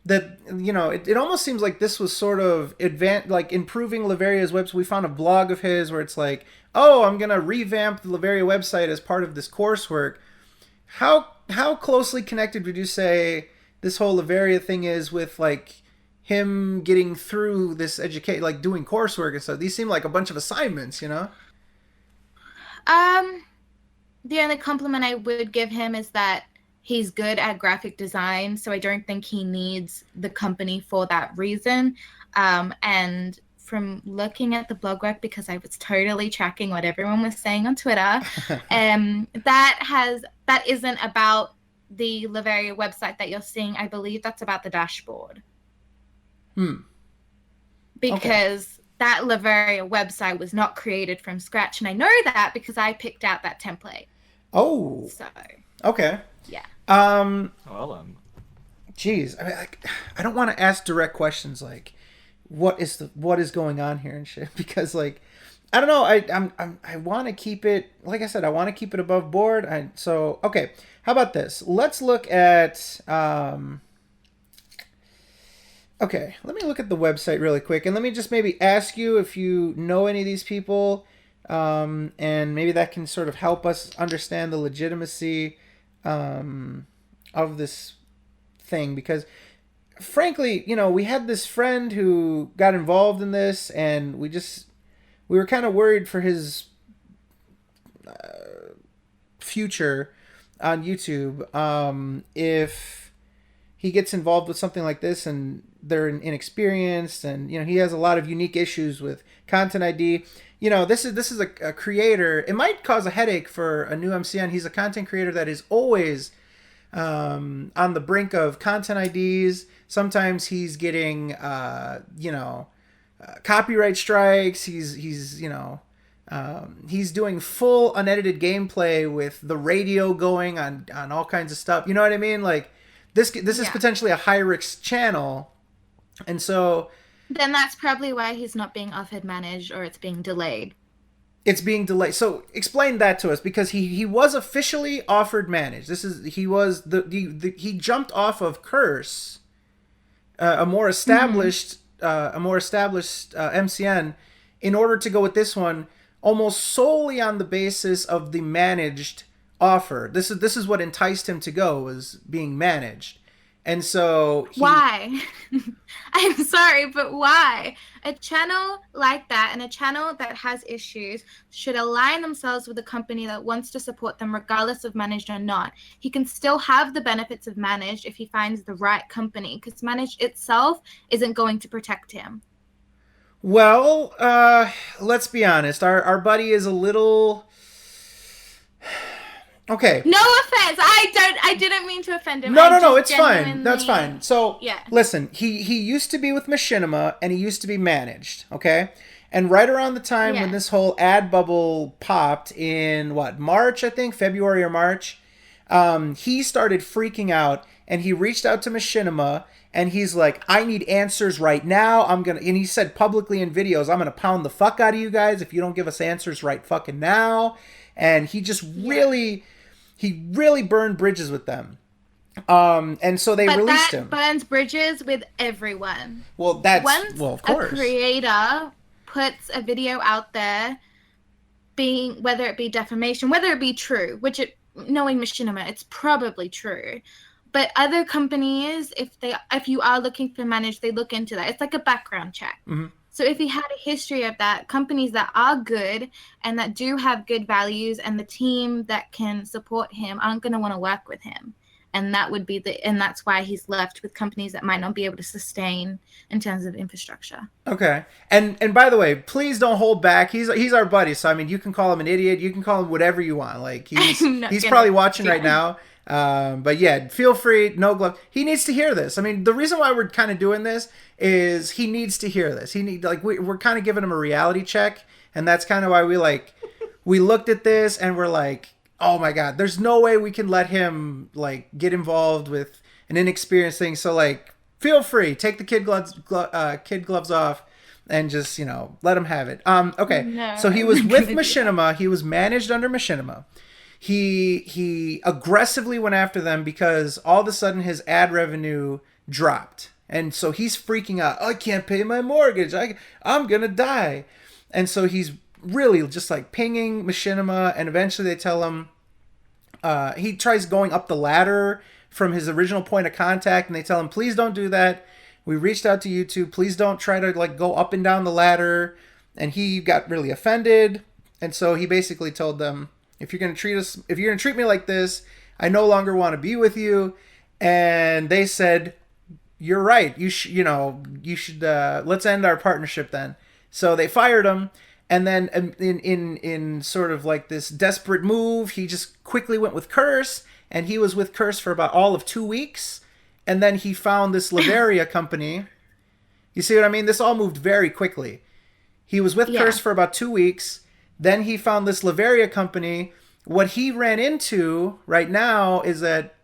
Speaker 2: that, it almost seems like this was sort of improving Laveria's website. We found a blog of his where it's like, oh, I'm going to revamp the Laveria website as part of this coursework. How closely connected would you say this whole Laveria thing is with him getting through this doing coursework and stuff? These seem like a bunch of assignments,
Speaker 11: The only compliment I would give him is that he's good at graphic design, so I don't think he needs the company for that reason. And from looking at the blog rec, because I was totally tracking what everyone was saying on Twitter, that isn't about the Laveria website that you're seeing. I believe that's about the dashboard. Because that Laveria website was not created from scratch, and I know that because I picked out that template.
Speaker 2: Oh.
Speaker 11: So.
Speaker 2: Okay.
Speaker 11: Yeah.
Speaker 2: geez, I mean, I don't want to ask direct questions like, what is going on here and shit, because like, I don't know. I want to keep it, like I said, I want to keep it above board. So okay, how about this? Let's look at okay, let me look at the website really quick, and let me just maybe ask you if you know any of these people, and maybe that can sort of help us understand the legitimacy of this thing, because frankly, you know, we had this friend who got involved in this, and we were kind of worried for his future on YouTube. If he gets involved with something like this and they're inexperienced, and you know, he has a lot of unique issues with content ID. You know, this is a creator. It might cause a headache for a new MCN. He's a content creator that is always on the brink of content IDs. Sometimes he's getting copyright strikes. He's doing full unedited gameplay with the radio going on all kinds of stuff. You know what I mean? Like this is potentially a high risk channel, and so
Speaker 11: then that's probably why he's not being offered managed, or it's being delayed.
Speaker 2: It's being delayed. So explain that to us, because he was officially offered managed. He jumped off of Curse, a more established MCN, in order to go with this one, almost solely on the basis of the managed offer. This is what enticed him to go, was being managed. And so
Speaker 11: why? I'm sorry, but why? A channel like that, and a channel that has issues, should align themselves with a company that wants to support them regardless of managed or not. He can still have the benefits of managed if he finds the right company, because managed itself isn't going to protect him.
Speaker 2: Well, let's be honest. Our buddy is a little... Okay.
Speaker 11: No offense. I didn't mean to offend him.
Speaker 2: No, it's fine. That's fine. So,
Speaker 11: yeah.
Speaker 2: Listen, he used to be with Machinima, and he used to be managed, okay? And right around the time when this whole ad bubble popped in, March, I think? February or March? He started freaking out, and he reached out to Machinima, and he's like, I need answers right now. And he said publicly in videos, I'm going to pound the fuck out of you guys if you don't give us answers right fucking now. And he just really burned bridges with them. And so they released him.
Speaker 11: Burns bridges with everyone.
Speaker 2: Well, of course.
Speaker 11: A creator puts a video out there, whether it be defamation, whether it be true, knowing Machinima, it's probably true. But other companies, if you are looking for managed, they look into that. It's like a background check. Mm-hmm. So if he had a history of that, companies that are good and that do have good values and the team that can support him aren't going to want to work with him. And that's why he's left with companies that might not be able to sustain in terms of infrastructure. Okay.
Speaker 2: And by the way, please don't hold back. He's our buddy. So I mean, you can call him an idiot, you can call him whatever you want. Like he's probably watching right now. But yeah, feel free, no glove. He needs to hear this. I mean, the reason why we're kind of doing this is he needs to hear this. We're kind of giving him a reality check, and that's kind of why we looked at this and we're like, oh my God, there's no way we can let him get involved with an inexperienced thing. So feel free, take the kid gloves off and just, let him have it. Okay. No, so he was with Machinima. He was managed under Machinima. He aggressively went after them because all of a sudden his ad revenue dropped. And so he's freaking out. I can't pay my mortgage. I'm going to die. And so he's really just pinging Machinima, and eventually they tell him, he tries going up the ladder from his original point of contact, and they tell him, please don't do that. We reached out to YouTube. Please don't try to go up and down the ladder. And he got really offended. And so he basically told them, if you're going to treat me like this, I no longer want to be with you. And they said, you're right. You should, let's end our partnership then. So they fired him. And then in sort of this desperate move, he just quickly went with Curse, and he was with Curse for about all of 2 weeks. And then he found this Laveria company. You see what I mean? This all moved very quickly. He was with Curse for about 2 weeks. Then he found this Laveria company. What he ran into right now is that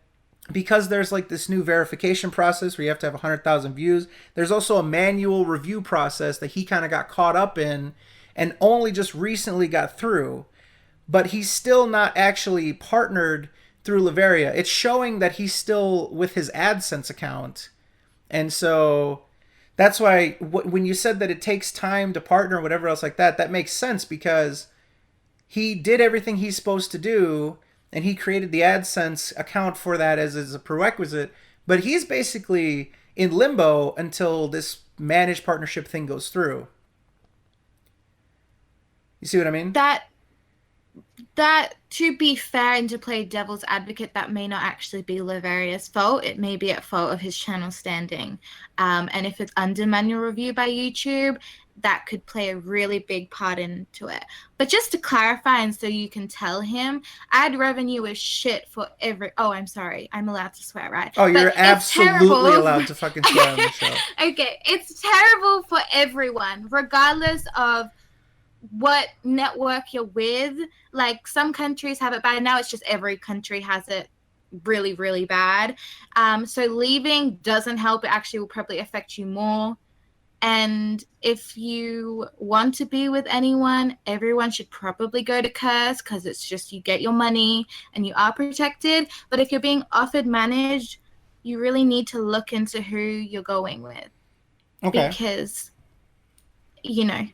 Speaker 2: because there's like this new verification process where you have to have 100,000 views, there's also a manual review process that he kind of got caught up in and only just recently got through. But he's still not actually partnered through Laveria. It's showing that he's still with his AdSense account. And so that's why when you said that it takes time to partner or whatever else like that, that makes sense because he did everything he's supposed to do and he created the AdSense account for that as a prerequisite. But he's basically in limbo until this managed partnership thing goes through. You see what I mean?
Speaker 11: That, to be fair and to play devil's advocate, that may not actually be Laveria's fault. It may be at fault of his channel standing. And if it's under manual review by YouTube, that could play a really big part into it. But just to clarify, and so you can tell him, ad revenue is shit for every... Oh, I'm sorry. I'm allowed to swear, right?
Speaker 2: Oh, you're absolutely allowed to fucking swear on the show.
Speaker 11: Okay. It's terrible for everyone, regardless of what network you're with. Like, some countries have it bad. Now it's just every country has it really, really bad. So leaving doesn't help. It actually will probably affect you more. And if you want to be with anyone, everyone should probably go to Curse because it's just you get your money and you are protected. But if you're being offered managed, you really need to look into who you're going with.
Speaker 2: Okay.
Speaker 11: Because, you know,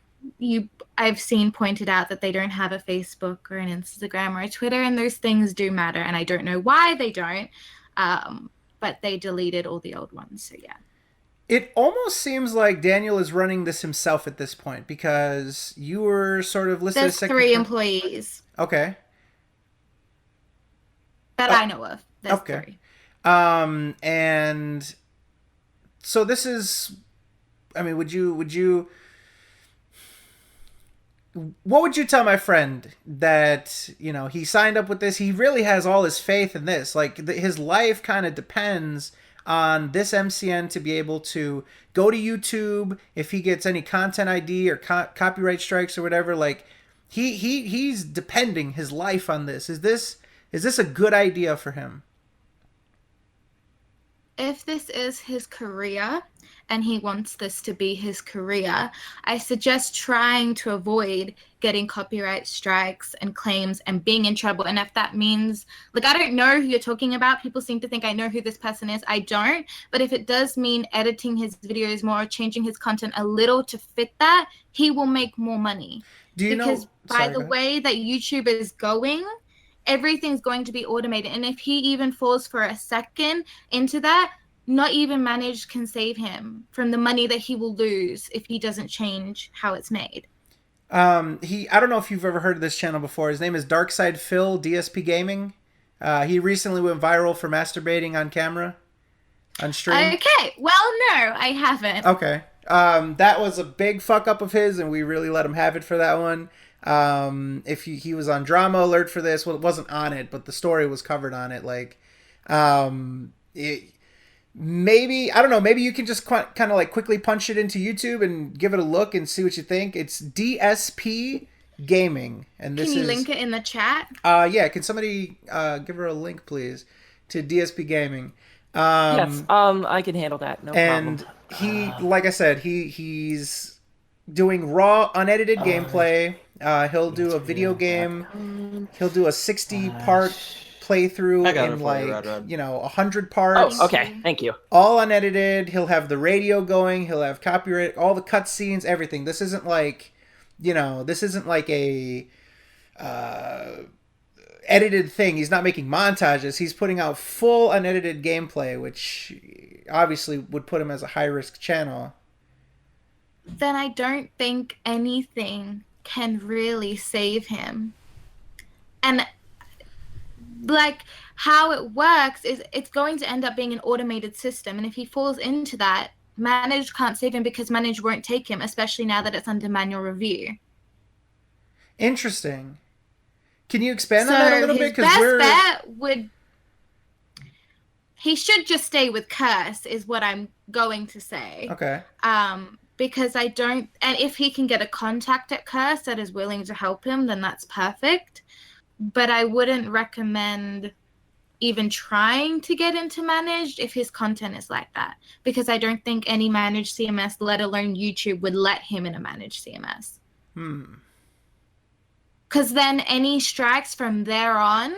Speaker 11: I've seen pointed out that they don't have a Facebook or an Instagram or a Twitter, and those things do matter. And I don't know why they don't, but they deleted all the old ones. So yeah.
Speaker 2: It almost seems like Daniel is running this himself at this point because you were sort of listed
Speaker 11: There's
Speaker 2: as second.
Speaker 11: 3 employees.
Speaker 2: Okay.
Speaker 11: That I know of. There's
Speaker 2: okay.
Speaker 11: 3.
Speaker 2: And so this is, I mean, what would you tell my friend that, you know, he signed up with this? He really has all his faith in this. Like, his life kind of depends on this MCN to be able to go to YouTube if he gets any content ID or copyright strikes or whatever. Like, he's depending his life on this. Is this a good idea for him?
Speaker 11: If this is his career and he wants this to be his career, I suggest trying to avoid getting copyright strikes and claims and being in trouble. And if that means, like, I don't know who you're talking about. People seem to think I know who this person is. I don't. But if it does mean editing his videos more, changing his content a little to fit that, he will make more money.
Speaker 2: Do you know?
Speaker 11: Because by the way that YouTube is going, everything's going to be automated. And if he even falls for a second into that, not even managed can save him from the money that he will lose if he doesn't change how it's made.
Speaker 2: I don't know if you've ever heard of this channel before. His name is Darkside Phil, DSP Gaming. He recently went viral for masturbating on camera, on stream.
Speaker 11: Okay, well, no, I haven't.
Speaker 2: Okay. That was a big fuck up of his, and we really let him have it for that one. If he was on Drama Alert for this, well, it wasn't on it, but the story was covered on it. Like, maybe, I don't know, maybe you can just kind of like quickly punch it into YouTube and give it a look and see what you think. It's DSP Gaming, and this
Speaker 11: Can you link it in the chat?
Speaker 2: Yeah, can somebody give her a link, please, to DSP Gaming?
Speaker 5: Yes, I can handle that. No problem.
Speaker 2: And he, like I said, he's doing raw, unedited gameplay. He'll do a video game. He'll do a 60-part playthrough in like, 100 parts.
Speaker 5: Oh, okay. Thank you.
Speaker 2: All unedited. He'll have the radio going. He'll have copyright, all the cutscenes, everything. This isn't like, a edited thing. He's not making montages. He's putting out full unedited gameplay, which obviously would put him as a high-risk channel.
Speaker 11: Then I don't think anything can really save him. And like how it works is it's going to end up being an automated system, and if he falls into that, Managed can't save him because Managed won't take him, especially now that it's under manual review.
Speaker 2: Interesting. Can you expand on that a little bit?
Speaker 11: His best bet would... He should just stay with Curse, is what I'm going to say.
Speaker 2: Okay.
Speaker 11: Because I don't... And if he can get a contact at Curse that is willing to help him, then that's perfect. But I wouldn't recommend even trying to get into managed if his content is like that, because I don't think any managed CMS, let alone YouTube, would let him in a managed CMS. Because then any strikes from there on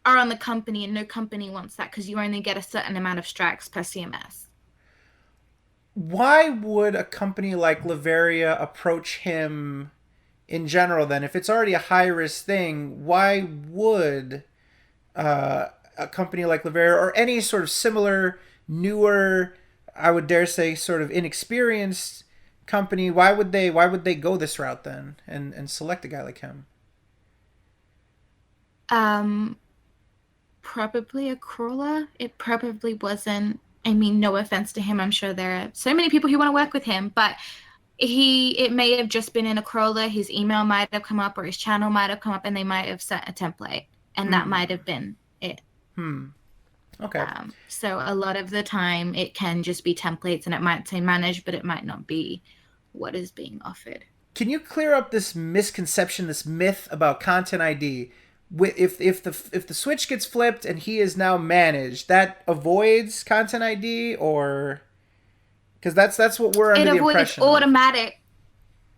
Speaker 11: are on the company, and no company wants that because you only get a certain amount of strikes per CMS.
Speaker 2: Why would a company like Laveria approach him in general then? If it's already a high-risk thing, why would a company like Laveria or any sort of similar, newer, I would dare say sort of inexperienced company, why would they go this route then and select a guy like him?
Speaker 11: Probably a crawler. It probably wasn't. I mean, no offense to him. I'm sure there are so many people who want to work with him, but it may have just been in a crawler. His email might have come up or his channel might have come up and they might have set a template, and that might have been it.
Speaker 2: Okay.
Speaker 11: So a lot of the time it can just be templates and it might say managed, but it might not be what is being offered.
Speaker 2: Can you clear up this misconception, this myth about Content ID? If the switch gets flipped and he is now managed, that avoids Content ID, or because that's what we're under the impression.
Speaker 11: It avoids automatic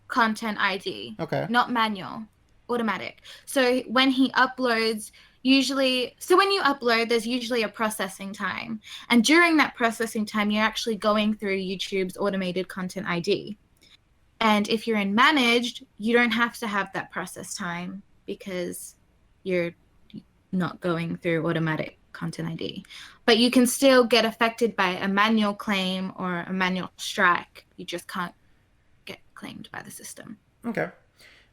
Speaker 11: Content ID.
Speaker 2: Okay.
Speaker 11: Not manual, automatic. So when he uploads, when you upload, there's usually a processing time, and during that processing time, you're actually going through YouTube's automated Content ID. And if you're in managed, you don't have to have that process time because you're not going through automatic Content ID. But you can still get affected by a manual claim or a manual strike. You just can't get claimed by the system.
Speaker 2: Okay.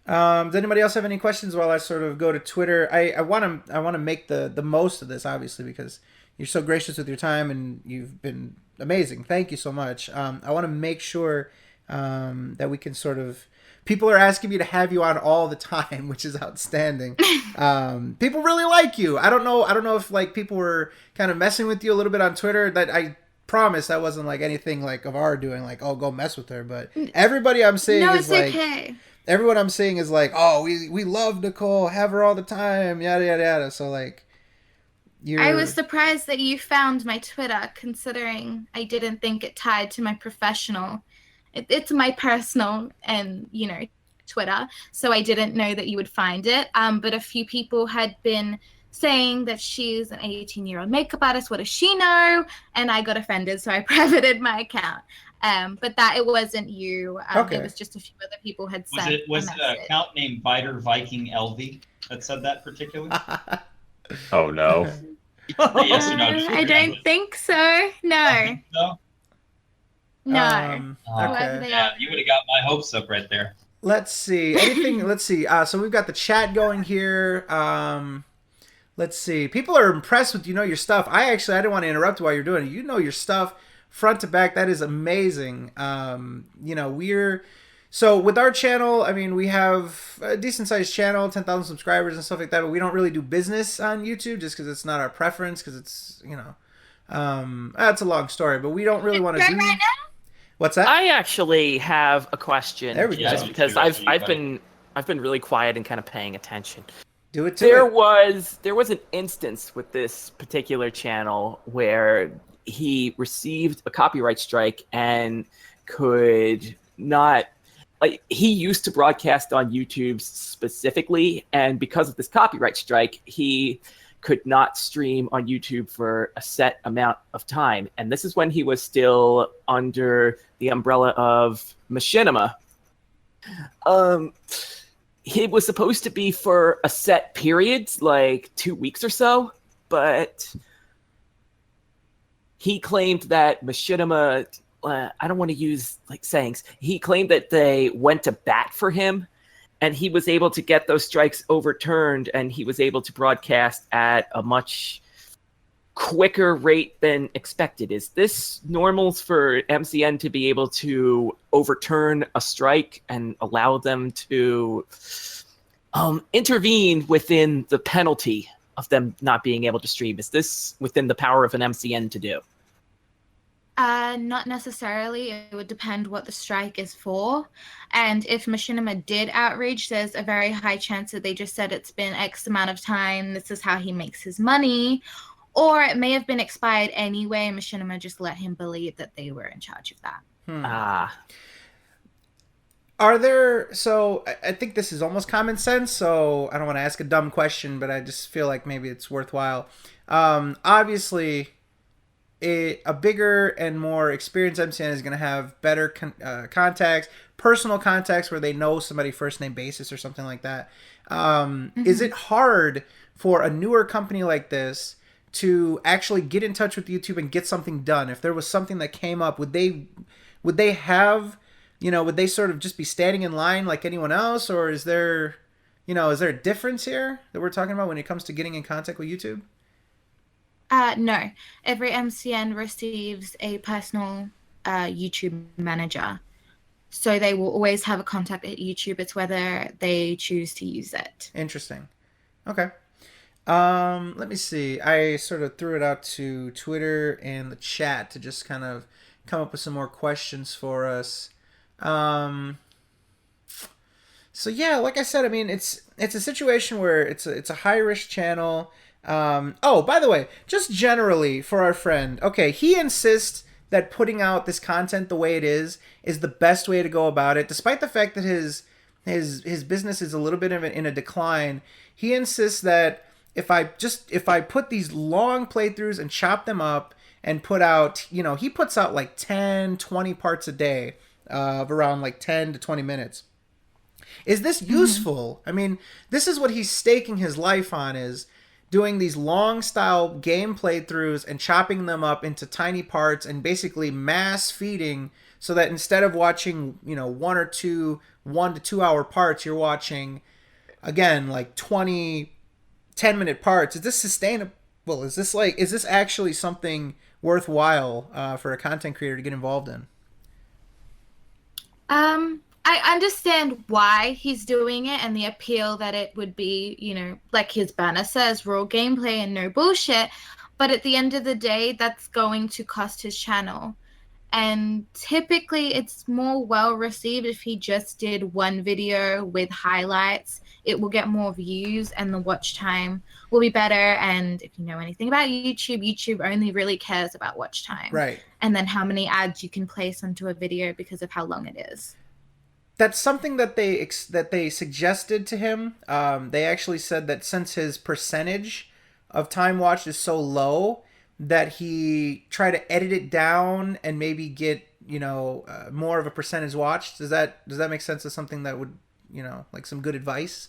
Speaker 2: Does anybody else have any questions while I sort of go to Twitter? I want to make the most of this, obviously, because you're so gracious with your time and you've been amazing. Thank you so much. I want to make sure that we can sort of... People are asking me to have you on all the time, which is outstanding. People really like you. I don't know if like people were kind of messing with you a little bit on Twitter. That I promise that wasn't like anything like of our doing, like, oh, go mess with her. But everybody I'm seeing is like,
Speaker 11: okay.
Speaker 2: Everyone I'm seeing is like, oh, we love Nicole, have her all the time, yada yada yada. So like,
Speaker 11: I was surprised that you found my Twitter, considering I didn't think it tied to my professional. It's my personal and, Twitter, so I didn't know that you would find it. But a few people had been saying that she's an 18-year-old makeup artist. What does she know? And I got offended, so I privated my account. But that it wasn't you.
Speaker 2: Okay.
Speaker 11: It was just a few other people had said.
Speaker 10: Was it an account named Biter Viking LV that said that particularly?
Speaker 3: Oh no.
Speaker 10: Yes or no?
Speaker 11: I don't think so. No. No.
Speaker 2: Okay.
Speaker 10: Yeah, you would have got my hopes up right there.
Speaker 2: Let's see. Let's see. So we've got the chat going here. Let's see. People are impressed with your stuff. I didn't want to interrupt while you're doing it. You know your stuff front to back. That is amazing. So with our channel, I mean, we have a decent sized channel, 10,000 subscribers and stuff like that, but we don't really do business on YouTube just because it's not our preference, because it's, that's a long story, but we don't really want to do...
Speaker 11: Right now?
Speaker 2: What's that?
Speaker 12: I actually have a question.
Speaker 2: There we go.
Speaker 12: Just because I've been really quiet and kind of paying attention.
Speaker 2: Do it.
Speaker 12: There was an instance with this particular channel where he received a copyright strike and could not... Like, he used to broadcast on YouTube specifically, and because of this copyright strike, he could not stream on YouTube for a set amount of time. And this is when he was still under the umbrella of Machinima. It was supposed to be for a set period, like 2 weeks or so, but he claimed that Machinima... I don't want to use sayings. He claimed that they went to bat for him, and he was able to get those strikes overturned, and he was able to broadcast at a much quicker rate than expected. Is this normal for MCN to be able to overturn a strike and allow them to intervene within the penalty of them not being able to stream? Is this within the power of an MCN to do?
Speaker 11: Not necessarily. It would depend what the strike is for. And if Machinima did outreach, there's a very high chance that they just said it's been X amount of time, this is how he makes his money. Or it may have been expired anyway, and Machinima just let him believe that they were in charge of that.
Speaker 2: Are there, so I think this is almost common sense, so I don't want to ask a dumb question, but I just feel like maybe it's worthwhile. Obviously, a bigger and more experienced MCN is going to have better contacts, personal contacts where they know somebody first name basis or something like that. Is it hard for a newer company like this to actually get in touch with YouTube and get something done? If there was something that came up, would they have, would they sort of just be standing in line like anyone else, or is there a difference here that we're talking about when it comes to getting in contact with YouTube?
Speaker 11: No. Every MCN receives a personal YouTube manager. So they will always have a contact at YouTube. It's whether they choose to use it.
Speaker 2: Interesting. Okay. Let me see. I sort of threw it out to Twitter and the chat to just kind of come up with some more questions for us. So yeah, like I said, I mean, it's a situation where it's a high risk channel. Oh, by the way, just generally for our friend, okay, he insists that putting out this content the way it is the best way to go about it, despite the fact that his business is a little bit in a decline. He insists that if I put these long playthroughs and chop them up and put out, he puts out like 10, 20 parts a day of around like 10 to 20 minutes. Is this useful? I mean, this is what he's staking his life on, is doing these long style game playthroughs and chopping them up into tiny parts and basically mass feeding, so that instead of watching, 1 to 2 hour parts, you're watching, again, like 20 10-minute parts. Is this sustainable? Is this actually something worthwhile for a content creator to get involved in?
Speaker 11: I understand why he's doing it and the appeal that it would be, like his banner says, raw gameplay and no bullshit. But at the end of the day, that's going to cost his channel. And typically it's more well received if he just did one video with highlights. It will get more views and the watch time will be better. And if you know anything about YouTube only really cares about watch time.
Speaker 2: Right.
Speaker 11: And then how many ads you can place onto a video because of how long it is.
Speaker 2: That's something that they suggested to him. They actually said that since his percentage of time watched is so low, that he try to edit it down and maybe get more of a percentage watched. Does that make sense as something that would like some good advice?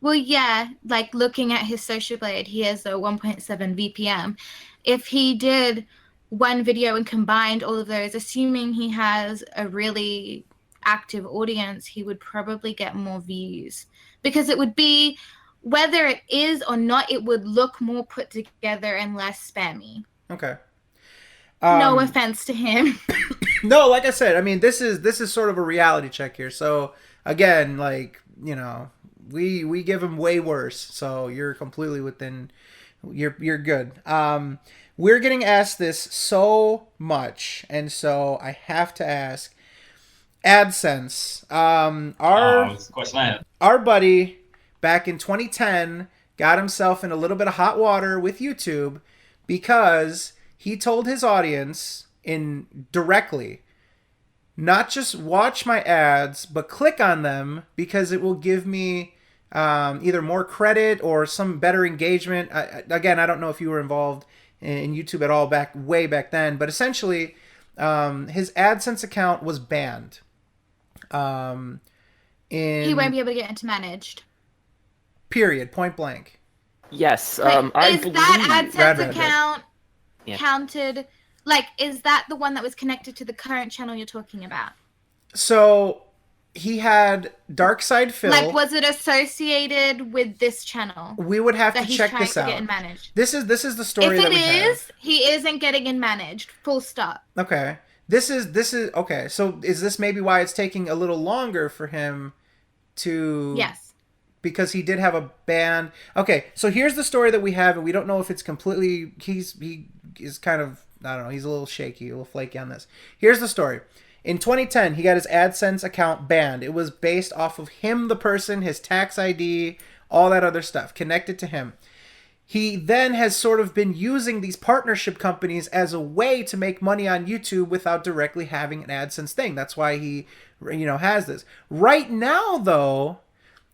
Speaker 11: Well, yeah, like looking at his Social Blade, he has a 1.7 VPM. If he did one video and combined all of those, assuming he has a really active audience, he would probably get more views, because it would be, whether it is or not, it would look more put together and less spammy.
Speaker 2: Okay.
Speaker 11: No offense to him.
Speaker 2: No, like I said, I mean, this is sort of a reality check here. So again, like, we give him way worse. So you're completely within, you're good. We're getting asked this so much, and so I have to ask. AdSense. Our buddy back in 2010 got himself in a little bit of hot water with YouTube because he told his audience directly, not just watch my ads, but click on them because it will give me either more credit or some better engagement. Again, I don't know if you were involved in YouTube at all way back then, but essentially his AdSense account was banned.
Speaker 11: He won't be able to get into managed.
Speaker 2: Period. Point blank.
Speaker 12: Yes.
Speaker 11: Is that AdSense account counted? Like, is that the one that was connected to the current channel you're talking about?
Speaker 2: So he had Dark Side Phil.
Speaker 11: Like, was it associated with this channel?
Speaker 2: We would have to check this out.
Speaker 11: Get in managed.
Speaker 2: This is the story.
Speaker 11: If
Speaker 2: that
Speaker 11: it
Speaker 2: we
Speaker 11: is,
Speaker 2: have.
Speaker 11: he isn't getting in managed. Full stop.
Speaker 2: Okay. This is okay. So is this maybe why it's taking a little longer for him to?
Speaker 11: Yes.
Speaker 2: Because he did have a ban. Okay, so here's the story that we have, and we don't know if it's completely. He is kind of, I don't know, he's a little shaky, a little flaky on this. Here's the story. In 2010, he got his AdSense account banned. It was based off of him, the person, his tax ID, all that other stuff connected to him. He then has sort of been using these partnership companies as a way to make money on YouTube without directly having an AdSense thing. That's why he, has this. Right now, though,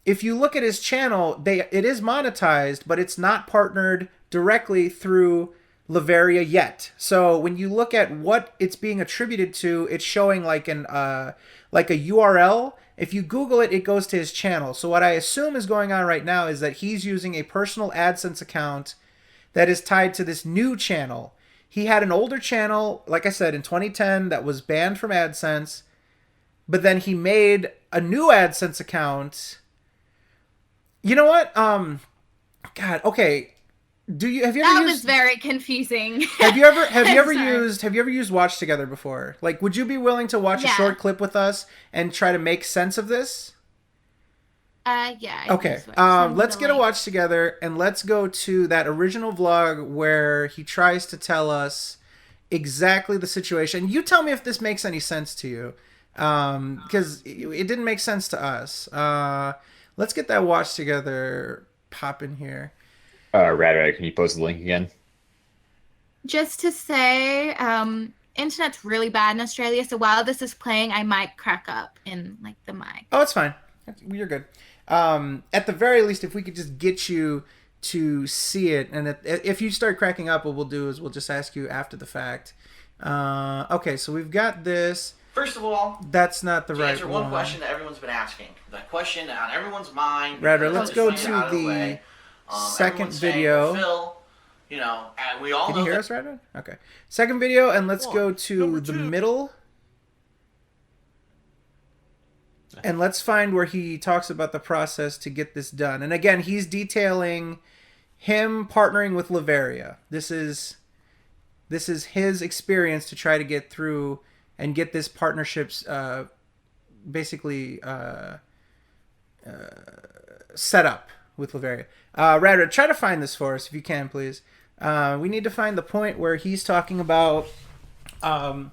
Speaker 2: if you look at his channel, it is monetized, but it's not partnered directly through Laveria yet. So when you look at what it's being attributed to, it's showing like a URL. If you Google it, it goes to his channel. So what I assume is going on right now is that he's using a personal AdSense account that is tied to this new channel. He had an older channel, like I said, in 2010 that was banned from AdSense, but then he made a new AdSense account. You know what? God, okay. Have you ever
Speaker 11: That
Speaker 2: used,
Speaker 11: was very confusing.
Speaker 2: have you ever
Speaker 11: Sorry.
Speaker 2: used Watch Together before? Like, would you be willing to watch a
Speaker 11: Yeah.
Speaker 2: short clip with us and try to make sense of this?
Speaker 11: Yeah. I
Speaker 2: Okay.
Speaker 11: think so.
Speaker 2: Let's get a watch together and let's go to that original vlog where he tries to tell us exactly the situation. You tell me if this makes any sense to you, because it didn't make sense to us. Let's get that watch together. Pop in here.
Speaker 3: Rad, can you post the link again?
Speaker 11: Just to say, internet's really bad in Australia, so while this is playing, I might crack up in like the mic.
Speaker 2: Oh, it's fine. You're good. At the very least, if we could just get you to see it, and if you start cracking up, what we'll do is we'll just ask you after the fact. Okay, so we've got this.
Speaker 9: First of all,
Speaker 2: That's not the
Speaker 9: to
Speaker 2: right
Speaker 9: answer one question that everyone's been asking, the question on everyone's mind.
Speaker 2: Rad,
Speaker 9: because
Speaker 2: let's
Speaker 9: I
Speaker 2: go
Speaker 9: just
Speaker 2: to
Speaker 9: wanna get out of
Speaker 2: the
Speaker 9: way.
Speaker 2: second
Speaker 9: Everyone's saying,
Speaker 2: video.
Speaker 9: Phil, and we all
Speaker 2: Can
Speaker 9: know
Speaker 2: you hear
Speaker 9: that
Speaker 2: us, Rad? Okay. Second video, and let's go to
Speaker 7: Number
Speaker 2: the
Speaker 7: two.
Speaker 2: middle. And let's find where he talks about the process to get this done. And again, he's detailing him partnering with Laveria. This is his experience to try to get through and get this partnerships basically set up with Laveria. Rad, try to find this for us if you can, please. We need to find the point where he's talking about the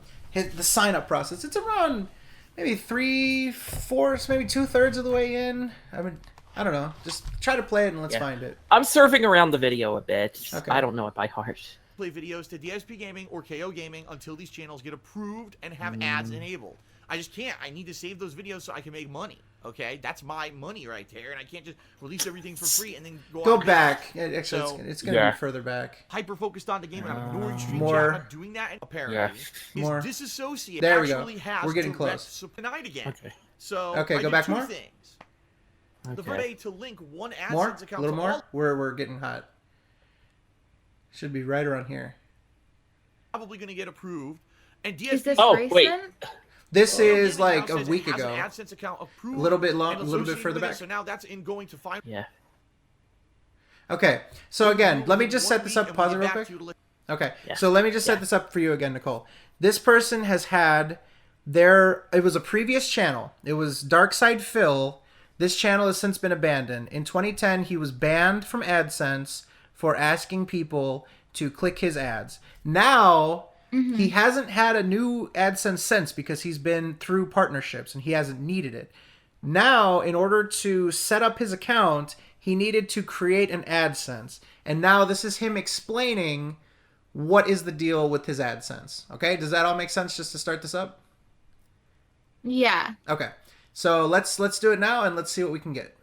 Speaker 2: sign-up process. It's around maybe 3/4, maybe 2/3 of the way in. I don't know. Just try to play it and let's find it.
Speaker 12: I'm surfing around the video a bit.
Speaker 2: Okay.
Speaker 12: I don't know it by heart.
Speaker 7: Play videos to DSP Gaming or KO Gaming until these channels get approved and have ads enabled. I just can't. I need to save those videos so I can make money. Okay, that's my money right there, and I can't just release everything for free and then go on.
Speaker 2: back. Yeah, actually,
Speaker 7: So-
Speaker 2: it's going to be further back.
Speaker 7: Hyper focused on the game, and I'm ignoring stream
Speaker 2: more.
Speaker 7: chat. I'm not doing that. And apparently,
Speaker 2: More.
Speaker 7: his disassociate
Speaker 2: There we go.
Speaker 7: actually has
Speaker 2: We're getting
Speaker 7: direct
Speaker 2: close.
Speaker 7: support tonight again.
Speaker 12: Okay.
Speaker 7: So
Speaker 2: Okay,
Speaker 7: I
Speaker 2: go
Speaker 7: did
Speaker 2: back
Speaker 7: two
Speaker 2: more.
Speaker 7: things. The
Speaker 12: Okay.
Speaker 7: first way to link one AdSense
Speaker 2: More?
Speaker 7: account
Speaker 2: A little
Speaker 7: to
Speaker 2: more?
Speaker 7: all
Speaker 2: We're getting hot. Should be right around here.
Speaker 7: probably going to get approved. And DSP
Speaker 11: Is this
Speaker 12: Oh,
Speaker 11: recent?
Speaker 12: wait.
Speaker 2: This
Speaker 7: KO
Speaker 2: is
Speaker 7: Gaming
Speaker 2: like
Speaker 7: now
Speaker 2: a
Speaker 7: says it
Speaker 2: week
Speaker 7: has
Speaker 2: ago.
Speaker 7: An AdSense account approved
Speaker 2: A little bit
Speaker 7: and
Speaker 2: long, a little bit
Speaker 7: associated
Speaker 2: further
Speaker 7: with it,
Speaker 2: back.
Speaker 7: So now that's in going to final.
Speaker 12: Yeah.
Speaker 2: Okay, so again, let me just set this up. Pause it real quick. Okay,
Speaker 12: Yeah.
Speaker 2: so let me just set this up for you again, Nicole. This person has had it was a previous channel. It was Darkside Phil. This channel has since been abandoned. In 2010, he was banned from AdSense for asking people to click his ads. Now, he hasn't had a new AdSense since because he's been through partnerships and he hasn't needed it. Now, in order to set up his account, he needed to create an AdSense. And now this is him explaining what is the deal with his AdSense. Okay, does that all make sense just to start this up?
Speaker 11: Yeah.
Speaker 2: Okay, so let's do it now and let's see what we can get.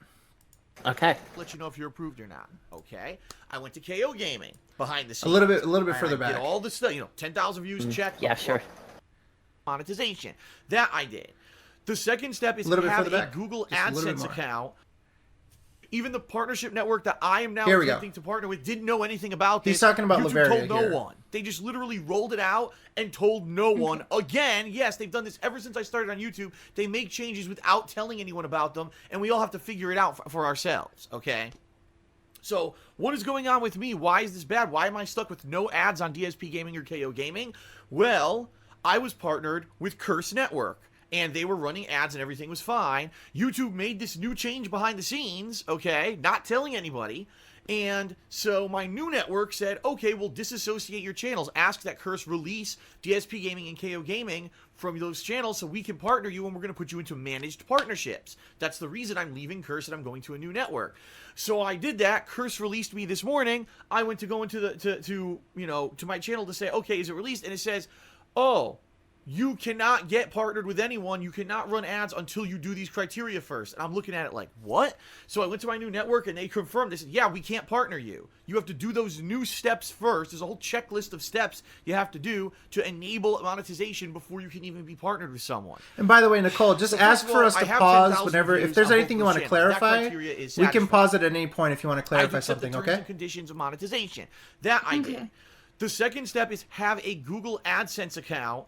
Speaker 12: Okay.
Speaker 7: Let you know if you're approved or not. Okay. I went to KO Gaming behind the scenes.
Speaker 2: A little bit
Speaker 7: And
Speaker 2: further
Speaker 7: I
Speaker 2: back.
Speaker 7: Did all the stuff, 10,000 views, check.
Speaker 12: Yeah, sure.
Speaker 7: Monetization. That I did. The second step is
Speaker 2: A little
Speaker 7: to
Speaker 2: bit
Speaker 7: have
Speaker 2: further
Speaker 7: a
Speaker 2: back.
Speaker 7: Google
Speaker 2: Just a little bit
Speaker 7: AdSense
Speaker 2: more.
Speaker 7: account. Even the partnership network that I am now
Speaker 2: Here we go.
Speaker 7: attempting to partner with didn't know anything about this.
Speaker 2: He's talking about
Speaker 7: YouTube
Speaker 2: Laveria
Speaker 7: told no
Speaker 2: here.
Speaker 7: one. They just literally rolled it out and told no one. Again, yes, they've done this ever since I started on YouTube. They make changes without telling anyone about them, and we all have to figure it out for ourselves, okay? So, what is going on with me? Why is this bad? Why am I stuck with no ads on DSP Gaming or KO Gaming? Well, I was partnered with Curse Network, and they were running ads and everything was fine. YouTube made this new change behind the scenes, okay, not telling anybody, And so my new network said, okay, we'll disassociate your channels. Ask that Curse release DSP Gaming and KO Gaming from those channels so we can partner you, and we're going to put you into managed partnerships. That's the reason I'm leaving Curse and I'm going to a new network. So I did that. Curse released me this morning. I went to go into to my channel to say, okay, is it released? And it says, oh, you cannot get partnered with anyone. You cannot run ads until you do these criteria first. And I'm looking at it like, what? So I went to my new network and they confirmed. They said, yeah, we can't partner you. You have to do those new steps first. There's a whole checklist of steps you have to do to enable monetization before you can even be partnered with someone.
Speaker 2: And by the way, Nicole, just ask for us to pause whenever, if there's anything you want to clarify, we can pause it at any point if you want to clarify something, okay?
Speaker 7: Terms and conditions of monetization. That I did. The second step is have a Google AdSense account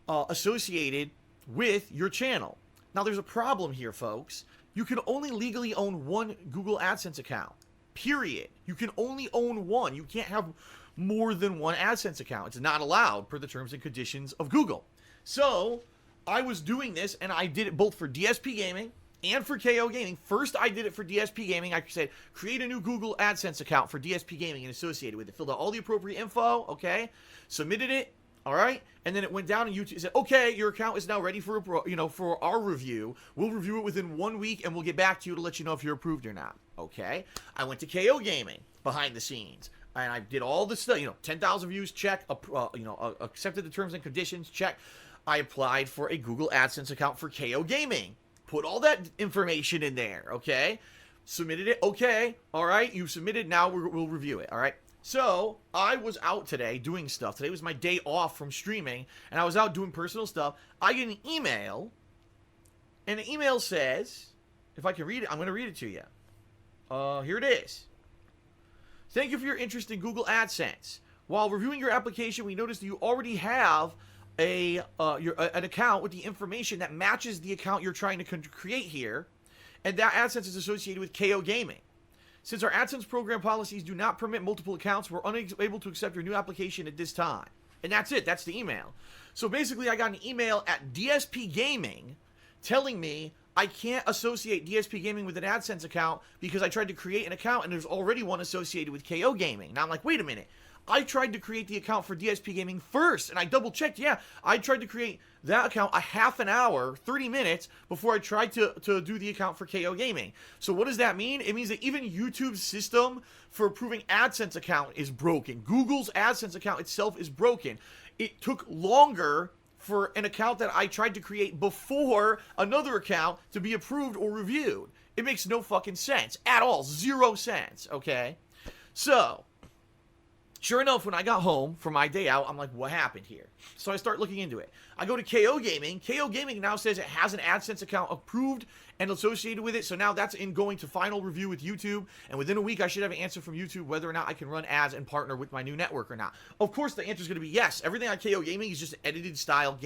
Speaker 7: associated with your channel. Now there's a problem here, folks. You can only legally own one Google AdSense account, period. You can only own one. You can't have more than one AdSense account. It's not allowed per the terms and conditions of Google. So I was doing this, and I did it both for DSP Gaming and for KO Gaming. First, I did it for DSP Gaming. I said, create a new Google AdSense account for DSP Gaming and associated with it. Filled out all the appropriate info, okay? Submitted it. All right, and then it went down and YouTube said, "Okay, your account is now ready for for our review. We'll review it within 1 week, and we'll get back to you to let you know if you're approved or not." Okay, I went to KO Gaming behind the scenes, and I did all this stuff. 10,000 views, check. Accepted the terms and conditions, check. I applied for a Google AdSense account for KO Gaming. Put all that information in there. Okay, submitted it. Okay, all right, you submitted. Now we'll review it. All right. So, I was out today doing stuff. Today was my day off from streaming, and I was out doing personal stuff. I get an email, and the email says, if I can read it, I'm going to read it to you. Here it is. Thank you for your interest in Google AdSense. While reviewing your application, we noticed that you already have an account with the information that matches the account you're trying to create here, and that AdSense is associated with KO Gaming. Since our AdSense program policies do not permit multiple accounts, we're unable to accept your new application at this time. And that's it. That's the email. So basically, I got an email at DSP Gaming telling me I can't associate DSP Gaming with an AdSense account because I tried to create an account and there's already one associated with KO Gaming. Now I'm like, wait a minute. I tried to create the account for DSP Gaming first, and I double-checked. Yeah, I tried to create that account a half an hour, 30 minutes, before I tried to do the account for KO Gaming. So what does that mean? It means that even YouTube's system for approving AdSense account is broken. Google's AdSense account itself is broken. It took longer for an account that I tried to create before another account to be approved or reviewed. It makes no fucking sense at all. 0 cents, okay? So sure enough, when I got home from my day out, I'm like, what happened here? So I start looking into it. I go to KO Gaming. KO Gaming now says it has an AdSense account approved and associated with it. So now that's going to final review with YouTube. And within a week, I should have an answer from YouTube whether or not I can run ads and partner with my new network or not. Of course, the answer is going to be yes. Everything on KO Gaming is just edited style,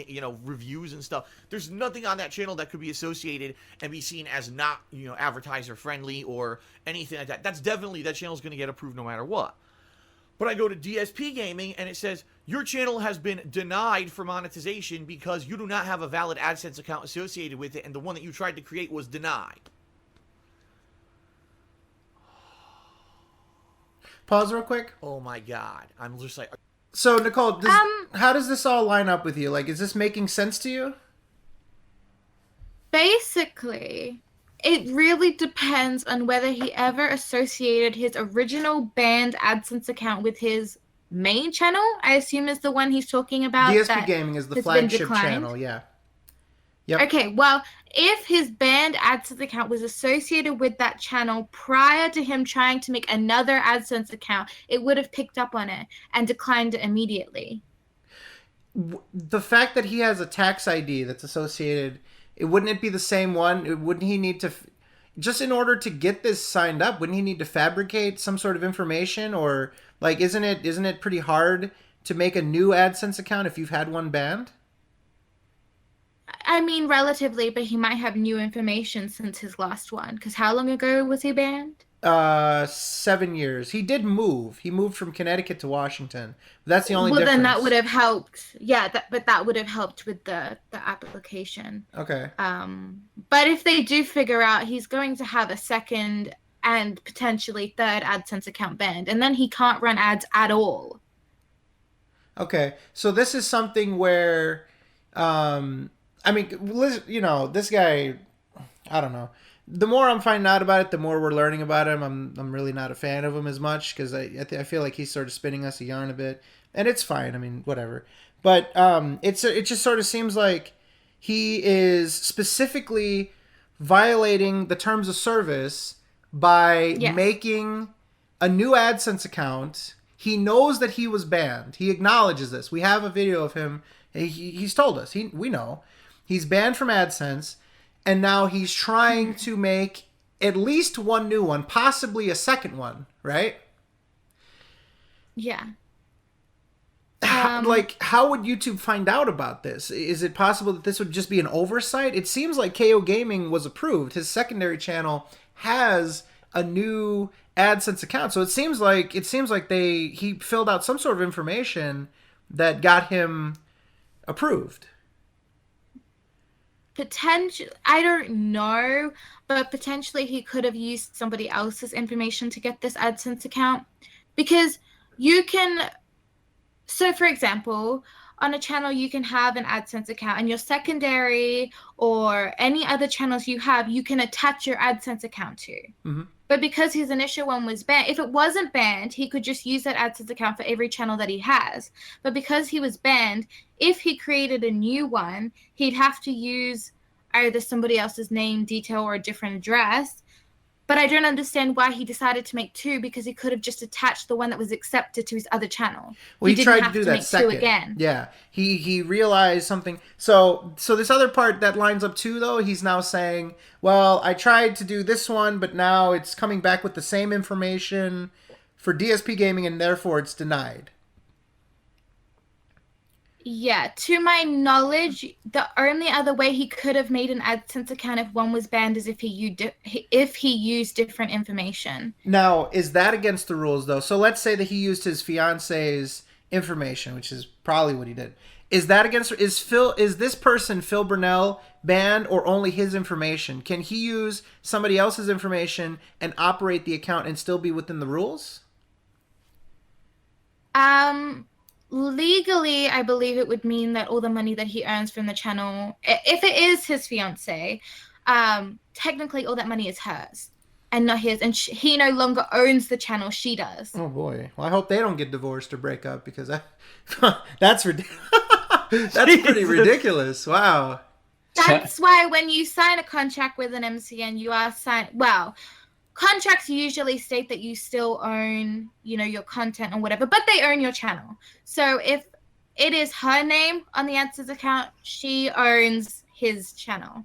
Speaker 7: reviews and stuff. There's nothing on that channel that could be associated and be seen as not, advertiser friendly or anything like that. That channel's going to get approved no matter what. But I go to DSP Gaming and it says, your channel has been denied for monetization because you do not have a valid AdSense account associated with it, and the one that you tried to create was denied.
Speaker 2: Pause real quick.
Speaker 7: Oh my God. I'm just like...
Speaker 2: So, Nicole, how does this all line up with you? Like, is this making sense to you?
Speaker 11: Basically, it really depends on whether he ever associated his original banned AdSense account with his main channel. I assume is the one he's talking about.
Speaker 2: DSP Gaming is the flagship channel, yeah. Yep.
Speaker 11: Okay, well, if his banned AdSense account was associated with that channel prior to him trying to make another AdSense account, it would have picked up on it and declined it immediately.
Speaker 2: The fact that he has a tax ID that's associated... Wouldn't it be the same one? Wouldn't he need to, just in order to get this signed up, wouldn't he need to fabricate some sort of information? Or, like, isn't it pretty hard to make a new AdSense account if you've had one banned?
Speaker 11: I mean, relatively, but he might have new information since his last one. Because how long ago was he banned?
Speaker 2: 7 years. He did move. He moved from Connecticut to Washington. That's the only difference.
Speaker 11: Well, then that would have helped. Yeah, but that would have helped with the application.
Speaker 2: Okay.
Speaker 11: But if they do figure out he's going to have a second and potentially third AdSense account banned, and then he can't run ads at all.
Speaker 2: Okay, so this is something where, I mean, you know, this guy, I don't know. The more I'm finding out about it, the more we're learning about him. I'm really not a fan of him as much because I feel like he's sort of spinning us a yarn a bit, and it's fine. I mean, whatever. But it just sort of seems like he is specifically violating the terms of service by
Speaker 11: Yes.
Speaker 2: making a new AdSense account. He knows that he was banned. He acknowledges this. We have a video of him. He's told us. We know. He's banned from AdSense, and now he's trying to make at least one new one, possibly a second one, right?
Speaker 11: Yeah.
Speaker 2: Like, how would YouTube find out about this? Is it possible that this would just be an oversight? It seems like KO Gaming was approved. His secondary channel has a new AdSense account, so it seems like he filled out some sort of information that got him approved.
Speaker 11: Potentially, I don't know, but potentially he could have used somebody else's information to get this AdSense account, because you can. So, for example, on a channel, you can have an AdSense account, and your secondary or any other channels you have, you can attach your AdSense account to.
Speaker 2: Mm-hmm.
Speaker 11: But because his initial one was banned, if it wasn't banned, he could just use that AdSense account for every channel that he has. But because he was banned, if he created a new one, he'd have to use either somebody else's name, detail, or a different address. But I don't understand why he decided to make two, because he could have just attached the one that was accepted to his other channel.
Speaker 2: Well, he tried to do that
Speaker 11: make
Speaker 2: second.
Speaker 11: two again.
Speaker 2: Yeah, he realized something. So this other part that lines up too, though, he's now saying, well, I tried to do this one, but now it's coming back with the same information for DSP Gaming, and therefore it's denied.
Speaker 11: Yeah, to my knowledge, the only other way he could have made an AdSense account if one was banned is if he used different information.
Speaker 2: Now, is that against the rules, though? So let's say that he used his fiance's information, which is probably what he did. Is that against? Is this person, Phil Burnell, banned, or only his information? Can he use somebody else's information and operate the account and still be within the rules?
Speaker 11: Legally, I believe it would mean that all the money that he earns from the channel, if it is his fiance, technically all that money is hers and not his, and he no longer owns the channel, she does.
Speaker 2: Oh boy. Well, I hope they don't get divorced or break up, because that's pretty ridiculous. Wow.
Speaker 11: That's why when you sign a contract with an MCN, you are contracts usually state that you still own, your content or whatever, but they own your channel. So if it is her name on the AdSense account, she owns his channel.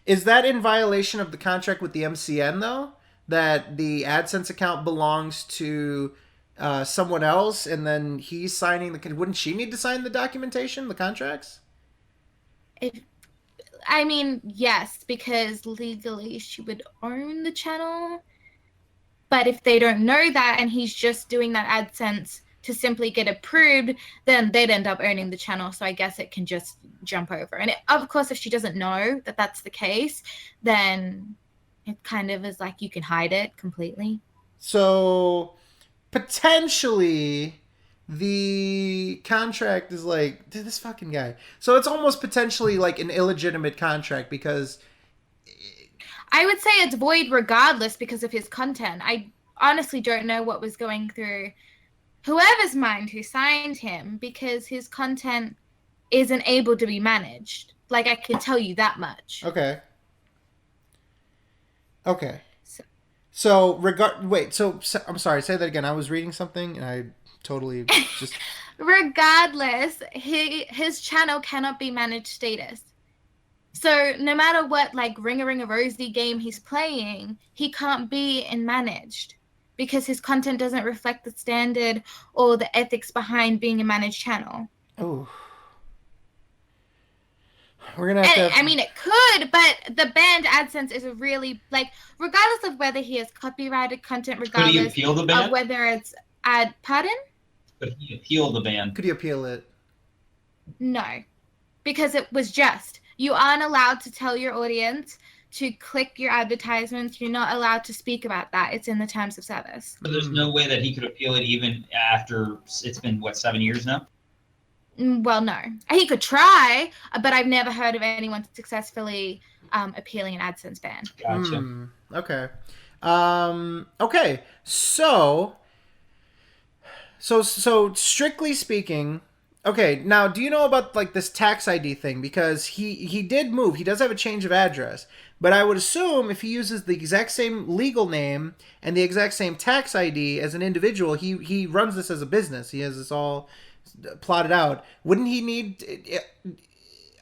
Speaker 2: Is that in violation of the contract with the MCN, though? That the AdSense account belongs to someone else, and then he's signing wouldn't she need to sign the documentation, the contracts?
Speaker 11: Yes, because legally she would own the channel. But if they don't know that and he's just doing that AdSense to simply get approved, then they'd end up owning the channel. So I guess it can just jump over. And of course, if she doesn't know that that's the case, then it kind of is like you can hide it completely.
Speaker 2: So potentially the contract is like, dude, this fucking guy. So it's almost potentially like an illegitimate contract, because
Speaker 11: I would say it's void regardless because of his content. I honestly don't know what was going through whoever's mind who signed him, because his content isn't able to be managed. Like, I can tell you that much.
Speaker 2: Okay. So I'm sorry, say that again. I was reading something and I totally just...
Speaker 11: Regardless, his channel cannot be managed status. So no matter what, like, Ring-a-Ring-a-Rosie game he's playing, he can't be in managed because his content doesn't reflect the standard or the ethics behind being a managed channel.
Speaker 2: Oh. We're gonna have to...
Speaker 11: I mean, it could, but the banned AdSense is a really, like, regardless of whether he has copyrighted content, regardless
Speaker 10: Could he appeal the ban?
Speaker 11: of whether it's pardon?
Speaker 10: Could he appeal the ban?
Speaker 2: Could he appeal it?
Speaker 11: No, because it was just... You aren't allowed to tell your audience to click your advertisements. You're not allowed to speak about that. It's in the terms of service.
Speaker 10: But there's no way that he could appeal it even after it's been, what, 7 years now?
Speaker 11: Well, no. He could try, but I've never heard of anyone successfully appealing an AdSense ban.
Speaker 10: Gotcha.
Speaker 2: Okay. Okay. So strictly speaking, okay, now do you know about like this tax ID thing? Because he did move. He does have a change of address. But I would assume if he uses the exact same legal name and the exact same tax ID as an individual, he runs this as a business. He has this all plotted out. Wouldn't he need...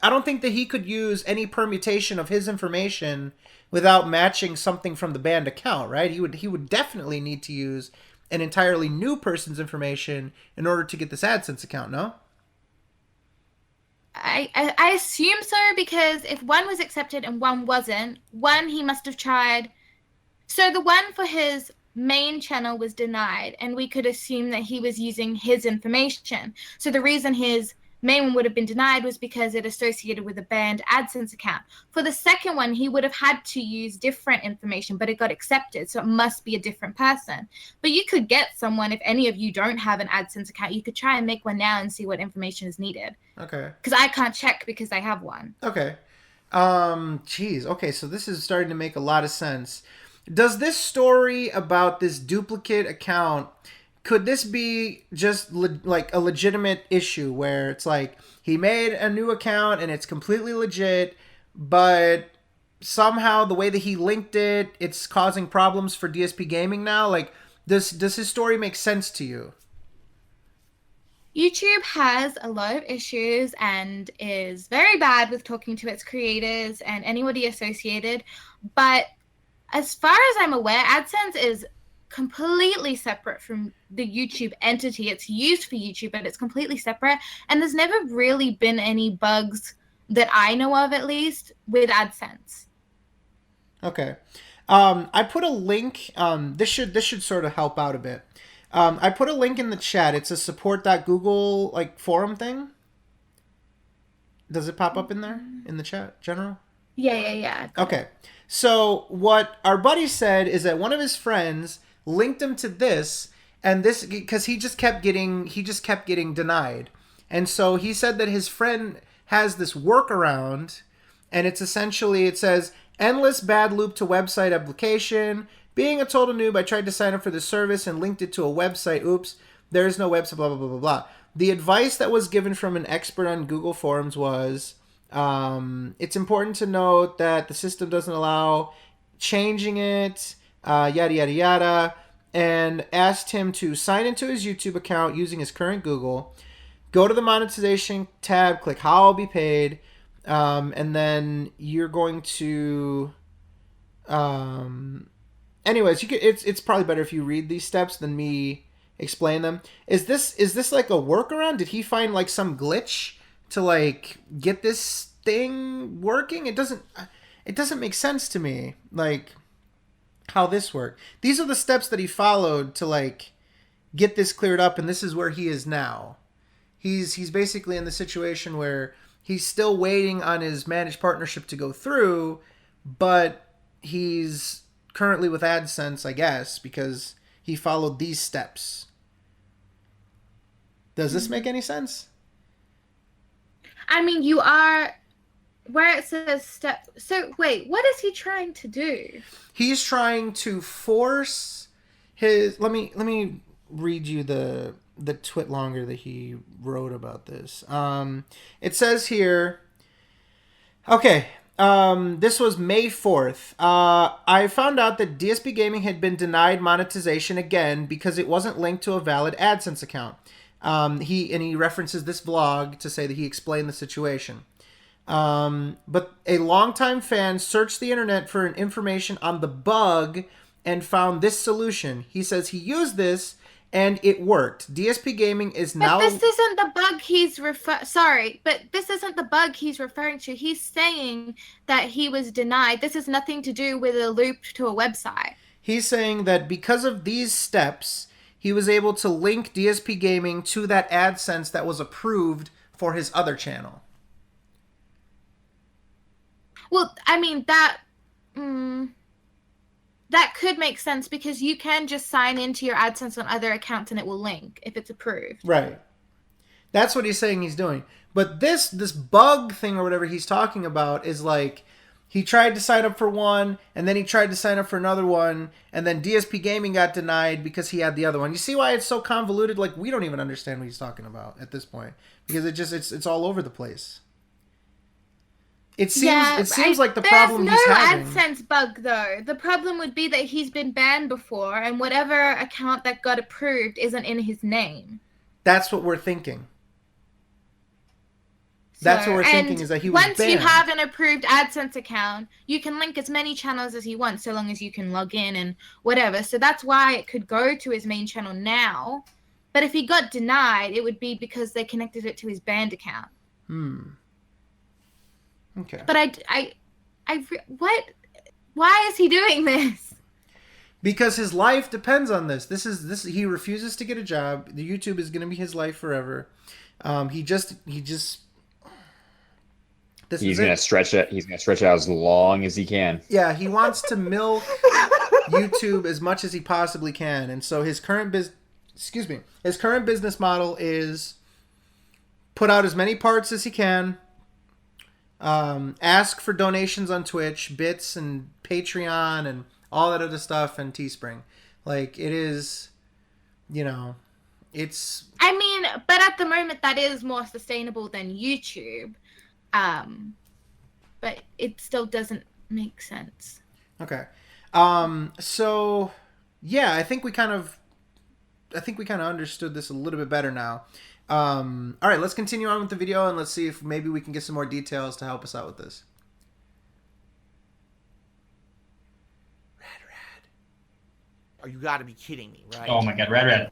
Speaker 2: I don't think that he could use any permutation of his information without matching something from the banned account, right? He would definitely need to use an entirely new person's information in order to get this AdSense account, no?
Speaker 11: I assume so, because if one was accepted and one wasn't, one he must have tried. So the one for his main channel was denied, and we could assume that he was using his information. So the reason his main one would have been denied was because it associated with a banned AdSense account. For the second one, he would have had to use different information, but it got accepted, so it must be a different person. But you could get someone, if any of you don't have an AdSense account, you could try and make one now and see what information is needed.
Speaker 2: Okay.
Speaker 11: Because I can't check because I have one.
Speaker 2: Okay. Geez. Okay, so this is starting to make a lot of sense. Does this story about this duplicate account, could this be just like a legitimate issue where it's like he made a new account and it's completely legit, but somehow the way that he linked it, it's causing problems for DSP Gaming now? Like, does his story make sense to you?
Speaker 11: YouTube has a lot of issues and is very bad with talking to its creators and anybody associated. But as far as I'm aware, AdSense is completely separate from the YouTube entity. It's used for YouTube, but it's completely separate. And there's never really been any bugs that I know of, at least, with AdSense.
Speaker 2: Okay. I put a link. This should sort of help out a bit. I put a link in the chat. It's a support.google like forum thing. Does it pop up in there in the chat, General?
Speaker 11: Yeah.
Speaker 2: Okay. So what our buddy said is that one of his friends linked him to this, and this because he just kept getting denied. And so he said that his friend has this workaround, and it's essentially, it says, endless bad loop to website application. Being a total noob, I tried to sign up for the service and linked it to a website. Oops, there is no website, blah, blah, blah, blah, blah. The advice that was given from an expert on Google Forums was, it's important to note that the system doesn't allow changing it, yada, yada, yada, and asked him to sign into his YouTube account using his current Google, go to the monetization tab, click how I'll be paid, and then you're going to... anyways, it's probably better if you read these steps than me explain them. Is this like a workaround? Did he find like some glitch to like get this thing working? It doesn't make sense to me, like how this worked. These are the steps that he followed to like get this cleared up, and this is where he is now. He's basically in the situation where he's still waiting on his managed partnership to go through, but he's currently with AdSense, I guess, because he followed these steps. Does this make any sense?
Speaker 11: I mean, you are where it says step. So wait, what is he trying to do?
Speaker 2: He's trying to force his. Let me read you the twit longer that he wrote about this. It says here. Okay. This was May 4th. I found out that DSP Gaming had been denied monetization again because it wasn't linked to a valid AdSense account. He references this vlog to say that he explained the situation. But a longtime fan searched the internet for information on the bug and found this solution. He says he used this and it worked. DSP Gaming is now...
Speaker 11: But this isn't the bug he's this isn't the bug he's referring to. He's saying that he was denied. This has nothing to do with a loop to a website.
Speaker 2: He's saying that because of these steps, he was able to link DSP Gaming to that AdSense that was approved for his other channel.
Speaker 11: Well, I mean, that That could make sense because you can just sign into your AdSense on other accounts and it will link if it's approved.
Speaker 2: Right. That's what he's saying he's doing. But this bug thing or whatever he's talking about is like he tried to sign up for one and then he tried to sign up for another one and then DSP Gaming got denied because he had the other one. You see why it's so convoluted? Like we don't even understand what he's talking about at this point because it's all over the place. It seems like the problem he's having.
Speaker 11: There's no AdSense bug though. The problem would be that he's been banned before and whatever account that got approved isn't in his name.
Speaker 2: That's what we're thinking. That's what we're thinking is that he was banned.
Speaker 11: Once you have an approved AdSense account, you can link as many channels as you want so long as you can log in and whatever. So that's why it could go to his main channel now. But if he got denied, it would be because they connected it to his banned account.
Speaker 2: Okay.
Speaker 11: But what? Why is he doing this?
Speaker 2: Because his life depends on this. He refuses to get a job. The YouTube is going to be his life forever. He's going to stretch it.
Speaker 3: He's going to stretch it out as long as he can.
Speaker 2: Yeah, he wants to milk YouTube as much as he possibly can. And so his current business model is put out as many parts as he can. Ask for donations on Twitch, bits and Patreon and all that other stuff and Teespring. Like it is, it's.
Speaker 11: I mean, but at the moment that is more sustainable than YouTube, but it still doesn't make sense.
Speaker 2: Okay, so yeah, I think we kind of understood this a little bit better now. All right, let's continue on with the video and let's see if maybe we can get some more details to help us out with this.
Speaker 7: Rad. Oh, you gotta be kidding me, right?
Speaker 10: Oh my god, Rad.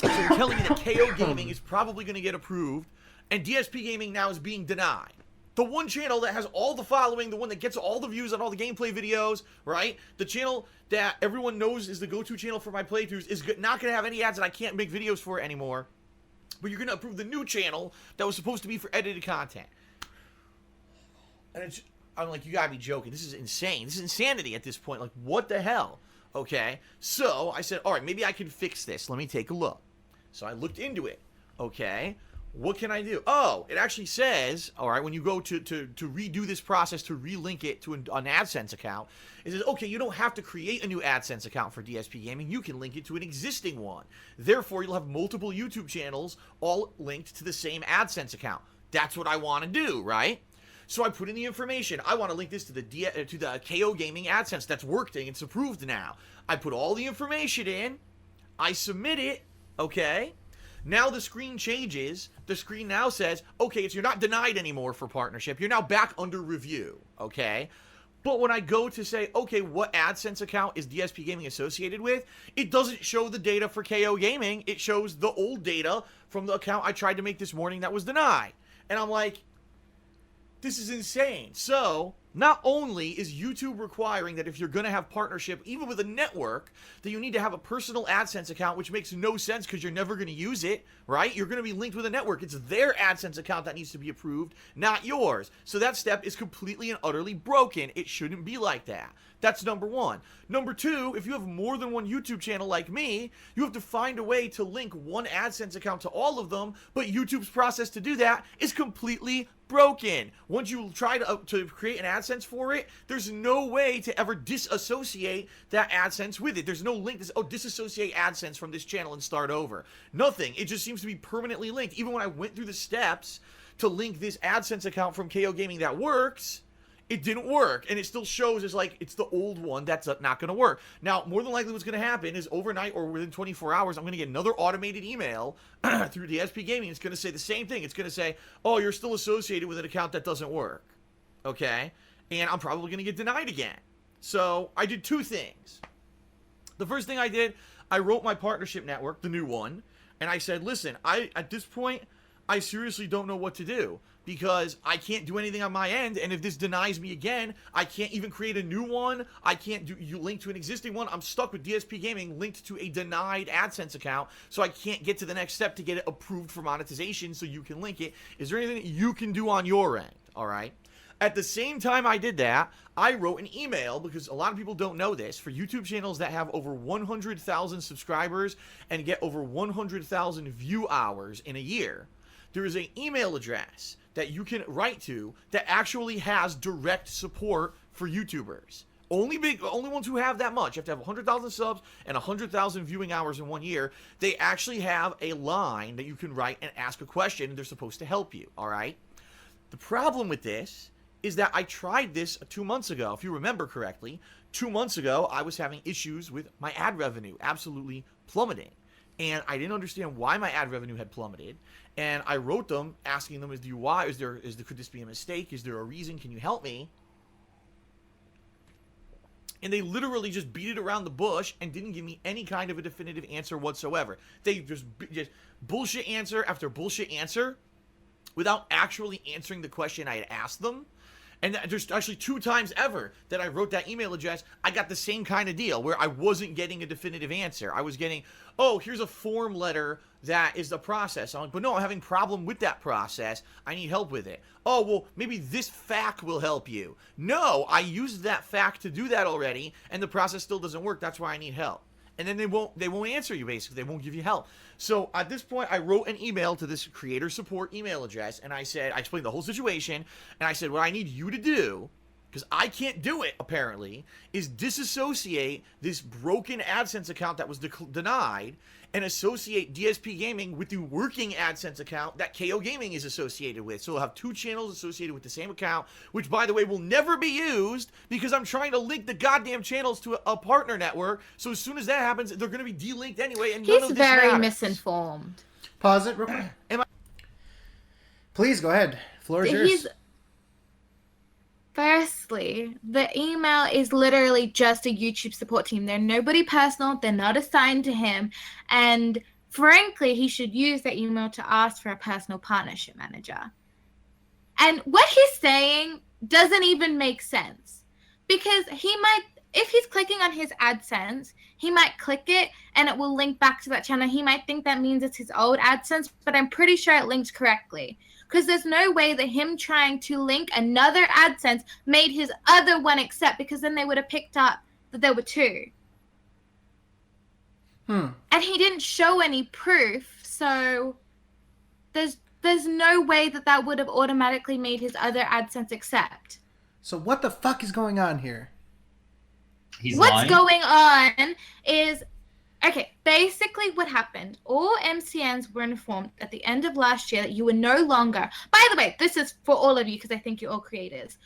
Speaker 7: So you're telling me that KO Gaming is probably going to get approved and DSP Gaming now is being denied. The one channel that has all the following, the one that gets all the views on all the gameplay videos, right? The channel that everyone knows is the go-to channel for my playthroughs is not going to have any ads and I can't make videos for it anymore. But you're going to approve the new channel that was supposed to be for edited content. And I'm like, you got to be joking. This is insane. This is insanity at this point. Like, what the hell? Okay. So I said, all right, maybe I can fix this. Let me take a look. So I looked into it. Okay. What can I do? Oh, it actually says, all right, when you go to redo this process to relink it to an AdSense account, it says, okay, you don't have to create a new AdSense account for DSP Gaming. You can link it to an existing one. Therefore, you'll have multiple YouTube channels all linked to the same AdSense account. That's what I want to do, right? So I put in the information. I want to link this to the KO Gaming AdSense. That's working. It's approved now. I put all the information in. I submit it. Okay. Now the screen changes. The screen now says, okay, you're not denied anymore for partnership. You're now back under review, okay? But when I go to say, okay, what AdSense account is DSP Gaming associated with, it doesn't show the data for KO Gaming. It shows the old data from the account I tried to make this morning that was denied. And I'm like, this is insane. So, not only is YouTube requiring that if you're going to have partnership, even with a network, that you need to have a personal AdSense account, which makes no sense because you're never going to use it, right? You're going to be linked with a network. It's their AdSense account that needs to be approved, not yours. So that step is completely and utterly broken. It shouldn't be like that. That's number one. Number two, if you have more than one YouTube channel like me, you have to find a way to link one AdSense account to all of them, but YouTube's process to do that is completely broken. Once you try to create an AdSense for it, there's no way to ever disassociate that AdSense with it. There's no link to, disassociate AdSense from this channel and start over. Nothing. It just seems to be permanently linked. Even when I went through the steps to link this AdSense account from KO Gaming that works, it didn't work, and it still shows as like it's the old one that's not going to work. Now, more than likely what's going to happen is overnight or within 24 hours, I'm going to get another automated email through DSP Gaming. It's going to say the same thing. It's going to say, oh, you're still associated with an account that doesn't work. Okay? And I'm probably going to get denied again. So I did two things. The first thing I did, I wrote my partnership network, the new one, and I said, listen, at this point, I seriously don't know what to do because I can't do anything on my end, and if this denies me again, I can't even create a new one. I can't link to an existing one. I'm stuck with DSP Gaming linked to a denied AdSense account, so I can't get to the next step to get it approved for monetization so you can link it. Is there anything that you can do on your end? All right. At the same time I did that, I wrote an email, because a lot of people don't know this, for YouTube channels that have over 100,000 subscribers and get over 100,000 view hours in a year. There is an email address that you can write to that actually has direct support for YouTubers. Only ones who have that much. You have to have 100,000 subs and 100,000 viewing hours in 1 year. They actually have a line that you can write and ask a question, and they're supposed to help you, all right? The problem with this is that I tried this 2 months ago. If you remember correctly, 2 months ago, I was having issues with my ad revenue absolutely plummeting. And I didn't understand why my ad revenue had plummeted. And I wrote them asking them, could this be a mistake? Is there a reason? Can you help me? And they literally just beat it around the bush and didn't give me any kind of a definitive answer whatsoever. They just bullshit answer after bullshit answer without actually answering the question I had asked them. And there's actually 2 times ever that I wrote that email address, I got the same kind of deal where I wasn't getting a definitive answer. I was getting, oh, here's a form letter that is the process. I'm like, but no, I'm having a problem with that process. I need help with it. Oh, well, maybe this FAQ will help you. No, I used that FAQ to do that already, and the process still doesn't work. That's why I need help. And then they won't answer you, basically. They won't give you help. So at this point, I wrote an email to this creator support email address, and I explained the whole situation, and I said, what I need you to do, because I can't do it, apparently, is disassociate this broken AdSense account that was denied and associate DSP Gaming with the working AdSense account that KO Gaming is associated with. So we'll have 2 channels associated with the same account, which, by the way, will never be used because I'm trying to link the goddamn channels to a partner network. So as soon as that happens, they're going to be delinked anyway, and none of
Speaker 11: He's
Speaker 7: this
Speaker 11: very
Speaker 7: matters.
Speaker 11: misinformed.
Speaker 2: Pause it real quick. Please go ahead. Floor is yours.
Speaker 11: Firstly, the email is literally just a YouTube support team. They're nobody personal. They're not assigned to him. And frankly, he should use that email to ask for a personal partnership manager. And what he's saying doesn't even make sense. Because if he's clicking on his AdSense, he might click it and it will link back to that channel. He might think that means it's his old AdSense, but I'm pretty sure it linked correctly. Because there's no way that him trying to link another AdSense made his other one accept, because then they would have picked up that there were 2. And he didn't show any proof, so there's no way that would have automatically made his other AdSense accept.
Speaker 2: So what the fuck is going on here?
Speaker 11: What's going on is... Okay, basically what happened, all MCNs were informed at the end of last year that you were no longer... By the way, this is for all of you because I think you're all creators.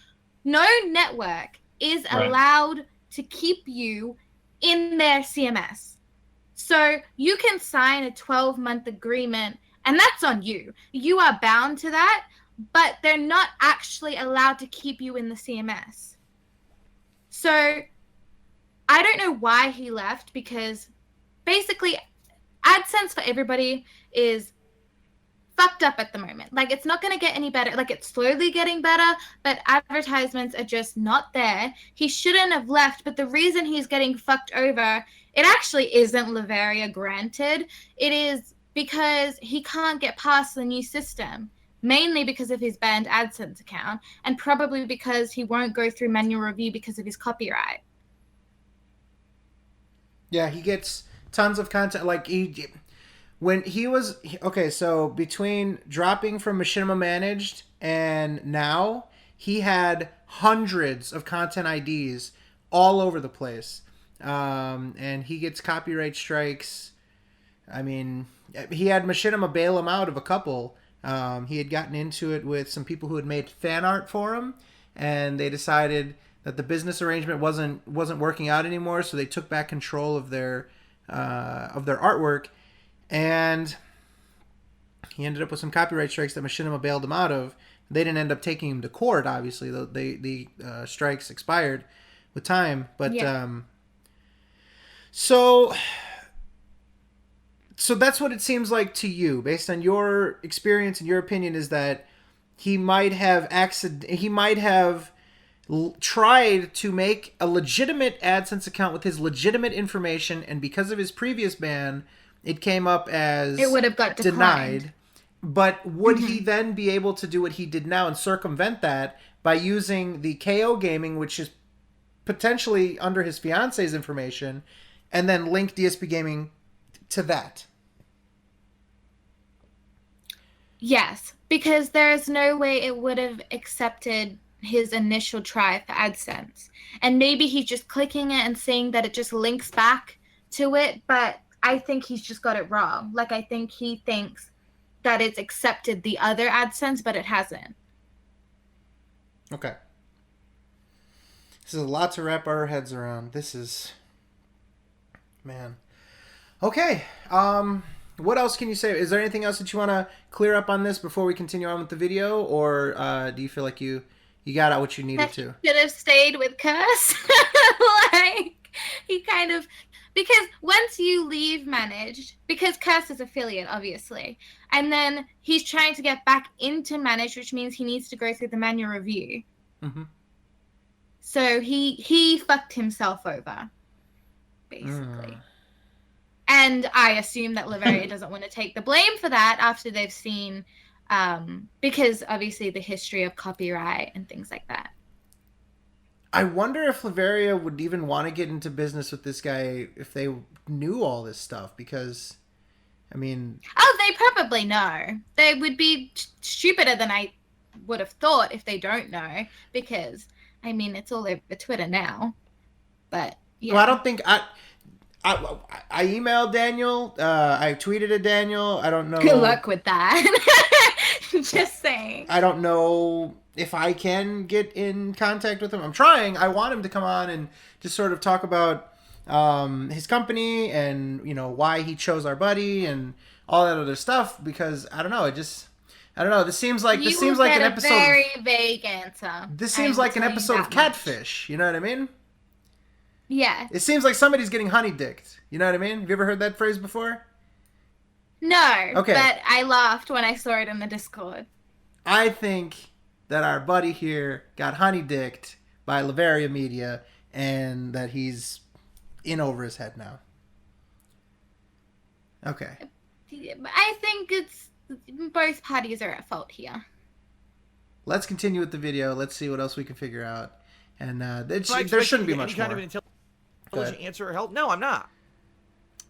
Speaker 11: No network is allowed to keep you in their CMS. So you can sign a 12-month agreement, and that's on you. You are bound to that, but they're not actually allowed to keep you in the CMS. So I don't know why he left, because... Basically, AdSense for everybody is fucked up at the moment. Like, it's not going to get any better. Like, it's slowly getting better, but advertisements are just not there. He shouldn't have left, but the reason he's getting fucked over, it actually isn't Lavaria, granted. It is because he can't get past the new system, mainly because of his banned AdSense account, and probably because he won't go through manual review because of his copyright.
Speaker 2: Yeah, he gets... tons of content. Like, so between dropping from Machinima Managed and now, he had hundreds of content IDs all over the place. And he gets copyright strikes. I mean, he had Machinima bail him out of a couple. He had gotten into it with some people who had made fan art for him, and they decided that the business arrangement wasn't working out anymore, so they took back control of their artwork, and he ended up with some copyright strikes that Machinima bailed him out of. They didn't end up taking him to court, obviously. The strikes expired with time, but so that's what it seems like to you, based on your experience and your opinion, is that he might have tried to make a legitimate AdSense account with his legitimate information, and because of his previous ban, it came up as
Speaker 11: it would have got
Speaker 2: denied. But would he then be able to do what he did now and circumvent that by using the KO gaming, which is potentially under his fiance's information, and then link DSP gaming to that?
Speaker 11: Yes, because there's no way it would have accepted his initial try for AdSense. And maybe he's just clicking it and seeing that it just links back to it, but I think he's just got it wrong. Like, I think he thinks that it's accepted the other AdSense, but it hasn't.
Speaker 2: Okay. This is a lot to wrap our heads around. This is... Man. Okay. What else can you say? Is there anything else that you want to clear up on this before we continue on with the video? Or do you feel like you got out what you needed to?
Speaker 11: Should have stayed with Curse. Like, he kind of... Because once you leave Managed, because Curse is affiliate, obviously, and then he's trying to get back into Managed, which means he needs to go through the manual review.
Speaker 2: Mm-hmm.
Speaker 11: So he fucked himself over, basically. And I assume that Laveria doesn't want to take the blame for that after they've seen, because obviously the history of copyright and things like that.
Speaker 2: I wonder if Laveria would even want to get into business with this guy if they knew all this stuff, because, I mean...
Speaker 11: Oh, they probably know. They would be stupider than I would have thought if they don't know, because, I mean, it's all over Twitter now. But, yeah.
Speaker 2: Well, I don't think... I emailed Daniel. I tweeted at Daniel. I don't know...
Speaker 11: Good luck with that. Just saying.
Speaker 2: I don't know if I can get in contact with him. I'm trying. I want him to come on and just sort of talk about his company and, you know, why he chose our buddy and all that other stuff, because I don't know. I don't know. This seems like an episode.
Speaker 11: Very vague answer.
Speaker 2: This seems like an episode of Catfish. You know what I mean?
Speaker 11: Yeah.
Speaker 2: It seems like somebody's getting honeydicked. You know what I mean? Have you ever heard that phrase before?
Speaker 11: No.
Speaker 2: Okay.
Speaker 11: But I laughed when I saw it in the Discord.
Speaker 2: I think that our buddy here got honeydicked by Laveria Media and that he's in over his head now. Okay.
Speaker 11: I think it's both parties are at fault here.
Speaker 2: Let's continue with the video. Let's see what else we can figure out. And there
Speaker 7: So
Speaker 2: shouldn't be much
Speaker 7: any kind
Speaker 2: more.
Speaker 7: of an intelligent answer or help. No, I'm not.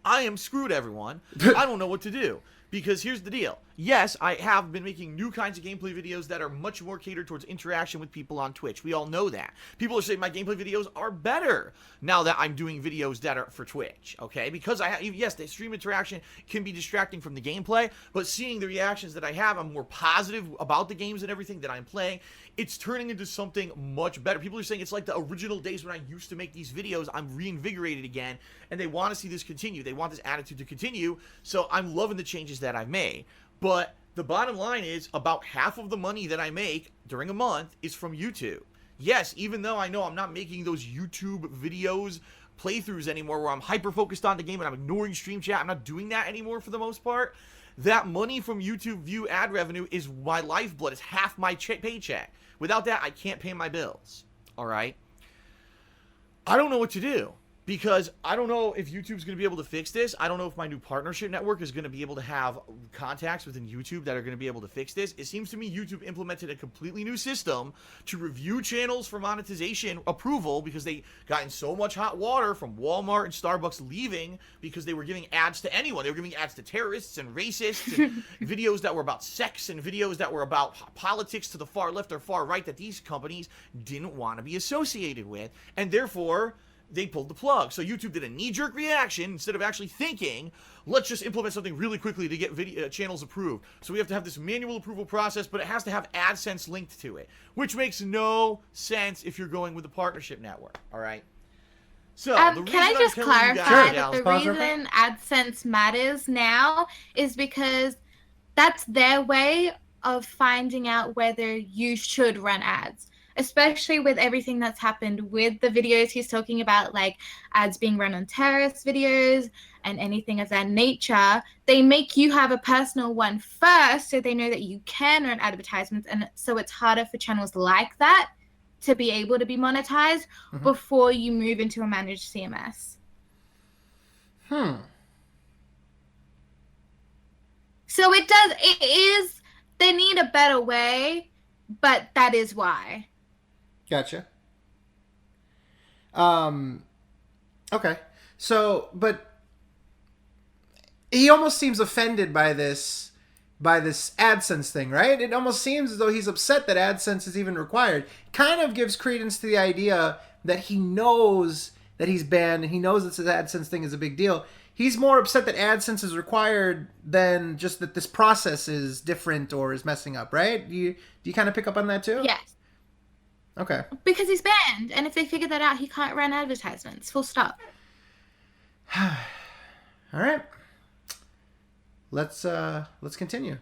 Speaker 7: I am screwed, everyone. I don't know what to do. Because here's the deal. Yes, I have been making new kinds of gameplay videos that are much more catered towards interaction with people on Twitch. We all know that. People are saying my gameplay videos are better now that I'm doing videos that are for Twitch, okay? Because yes, the stream interaction can be distracting from the gameplay, but seeing the reactions that I have, I'm more positive about the games and everything that I'm playing. It's turning into something much better. People are saying it's like the original days when I used to make these videos. I'm reinvigorated again, and they want to see this continue. They want this attitude to continue, so I'm loving the changes that I've made. But the bottom line is about half of the money that I make during a month is from YouTube. Yes, even though I know I'm not making those YouTube videos, playthroughs anymore where I'm hyper-focused on the game and I'm ignoring stream chat. I'm not doing that anymore for the most part. That money from YouTube view ad revenue is my lifeblood. It's half my paycheck. Without that, I can't pay my bills. All right? I don't know what to do. Because I don't know if YouTube's going to be able to fix this. I don't know if my new partnership network is going to be able to have contacts within YouTube that are going to be able to fix this. It seems to me YouTube implemented a completely new system to review channels for monetization approval because they got in so much hot water from Walmart and Starbucks leaving because they were giving ads to anyone. They were giving ads to terrorists and racists and videos that were about sex and videos that were about politics to the far left or far right that these companies didn't want to be associated with. And therefore, they pulled the plug. So YouTube did a knee-jerk reaction instead of actually thinking, let's just implement something really quickly to get video channels approved. So we have to have this manual approval process, but it has to have AdSense linked to it, which makes no sense if you're going with a partnership network. All right. So
Speaker 11: can I just clarify that the reason AdSense matters now is because that's their way of finding out whether you should run ads. Especially with everything that's happened with the videos he's talking about, like ads being run on terrorist videos and anything of that nature, they make you have a personal one first so they know that you can run advertisements, and so it's harder for channels like that to be able to be monetized before you move into a managed CMS. So it is, they need a better way, but that is why.
Speaker 2: Gotcha. Okay. So, but he almost seems offended by this AdSense thing, right? It almost seems as though he's upset that AdSense is even required. Kind of gives credence to the idea that he knows that he's banned and he knows that this AdSense thing is a big deal. He's more upset that AdSense is required than just that this process is different or is messing up, right? Do you kind of pick up on that too?
Speaker 11: Yes.
Speaker 2: Okay.
Speaker 11: Because he's banned, and if they figure that out, he can't run advertisements. Full stop.
Speaker 2: All right. Let's continue.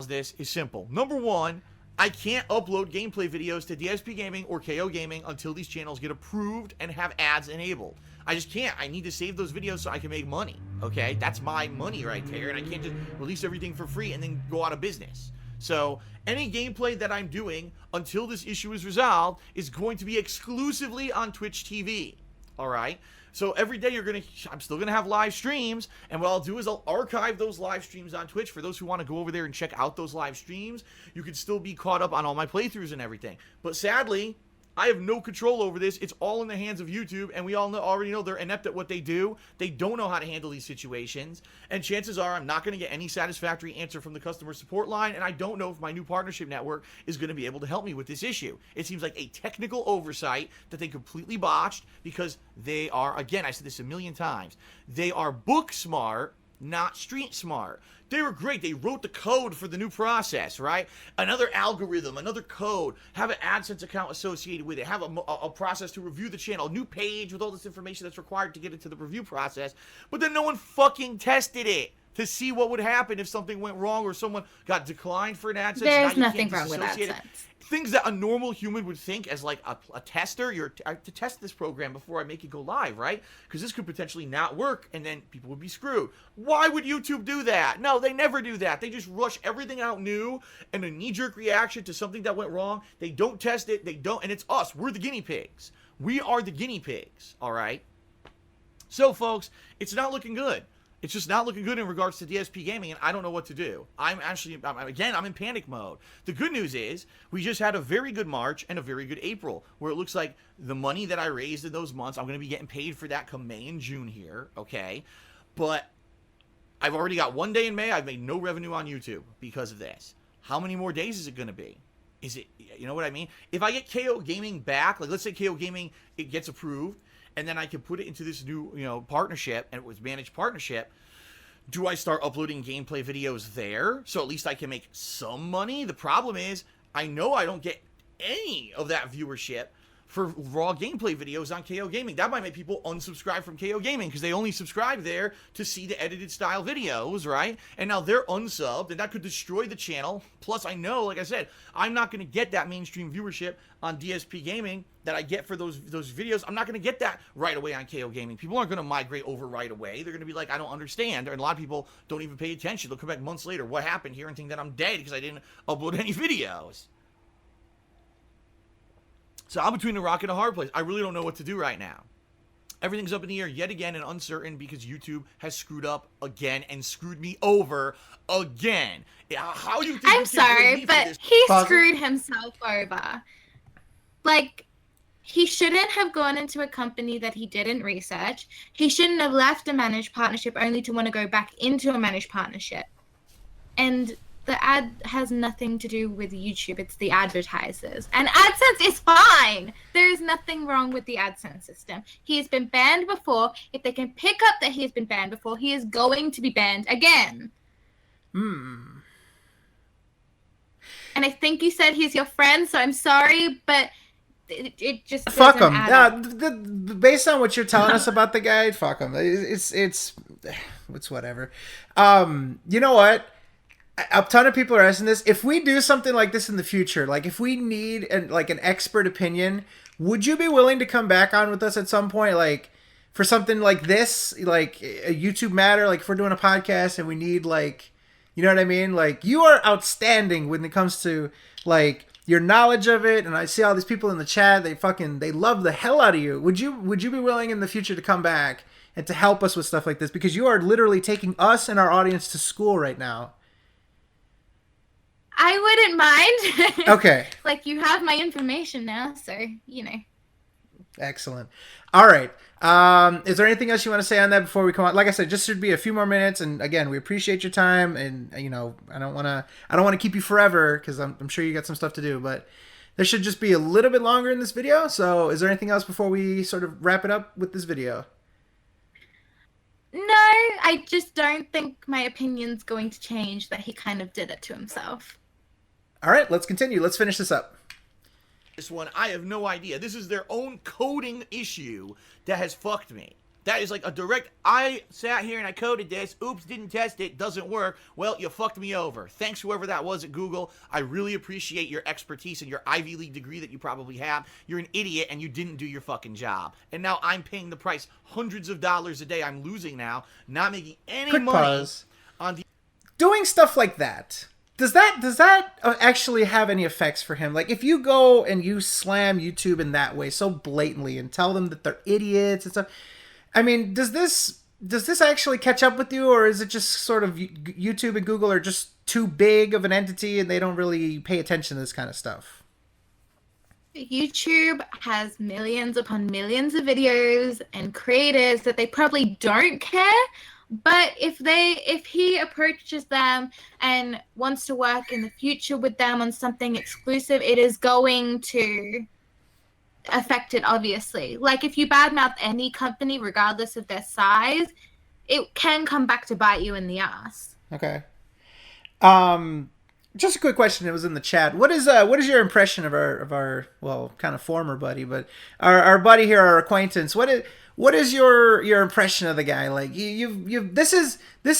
Speaker 7: This is simple. Number one, I can't upload gameplay videos to DSP Gaming or KO Gaming until these channels get approved and have ads enabled. I just can't. I need to save those videos so I can make money. Okay? That's my money right there, and I can't just release everything for free and then go out of business. So any gameplay that I'm doing until this issue is resolved is going to be exclusively on Twitch TV. All right? So every day I'm still gonna have live streams, and what I'll do is I'll archive those live streams on Twitch for those who want to go over there and check out those live streams. You can still be caught up on all my playthroughs and everything. But sadly, I have no control over this. It's all in the hands of YouTube, and we all already know they're inept at what they do. They don't know how to handle these situations, and chances are I'm not going to get any satisfactory answer from the customer support line, and I don't know if my new partnership network is going to be able to help me with this issue. It seems like a technical oversight that they completely botched because they are, again, I said this a million times, they are book smart, not street smart. They were great. They wrote the code for the new process, right? Another algorithm, another code, have an AdSense account associated with it, have a process to review the channel, a new page with all this information that's required to get into the review process. But then no one fucking tested it to see what would happen if something went wrong or someone got declined for an AdSense.
Speaker 11: There's nothing wrong with AdSense.
Speaker 7: Things that a normal human would think as like a tester, I have to test this program before I make it go live, right? Because this could potentially not work and then people would be screwed. Why would YouTube do that? No, they never do that. They just rush everything out new and a knee-jerk reaction to something that went wrong. They don't test it. They don't, and it's us. We're the guinea pigs. We are the guinea pigs, all right? So, folks, it's not looking good. It's just not looking good in regards to DSP Gaming, and I don't know what to do. I'm in panic mode. The good news is we just had a very good March and a very good April, where it looks like the money that I raised in those months, I'm going to be getting paid for that come May and June here, okay? But I've already got one day in May. I've made no revenue on YouTube because of this. How many more days is it going to be? Is it, you know what I mean? If I get KO Gaming back, like let's say KO Gaming, it gets approved, and then I can put it into this new, partnership, and it was managed partnership. Do I start uploading gameplay videos there so at least I can make some money? The problem is I know I don't get any of that viewership for raw gameplay videos on KO Gaming. That might make people unsubscribe from KO Gaming because they only subscribe there to see the edited style videos, right? And now they're unsubbed, and that could destroy the channel. Plus, I know, like I said, I'm not going to get that mainstream viewership on DSP Gaming that I get for those videos. I'm not going to get that right away on KO Gaming. People aren't going to migrate over right away. They're going to be like, I don't understand. And a lot of people don't even pay attention. They'll come back months later. What happened here? And think that I'm dead because I didn't upload any videos. So I'm between a rock and a hard place. I really don't know what to do right now. Everything's up in the air yet again and uncertain because YouTube has screwed up again and screwed me over again. How do you think
Speaker 11: I'm sorry, but he screwed himself over. Like, he shouldn't have gone into a company that he didn't research. He shouldn't have left a managed partnership only to want to go back into a managed partnership. And the ad has nothing to do with YouTube. It's the advertisers. And AdSense is fine. There is nothing wrong with the AdSense system. He has been banned before. If they can pick up that he has been banned before, he is going to be banned again. And I think you said he's your friend, so I'm sorry, but it just
Speaker 2: fuck him.
Speaker 11: Based
Speaker 2: on what you're telling us about the guy, fuck him. It's whatever. You know what? A ton of people are asking this. If we do something like this in the future, like if we need an expert opinion, would you be willing to come back on with us at some point, like for something like this, like a YouTube matter, like if we're doing a podcast and we need you know what I mean? Like you are outstanding when it comes to like your knowledge of it, and I see all these people in the chat. They love the hell out of you. Would you be willing in the future to come back and to help us with stuff like this, because you are literally taking us and our audience to school right now.
Speaker 11: I wouldn't mind.
Speaker 2: Okay.
Speaker 11: Like, you have my information now, so, you know.
Speaker 2: Excellent. All right. Is there anything else you want to say on that before we come on? Like I said, just should be a few more minutes. And again, we appreciate your time. And you know, I don't want to keep you forever because I'm sure you got some stuff to do. But there should just be a little bit longer in this video. So, is there anything else before we sort of wrap it up with this video?
Speaker 11: No, I just don't think my opinion's going to change that he kind of did it to himself.
Speaker 2: All right, let's continue. Let's finish this up.
Speaker 7: This one, I have no idea. This is their own coding issue that has fucked me. That is like a direct, I sat here and I coded this, oops, didn't test it, doesn't work. Well, you fucked me over. Thanks whoever that was at Google. I really appreciate your expertise and your Ivy League degree that you probably have. You're an idiot and you didn't do your fucking job. And now I'm paying the price, hundreds of dollars a day I'm losing now, not making any
Speaker 2: Quick
Speaker 7: money
Speaker 2: pause.
Speaker 7: on the...
Speaker 2: Doing stuff like that. Does that actually have any effects for him? Like, if you go and you slam YouTube in that way so blatantly and tell them that they're idiots and stuff, I mean, does this actually catch up with you, or is it just sort of YouTube and Google are just too big of an entity and they don't really pay attention to this kind of stuff?
Speaker 11: YouTube has millions upon millions of videos and creators that they probably don't care. But if he approaches them and wants to work in the future with them on something exclusive, it is going to affect it, obviously. Like, if you badmouth any company, regardless of their size, it can come back to bite you in the ass.
Speaker 2: Okay. Just a quick question. It was in the chat. What is your impression of our well, kind of former buddy, but our buddy here, our acquaintance? What is your impression of the guy? Like, this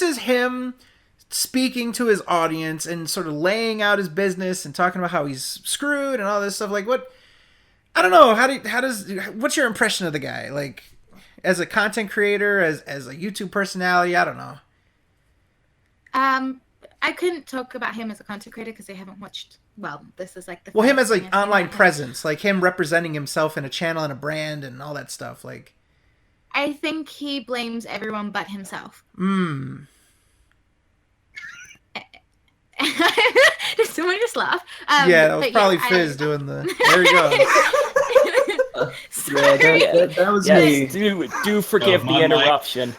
Speaker 2: is him speaking to his audience and sort of laying out his business and talking about how he's screwed and all this stuff. Like, what? I don't know. What's your impression of the guy? Like, as a content creator, as a YouTube personality? I don't know.
Speaker 11: I couldn't talk about him as a content creator because I haven't watched. Well, this is like the.
Speaker 2: Well, him as like online presence, like him representing himself in a channel and a brand and all that stuff, like.
Speaker 11: I think he blames everyone but himself.
Speaker 2: Did
Speaker 11: someone just laugh?
Speaker 2: Yeah, that was probably Fizz doing the. There he goes.
Speaker 12: That was me. Do forgive the interruption.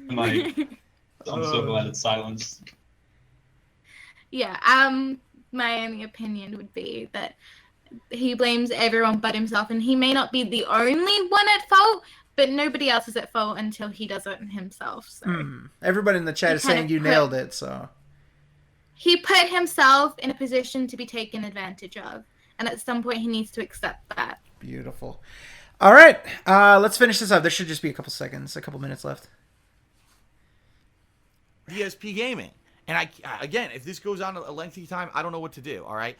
Speaker 10: I'm so glad it's silenced.
Speaker 11: Yeah. My only opinion would be that he blames everyone but himself, and he may not be the only one at fault. But nobody else is at fault until he does it himself. So.
Speaker 2: Everybody in the chat is saying you nailed it. So
Speaker 11: he put himself in a position to be taken advantage of, and at some point he needs to accept that.
Speaker 2: Beautiful. All right, let's finish this up. There should just be a couple minutes left.
Speaker 7: DSP Gaming, and again, if this goes on a lengthy time, I don't know what to do. All right,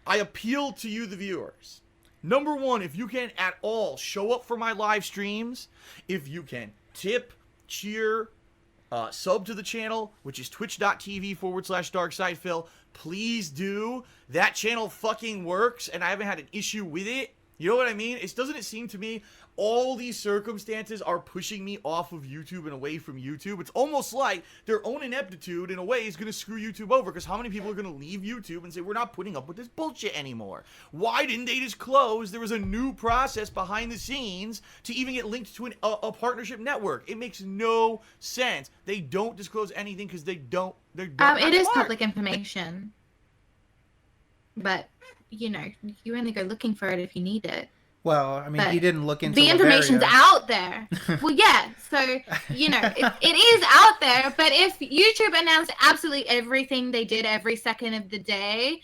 Speaker 7: I appeal to you, the viewers. Number one, if you can at all show up for my live streams, if you can tip, cheer, sub to the channel, which is twitch.tv/DarkSidePhil, please do. That channel fucking works, and I haven't had an issue with it. You know what I mean? Doesn't it seem to me all these circumstances are pushing me off of YouTube and away from YouTube? It's almost like their own ineptitude, in a way, is going to screw YouTube over, because how many people are going to leave YouTube and say, we're not putting up with this bullshit anymore? Why didn't they just close? There was a new process behind the scenes to even get linked to a partnership network. It makes no sense. They don't disclose anything because they're
Speaker 11: it is public information. But, you know, you only go looking for it if you need it.
Speaker 2: Well, I mean, he didn't look into
Speaker 11: the information's out there. Well, yeah. So, you know, it is out there. But if YouTube announced absolutely everything they did every second of the day,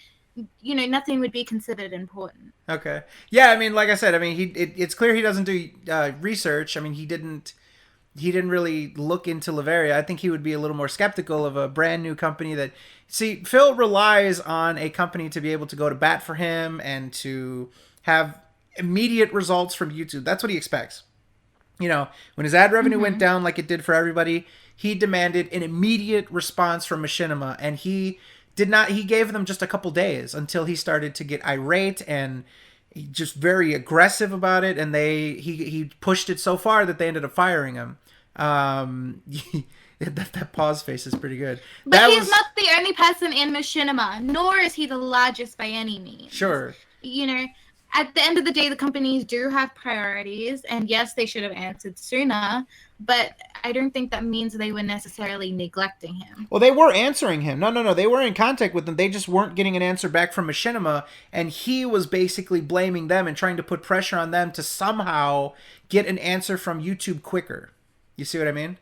Speaker 11: you know, nothing would be considered important.
Speaker 2: Okay. Yeah, I mean, like I said, I mean, it's clear he doesn't do research. I mean, he didn't really look into Laveria. I think he would be a little more skeptical of a brand new company that... See, Phil relies on a company to be able to go to bat for him and to have immediate results from YouTube. That's what he expects. You know, when his ad revenue went down like it did for everybody, he demanded an immediate response from Machinima, and he gave them just a couple days until he started to get irate and just very aggressive about it, and he pushed it so far that they ended up firing him. That pause face is pretty good.
Speaker 11: But
Speaker 2: That
Speaker 11: he's
Speaker 2: was
Speaker 11: not the only person in Machinima, nor is he the largest by any means.
Speaker 2: sure.
Speaker 11: You know, at the end of the day, the companies do have priorities, and yes, they should have answered sooner, but I don't think that means they were necessarily neglecting him.
Speaker 2: Well, they were answering him. No. They were in contact with them. They just weren't getting an answer back from Machinima, and he was basically blaming them and trying to put pressure on them to somehow get an answer from YouTube quicker. You see what I mean?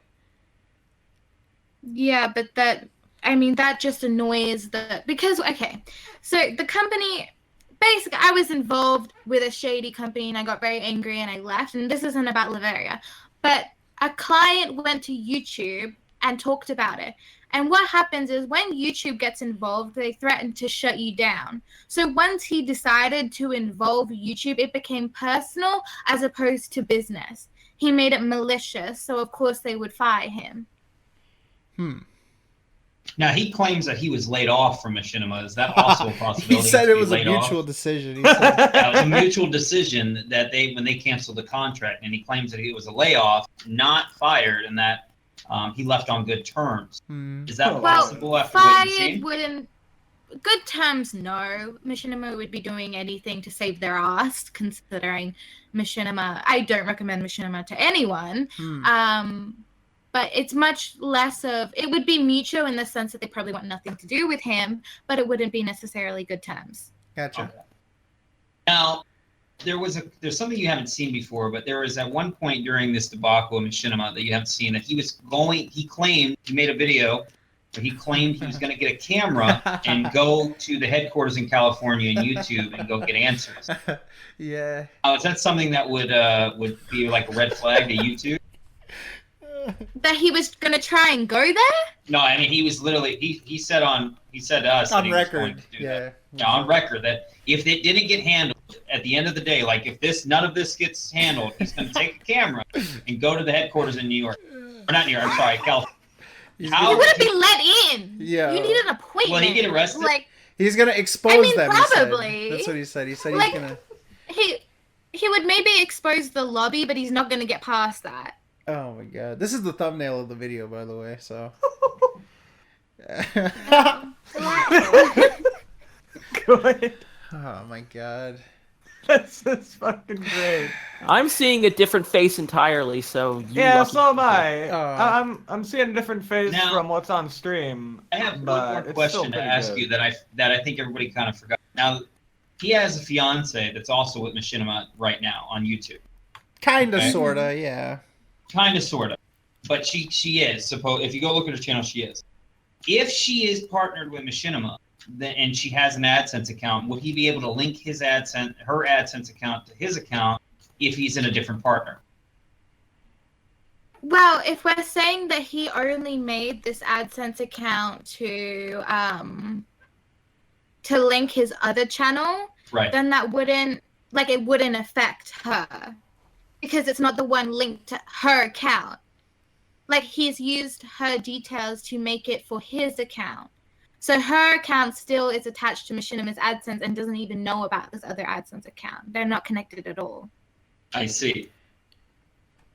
Speaker 11: Yeah, but that just annoys because, okay, so the company, basically, I was involved with a shady company and I got very angry and I left, and this isn't about Liveria, but a client went to YouTube and talked about it. And what happens is when YouTube gets involved, they threaten to shut you down. So once he decided to involve YouTube, it became personal as opposed to business. He made it malicious, so of course they would fire him.
Speaker 10: Now he claims that he was laid off from Machinima. Is that also a possibility?
Speaker 2: He said
Speaker 10: to
Speaker 2: it
Speaker 10: be
Speaker 2: was a
Speaker 10: laid
Speaker 2: mutual
Speaker 10: off?
Speaker 2: decision. He said,
Speaker 10: It was a mutual decision that when they canceled the contract, and he claims that it was a layoff, not fired, and that he left on good terms. Is that possible after what you've
Speaker 11: fired
Speaker 10: seen?
Speaker 11: wouldn't. Good terms, no. Machinima would be doing anything to save their ass, considering Machinima. I don't recommend Machinima to anyone. But it's much less of. It would be mutual in the sense that they probably want nothing to do with him, but it wouldn't be necessarily good terms.
Speaker 2: Gotcha.
Speaker 10: Okay. Now, there's something you haven't seen before, but there was at one point during this debacle of Machinima that you haven't seen that he claimed, he made a video where he claimed he was going to get a camera and go to the headquarters in California and YouTube and go get answers.
Speaker 2: Yeah.
Speaker 10: Is that something that would be like a red flag to YouTube?
Speaker 11: That he was going to try and go there?
Speaker 10: No, I mean, he was literally, he said to us that
Speaker 2: On
Speaker 10: he was
Speaker 2: record.
Speaker 10: going to do
Speaker 2: Yeah.
Speaker 10: that. Yeah, on record, that if it didn't get handled at the end of the day, like if none of this gets handled, he's going to take a camera and go to the headquarters in New York. Or not New York, I'm sorry, California.
Speaker 11: You wouldn't be let in.
Speaker 2: Yeah.
Speaker 11: You need an appointment.
Speaker 10: Will he get arrested?
Speaker 11: Like,
Speaker 2: He's gonna expose them.
Speaker 11: probably.
Speaker 2: He said. That's what he said. He said
Speaker 11: Like-
Speaker 2: he's gonna.
Speaker 11: he would maybe expose the lobby, but he's not going to get past that.
Speaker 2: Oh my god! This is the thumbnail of the video, by the way. So.
Speaker 6: Good.
Speaker 2: Oh my god.
Speaker 6: That's fucking great.
Speaker 12: I'm seeing a different face entirely, so you
Speaker 6: Yeah,
Speaker 12: lucky
Speaker 6: so am I.
Speaker 2: Oh.
Speaker 6: I'm seeing a different face
Speaker 10: Now-
Speaker 6: from what's on stream.
Speaker 10: I have one
Speaker 6: but
Speaker 10: more
Speaker 6: it's
Speaker 10: question
Speaker 6: still
Speaker 10: to
Speaker 6: pretty
Speaker 10: ask
Speaker 6: good.
Speaker 10: you that I think everybody kind of forgot. Now, he has a fiance that's also with Machinima right now on YouTube.
Speaker 2: Kinda,
Speaker 10: Okay.
Speaker 2: sorta, yeah.
Speaker 10: Kind of, sort of. But she is. If you go look at her channel, she is. If she is partnered with Machinima, and she has an AdSense account, would he be able to link her AdSense account to his account if he's in a different partner?
Speaker 11: Well, if we're saying that he only made this AdSense account to link his other channel,
Speaker 10: Right.
Speaker 11: then that wouldn't affect her, because it's not the one linked to her account. Like, he's used her details to make it for his account. So her account still is attached to Machinima's AdSense and doesn't even know about this other AdSense account. They're not connected at all,
Speaker 10: I see.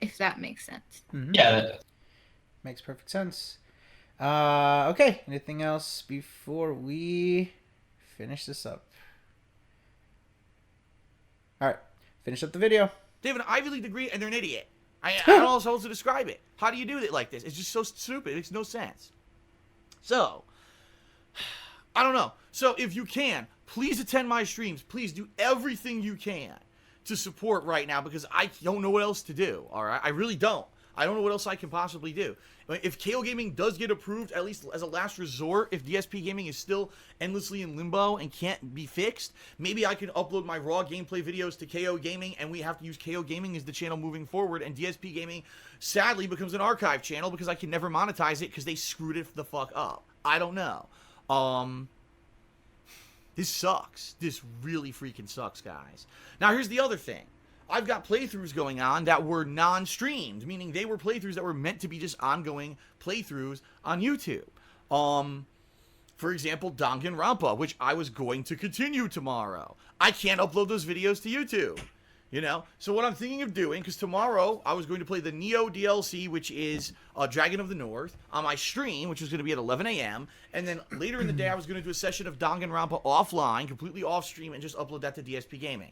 Speaker 11: if that makes sense.
Speaker 2: Mhm.
Speaker 10: Yeah, that does.
Speaker 2: Makes perfect sense. Okay. Anything else before we finish this up? All right. Finish up the video.
Speaker 7: They have an Ivy League degree and they're an idiot. I don't know how else to describe it. How do you do it like this? It's just so stupid. It makes no sense. So, I don't know. So if you can, please attend my streams. Please do everything you can to support right now, because I don't know what else to do. All right, I really don't. I don't know what else I can possibly do. If KO Gaming does get approved, at least as a last resort, if DSP Gaming is still endlessly in limbo and can't be fixed, maybe I can upload my raw gameplay videos to KO Gaming, and we have to use KO Gaming as the channel moving forward, and DSP Gaming sadly becomes an archive channel because I can never monetize it because they screwed it the fuck up. I don't know. This sucks. This really freaking sucks, guys. Now, here's the other thing. I've got playthroughs going on that were non-streamed, meaning they were playthroughs that were meant to be just ongoing playthroughs on YouTube. For example, Danganronpa, which I was going to continue tomorrow. I can't upload those videos to YouTube You know, so what I'm thinking of doing, because tomorrow I was going to play the Neo DLC, which is Dragon of the North, on my stream, which was going to be at 11 a.m. And then later in the day, I was going to do a session of Danganronpa offline, completely off stream, and just upload that to DSP Gaming.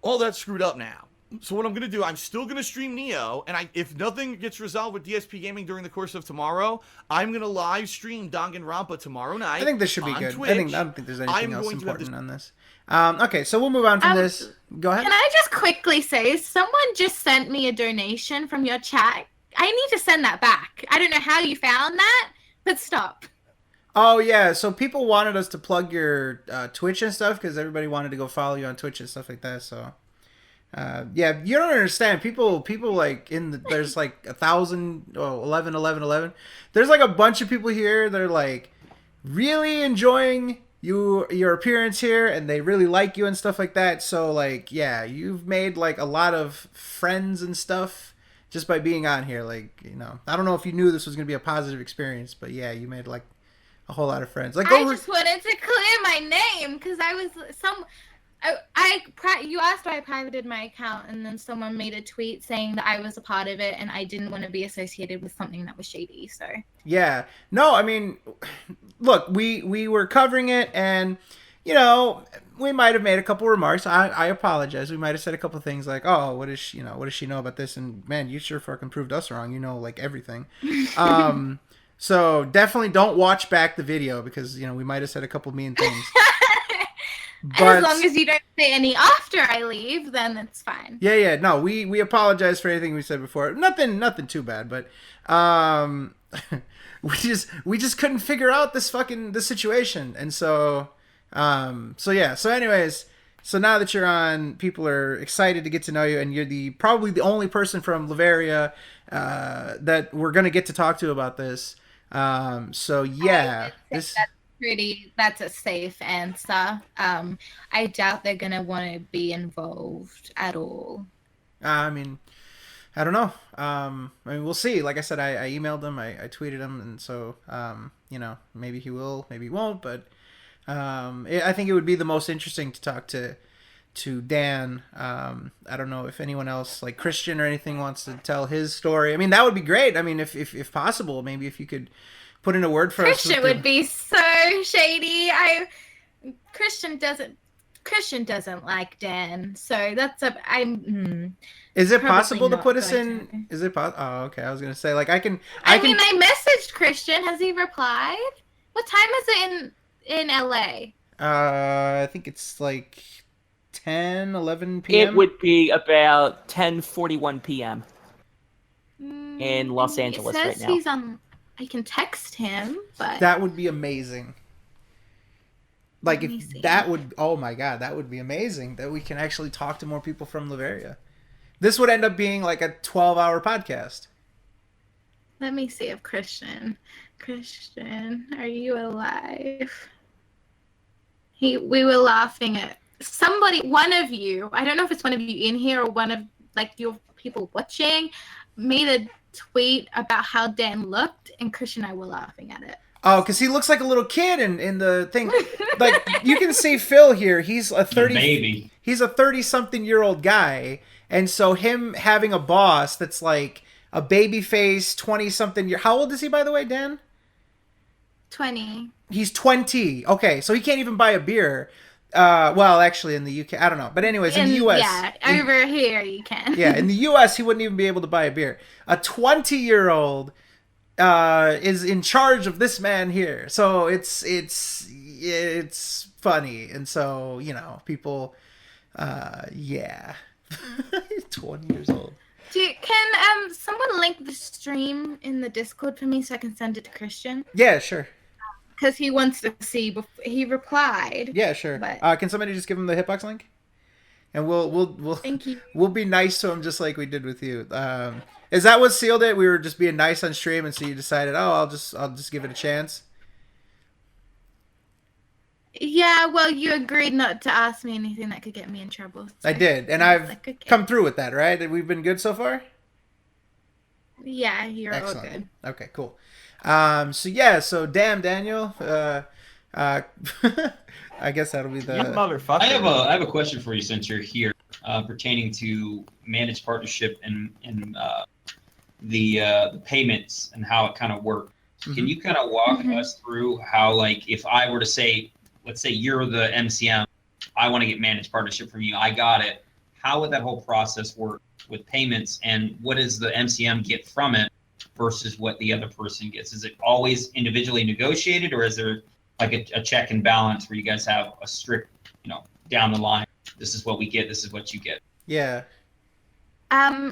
Speaker 7: All that's screwed up now. So what I'm going to do, I'm still going to stream Neo, and if nothing gets resolved with DSP Gaming during the course of tomorrow, I'm going to live stream Danganronpa tomorrow night.
Speaker 2: I think this should be good.
Speaker 7: Twitch.
Speaker 2: I don't think there's anything else
Speaker 7: going to have
Speaker 2: important on this. Okay, so we'll move on from this. Go ahead.
Speaker 11: Can I just quickly say, someone just sent me a donation from your chat. I need to send that back. I don't know how you found that, but stop.
Speaker 2: Oh, yeah. So people wanted us to plug your Twitch and stuff because everybody wanted to go follow you on Twitch and stuff like that. So, yeah, you don't understand. People like there's like 1,000, 11. There's like a bunch of people here that are like really enjoying your appearance here, and they really like you and stuff like that. So like, yeah, you've made like a lot of friends and stuff just by being on here. Like, you know, I don't know if you knew this was gonna be a positive experience, but yeah, you made like a whole lot of friends. Like,
Speaker 11: I just wanted to clear my name because I was you asked why I privated my account, and then someone made a tweet saying that I was a part of it and I didn't want to be associated with something that was shady. So
Speaker 2: yeah, no, I mean, look, we were covering it, and you know, we might have made a couple remarks. I apologize. We might have said a couple things like, oh, what does she know about this? And man, you sure fucking proved us wrong. You know, like everything. So definitely don't watch back the video because you know we might have said a couple mean things.
Speaker 11: But as long as you don't say any after I leave, then it's fine.
Speaker 2: Yeah. No, we apologize for anything we said before. Nothing too bad, but we just couldn't figure out this situation, and so yeah. So anyways, so now that you're on, people are excited to get to know you, and you're probably the only person from Lavaria that we're gonna get to talk to about this. So yeah,
Speaker 11: that's a safe answer. I doubt they're gonna want to be involved at all.
Speaker 2: I mean, I don't know. I mean, we'll see. Like I said, I emailed him, I tweeted him, and so you know, maybe he will, maybe he won't. But I think it would be the most interesting to talk to Dan. I don't know if anyone else, like Christian or anything, wants to tell his story. I mean, that would be great. I mean, if possible, maybe if you could put in a word for us.
Speaker 11: Christian would be so shady. Christian doesn't like Dan, so that's
Speaker 2: Is it possible to put us in? Is it possible? Oh, okay. I was gonna say, like, I mean,
Speaker 11: I messaged Christian. Has he replied? What time is it in LA?
Speaker 2: I think it's like 10-11 p.m.
Speaker 12: It would be about 10:41 p.m. in Los Angeles right now.
Speaker 11: He's on. I can text him, but
Speaker 2: that would be amazing. Like that would, oh my god, that would be amazing that we can actually talk to more people from Lavaria. This would end up being like a 12-hour podcast.
Speaker 11: Let me see if Christian, are you alive? We were laughing at one of you, I don't know if it's one of you in here or one of like your people watching, made a tweet about how Dan looked, and Christian and I were laughing at it.
Speaker 2: Oh, because he looks like a little kid in the thing. Like, you can see Phil here. He's a 30-something-year-old guy, and so him having a boss that's like a baby face, 20-something year. How old is he, by the way, Dan?
Speaker 11: 20.
Speaker 2: He's 20. Okay, so he can't even buy a beer. Well, actually, in the UK, I don't know. But anyways, in the US.
Speaker 11: Yeah, over here you can.
Speaker 2: Yeah, in the US, he wouldn't even be able to buy a beer. A 20-year-old is in charge of this man here. So it's funny. And so, you know, people, yeah. 20 years old.
Speaker 11: Can someone link the stream in the Discord for me so I can send it to Christian?
Speaker 2: Yeah, sure.
Speaker 11: Because he wants to see. He replied.
Speaker 2: Yeah, sure.
Speaker 11: But...
Speaker 2: can somebody just give him the hitbox link? And we'll
Speaker 11: Thank you.
Speaker 2: We'll be nice to him just like we did with you. Is that what sealed it? We were just being nice on stream, and so you decided, oh, I'll just give it a chance.
Speaker 11: Yeah, well, you agreed not to ask me anything that could get me in trouble. So
Speaker 2: I did, and I've come through with that, right? We've been good so far?
Speaker 11: Yeah, you're
Speaker 2: Excellent.
Speaker 11: all good.
Speaker 2: Okay, cool. So damn, Daniel. I guess that'll be the
Speaker 6: You motherfucker.
Speaker 10: I have a question for you since you're here. pertaining to managed partnership and the payments and how it kind of worked. Can you kind of walk us through how, like, if I were to say, let's say you're the MCM, I want to get managed partnership from you, I got it. How would that whole process work with payments, and what does the MCM get from it versus what the other person gets? Is it always individually negotiated, or is there like a check and balance where you guys have a strict, down the line, this is what we get, this is what you get?
Speaker 2: Yeah.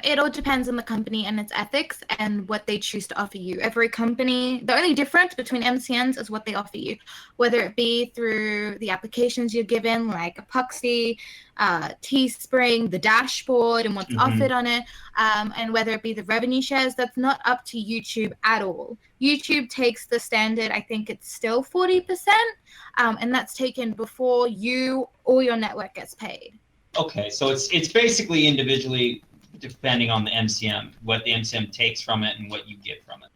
Speaker 11: It all depends on the company and its ethics and what they choose to offer you. Every company, the only difference between MCNs is what they offer you, whether it be through the applications you're given, like Epoxy, Teespring, the dashboard, and what's offered on it, and whether it be the revenue shares. That's not up to YouTube at all. YouTube takes the standard, I think it's still 40%, and that's taken before you or your network gets paid.
Speaker 10: Okay, so it's basically individually depending on the MCM, what the MCM takes from it and what you get from it.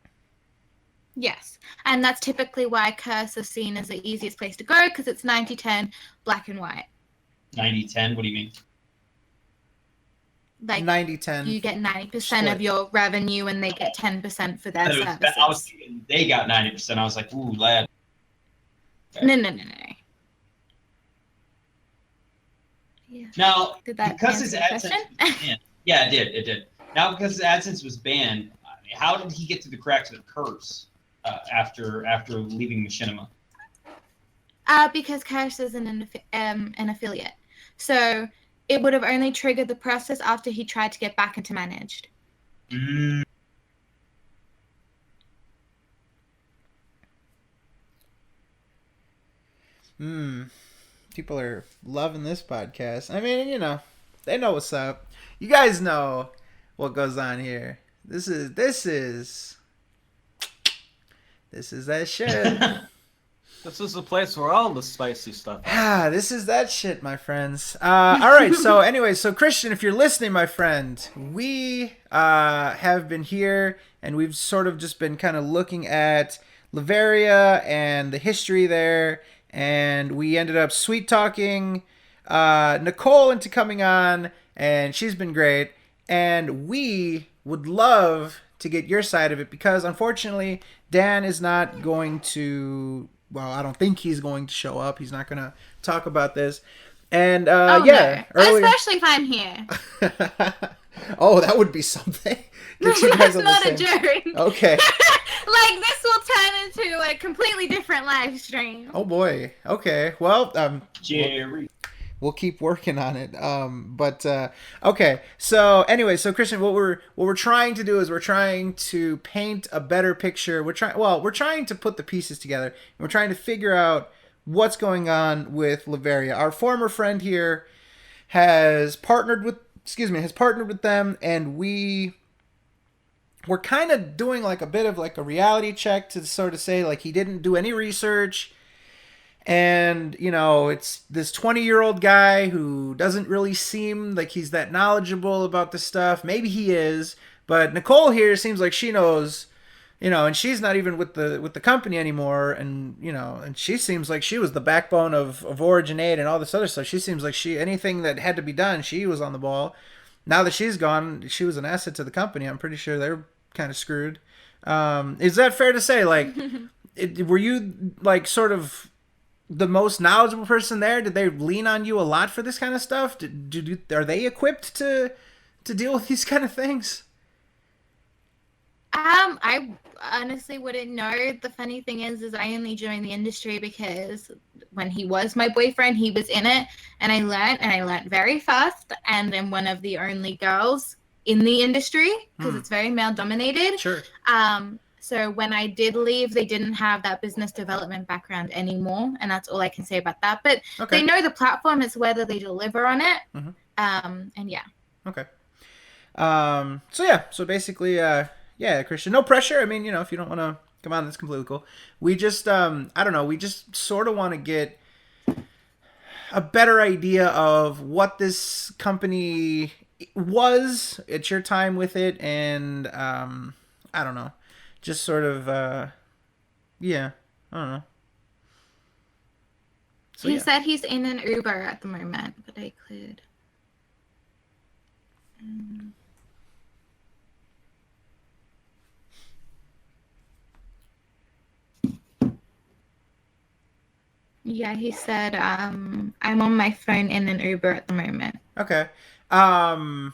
Speaker 11: Yes, and that's typically why Curse is seen as the easiest place to go, because it's 90-10, black and white.
Speaker 10: 90-10, what do you mean?
Speaker 11: Like
Speaker 2: 90-10.
Speaker 11: You get 90% of your revenue and they get 10% for their services.
Speaker 10: I was thinking they got 90%. I was like, ooh, lad. Okay.
Speaker 11: No. Yeah.
Speaker 10: Now,
Speaker 11: Did that
Speaker 10: because
Speaker 11: answer
Speaker 10: his
Speaker 11: your
Speaker 10: AdSense
Speaker 11: question?
Speaker 10: was banned, yeah, it did. Now, because his AdSense was banned, how did he get to the cracks of the curse after leaving Machinima?
Speaker 11: Because Curse is an affiliate. So it would have only triggered the process after he tried to get back into managed.
Speaker 2: People are loving this podcast. I mean, they know what's up. You guys know what goes on here. This is that shit.
Speaker 6: This is the place where all the spicy stuff
Speaker 2: This is that shit, my friends. All right. So Christian, if you're listening, my friend, we have been here and we've sort of just been kind of looking at Latveria and the history there. And we ended up sweet talking Nicole into coming on, and she's been great. And we would love to get your side of it because, unfortunately, Dan is not going to. Well, I don't think he's going to show up. He's not going to talk about this. And
Speaker 11: no.
Speaker 2: earlier...
Speaker 11: Especially if I'm here.
Speaker 2: Oh, that would be something. Get you guys on
Speaker 11: That's
Speaker 2: the
Speaker 11: not
Speaker 2: same...
Speaker 11: a joke.
Speaker 2: Okay.
Speaker 11: Like, this will turn into a completely different live stream.
Speaker 2: Oh boy. Okay. Well,
Speaker 10: Jerry.
Speaker 2: We'll keep working on it. Okay. So anyway, Christian, what we're trying to do is we're trying to paint a better picture. We're trying to put the pieces together. And we're trying to figure out what's going on with Latveria. Our former friend here has partnered with them, and we're kind of doing like a bit of like a reality check to sort of say like he didn't do any research. And, it's this 20-year-old guy who doesn't really seem like he's that knowledgeable about the stuff. Maybe he is, but Nicole here seems like she knows, and she's not even with the company anymore. And, and she seems like she was the backbone of Origin 8 and all this other stuff. She seems like anything that had to be done, she was on the ball. Now that she's gone, she was an asset to the company. I'm pretty sure they're kind of screwed. Is that fair to say? Like, were you like sort of the most knowledgeable person there? Did they lean on you a lot for this kind of stuff? Are they equipped to deal with these kind of things?
Speaker 11: I honestly wouldn't know. The funny thing is I only joined the industry because when he was my boyfriend, he was in it, and I learned very fast. And I'm one of the only girls in the industry because it's very male dominated.
Speaker 2: Sure.
Speaker 11: So when I did leave, they didn't have that business development background anymore, and that's all I can say about that. But They know the platform. It's whether they deliver on it. And yeah.
Speaker 2: Okay. So basically, Christian, no pressure. I mean, if you don't want to come on, that's completely cool. We just, I don't know. We just sort of want to get a better idea of what this company was at your time with it, and I don't know. Just sort of, I don't know. So,
Speaker 11: he said he's in an Uber at the moment, but I cleared. Yeah, he said, I'm on my phone in an Uber at the moment.
Speaker 2: Okay. Well,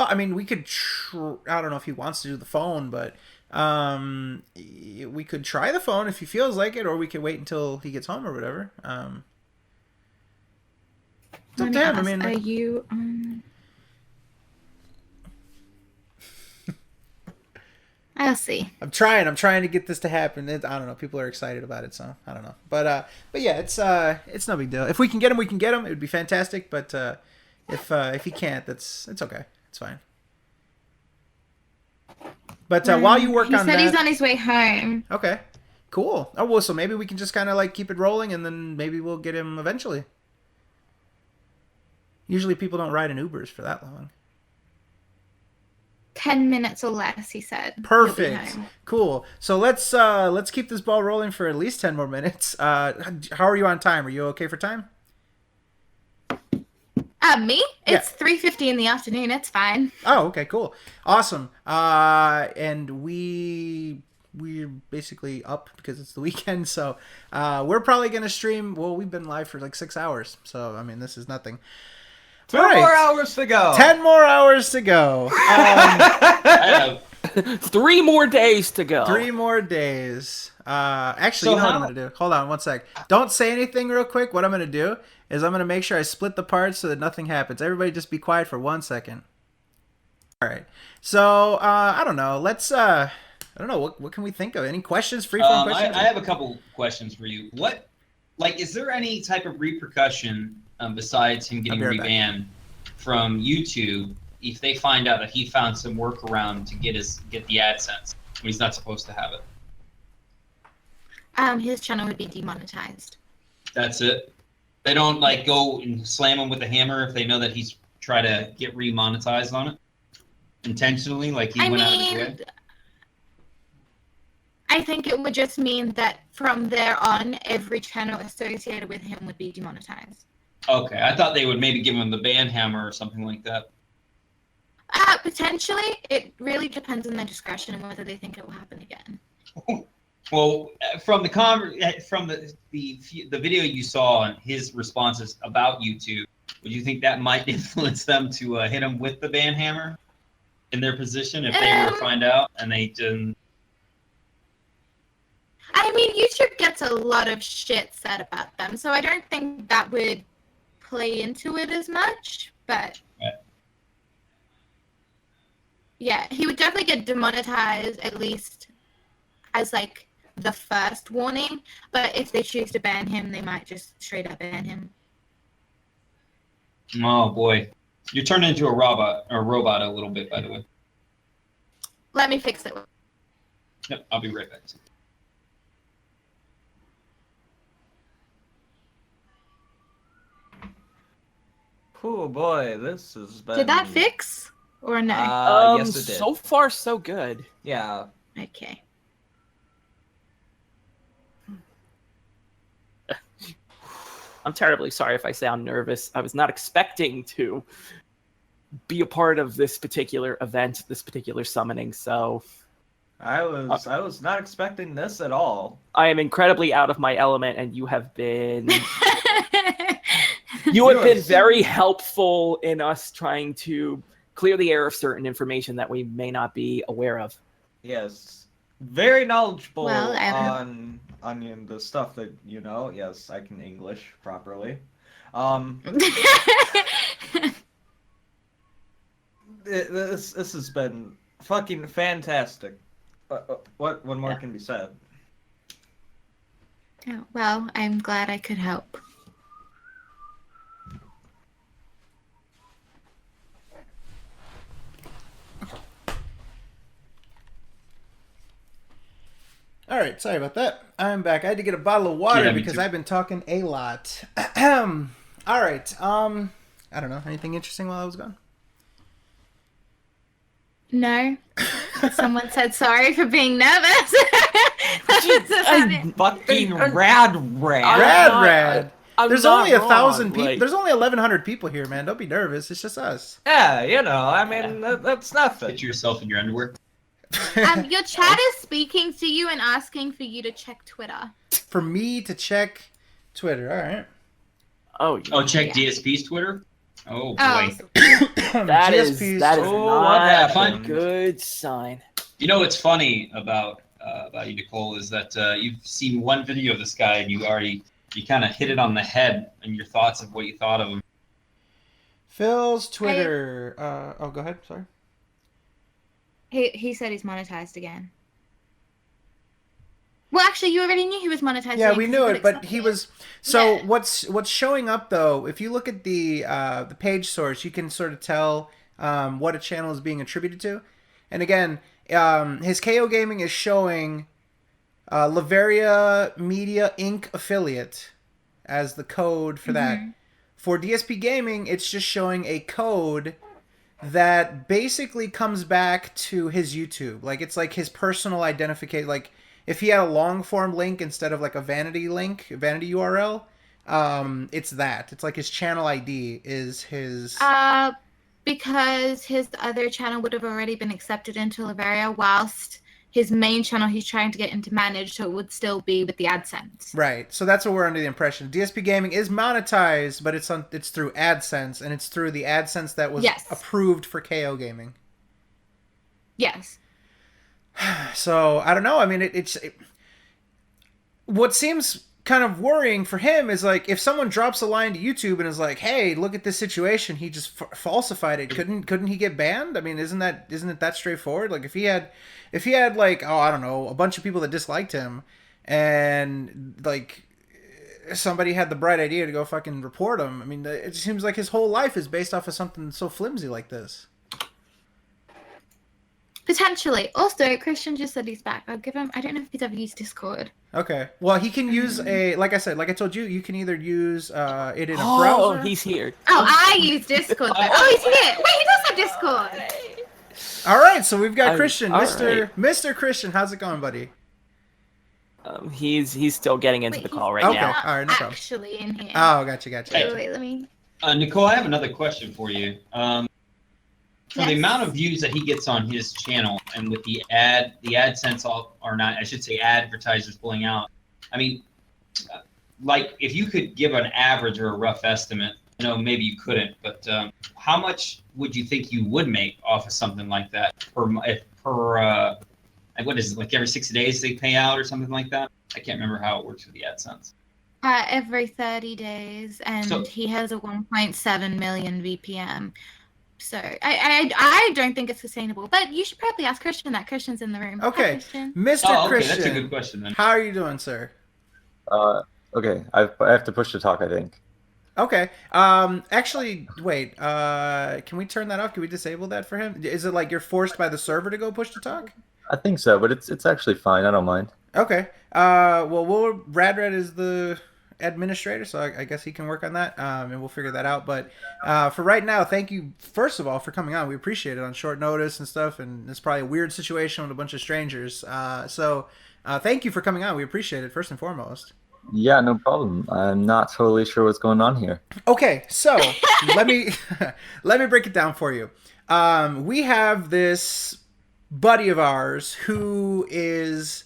Speaker 2: I mean, we could. I don't know if he wants to do the phone, but we could try the phone if he feels like it, or we could wait until he gets home or whatever. It's up to him. I mean,
Speaker 11: are you? I'll see.
Speaker 2: I'm trying to get this to happen. I don't know. People are excited about it, so I don't know. But yeah, it's no big deal. If we can get him, we can get him. It would be fantastic. But if he can't, it's okay. It's fine. But while you work on that,
Speaker 11: he said he's on his way home.
Speaker 2: Okay, cool. Oh well, so maybe we can just kind of like keep it rolling, and then maybe we'll get him eventually. Usually, people don't ride in Ubers for that long.
Speaker 11: 10 minutes or less, he said.
Speaker 2: Perfect. Cool. So let's keep this ball rolling for at least 10 more minutes. How are you on time? Are you okay for time?
Speaker 11: Me? It's 3:50 in the afternoon. It's fine.
Speaker 2: Oh, okay, cool. Awesome. And we're basically up because it's the weekend, so we're probably gonna stream. Well, we've been live for like 6 hours, so I mean, this is nothing.
Speaker 6: 2 more hours to go.
Speaker 2: 10 more hours to go.
Speaker 12: 3 more days to go.
Speaker 2: 3 more days. Actually, you know what I'm going to do? Hold on one sec. Don't say anything real quick. What I'm going to do is I'm going to make sure I split the parts so that nothing happens. Everybody just be quiet for 1 second. All right. So, I don't know. Let's, I don't know. What can we think of? Any questions? Free-form questions?
Speaker 10: I have a couple questions for you. Is there any type of repercussion besides him getting rebanned from YouTube if they find out that he found some workaround to get the AdSense when he's not supposed to have it?
Speaker 11: His channel would be demonetized.
Speaker 10: That's it? They don't like go and slam him with a hammer if they know that he's trying to get remonetized on it? Intentionally, like he went out of his way?
Speaker 11: I think it would just mean that from there on, every channel associated with him would be demonetized.
Speaker 10: Okay, I thought they would maybe give him the ban hammer or something like that.
Speaker 11: Potentially, it really depends on their discretion and whether they think it will happen again.
Speaker 10: Well, from the video you saw and his responses about YouTube, would you think that might influence them to hit him with the ban hammer in their position if they were to find out and they didn't?
Speaker 11: I mean, YouTube gets a lot of shit said about them, so I don't think that would play into it as much, but yeah, he would definitely get demonetized at least as like the first warning, but if they choose to ban him, they might just straight up ban him.
Speaker 10: Oh boy, you're turning into a robot a little bit, by the way.
Speaker 11: Let me fix it.
Speaker 10: Yep, I'll be right back.
Speaker 6: Oh boy, this has been...
Speaker 11: Did that fix or no?
Speaker 6: Yes, it did.
Speaker 12: So far, so good.
Speaker 6: Yeah.
Speaker 11: Okay.
Speaker 12: I'm terribly sorry if I sound nervous. I was not expecting to be a part of this particular event, this particular summoning, so...
Speaker 6: I was not expecting this at all.
Speaker 12: I am incredibly out of my element, and you have been... You have been very helpful in us trying to clear the air of certain information that we may not be aware of.
Speaker 6: Yes. Very knowledgeable
Speaker 11: well,
Speaker 6: on the stuff that you know. Yes, I can English properly. This has been fucking fantastic. What more can be said?
Speaker 11: Oh, well, I'm glad I could help.
Speaker 2: All right, sorry about that. I'm back. I had to get a bottle of water because I've been talking a lot. All right. I don't know. Anything interesting while I was gone?
Speaker 11: No. Someone said sorry for being nervous.
Speaker 6: Fucking rad.
Speaker 2: Rad.
Speaker 12: I'm
Speaker 2: There's
Speaker 12: not
Speaker 2: only
Speaker 12: wrong,
Speaker 2: 1,000 people.
Speaker 12: like-
Speaker 2: There's only 1,100 people here, man. Don't be nervous. It's just us.
Speaker 6: Yeah, you know, I mean, that's nothing.
Speaker 10: Get yourself in your underwear.
Speaker 11: Your chat is speaking to you and asking for you to check Twitter.
Speaker 2: For me to check Twitter. All right.
Speaker 10: Oh, check DSP's Twitter. Oh boy.
Speaker 11: Oh,
Speaker 2: GSP's
Speaker 12: that is
Speaker 10: Oh,
Speaker 12: not
Speaker 10: what
Speaker 12: a
Speaker 10: happened?
Speaker 12: good sign.
Speaker 10: You know what's funny about you, Nicole, is that you've seen one video of this guy and you kind of hit it on the head in your thoughts of what you thought of him.
Speaker 2: Phil's Twitter. Oh, go ahead. Sorry.
Speaker 11: he said he's monetized again. Well, actually, you already knew he was monetized.
Speaker 2: Yeah,
Speaker 11: again
Speaker 2: we
Speaker 11: 'cause
Speaker 2: knew
Speaker 11: got
Speaker 2: it, but
Speaker 11: accepted.
Speaker 2: he was. So what's showing up though? If you look at the page source, you can sort of tell what a channel is being attributed to. And again, his KO Gaming is showing Lavaria Media Inc. affiliate as the code for that. For DSP Gaming, it's just showing a code that basically comes back to his YouTube. Like it's like his personal identification. Like if he had a long form link instead of like a vanity link, vanity URL, it's that. It's like his channel ID is his.
Speaker 11: Because his other channel would have already been accepted into Lavaria, whilst his main channel he's trying to get into managed, so it would still be with the AdSense.
Speaker 2: Right. So that's what we're under the impression. DSP Gaming is monetized, but it's through AdSense, and it's through the AdSense that was approved for KO Gaming.
Speaker 11: Yes.
Speaker 2: So I don't know. I mean, what seems kind of worrying for him is like if someone drops a line to YouTube and is like, "Hey, look at this situation. He just falsified it. Couldn't he get banned?" I mean, isn't it that straightforward? Like if he had like, oh, I don't know, a bunch of people that disliked him, and like somebody had the bright idea to go fucking report him. I mean, it seems like his whole life is based off of something so flimsy like this.
Speaker 11: Potentially. Also, Christian just said he's back. I'll give him. I don't know if he's ever used Discord.
Speaker 2: Okay. Well, he can use like I told you, you can either use it in a
Speaker 12: Oh,
Speaker 2: browser.
Speaker 12: he's here.
Speaker 11: Oh, I use Discord. Oh, he's here. Wait, he does have Discord.
Speaker 2: All right, so we've got Christian,
Speaker 12: all
Speaker 2: Mr. Christian. How's it going, buddy?
Speaker 12: He's still getting into the call right
Speaker 2: okay.
Speaker 12: now.
Speaker 2: All right, no problem.
Speaker 11: Actually, in here.
Speaker 2: Oh, gotcha.
Speaker 11: Wait, let me.
Speaker 10: Nicole, I have another question for you. For the amount of views that he gets on his channel, and with the AdSense advertisers pulling out, I mean, like if you could give an average or a rough estimate, I know maybe you couldn't, but how much would you think you would make off of something like that what is it, like every 60 days they pay out or something like that? I can't remember how it works with the AdSense.
Speaker 11: Every 30 days, and he has a 1.7 million VPM. So I don't think it's sustainable, but you should probably ask Christian that. Christian's in the room.
Speaker 2: Okay,
Speaker 11: Hi, Christian.
Speaker 2: Mr. Christian.
Speaker 10: That's a good question then.
Speaker 2: How are you doing, sir?
Speaker 13: Okay, I have to push to talk, I think.
Speaker 2: Okay. Actually, wait. Can we turn that off? Can we disable that for him? Is it like you're forced by the server to go push to talk?
Speaker 13: I think so, but it's actually fine. I don't mind.
Speaker 2: Okay. Well, Rad is the administrator, so I guess he can work on that, and we'll figure that out. But for right now, thank you, first of all, for coming on. We appreciate it on short notice and stuff, and it's probably a weird situation with a bunch of strangers. So thank you for coming on. We appreciate it, first and foremost.
Speaker 13: Yeah, no problem. I'm not totally sure what's going on here.
Speaker 2: Okay, so let me break it down for you. We have this buddy of ours who is,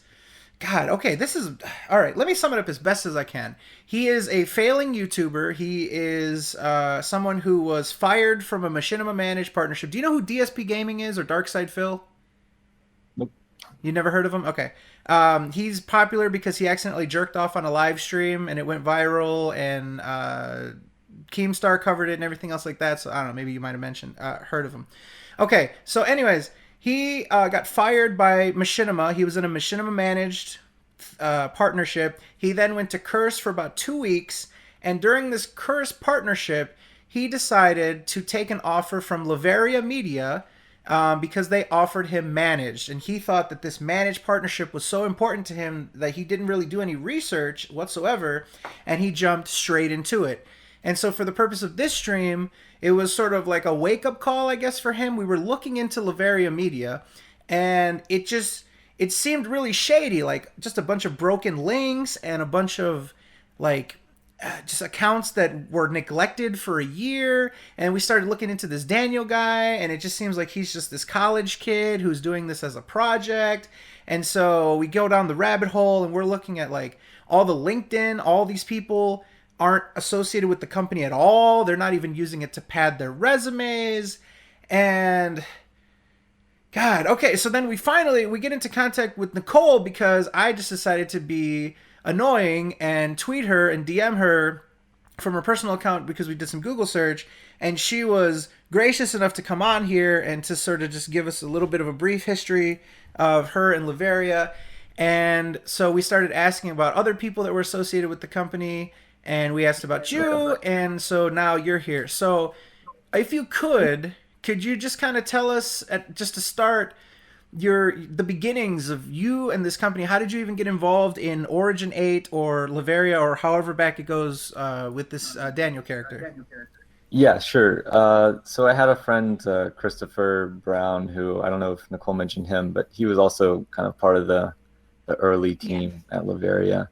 Speaker 2: God, okay, this is, all right, let me sum it up as best as I can. He is a failing YouTuber. He is someone who was fired from a Machinima managed partnership. Do you know who DSP Gaming is, or Darkside Phil?
Speaker 13: Nope.
Speaker 2: You never heard of him? Okay. He's popular because he accidentally jerked off on a live stream and it went viral, and Keemstar covered it and everything else like that. So I don't know, maybe you might have heard of him. Okay, so anyways, he got fired by Machinima. He was in a Machinima managed partnership. He then went to Curse for about 2 weeks, and during this Curse partnership, he decided to take an offer from Lavaria Media because they offered him managed, and he thought that this managed partnership was so important to him that he didn't really do any research whatsoever, and he jumped straight into it. And so for the purpose of this stream, it was sort of like a wake-up call, I guess, for him. We were looking into Lavaria Media, and it seemed really shady, like just a bunch of broken links and a bunch of like just accounts that were neglected for a year, and we started looking into this Daniel guy, and it just seems like he's just this college kid who's doing this as a project. And so we go down the rabbit hole, and we're looking at like all the LinkedIn, all these people aren't associated with the company at all. They're not even using it to pad their resumes. And God, okay, so then we get into contact with Nicole because I just decided to be annoying and tweet her and DM her from her personal account because we did some Google search, and she was gracious enough to come on here and to sort of just give us a little bit of a brief history of her and Laveria. And so we started asking about other people that were associated with the company, and we asked about you, and so now you're here. So if you could you just kind of tell us, just to start, the beginnings of you and this company? How did you even get involved in Origin 8 or Laveria or however back it goes with this Daniel character?
Speaker 13: Yeah, sure. So I had a friend, Christopher Brown, who I don't know if Nicole mentioned him, but he was also kind of part of the early team at Laveria.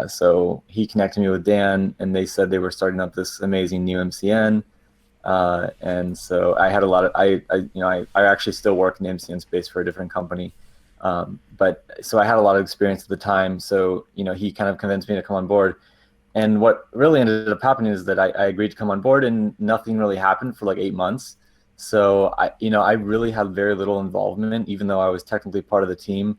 Speaker 13: So he connected me with Dan, and they said they were starting up this amazing new MCN. And so I had a lot of, I actually still work in the MCN space for a different company. But so I had a lot of experience at the time. So, he kind of convinced me to come on board. And what really ended up happening is that I agreed to come on board, and nothing really happened for like 8 months. So I really had very little involvement, even though I was technically part of the team.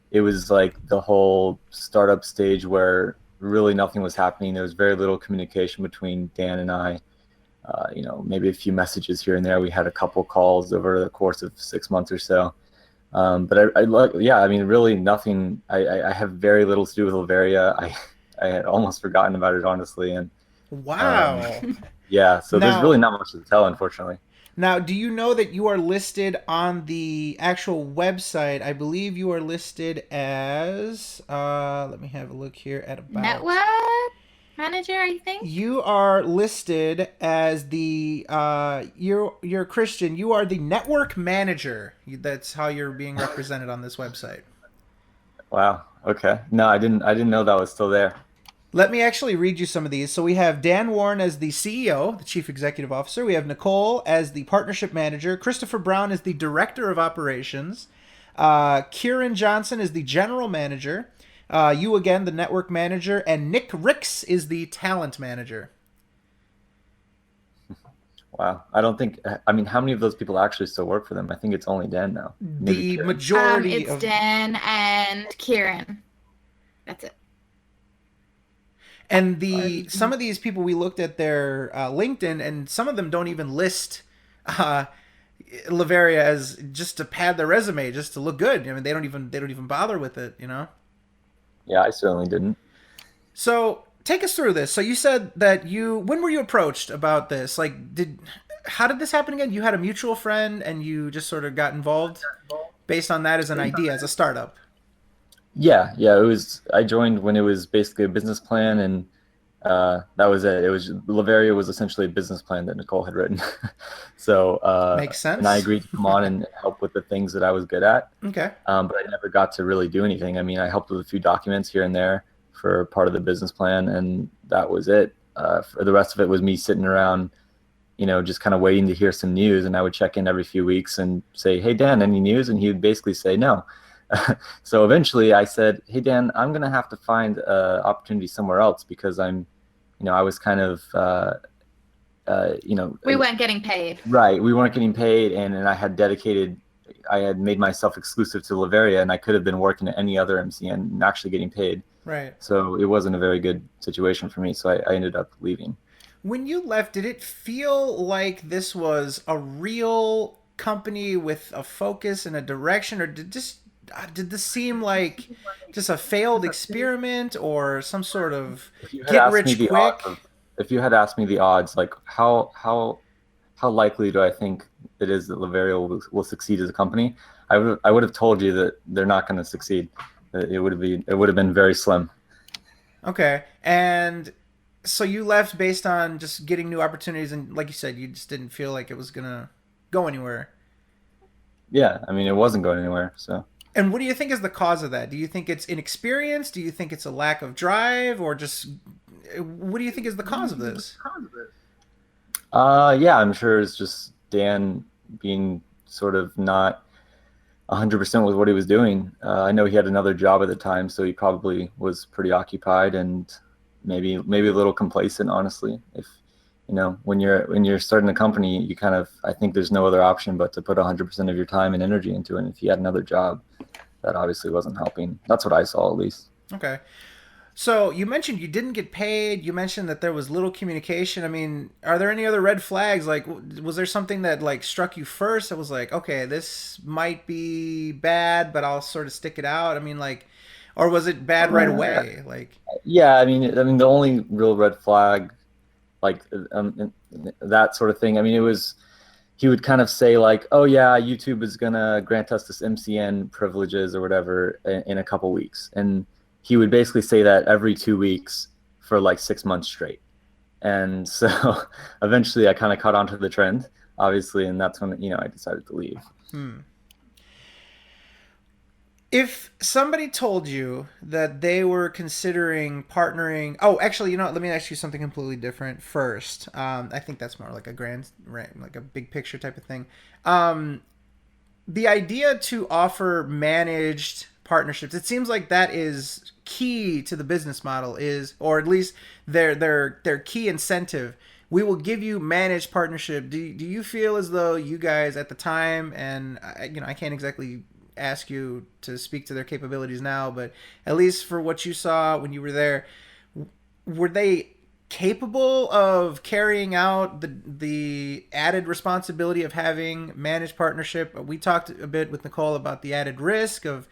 Speaker 13: It was like the whole startup stage where really nothing was happening. There was very little communication between Dan and I. Maybe a few messages here and there. We had a couple calls over the course of 6 months or so. But really nothing. I have very little to do with Laveria. I had almost forgotten about it, honestly. And
Speaker 2: wow.
Speaker 13: So there's really not much to tell, unfortunately.
Speaker 2: Now, do you know that you are listed on the actual website? I believe you are listed as, let me have a look here at about.
Speaker 11: Network manager, I think.
Speaker 2: You are listed as the, you're Christian. You are the network manager. That's how you're being represented on this website.
Speaker 13: Wow. Okay. No, I didn't know that was still there.
Speaker 2: Let me actually read you some of these. So we have Dan Warren as the CEO, the Chief Executive Officer. We have Nicole as the Partnership Manager. Christopher Brown is the Director of Operations. Kieran Johnson is the General Manager. You again, the Network Manager. And Nick Ricks is the Talent Manager.
Speaker 13: Wow. How many of those people actually still work for them? I think it's only Dan now.
Speaker 2: The majority
Speaker 11: it's Dan and Kieran. That's it.
Speaker 2: And some of these people, we looked at their LinkedIn, and some of them don't even list Laveria as just to pad their resume, just to look good. I mean, they don't even bother with it,
Speaker 13: Yeah, I certainly didn't.
Speaker 2: So take us through this. So you said that when were you approached about this? Like, how did this happen again? You had a mutual friend, and you just sort of got involved based on that as an idea, as a startup.
Speaker 13: Yeah. It was. I joined when it was basically a business plan, and that was it. It was Laveria was essentially a business plan that Nicole had written. So
Speaker 2: makes sense.
Speaker 13: And I agreed to come on and help with the things that I was good at.
Speaker 2: Okay.
Speaker 13: But I never got to really do anything. I mean, I helped with a few documents here and there for part of the business plan, and that was it. For the rest of it was me sitting around, just kind of waiting to hear some news. And I would check in every few weeks and say, "Hey Dan, any news?" And he would basically say no. So eventually I said, "Hey Dan, I'm gonna have to find an opportunity somewhere else because I was kind of,
Speaker 11: we weren't getting paid.
Speaker 13: Right, we weren't getting paid, and I had made myself exclusive to Laveria, and I could have been working at any other MCN and actually getting paid.
Speaker 2: Right.
Speaker 13: So it wasn't a very good situation for me. So I ended up leaving.
Speaker 2: When you left, did it feel like this was a real company with a focus and a direction, or did this seem like just a failed experiment or some sort of get rich quick?
Speaker 13: If you had asked me the odds, like how likely do I think it is that Laveria will succeed as a company, I would have told you that they're not going to succeed. It would have been very slim.
Speaker 2: Okay, and so you left based on just getting new opportunities, and like you said, you just didn't feel like it was gonna go anywhere.
Speaker 13: Yeah, I mean, it wasn't going anywhere. So.
Speaker 2: And what do you think is the cause of that? Do you think it's inexperience? Do you think it's a lack of drive, or just what do you think is the cause of this?
Speaker 13: Yeah, I'm sure it's just Dan being sort of not 100% with what he was doing. I know he had another job at the time, so he probably was pretty occupied and maybe a little complacent, honestly. If when you're starting a company, you kind of, I think there's no other option but to put 100% of your time and energy into it. And if he had another job, that obviously wasn't helping. That's what I saw, at least.
Speaker 2: Okay. So you mentioned you didn't get paid. You mentioned that there was little communication. I mean, are there any other red flags? Like, was there something that like struck you first that was like, okay, this might be bad, but I'll sort of stick it out? I mean, like, or was it bad right away? Like,
Speaker 13: yeah, I mean, the only real red flag, like that sort of thing. I mean, it was, he would kind of say like, oh yeah, YouTube is gonna grant us this MCN privileges or whatever in a couple weeks, and he would basically say that every 2 weeks for like 6 months straight. And so eventually I kind of caught on to the trend, obviously, and that's when I decided to leave.
Speaker 2: If somebody told you that they were considering partnering, oh, actually, let me ask you something completely different first. I think that's more like like a big picture type of thing. The idea to offer managed partnerships, it seems like that is key to the business model, or at least their key incentive. We will give you managed partnership. Do you feel as though you guys at the time, and I can't exactly ask you to speak to their capabilities now, but at least for what you saw when you were there, were they capable of carrying out the added responsibility of having managed partnership? We talked a bit with Nicole about the added risk of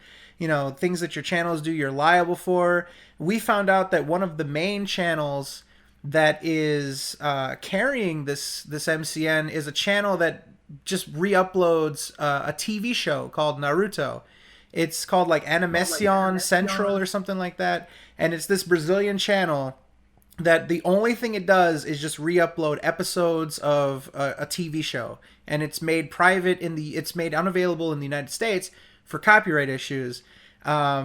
Speaker 2: things that your channels do, you're liable for. We found out that one of the main channels that is carrying this MCN is a channel that just re-uploads a TV show called Naruto. It's called like Animation Central or something like that, and it's this Brazilian channel that the only thing it does is just re-upload episodes of a TV show, and it's made private it's made unavailable in the United States for copyright issues. I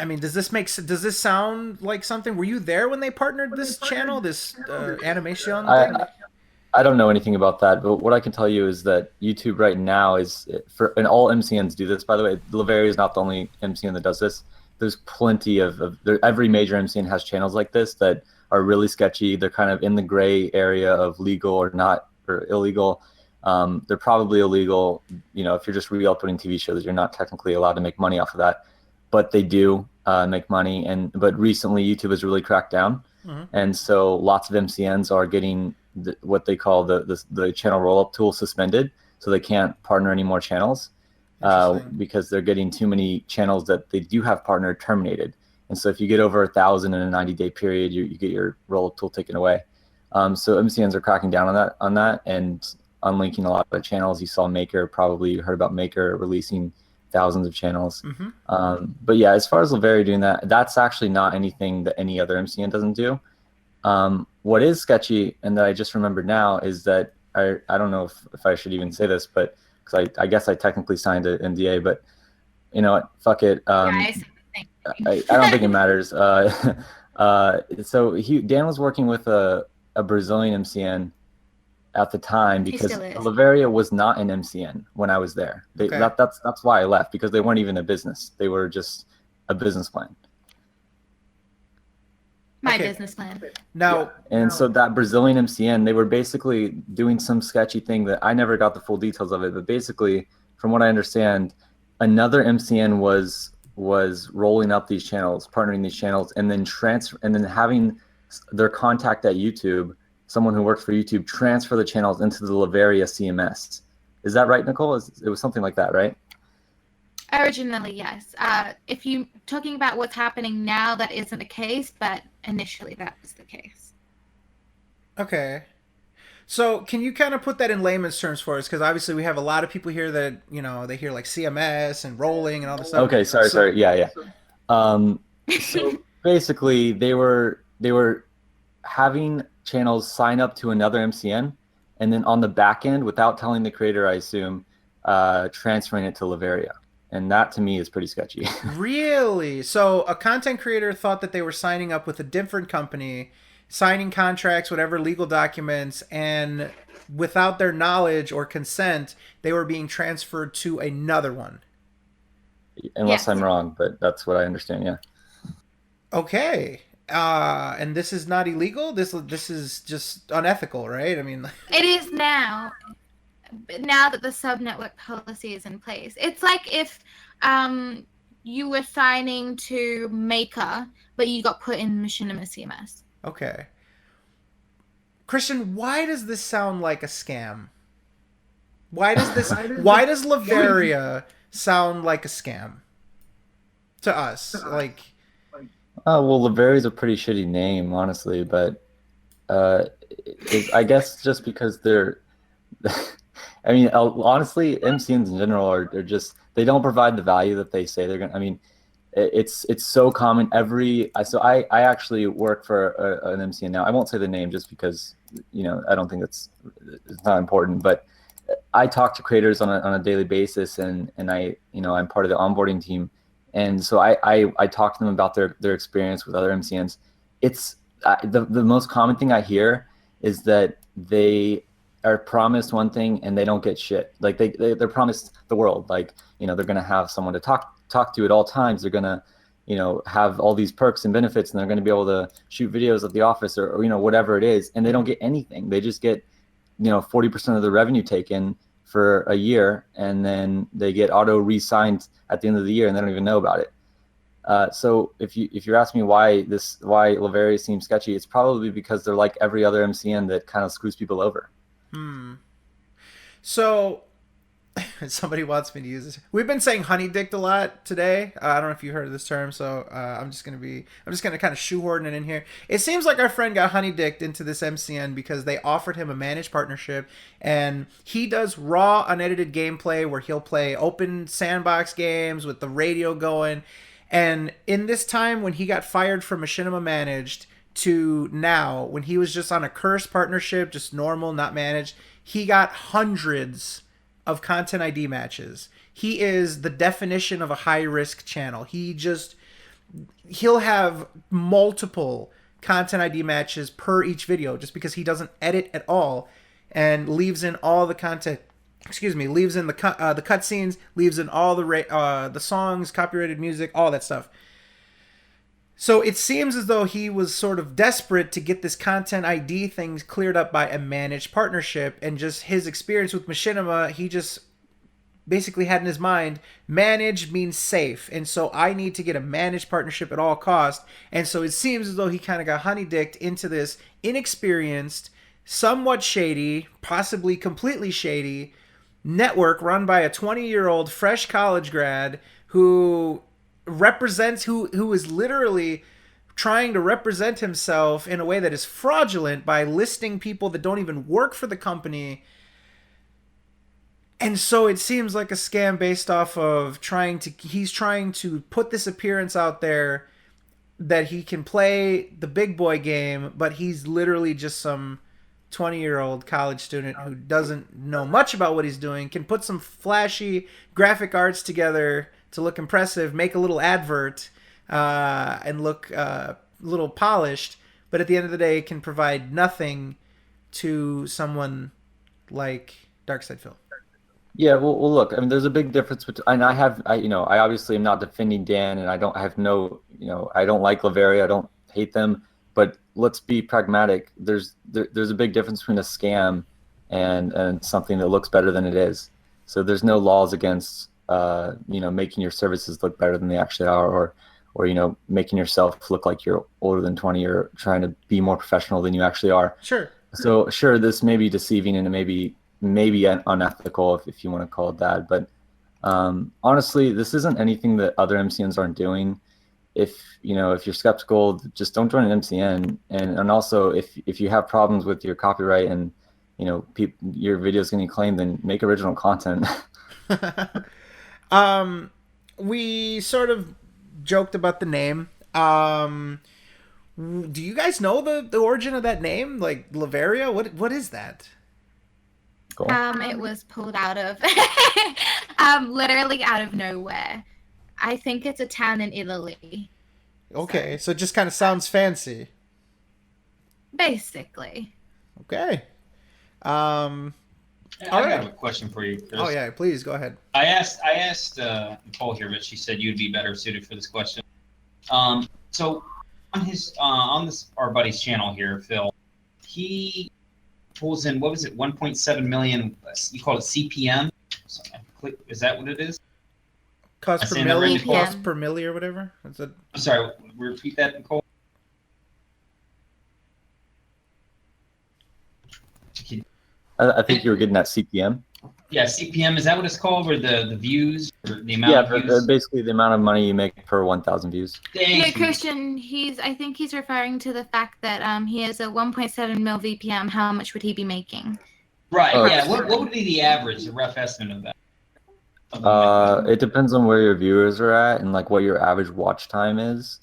Speaker 2: mean, does this sound like something? Were you there when they partnered this channel, this Animation thing?
Speaker 13: I don't know anything about that, but what I can tell you is that YouTube right now and all MCNs do this, by the way. Laveria is not the only MCN that does this. There's plenty every major MCN has channels like this that are really sketchy. They're kind of in the gray area of legal or not, or illegal. They're probably illegal. If you're just re-uploading TV shows, you're not technically allowed to make money off of that, but they do make money. But recently YouTube has really cracked down. And so lots of MCNs are getting what they call the channel roll-up tool suspended, so they can't partner any more channels because they're getting too many channels that they do have partnered terminated. And so if you get over 1,000 in a 90-day period, you get your roll-up tool taken away. So MCNs are cracking down on that and unlinking a lot of channels. You saw Maker, probably heard about Maker releasing thousands of channels. But yeah, as far as Laveria doing that, that's actually not anything that any other MCN doesn't do. What is sketchy, and that I just remembered now, is that I don't know if I should even say this, but because I guess I technically signed an NDA, but you know what, fuck it. I don't think it matters. So Dan was working with a Brazilian MCN at the time because Laveria was not an MCN when I was there. That's why I left, because they weren't even a business. They were just a business plan.
Speaker 11: My business plan.
Speaker 2: Now,
Speaker 13: and so that Brazilian MCN, they were basically doing some sketchy thing that I never got the full details of it, but basically, from what I understand, another MCN was rolling up these channels, partnering these channels, and then having their contact at YouTube, someone who works for YouTube, transfer the channels into the Laveria CMS. Is that right, Nicole? It was something like that, right?
Speaker 11: Originally, yes. If you're talking about what's happening now, that isn't the case, but initially that was the case.
Speaker 2: Okay. So can you kind of put that in layman's terms for us? Because obviously we have a lot of people here that, they hear like CMS and rolling and all this stuff.
Speaker 13: Okay, sorry. Yeah. So basically they were having channels sign up to another MCN, and then on the back end, without telling the creator, I assume, transferring it to Laveria. And that to me is pretty sketchy.
Speaker 2: Really? So a content creator thought that they were signing up with a different company, signing contracts, whatever legal documents, and without their knowledge or consent, they were being transferred to another one.
Speaker 13: Unless
Speaker 11: Yes.
Speaker 13: I'm wrong, but that's what I understand. Yeah.
Speaker 2: Okay. And this is not illegal. This is just unethical, right? I mean,
Speaker 11: It is now. Now that the sub-network policy is in place. It's like if you were signing to Maker, but you got put in Machinima CMS.
Speaker 2: okay. Christian, why does this sound like a scam? Why does Laveria sound like a scam to us? Like,
Speaker 13: Oh, well, Laveria's a pretty shitty name, honestly, but I guess just because they're, I mean, honestly, MCNs in general are just, they don't provide the value that they say they're gonna. I mean, it's so common. So I actually work for an MCN now. I won't say the name just because, you know, I don't think it's not important, but I talk to creators on a daily basis, and I, you know, I'm part of the onboarding team. And so I talk to them about their experience with other MCNs. It's the most common thing I hear is that they are promised one thing and they don't get shit. Like they're promised the world. Like, you know, they're gonna have someone to talk to at all times. They're gonna, you know, have all these perks and benefits, and they're gonna be able to shoot videos at the office or you know, whatever it is. And they don't get anything. They just get, you know, 40% of the revenue taken for a year, and then they get auto re-signed at the end of the year, and they don't even know about it. So if you're asking me why Laveria seems sketchy, it's probably because they're like every other MCN that kind of screws people over.
Speaker 2: So somebody wants me to use this. We've been saying honeydicked a lot today. I don't know if you heard of this term, so I'm just gonna kind of shoehorn it in here. It seems like our friend got honeydicked into this MCN because they offered him a managed partnership, and he does raw, unedited gameplay where he'll play open sandbox games with the radio going. And in this time when he got fired from Machinima Managed to now, when he was just on a cursed partnership, just normal, not managed, he got hundreds of content ID matches. He is the definition of a high risk channel. He'll have multiple content ID matches per each video just because he doesn't edit at all and leaves in all the content. Leaves in the cutscenes, leaves in all the songs, copyrighted music, all that stuff. So it seems as though he was sort of desperate to get this content ID things cleared up by a managed partnership, and just his experience with Machinima, he just basically had in his mind, managed means safe, and so I need to get a managed partnership at all costs. And so it seems as though he kind of got honeydicked into this inexperienced, somewhat shady, possibly completely shady network run by a 20-year-old fresh college grad who is literally trying to represent himself in a way that is fraudulent by listing people that don't even work for the company. And so it seems like a scam based off of he's trying to put this appearance out there that he can play the big boy game, but he's literally just some 20-year-old college student who doesn't know much about what he's doing, can put some flashy graphic arts together to look impressive, make a little advert, and look a little polished, but at the end of the day can provide nothing to someone like Darkside Phil.
Speaker 13: Yeah, well, look, I mean, there's a big difference between, and I obviously am not defending Dan, and I don't like Laveria, I don't hate them, but let's be pragmatic. There's a big difference between a scam and something that looks better than it is. So there's no laws against making your services look better than they actually are, or making yourself look like you're older than 20 or trying to be more professional than you actually are.
Speaker 2: Sure.
Speaker 13: So sure, this may be deceiving and it may be unethical if you want to call it that, but honestly, this isn't anything that other MCNs aren't doing. If you're skeptical, just don't join an MCN. And also, if you have problems with your copyright and your video's getting claimed, then make original content.
Speaker 2: We sort of joked about the name. Do you guys know the origin of that name, like Laveria? What is that?
Speaker 13: Cool.
Speaker 11: It was pulled out of literally out of nowhere. I think it's a town in Italy.
Speaker 2: Okay, so it just kind of sounds fancy.
Speaker 11: Basically.
Speaker 2: Okay.
Speaker 10: I
Speaker 2: All right.
Speaker 10: have a question for you, Chris.
Speaker 2: Oh yeah, please go ahead.
Speaker 10: I asked Nicole here, but she said you'd be better suited for this question. So on this our buddy's channel here, Phil, he pulls in, what was it, 1.7 million? You call it CPM? So is that what it is?
Speaker 2: Cost per milli, cost per milli, or whatever. That's a...
Speaker 10: I'm sorry. Repeat that, Nicole.
Speaker 13: I think you were getting at CPM.
Speaker 10: Yeah, CPM, is that what it's called? Or the views, or the amount
Speaker 13: Yeah,
Speaker 10: of views?
Speaker 13: basically the amount of money you make per 1,000 views.
Speaker 11: No, Christian, I think he's referring to the fact that he has a 1.7 mil VPM. How much would he be making?
Speaker 10: Right,
Speaker 13: Oh,
Speaker 10: yeah. What would be the average, the rough estimate of that?
Speaker 13: It depends on where your viewers are at and like what your average watch time is.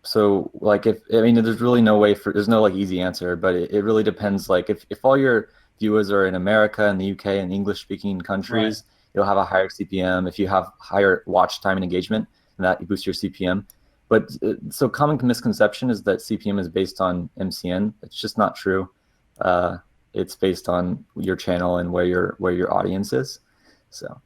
Speaker 13: So like there's really there's no like easy answer, but it really depends. Like if all your viewers are in America and the UK and English speaking countries, you'll have a higher CPM. If you have higher watch time and engagement, then that boosts your CPM. But so common misconception is that CPM is based on MCN. It's just not true. It's based on your channel and where your audience is. So.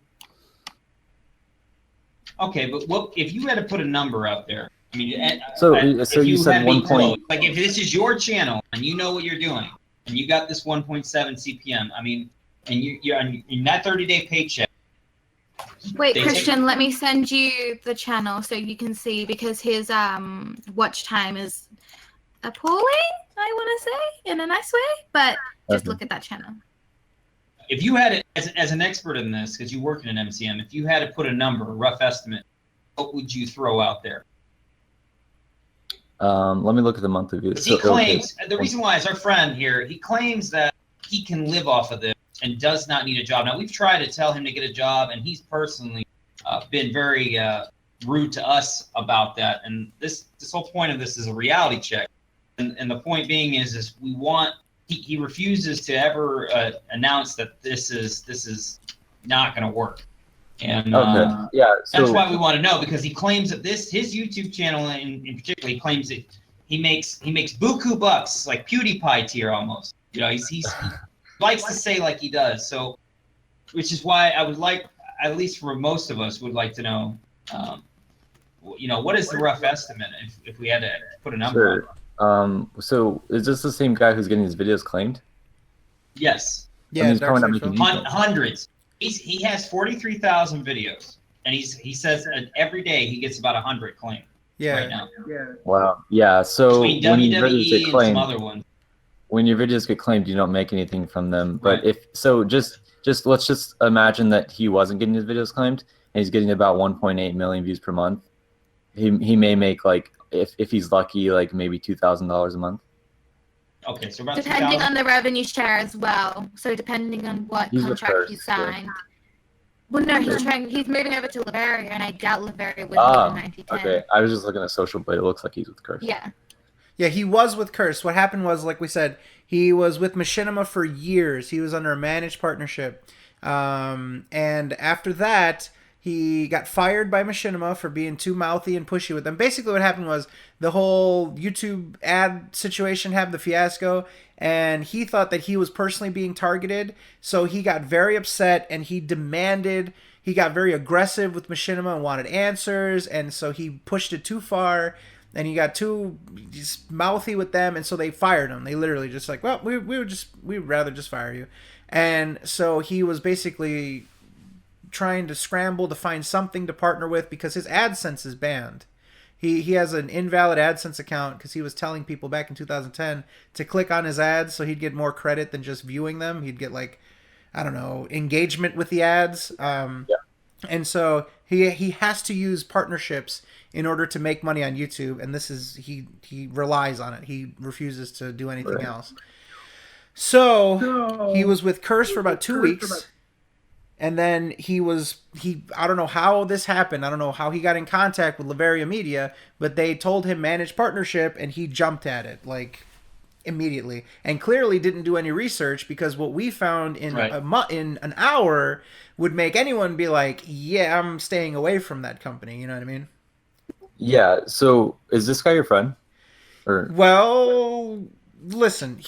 Speaker 10: Okay, but what if you had to put a number out there? I mean,
Speaker 13: so you said 1 point.
Speaker 10: Like if this is your channel and you know what you're doing, and you got this 1.7 CPM, I mean, and you're in that 30-day paycheck.
Speaker 11: Wait, Christian, let me send you the channel so you can see, because his watch time is appalling, I want to say, in a nice way, but just look at that channel.
Speaker 10: If you had it as an expert in this, because you work in an MCM, if you had to put a number, a rough estimate, what would you throw out there?
Speaker 13: Let me look at the monthly views.
Speaker 10: He claims, the reason why is our friend here, he claims that he can live off of this and does not need a job. Now, we've tried to tell him to get a job, and he's personally been very rude to us about that. And this whole point of this is a reality check. And the point being is we want, he refuses to ever announce that this is not going to work. And
Speaker 13: yeah, so
Speaker 10: that's why we want to know, because he claims that his YouTube channel in particular, he claims that he makes buku bucks, like PewDiePie tier almost. You know, he likes to say like he does. So, which is why I would like, at least for most of us, would like to know, what is the rough estimate if we had to put a number on it?
Speaker 13: So is this the same guy who's getting his videos claimed?
Speaker 10: Yes.
Speaker 2: Yeah,
Speaker 13: he's probably not making
Speaker 10: hundreds. He has 43,000 videos, and he says that every day he gets about 100 claimed.
Speaker 2: Yeah.
Speaker 10: Right now.
Speaker 2: Yeah.
Speaker 13: Wow. Yeah. So
Speaker 10: Between WWE and some other ones.
Speaker 13: When your videos get claimed, you don't make anything from them. But let's just imagine that he wasn't getting his videos claimed, and he's getting about 1.8 million views per month. He may make, like, if he's lucky, like maybe $2,000 a month.
Speaker 10: Okay, so about
Speaker 11: depending on the revenue share as well. So depending on what contract he signed. Well, no, he's moving over to Latveria, and I doubt Latveria would be 90-10.
Speaker 13: Okay. I was just looking at Social Blade. It looks like he's with Curse.
Speaker 11: Yeah.
Speaker 2: Yeah, he was with Curse. What happened was, like we said, he was with Machinima for years. He was under a managed partnership. And after that, he got fired by Machinima for being too mouthy and pushy with them. Basically, what happened was the whole YouTube ad situation happened, the fiasco, and he thought that he was personally being targeted. So he got very upset, and he got very aggressive with Machinima and wanted answers, and so he pushed it too far, and he got too mouthy with them, and so they fired him. They literally just like, well, we'd rather just fire you. And so he was basically trying to scramble to find something to partner with, because his AdSense is banned. He has an invalid AdSense account because he was telling people back in 2010 to click on his ads so he'd get more credit than just viewing them. He'd get, like, I don't know, engagement with the ads. And so he has to use partnerships in order to make money on YouTube, and this is he relies on it. He refuses to do anything else. So he was with Curse for about 2 weeks. And then I don't know how this happened. I don't know how he got in contact with Latveria Media, but they told him manage partnership, and he jumped at it, like, immediately. And clearly didn't do any research, because what we found in in an hour would make anyone be like, yeah, I'm staying away from that company. You know what I mean?
Speaker 13: Yeah. So is this guy your friend? Or
Speaker 2: Well, listen,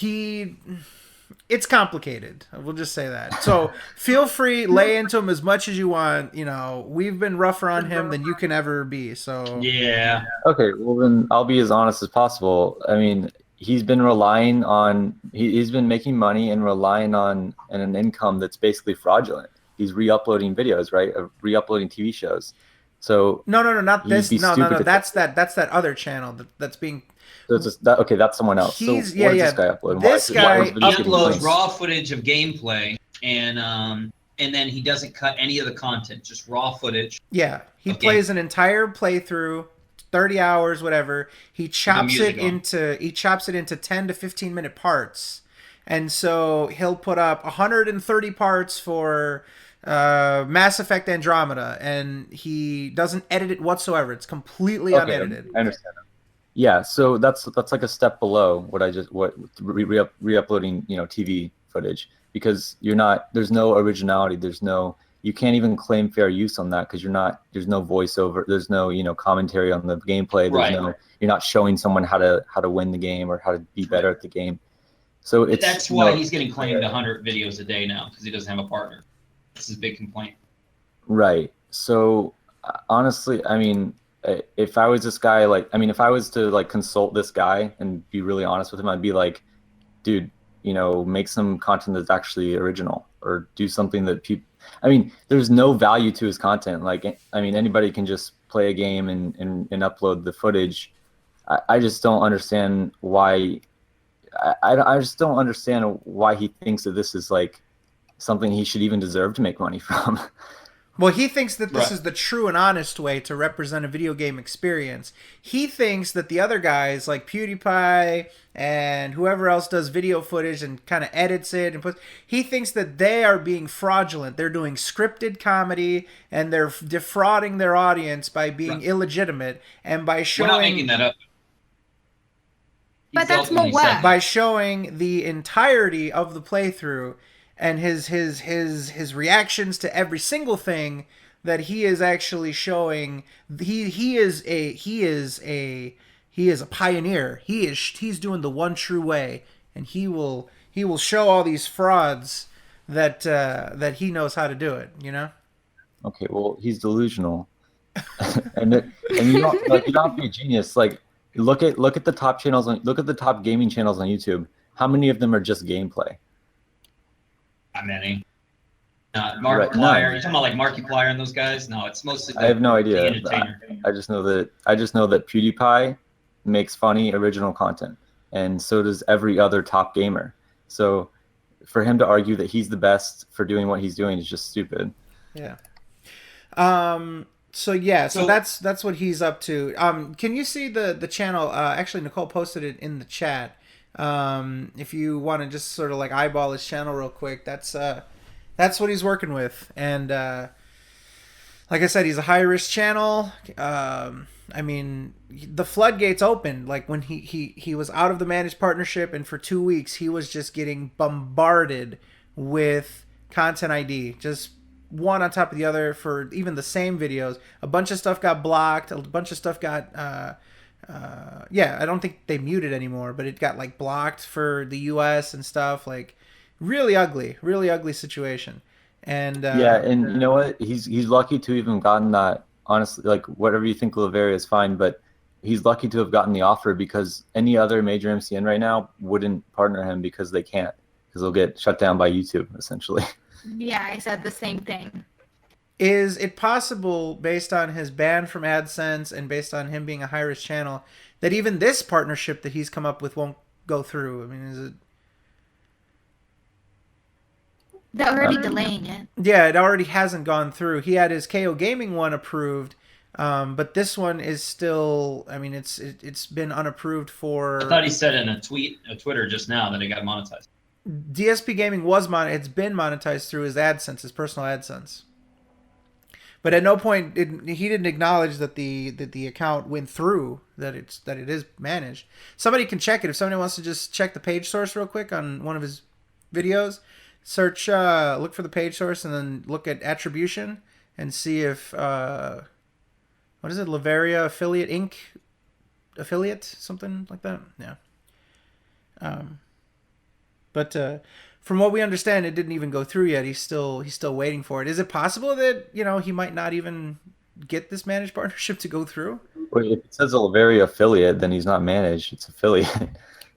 Speaker 2: it's complicated. We'll just say that. So feel free, lay into him as much as you want. You know, we've been rougher on him than you can ever be. So
Speaker 10: Yeah.
Speaker 13: okay, well then I'll be as honest as possible. I mean, he's been relying on he's been making money and relying on an income that's basically fraudulent. He's re-uploading videos, right? Re-uploading TV shows. So
Speaker 2: no, not
Speaker 13: he'd
Speaker 2: this.
Speaker 13: be
Speaker 2: No,
Speaker 13: stupid to
Speaker 2: That's that other channel that's being.
Speaker 13: So it's just that, okay, that's someone else. So
Speaker 2: He's
Speaker 13: what does this guy upload?
Speaker 2: This guy
Speaker 10: He uploads raw footage of gameplay, and then he doesn't cut any of the content, just raw footage.
Speaker 2: Yeah, he plays an entire playthrough, 30 hours, whatever. He chops it into 10 to 15 minute parts, and so he'll put up 130 parts for Mass Effect Andromeda, and he doesn't edit it whatsoever. It's completely unedited.
Speaker 13: I understand that. Yeah, so that's like a step below what re-uploading, TV footage, because there's no originality, you can't even claim fair use on that because there's no voiceover, there's no commentary on the gameplay, you're not showing someone how to win the game or how to be better at the game. So
Speaker 10: that's why he's getting claimed 100 videos a day now, because he doesn't have a partner. That's his big complaint.
Speaker 13: Right. So honestly, I mean, if I was this guy, if I was to consult this guy and be really honest with him, I'd be like, dude, make some content that's actually original, or do something that people. I mean, there's no value to his content. Anybody can just play a game and upload the footage. I just don't understand why. I just don't understand why he thinks that this is something he should even deserve to make money from.
Speaker 2: Well, he thinks that this is the true and honest way to represent a video game experience. He thinks that the other guys like PewDiePie and whoever else does video footage and kind of edits it and he thinks that they are being fraudulent. They're doing scripted comedy and they're defrauding their audience by being illegitimate and by showing.
Speaker 10: We're not making that up.
Speaker 11: But that's more work.
Speaker 2: By showing the entirety of the playthrough and his reactions to every single thing that he is actually showing. He is a pioneer. He's doing the one true way, and he will show all these frauds that he knows how to do it.
Speaker 13: Okay, well, he's delusional, and you don't be a genius. Look at the top channels look at the top gaming channels on YouTube. How many of them are just gameplay?
Speaker 10: Not many. Markiplier. You're talking about Markiplier and those guys? No, it's mostly.
Speaker 13: I have no idea. I just know that PewDiePie makes funny original content, and so does every other top gamer. So, for him to argue that he's the best for doing what he's doing is just stupid.
Speaker 2: Yeah. So that's what he's up to. Can you see the channel? Actually, Nicole posted it in the chat. If you want to just sort of eyeball his channel real quick, that's what he's working with. And like I said, he's a high risk channel. The floodgates opened when he was out of the managed partnership, and for 2 weeks he was just getting bombarded with content ID, just one on top of the other for even the same videos. A bunch of stuff got blocked. A bunch of stuff got. I don't think they muted anymore, but it got blocked for the US and stuff. Really ugly situation. And
Speaker 13: and you know what? He's lucky to even gotten that. Honestly, whatever you think of Laveria is fine, but he's lucky to have gotten the offer, because any other major MCN right now wouldn't partner him because they can't, because they'll get shut down by YouTube essentially.
Speaker 11: Yeah, I said the same thing.
Speaker 2: Is it possible, based on his ban from AdSense and based on him being a high-risk channel, that even this partnership that he's come up with won't go through? I mean, is it...
Speaker 11: They're already delaying it.
Speaker 2: Yeah, it already hasn't gone through. He had his KO Gaming one approved, but this one is still... I mean, it's been unapproved for...
Speaker 10: I thought he said in a Twitter just now that it got monetized.
Speaker 2: DSP Gaming it's been monetized through his AdSense, his personal AdSense. But at no point he didn't acknowledge that the account went through, that it is managed. Somebody can check it if somebody wants to just check the page source real quick on one of his videos. Search, look for the page source, and then look at attribution and see if what is it, Laveria Affiliate Inc. affiliate, something like that. Yeah. But from what we understand, it didn't even go through yet. He's still waiting for it. Is it possible that he might not even get this managed partnership to go through?
Speaker 13: Well, if it says Latveria affiliate, then he's not managed. It's affiliate.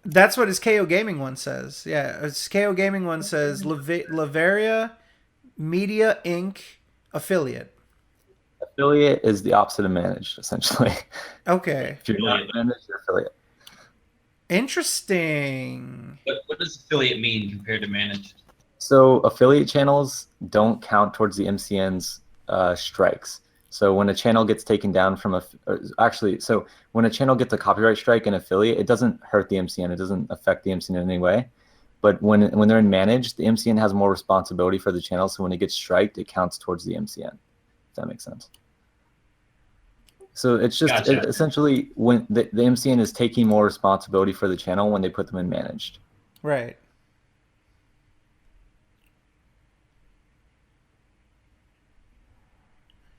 Speaker 2: That's what his KO Gaming one says. Yeah, his KO Gaming one says Latveria Media Inc. affiliate.
Speaker 13: Affiliate is the opposite of managed, essentially.
Speaker 2: Okay.
Speaker 13: If you're not managed, you're affiliate.
Speaker 2: Interesting.
Speaker 10: What does affiliate mean compared to managed?
Speaker 13: So affiliate channels don't count towards the MCN's strikes. So when a channel gets taken down from when a channel gets a copyright strike in affiliate, it doesn't hurt the MCN. It doesn't affect the MCN in any way. But when they're in managed, the MCN has more responsibility for the channel. So when it gets striked, it counts towards the MCN. If that makes sense. So it's just
Speaker 10: Gotcha.
Speaker 13: Essentially when the MCN is taking more responsibility for the channel when they put them in managed.
Speaker 2: Right.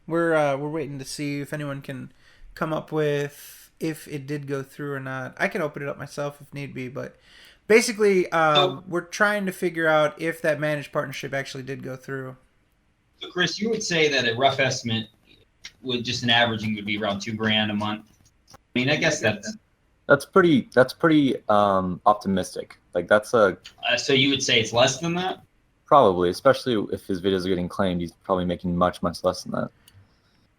Speaker 2: We're waiting to see if anyone can come up with if it did go through or not. I can open it up myself if need be, but basically we're trying to figure out if that managed partnership actually did go through.
Speaker 10: So Chris, you would say that a rough estimate with just an averaging would be around $2,000 a month. I mean, I guess
Speaker 13: that's pretty optimistic. Like that's a
Speaker 10: so you would say it's less than that?
Speaker 13: Probably, especially if his videos are getting claimed, he's probably making much less than that.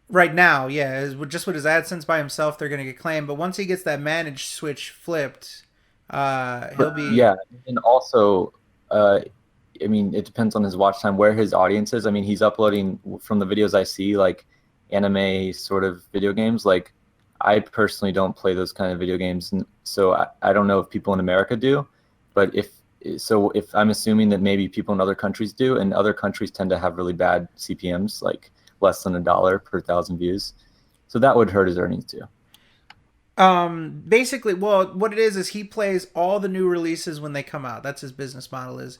Speaker 2: Right now, yeah, just with his AdSense by himself, they're gonna get claimed. But once he gets that managed switch flipped, he'll be.
Speaker 13: Yeah, and also, I mean, it depends on his watch time, where his audience is. I mean, he's uploading, from the videos I see, like anime sort of video games. Like, I personally don't play those kind of video games, so I don't know if people in America do. But if I'm assuming that maybe people in other countries do, and other countries tend to have really bad CPMs, like less than $1 per 1,000 views. So that would hurt his earnings too.
Speaker 2: Basically, well, what it is he plays all the new releases when they come out. That's his business model is.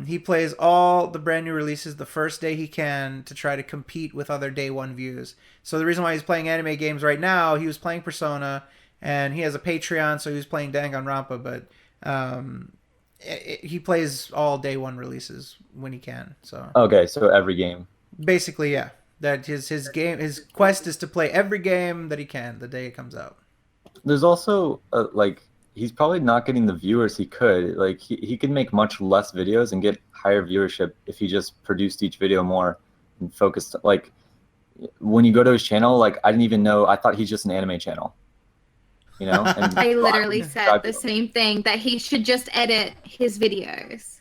Speaker 2: He plays all the brand new releases the first day he can to try to compete with other day one views. So the reason why he's playing anime games right now, he was playing Persona, and he has a Patreon, so he was playing Danganronpa, but he plays all day one releases when he can. So
Speaker 13: okay, so every game.
Speaker 2: Basically, yeah. That his quest is to play every game that he can the day it comes out.
Speaker 13: There's also like he's probably not getting the viewers he could. Like he could make much less videos and get higher viewership if he just produced each video more and focused. Like when you go to his channel, like I didn't even know. I thought he's just an anime channel. You know, and
Speaker 11: I literally said the same thing, that he should just edit his videos.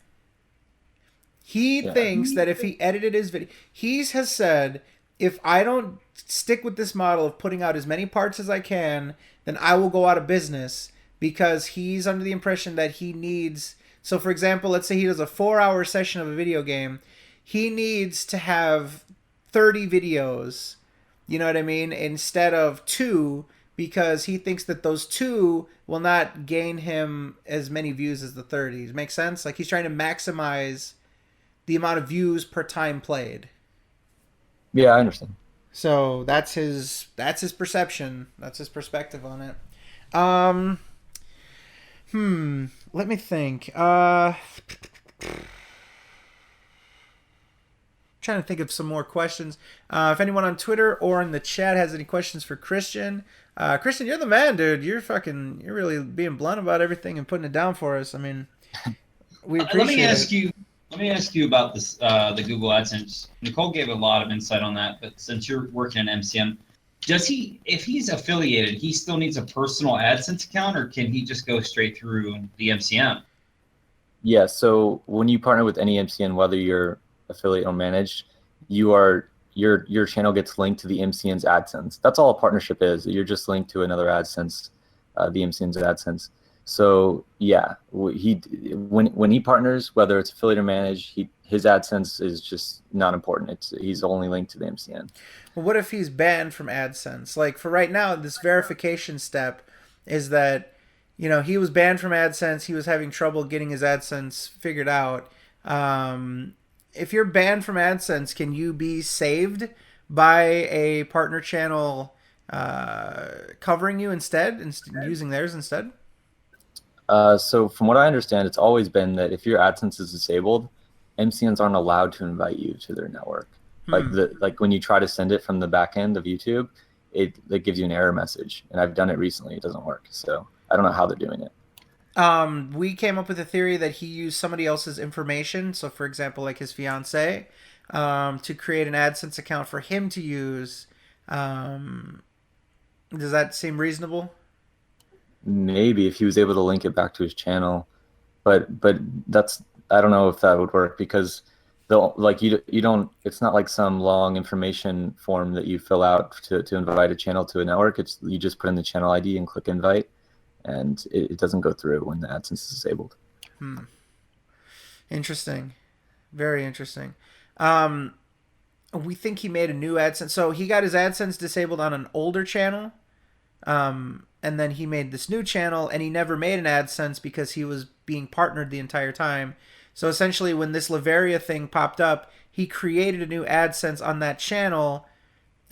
Speaker 2: He thinks that if he edited his video, he has said, if I don't stick with this model of putting out as many parts as I can, then I will go out of business, because he's under the impression that he needs. So, for example, let's say he does a 4-hour session of a video game. He needs to have 30 videos, you know what I mean, instead of 2, because he thinks that those 2 will not gain him as many views as the 30. Does it make sense? Like he's trying to maximize the amount of views per time played.
Speaker 13: Yeah, I understand.
Speaker 2: So that's his perception. That's his perspective on it. Let me think. Trying to think of some more questions. If anyone on Twitter or in the chat has any questions for Christian. Christian, you're the man, dude. You're really being blunt about everything and putting it down for us. I mean, we appreciate it.
Speaker 10: Let me ask you about this, the Google AdSense. Nicole gave a lot of insight on that, but since you're working in MCN, if he's affiliated, he still needs a personal AdSense account, or can he just go straight through the MCN?
Speaker 13: Yeah, so when you partner with any MCN, whether you're affiliate or managed, your channel gets linked to the MCN's AdSense. That's all a partnership is. You're just linked to another AdSense, the MCN's AdSense. So yeah, when he partners, whether it's affiliate or managed, his AdSense is just not important. He's only linked to the MCN.
Speaker 2: Well, what if he's banned from AdSense? Like for right now, this verification step is that, he was banned from AdSense. He was having trouble getting his AdSense figured out. If you're banned from AdSense, can you be saved by a partner channel covering you instead and using theirs instead?
Speaker 13: So from what I understand, it's always been that if your AdSense is disabled, MCNs aren't allowed to invite you to their network. Like when you try to send it from the back end of YouTube, it gives you an error message. And I've done it recently; it doesn't work. So I don't know how they're doing it.
Speaker 2: We came up with a theory that he used somebody else's information. So, for example, like his fiance, to create an AdSense account for him to use. Does that seem reasonable?
Speaker 13: Maybe if he was able to link it back to his channel, but that's, I don't know if that would work, because you don't, it's not like some long information form that you fill out to invite a channel to a network. It's, you just put in the channel ID and click invite, and it doesn't go through when the AdSense is disabled.
Speaker 2: Interesting. Very interesting. We think he made a new AdSense. So he got his AdSense disabled on an older channel. And then he made this new channel, and he never made an AdSense because he was being partnered the entire time. So essentially, when this Laveria thing popped up, he created a new AdSense on that channel,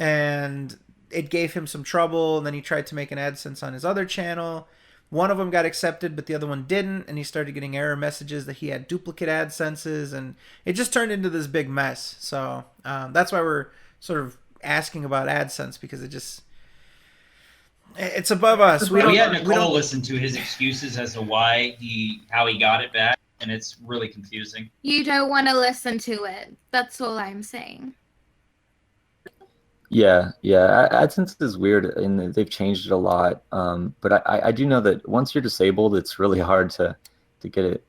Speaker 2: and it gave him some trouble. And then he tried to make an AdSense on his other channel. One of them got accepted, but the other one didn't, and he started getting error messages that he had duplicate AdSenses, and it just turned into this big mess. So that's why we're sort of asking about AdSense, because it's above us.
Speaker 10: We had Nicole listen to his excuses as to how he got it back, and it's really confusing.
Speaker 11: You don't want to listen to it. That's all I'm saying.
Speaker 13: Yeah. AdSense is weird, and they've changed it a lot. But I do know that once you're disabled, it's really hard to get it,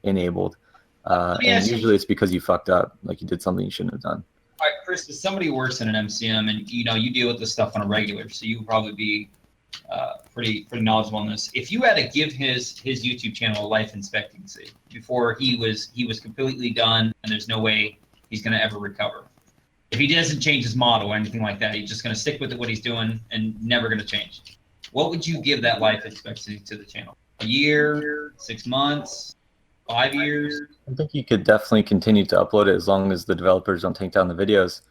Speaker 13: enabled. And usually it's because you fucked up, like you did something you shouldn't have done.
Speaker 10: All right, Chris, as somebody who works in an MCM, and you deal with this stuff on a regular, so you would probably be pretty knowledgeable on this. If you had to give his YouTube channel a life expectancy before he was completely done, and there's no way he's going to ever recover. If he doesn't change his model or anything like that, he's just going to stick with what he's doing and never going to change. What would you give that life expectancy to the channel? A year, 6 months, 5 years?
Speaker 13: I think you could definitely continue to upload it as long as the developers don't take down the videos,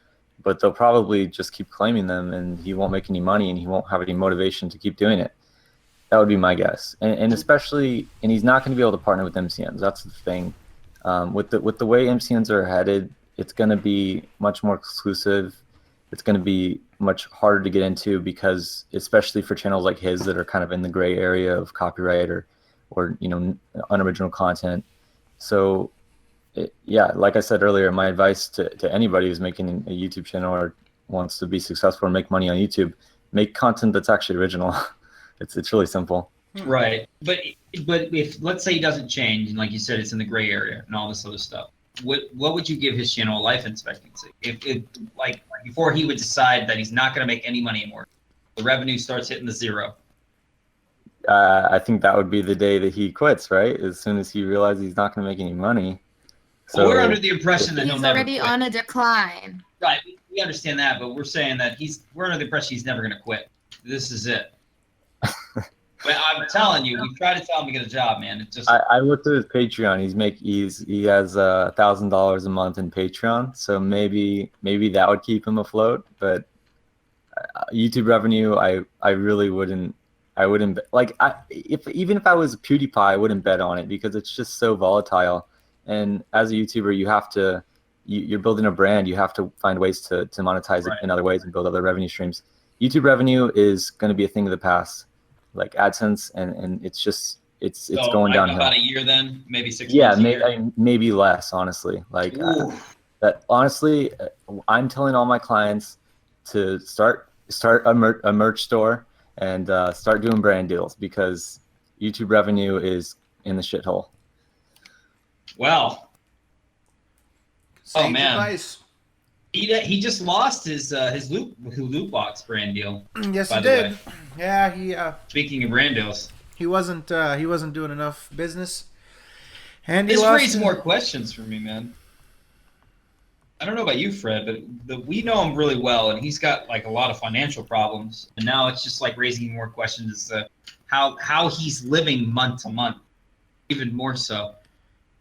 Speaker 13: but they'll probably just keep claiming them, and he won't make any money, and he won't have any motivation to keep doing it. That would be my guess. And especially, and he's not going to be able to partner with MCNs. That's the thing. With the way MCNs are headed, it's going to be much more exclusive. It's going to be much harder to get into, because especially for channels like his that are kind of in the gray area of copyright or unoriginal content. So like I said earlier, my advice to anybody who's making a YouTube channel or wants to be successful and make money on YouTube, make content that's actually original. It's really simple.
Speaker 10: Right. But if, let's say he doesn't change, and like you said, it's in the gray area and all this other stuff, what would you give his channel a life expectancy? If like before he would decide that he's not going to make any money anymore, the revenue starts hitting the zero.
Speaker 13: I think that would be the day that he quits, right? As soon as he realizes he's not going to make any money. So
Speaker 10: we're under the impression that
Speaker 11: he's already on a decline.
Speaker 10: Right, we understand that, but we're saying that we're under the impression he's never going to quit. This is it. But I'm telling you, we try to tell him to get a job, man. It just.
Speaker 13: I looked at his Patreon. He has $1,000 a month in Patreon, so maybe that would keep him afloat. But YouTube revenue, I really wouldn't. I wouldn't even if I was PewDiePie, I wouldn't bet on it, because it's just so volatile. And as a YouTuber, you have to. You're building a brand. You have to find ways to monetize it in other ways and build other revenue streams. YouTube revenue is going to be a thing of the past, like AdSense, and it's going downhill.
Speaker 10: About a year then, maybe 6 months.
Speaker 13: Yeah, maybe less, honestly. That honestly, I'm telling all my clients to start a merch store and start doing brand deals, because YouTube revenue is in the shithole.
Speaker 10: Well,
Speaker 2: Sage
Speaker 10: man.
Speaker 2: advice.
Speaker 10: He just lost his loot box brand deal.
Speaker 2: Yes,
Speaker 10: by
Speaker 2: he
Speaker 10: the
Speaker 2: did.
Speaker 10: way.
Speaker 2: Yeah, he.
Speaker 10: Speaking of brand deals,
Speaker 2: he wasn't doing enough business, and
Speaker 10: this raised more questions for me, man. I don't know about you, Fred, but we know him really well, and he's got like a lot of financial problems, and now it's just like raising more questions as to how he's living month to month, even more so.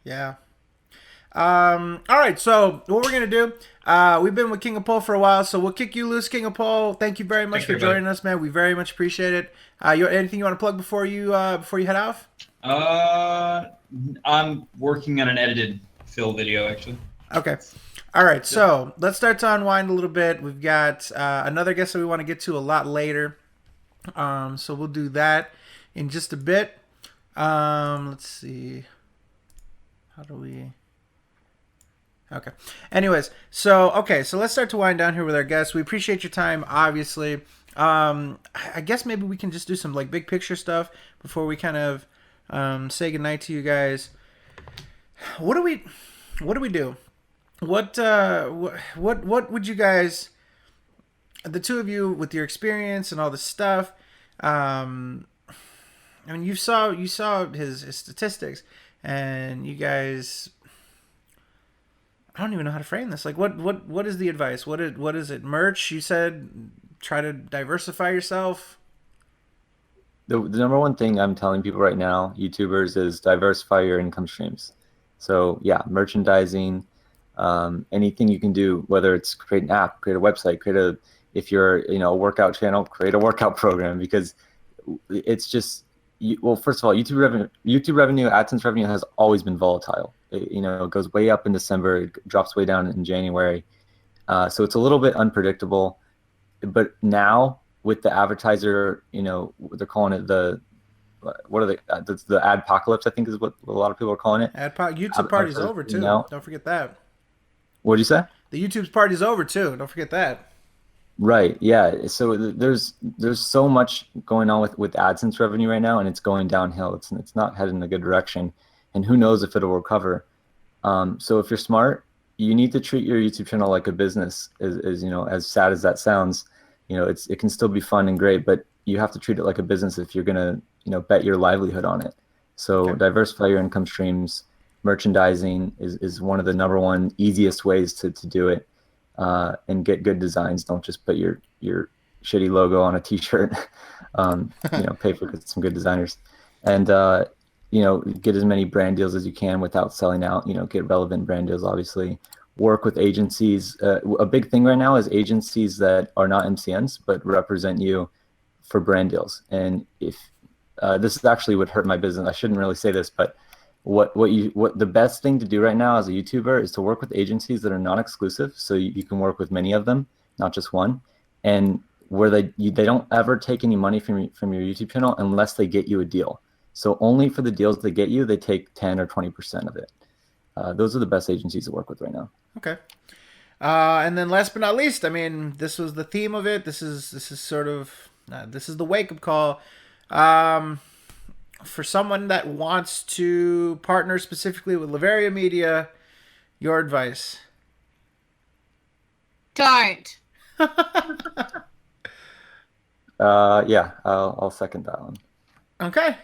Speaker 2: Yeah. All right, so what we're gonna do? We've been with King of Pol for a while, so we'll kick you loose, King of Pol. Thank you very much for joining us, man. We very much appreciate it. Anything you want to plug before you head off?
Speaker 10: I'm working on an edited Phil video actually.
Speaker 2: Okay. All right, so let's start to unwind a little bit. We've got another guest that we want to get to a lot later. So we'll do that in just a bit. Let's see. How do we... Okay. Anyways, so let's start to wind down here with our guests. We appreciate your time, obviously. I guess maybe we can just do some like big picture stuff before we kind of say goodnight to you guys. What do we do? What would you guys, the two of you with your experience and all this stuff, I mean, you saw his statistics, and you guys, I don't even know how to frame this. Like, what is the advice? What is it? Merch? You said try to diversify yourself.
Speaker 13: The number one thing I'm telling people right now, YouTubers, is diversify your income streams. So yeah, merchandising, anything you can do, whether it's create an app, create a website, if you're a workout channel, create a workout program, because it's just, well, first of all, YouTube revenue, AdSense revenue has always been volatile. It goes way up in December, it drops way down in January. So it's a little bit unpredictable. But now with the advertiser, they're calling it the adpocalypse, I think is what a lot of people are calling it.
Speaker 2: YouTube party's over too. Don't forget that.
Speaker 13: What'd you say?
Speaker 2: The YouTube's party's over too. Don't forget that.
Speaker 13: Right. Yeah. So there's so much going on with AdSense revenue right now, and it's going downhill. It's not heading in a good direction, and who knows if it'll recover. So if you're smart, you need to treat your YouTube channel like a business. As sad as that sounds, it can still be fun and great, but you have to treat it like a business if you're gonna bet your livelihood on it. So diversify your income streams. Merchandising is one of the number one easiest ways to do it. And get good designs. Don't just put your shitty logo on a t-shirt. Pay for some good designers, and get as many brand deals as you can without selling out. Get relevant brand deals, obviously. Work with agencies. A big thing right now is agencies that are not MCNs but represent you for brand deals. And if this is actually what hurt my business, I shouldn't really say this, but what the best thing to do right now as a YouTuber is to work with agencies that are non-exclusive, so you can work with many of them, not just one, and where they don't ever take any money from your YouTube channel unless they get you a deal. So only for the deals they get you, they take 10 or 20% of it. Those are the best agencies to work with right now.
Speaker 2: Okay. And then last but not least, I mean, this was the theme of it. This is sort of this is the wake-up call. For someone that wants to partner specifically with Laveria Media, your advice?
Speaker 11: Don't.
Speaker 13: Yeah, I'll second that one.
Speaker 2: Okay.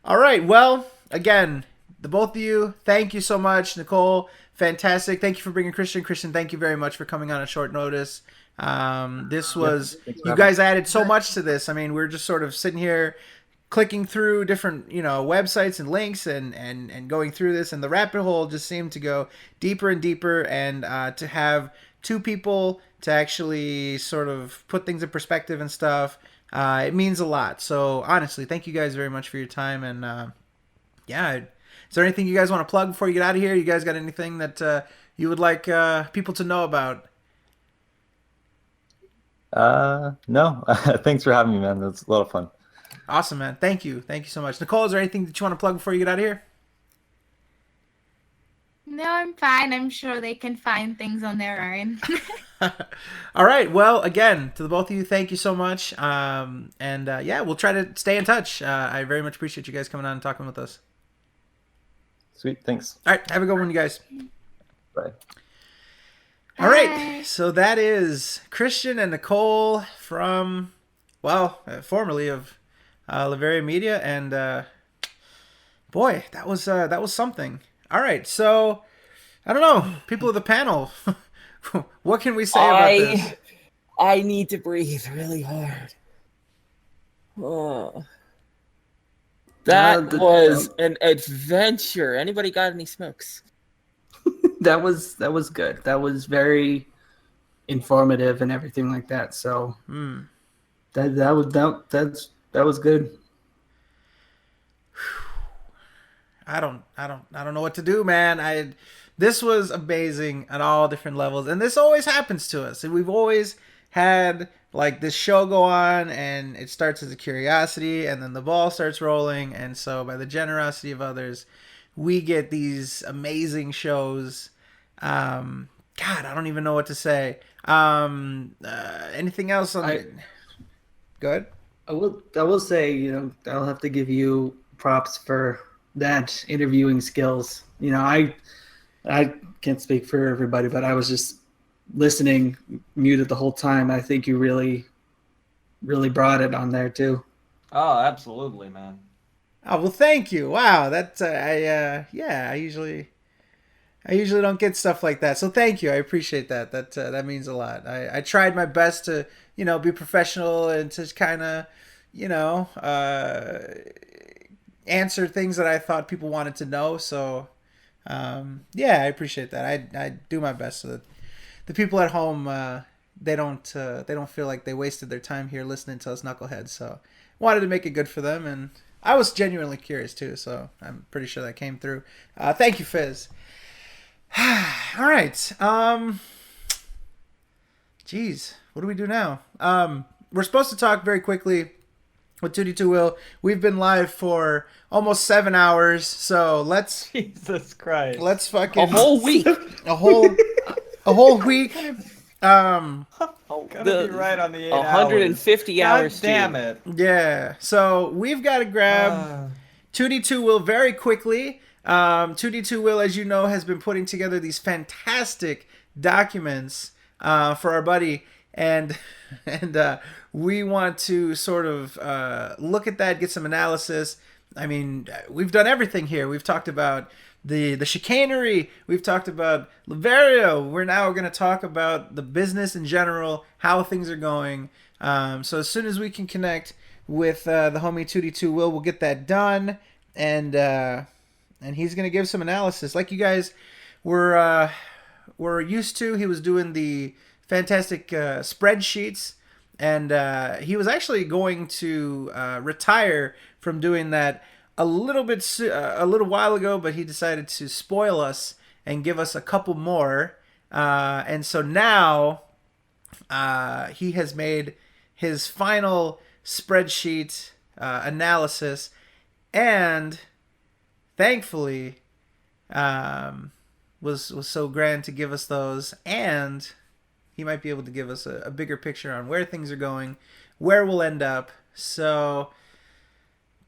Speaker 2: All right. Well, again, the both of you, thank you so much. Nicole, fantastic. Thank you for bringing Christian. Christian, thank you very much for coming on at short notice. This was, you guys added so much to this. I mean, we're just sort of sitting here clicking through different, websites and links and going through this, and the rabbit hole just seemed to go deeper and deeper, and to have two people to actually sort of put things in perspective and stuff, it means a lot. So honestly, thank you guys very much for your time, and yeah, is there anything you guys want to plug before you get out of here? You guys got anything that you would like people to know about?
Speaker 13: No. Thanks for having me, man. That's a lot of fun.
Speaker 2: Awesome, man. Thank you so much. Nicole, is there anything that you want to plug before you get out of here?
Speaker 11: No, I'm fine. I'm sure they can find things on their own.
Speaker 2: All right. Well, again, to the both of you, thank you so much. Yeah, we'll try to stay in touch. I very much appreciate you guys coming on and talking with us.
Speaker 13: Sweet. Thanks.
Speaker 2: All right. Have a good one, you guys.
Speaker 13: Bye.
Speaker 2: All right. So that is Christian and Nicole from, formerly of Laveria Media, and boy, that was something. All right, so I don't know, people of the panel, what can we say about this?
Speaker 12: I need to breathe really hard. Oh. That was an adventure. Anybody got any smokes?
Speaker 1: that was good. That was very informative and everything like that. So that was good.
Speaker 2: I don't know what to do, man. This was amazing on all different levels, and this always happens to us. And we've always had like this show go on, and it starts as a curiosity, and then the ball starts rolling, and so by the generosity of others, we get these amazing shows. God, I don't even know what to say. Anything else on? Good.
Speaker 1: I will say, you know, I'll have to give you props for that interviewing skills. You know, I can't speak for everybody, but I was just listening muted the whole time. I think you really brought it on there too.
Speaker 6: Oh, absolutely, man.
Speaker 2: Oh, well, thank you. Wow, that's I usually don't get stuff like that. So thank you. I appreciate that. That means a lot. I tried my best to, you know, be professional and to kind of, you know, answer things that I thought people wanted to know. So yeah, I appreciate that. I do my best so that the people at home they don't feel like they wasted their time here listening to us knuckleheads. So wanted to make it good for them, and I was genuinely curious too. So I'm pretty sure that came through. Thank you, Fizz. All right. Geez, what do we do now? We're supposed to talk very quickly with 2D2 Will. We've been live for almost 7 hours, so let's
Speaker 6: Jesus Christ.
Speaker 2: Let's fucking
Speaker 5: A whole week.
Speaker 2: a whole week.
Speaker 6: Gotta be right on the 8
Speaker 5: 150 hours.
Speaker 6: God damn it.
Speaker 2: Yeah. So we've got to grab 2D2 Will very quickly. 2D2 Will, as you know, has been putting together these fantastic documents for our buddy, and we want to sort of look at that, get some analysis. I mean, we've done everything here. We've talked about the chicanery. We've talked about Latveria. We're now going to talk about the business in general, how things are going. So as soon as we can connect with the homie 2D2 Will, we'll get that done, and he's going to give some analysis like you guys were used to. He was doing the fantastic spreadsheets, and he was actually going to retire from doing that a little while ago, but he decided to spoil us and give us a couple more, and so now he has made his final spreadsheet analysis, and thankfully was so grand to give us those, and he might be able to give us a bigger picture on where things are going, where we'll end up. So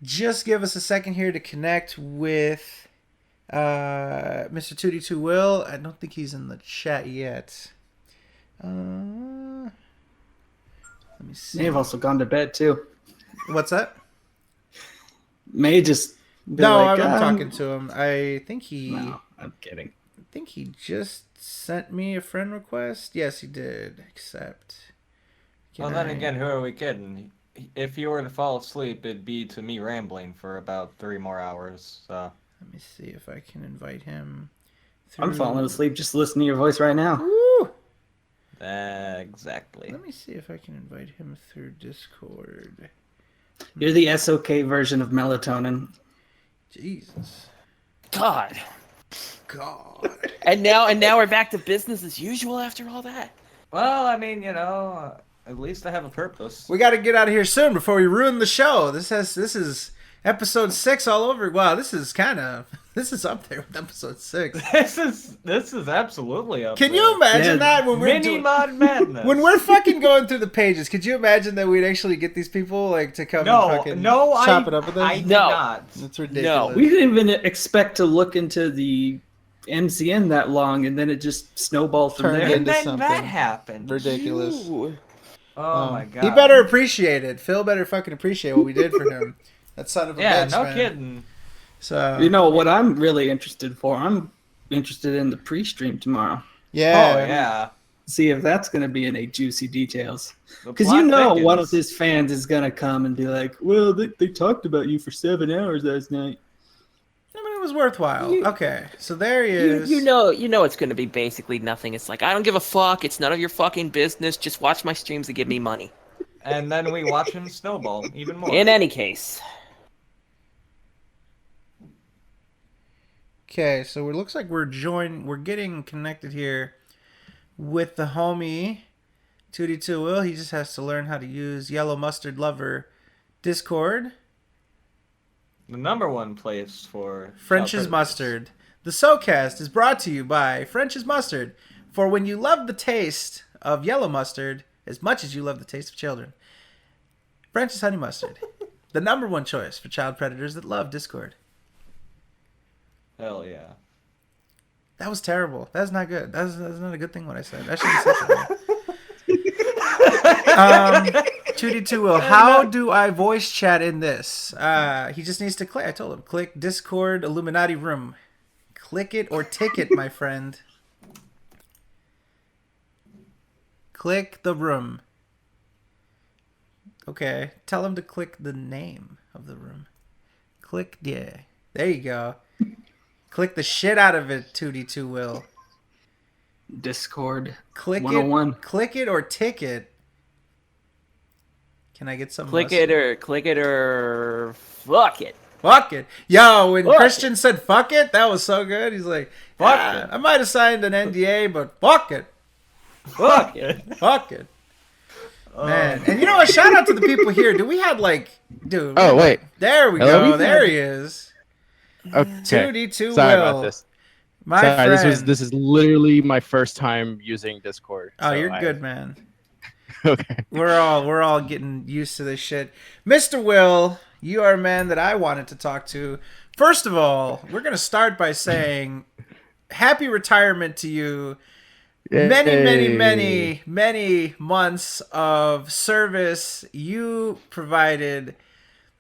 Speaker 2: just give us a second here to connect with Mr. 2D2 Will. I don't think he's in the chat yet. Let me see.
Speaker 1: May have also gone to bed too.
Speaker 2: What's that?
Speaker 1: May just be
Speaker 2: no,
Speaker 1: like,
Speaker 2: I'm talking to him. I think he.
Speaker 1: No, I'm kidding.
Speaker 2: I think he just sent me a friend request. Yes, he did. Accept.
Speaker 6: Well, then again, who are we kidding? If you were to fall asleep, it'd be to me rambling for about 3 more hours. So
Speaker 2: let me see if I can invite him.
Speaker 1: I'm falling asleep just listening to your voice right now.
Speaker 2: Woo!
Speaker 6: Exactly.
Speaker 2: Let me see if I can invite him through Discord.
Speaker 1: You're the SoK version of melatonin.
Speaker 2: Jesus.
Speaker 5: God. And now we're back to business as usual after all that.
Speaker 6: Well, I mean, you know, at least I have a purpose.
Speaker 2: We got to get out of here soon before we ruin the show. This is episode 6 all over. Wow, this is up there with episode 6.
Speaker 6: This is absolutely up
Speaker 2: Can
Speaker 6: there.
Speaker 2: you imagine that when we're
Speaker 6: Mini-Mod Madness?
Speaker 2: When we're fucking going through the pages, could you imagine that we'd actually get these people like to come and fucking chop it up with us?
Speaker 6: I did not.
Speaker 2: That's ridiculous.
Speaker 1: We didn't even expect to look into the MCN that long, and then it just snowballed from there.
Speaker 6: And then that happened.
Speaker 2: Ridiculous.
Speaker 6: Oh my god.
Speaker 2: He better appreciate it. Phil better fucking appreciate what we did for him. That son of a bitch,
Speaker 6: no
Speaker 2: man.
Speaker 6: kidding.
Speaker 2: So
Speaker 1: you know what I'm really interested for? I'm interested in the pre-stream tomorrow.
Speaker 2: Yeah.
Speaker 6: Oh yeah.
Speaker 1: See if that's going to be any juicy details.
Speaker 6: The
Speaker 1: Because
Speaker 6: plot
Speaker 1: you know
Speaker 6: thickens.
Speaker 1: one of his fans is going to come and be like, well, they talked about you for 7 hours last night.
Speaker 2: I mean, it was worthwhile. Okay, so there he
Speaker 12: You,
Speaker 2: is.
Speaker 12: you know it's going to be basically nothing. It's like, I don't give a fuck. It's none of your fucking business. Just watch my streams and give me money.
Speaker 6: And then we watch him snowball even more.
Speaker 12: In any case.
Speaker 2: Okay, so it looks like we're getting connected here with the homie 2D2 Will. He just has to learn how to use Yellow Mustard Lover Discord.
Speaker 6: The #1 place for
Speaker 2: French's Mustard. The SoKast is brought to you by French's Mustard. For when you love the taste of yellow mustard as much as you love the taste of children, French's Honey Mustard. The #1 choice for child predators that love Discord.
Speaker 6: Hell yeah.
Speaker 2: That was terrible. That's not good. That's not a good thing what I said. I shouldn't have said that. 2D2 Will, how do I voice chat in this? He just needs to click. I told him, click Discord Illuminati Room. Click it or tick it, my friend. Click the room. Okay. Tell him to click the name of the room. Click, yeah. There you go. Click the shit out of it, 2D2 Will.
Speaker 1: Discord.
Speaker 2: Click
Speaker 1: 101.
Speaker 2: it. Click it or tick it. Can I get some?
Speaker 12: Click it or fuck it.
Speaker 2: Fuck it. Yo, when
Speaker 12: Fuck
Speaker 2: Christian said fuck it, that was so good. He's like,
Speaker 6: Fuck it.
Speaker 2: I might have signed an NDA, but fuck it.
Speaker 12: Fuck it.
Speaker 2: Fuck it. Man. And you know what? Shout out to the people here. Dude, we had dude.
Speaker 14: Oh, wait.
Speaker 2: There we
Speaker 14: Hello?
Speaker 2: go. There he is.
Speaker 14: Okay.
Speaker 2: 2D2
Speaker 14: Sorry
Speaker 2: Will.
Speaker 14: about this.
Speaker 2: My
Speaker 14: Sorry,
Speaker 2: friend.
Speaker 14: this is literally my first time using Discord.
Speaker 2: Oh,
Speaker 14: so
Speaker 2: you're good, man.
Speaker 14: Okay.
Speaker 2: We're all getting used to this shit. Mr. Will, you are a man that I wanted to talk to. First of all, we're gonna start by saying happy retirement to you. Many months of service. You provided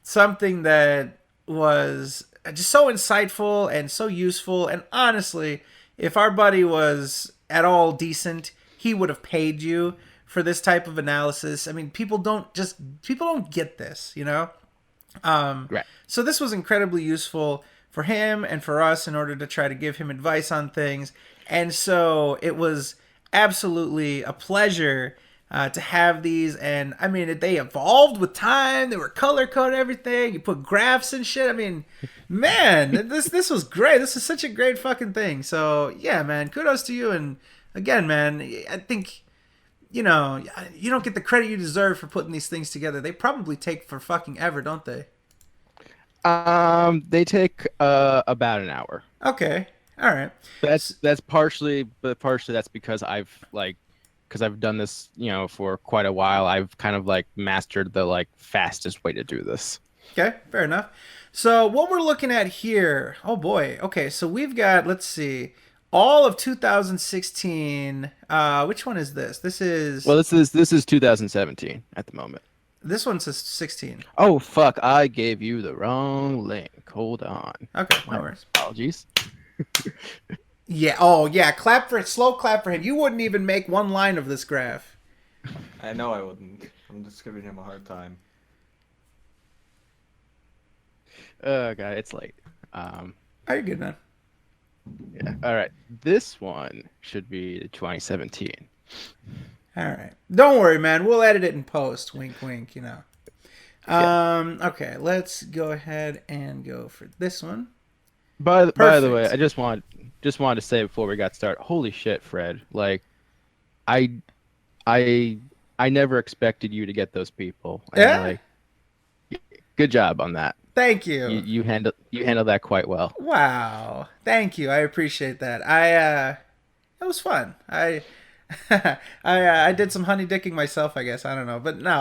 Speaker 2: something that was just so insightful and so useful. And honestly, if our buddy was at all decent, he would have paid you for this type of analysis. I mean, people don't get this, you know?
Speaker 14: Right.
Speaker 2: So this was incredibly useful for him and for us in order to try to give him advice on things. And so it was absolutely a pleasure to have these. And I mean, they evolved with time. They were color coded, everything. You put graphs and shit. I mean, man, this was great. This is such a great fucking thing. So yeah, man, kudos to you. And again, man, I think, you know, you don't get the credit you deserve for putting these things together. They probably take for fucking ever, don't they?
Speaker 14: They take about an hour.
Speaker 2: Okay. All right.
Speaker 14: That's partially that's because I've done this, you know, for quite a while. I've kind of mastered the fastest way to do this.
Speaker 2: Okay, fair enough. So what we're looking at here, oh boy. Okay, so we've got, let's see, all of 2016. Which one is this? This is
Speaker 14: this is 2017 at the moment.
Speaker 2: This one says 16.
Speaker 14: Oh fuck! I gave you the wrong link. Hold on.
Speaker 2: Okay, no worries.
Speaker 14: Apologies.
Speaker 2: Yeah. Oh yeah. Slow clap for him. You wouldn't even make one line of this graph.
Speaker 6: I know I wouldn't. I'm just giving him a hard time.
Speaker 14: God, it's late.
Speaker 2: Are you good, man?
Speaker 14: Yeah. All right. This one should be 2017.
Speaker 2: All right. Don't worry, man. We'll edit it in post. Wink, wink. You know. Okay. Let's go ahead and go for this one.
Speaker 14: By the way, I just wanted to say before we got started. Holy shit, Fred! I never expected you to get those people.
Speaker 2: Yeah.
Speaker 14: Good job on that.
Speaker 2: Thank you.
Speaker 14: You handled that quite well.
Speaker 2: Wow. Thank you. I appreciate that. It was fun. I did some honeydicking myself, I guess. I don't know, but no,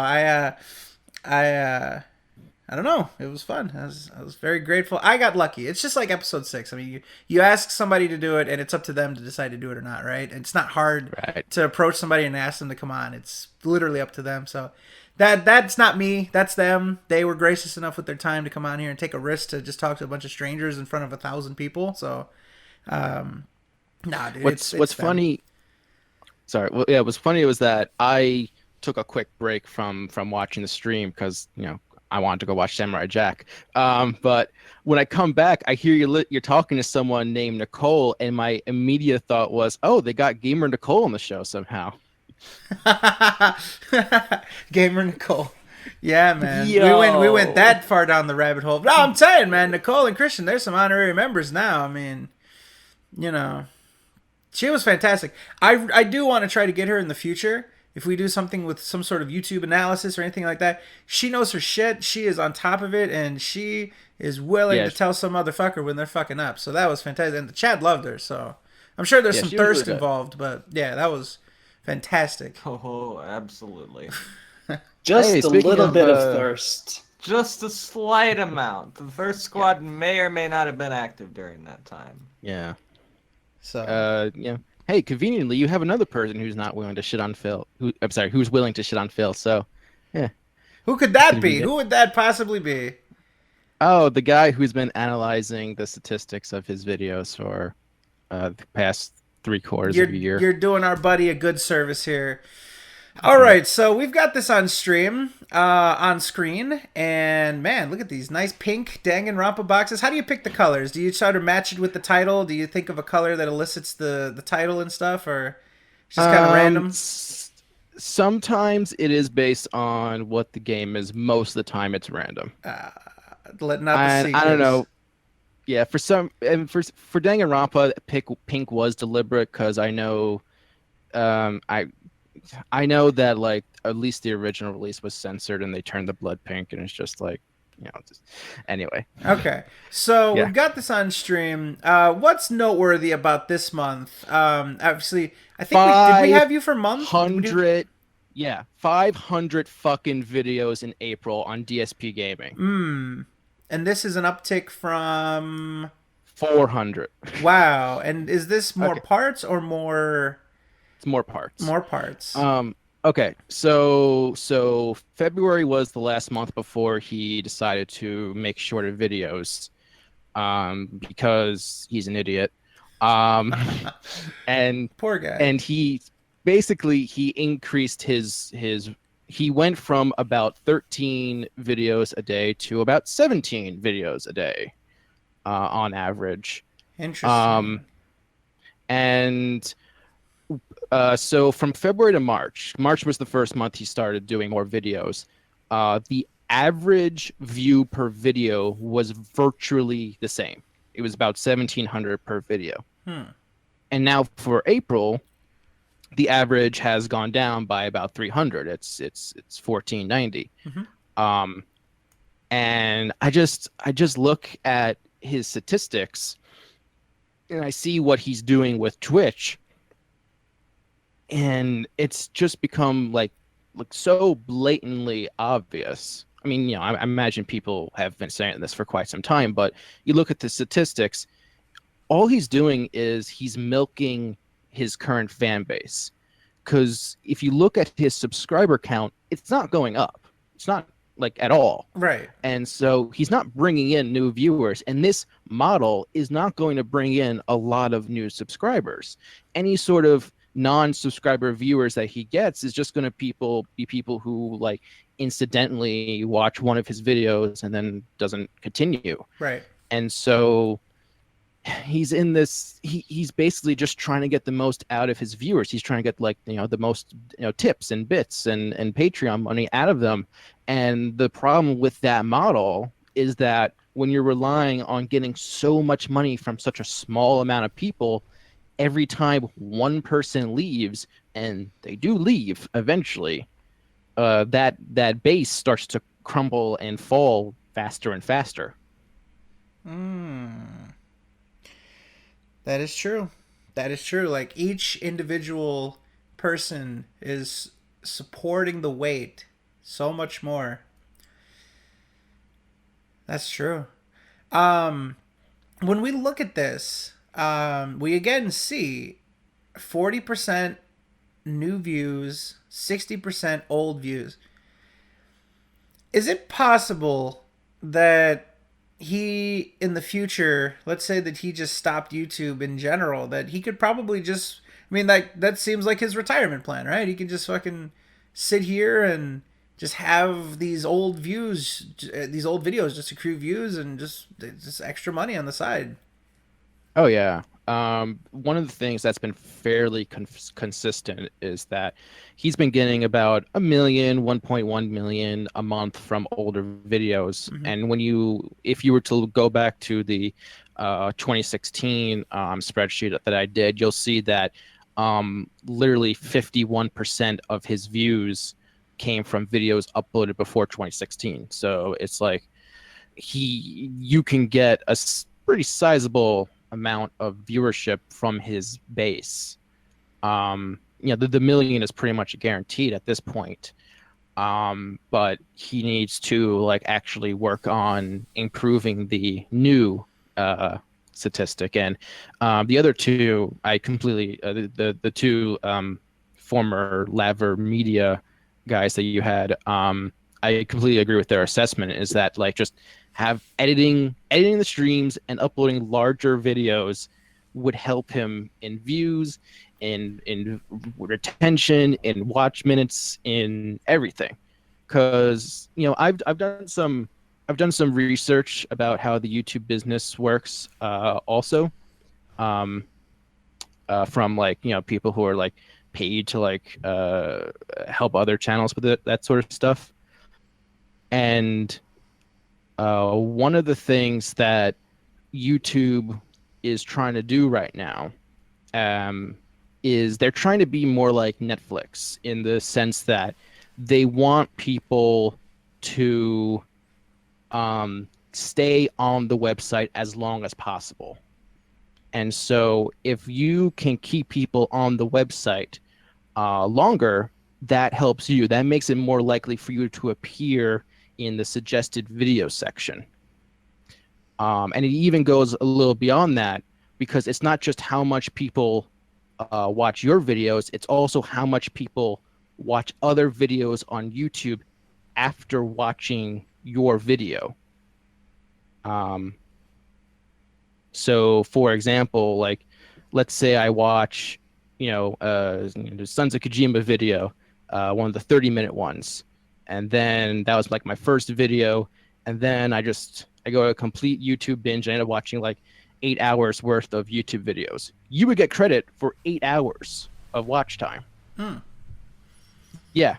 Speaker 2: I don't know. It was fun. I was very grateful. I got lucky. It's just like episode 6. I mean, you ask somebody to do it, and it's up to them to decide to do it or not, right? It's not hard to approach somebody and ask them to come on. It's literally up to them. So that's not me. That's them. They were gracious enough with their time to come on here and take a risk to just talk to a bunch of strangers in front of 1,000 people. So, nah, dude.
Speaker 14: What's
Speaker 2: it's
Speaker 14: funny? Sorry. Well, yeah. What's funny was that I took a quick break from watching the stream because I wanted to go watch Samurai Jack. But when I come back, I hear you're talking to someone named Nicole, and my immediate thought was, oh, they got Gamer Nicole on the show somehow.
Speaker 2: Gamer Nicole. Yeah, man.
Speaker 12: Yo.
Speaker 2: We went that far down the rabbit hole. No, I'm saying, man, Nicole and Christian, there's some honorary members now. I mean, you know, she was fantastic. I do want to try to get her in the future. If we do something with some sort of YouTube analysis or anything like that, she knows her shit. She is on top of it, and she is willing to tell some motherfucker when they're fucking up. So that was fantastic. And the chat loved her, so I'm sure there's some thirst involved, but yeah, that was fantastic.
Speaker 6: Oh, absolutely.
Speaker 1: Just a little bit of thirst.
Speaker 6: Just a slight amount. The Thirst Squad may or may not have been active during that time.
Speaker 14: Yeah.
Speaker 2: So
Speaker 14: yeah. Hey, conveniently, you have another person who's not willing to shit on Phil. Who's willing to shit on Phil. So, yeah.
Speaker 2: Who could that be? Who would that possibly be?
Speaker 14: Oh, the guy who's been analyzing the statistics of his videos for the past 3/4 of a year.
Speaker 2: You're doing our buddy a good service here. All right, so we've got this on stream, on screen, and man, look at these nice pink Danganronpa boxes. How do you pick the colors? Do you try to match it with the title? Do you think of a color that elicits the title and stuff, or just kind of random?
Speaker 14: Sometimes it is based on what the game is. Most of the time, it's random.
Speaker 2: I
Speaker 14: don't know. Yeah, for Danganronpa, pink was deliberate because I know, I know that like at least the original release was censored and they turned the blood pink, and it's just like, you know, anyway.
Speaker 2: Okay, so we've got this on stream. What's noteworthy about this month? Obviously, I think did we have you for month?
Speaker 14: 500 fucking videos in April on DSP Gaming.
Speaker 2: And this is an uptick from
Speaker 14: 400.
Speaker 2: Wow. And is this more parts or more?
Speaker 14: It's more parts.
Speaker 2: More parts.
Speaker 14: Okay. So February was the last month before he decided to make shorter videos, because he's an idiot. And
Speaker 2: poor guy.
Speaker 14: And he increased he went from about 13 videos a day to about 17 videos a day, on average.
Speaker 2: Interesting.
Speaker 14: So from February to March was the first month he started doing more videos. The average view per video was virtually the same. It was about 1,700 per video. And now for April, the average has gone down by about 300. It's 1,490. And I just look at his statistics, and I see what he's doing with Twitch, and it's just become like so blatantly obvious. I mean, you know, I imagine people have been saying this for quite some time, but you look at the statistics, all he's doing is he's milking his current fan base. Because if you look at his subscriber count, it's not going up. It's not like at all.
Speaker 2: Right.
Speaker 14: And so he's not bringing in new viewers, and this model is not going to bring in a lot of new subscribers. Any sort of non-subscriber viewers that he gets is just going to be people who like incidentally watch one of his videos and then doesn't continue.
Speaker 2: Right.
Speaker 14: And so he's in this, he's basically just trying to get the most out of his viewers. He's trying to get like, you know, the most, you know, tips and bits and Patreon money out of them. And the problem with that model is that when you're relying on getting so much money from such a small amount of people, every time one person leaves, and they do leave eventually, that base starts to crumble and fall faster and faster.
Speaker 2: That is true. That is true. Like each individual person is supporting the weight so much more. That's true. When we look at this, we again see 40% new views, 60% old views. Is it possible that he, in the future, let's say that he just stopped YouTube in general, that he could probably just, I mean, that seems like his retirement plan, right? He can just fucking sit here and just have these old views, these old videos, just accrue views and just extra money on the side.
Speaker 14: Oh yeah. One of the things that's been fairly consistent is that he's been getting about 1.1 million a month from older videos. And if you were to go back to the 2016 spreadsheet that I did, you'll see that literally 51% of his views came from videos uploaded before 2016. So it's like you can get a pretty sizable amount of viewership from his base. The million is pretty much guaranteed at this point. But he needs to like actually work on improving the new statistic. And the other two, I completely the two former Laver Media guys that you had, I completely agree with their assessment. Is that like just have editing the streams and uploading larger videos would help him in views, in retention, in watch minutes, in everything. Because I've done some research about how the YouTube business works, also, from like people who are like paid to like help other channels with that sort of stuff. And one of the things that YouTube is trying to do right now is they're trying to be more like Netflix, in the sense that they want people to stay on the website as long as possible. And so if you can keep people on the website longer, that helps you. That makes it more likely for you to appear in the suggested video section. And it even goes a little beyond that, because it's not just how much people watch your videos, it's also how much people watch other videos on YouTube after watching your video. So for example, like let's say I watch the Sons of Kojima video, one of the 30-minute ones, and then that was like my first video, and then I go to a complete YouTube binge and I end up watching like 8 hours worth of YouTube videos. You would get credit for 8 hours of watch time. Yeah.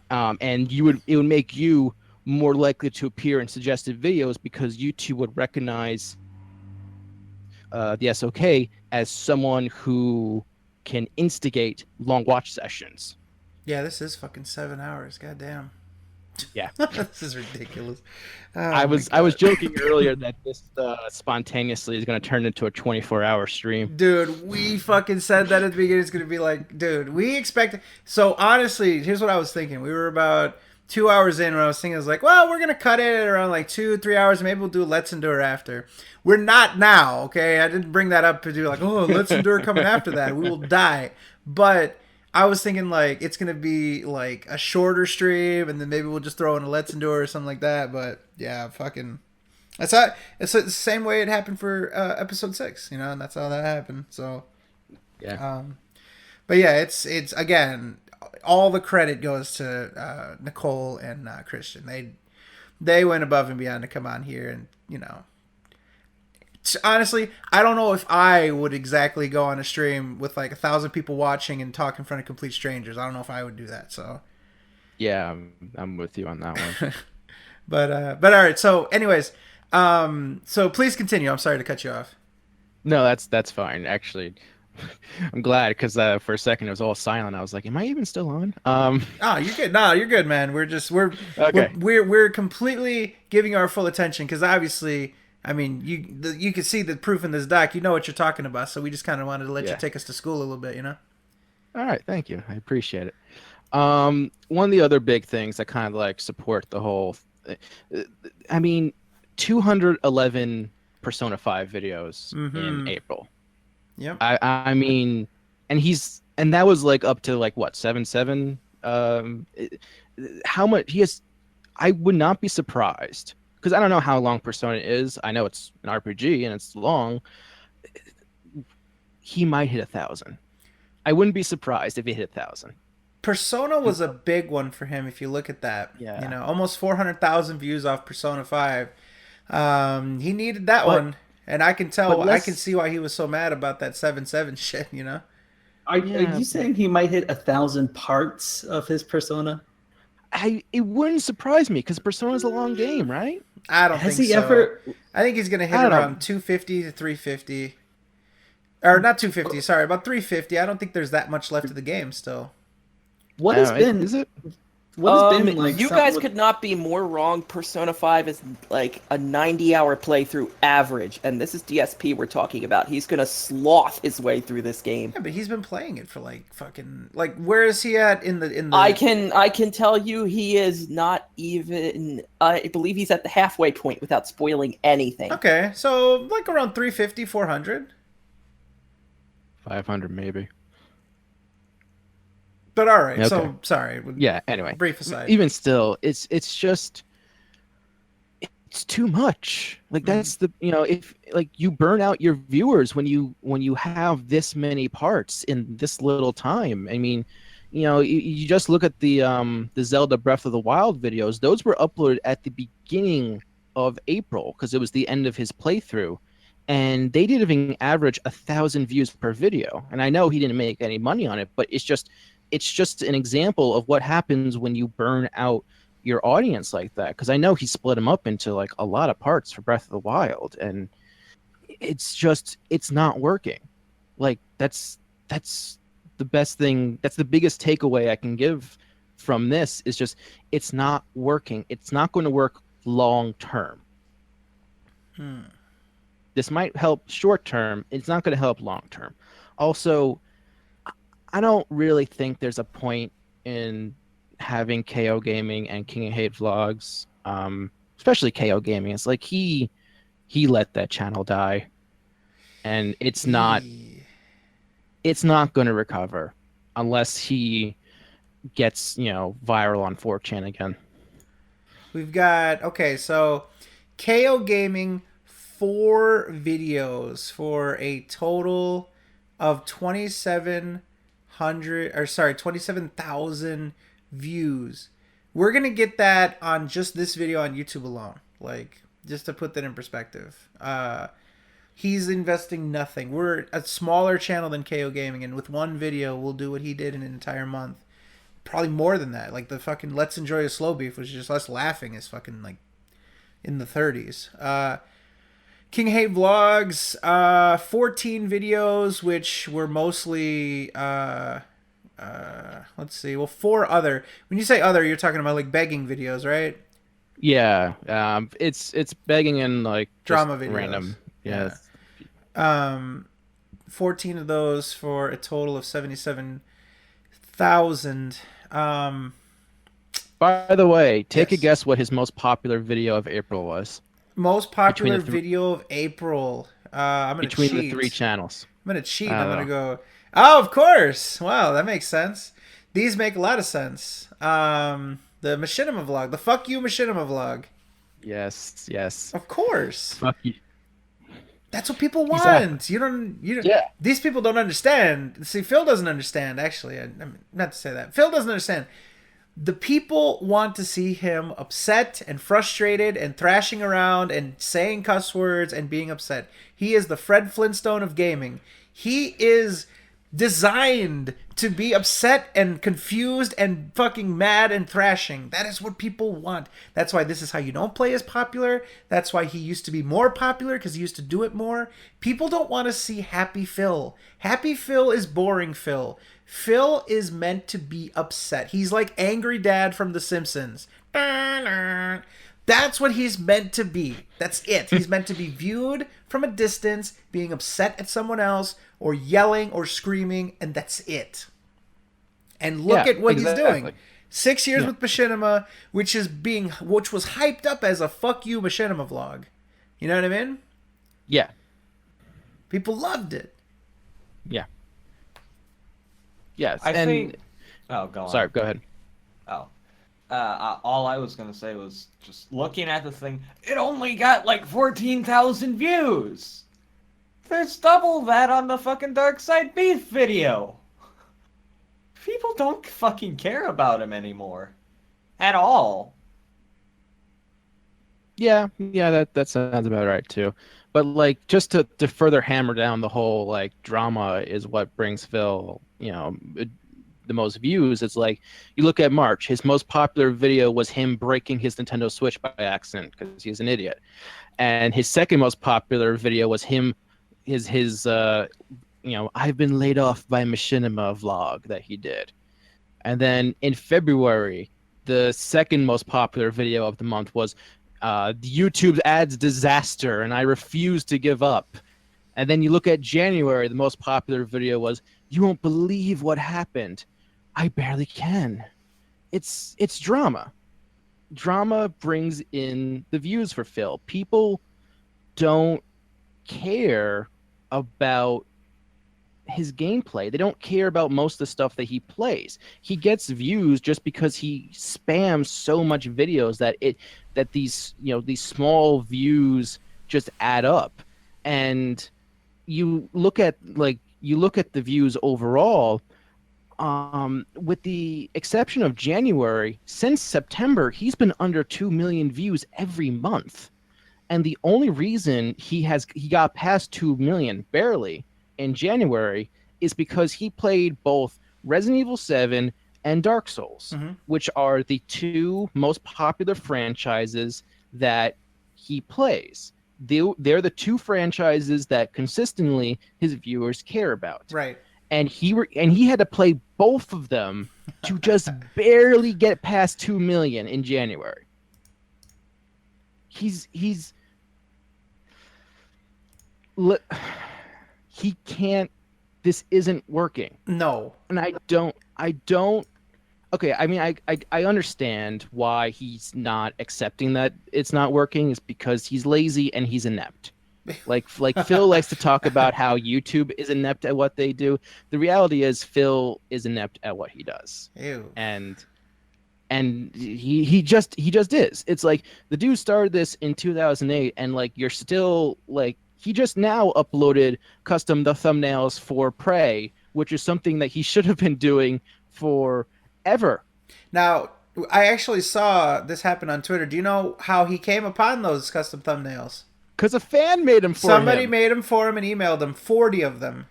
Speaker 14: And it would make you more likely to appear in suggested videos, because YouTube would recognize the SoK as someone who can instigate long watch sessions.
Speaker 2: Yeah, this is fucking 7 hours. Goddamn.
Speaker 14: Yeah.
Speaker 2: This is ridiculous. Oh,
Speaker 14: I was joking earlier that this spontaneously is going to turn into a 24-hour stream.
Speaker 2: Dude, we fucking said that at the beginning. It's going to be like, dude, we expect. So honestly, here's what I was thinking. We were about 2 hours in when I was thinking, I was like, well, we're going to cut it around like 2-3 hours. Maybe we'll do a Let's Endure after. We're not now, okay? I didn't bring that up to do like, oh, Let's Endure coming after that. We will die. But I was thinking like it's gonna be like a shorter stream, and then maybe we'll just throw in a Let's Endure or something like that. But yeah, fucking, it's the same way it happened for episode 6, and that's how that happened. So
Speaker 14: yeah,
Speaker 2: but yeah, it's again, all the credit goes to Nicole and Christian. They went above and beyond to come on here, and honestly, I don't know if I would exactly go on a stream with like 1,000 people watching and talk in front of complete strangers. I don't know if I would do that. So,
Speaker 14: yeah, I'm with you on that one.
Speaker 2: but all right. So, anyways, so please continue. I'm sorry to cut you off.
Speaker 14: No, that's fine. Actually, I'm glad, because for a second it was all silent. I was like, am I even still on?
Speaker 2: Oh, you're good. No, you're good, man. We're
Speaker 14: okay.
Speaker 2: We're completely giving our full attention, because obviously, I mean, you can see the proof in this doc. You know what you're talking about, so we just kind of wanted to let you take us to school a little bit,
Speaker 14: All right, thank you. I appreciate it. One of the other big things that kind of like support the whole, 211 Persona 5 videos in April.
Speaker 2: Yep.
Speaker 14: I mean, and that was like up to like what, 7.7. How much he has? I would not be surprised, because I don't know how long Persona is. I know it's an RPG and it's long. He might hit 1,000. I wouldn't be surprised if he hit 1,000.
Speaker 2: Persona was a big one for him. If you look at that,
Speaker 14: Yeah.
Speaker 2: you know, almost 400,000 views off Persona 5. He needed that
Speaker 14: But-
Speaker 2: one, and I can tell.
Speaker 14: but
Speaker 2: I
Speaker 14: let's-
Speaker 2: can see why he was so mad about that 7-7 shit. You know.
Speaker 1: Are
Speaker 14: Yeah.
Speaker 1: you saying he might hit 1,000 parts of his persona?
Speaker 14: It wouldn't surprise me because Persona's a long game, right?
Speaker 2: I don't
Speaker 1: Has
Speaker 2: think
Speaker 1: he
Speaker 2: so.
Speaker 1: ever?
Speaker 2: I think he's gonna hit
Speaker 14: I don't know.
Speaker 2: around 250 to 350, or not 250. Sorry, about 350. I don't think there's that much left of the game still.
Speaker 1: What has been?
Speaker 14: Is it?
Speaker 1: What has been like?
Speaker 5: You
Speaker 1: something
Speaker 5: guys
Speaker 1: with-
Speaker 5: could not be more wrong. Persona 5 is like a 90-hour playthrough average, and this is DSP we're talking about. He's gonna sloth his way through this game.
Speaker 2: Yeah, but he's been playing it for like fucking like. Where is he at in the?
Speaker 5: I can tell you he is not even. I believe he's at the halfway point without spoiling anything.
Speaker 2: Okay, so like around 350, 400.
Speaker 14: 500 maybe.
Speaker 2: But all right,
Speaker 14: Okay.
Speaker 2: so sorry.
Speaker 14: Yeah. Anyway,
Speaker 2: Brief aside.
Speaker 14: even still, it's just it's too much. Like that's the if like you burn out your viewers when you have this many parts in this little time. I mean, you just look at the Zelda Breath of the Wild videos. Those were uploaded at the beginning of April because it was the end of his playthrough. And they didn't even average 1,000 views per video. And I know he didn't make any money on it, but it's just an example of what happens when you burn out your audience like that. Because I know he split them up into like a lot of parts for Breath of the Wild, and it's not working. Like that's the best thing. That's the biggest takeaway I can give from this is just it's not working. It's not going to work long term. This might help short term. It's not going to help long term. Also, I don't really think there's a point in having KO Gaming and King of Hate vlogs, especially KO Gaming. It's like he let that channel die, and it's not going to recover unless he gets viral on 4chan again.
Speaker 2: We've got so KO Gaming 4 videos for a total of 27,000 views. We're gonna get that on just this video on YouTube alone. Like, just to put that in perspective. He's investing nothing. We're a smaller channel than KO Gaming, and with one video we'll do what he did in an entire month. Probably more than that. Like the fucking Let's Enjoy a Slow Beef, which is just us laughing, is fucking like in the 30s. King Hate Vlogs, 14 videos, which were mostly, let's see, 4 other. When you say other, you're talking about like begging videos, right?
Speaker 14: Yeah, it's begging and like
Speaker 2: Drama
Speaker 14: just
Speaker 2: videos.
Speaker 14: Random, yeah.
Speaker 2: 14 of those for a total of 77,000.
Speaker 14: By the way, take a guess what his most popular video of April was.
Speaker 2: Most popular video of April. I'm gonna
Speaker 14: between
Speaker 2: cheat.
Speaker 14: the 3 channels.
Speaker 2: I'm gonna cheat.
Speaker 14: I
Speaker 2: I'm
Speaker 14: don't
Speaker 2: gonna
Speaker 14: know.
Speaker 2: go. Oh, of course. Wow, that makes sense. These make a lot of sense. The Machinima vlog, the fuck you Machinima vlog.
Speaker 14: Yes.
Speaker 2: Of course.
Speaker 14: Fuck you.
Speaker 2: That's what people want.
Speaker 14: Exactly.
Speaker 2: You don't.
Speaker 14: Yeah.
Speaker 2: These people don't understand. See, Phil doesn't understand. Actually, I mean, not to say that. Phil doesn't understand. The people want to see him upset and frustrated and thrashing around and saying cuss words and being upset. He is the Fred Flintstone of gaming. He is designed to be upset and confused and fucking mad and thrashing. That is what people want. That's why this is how you don't play as popular. That's why he used to be more popular, because he used to do it more. People don't want to see Happy Phil. Happy Phil is boring Phil. Phil is meant to be upset. He's like Angry Dad from The Simpsons. That's what he's meant to be. That's it. He's meant to be viewed from a distance, being upset at someone else, or yelling or screaming, and that's it. And look at what he's doing. 6 years with Machinima, which was hyped up as a fuck you Machinima vlog. You know what I mean?
Speaker 14: Yeah.
Speaker 2: People loved it.
Speaker 14: Yeah. Yes.
Speaker 6: I think. Oh, go on.
Speaker 14: Sorry, go ahead.
Speaker 6: Oh. All I was going to say was just looking at the thing, it only got like 14,000 views. There's double that on the fucking Dark Side Beef video. People don't fucking care about him anymore. At all.
Speaker 14: Yeah, that sounds about right too. But like, just to further hammer down the whole like drama is what brings Phil, the most views. It's like you look at March, his most popular video was him breaking his Nintendo Switch by accident because he's an idiot, and his second most popular video was his I've been laid off by Machinima vlog that he did. And then in February, the second most popular video of the month was YouTube ads disaster, and I refuse to give up. And then you look at January, the most popular video was, you won't believe what happened. I barely can. It's drama. Drama brings in the views for Phil. People don't care about his gameplay. They don't care about most of the stuff that he plays. He gets views just because he spams so much videos that these small views just add up. And you look at the views overall, with the exception of January, since September, he's been under 2 million views every month. And the only reason he got past 2 million, barely, in January is because he played both Resident Evil 7 and Dark Souls, which are the two most popular franchises that he plays. They're the two franchises that consistently his viewers care about.
Speaker 2: Right.
Speaker 14: And he had to play both of them to just barely get past 2 million in January. He can't. This isn't working.
Speaker 2: No.
Speaker 14: And I don't. Okay, I mean, I understand why he's not accepting that it's not working. Is because he's lazy and he's inept. Like Phil likes to talk about how YouTube is inept at what they do. The reality is Phil is inept at what he does.
Speaker 2: Ew.
Speaker 14: And he just is. It's like the dude started this in 2008, and like you're still like, he just now uploaded custom the thumbnails for Prey, which is something that he should have been doing forever.
Speaker 2: Now, I actually saw this happen on Twitter. Do you know how he came upon those custom thumbnails?
Speaker 14: Because a fan made them for him.
Speaker 2: Somebody made them for him and emailed him 40 of them.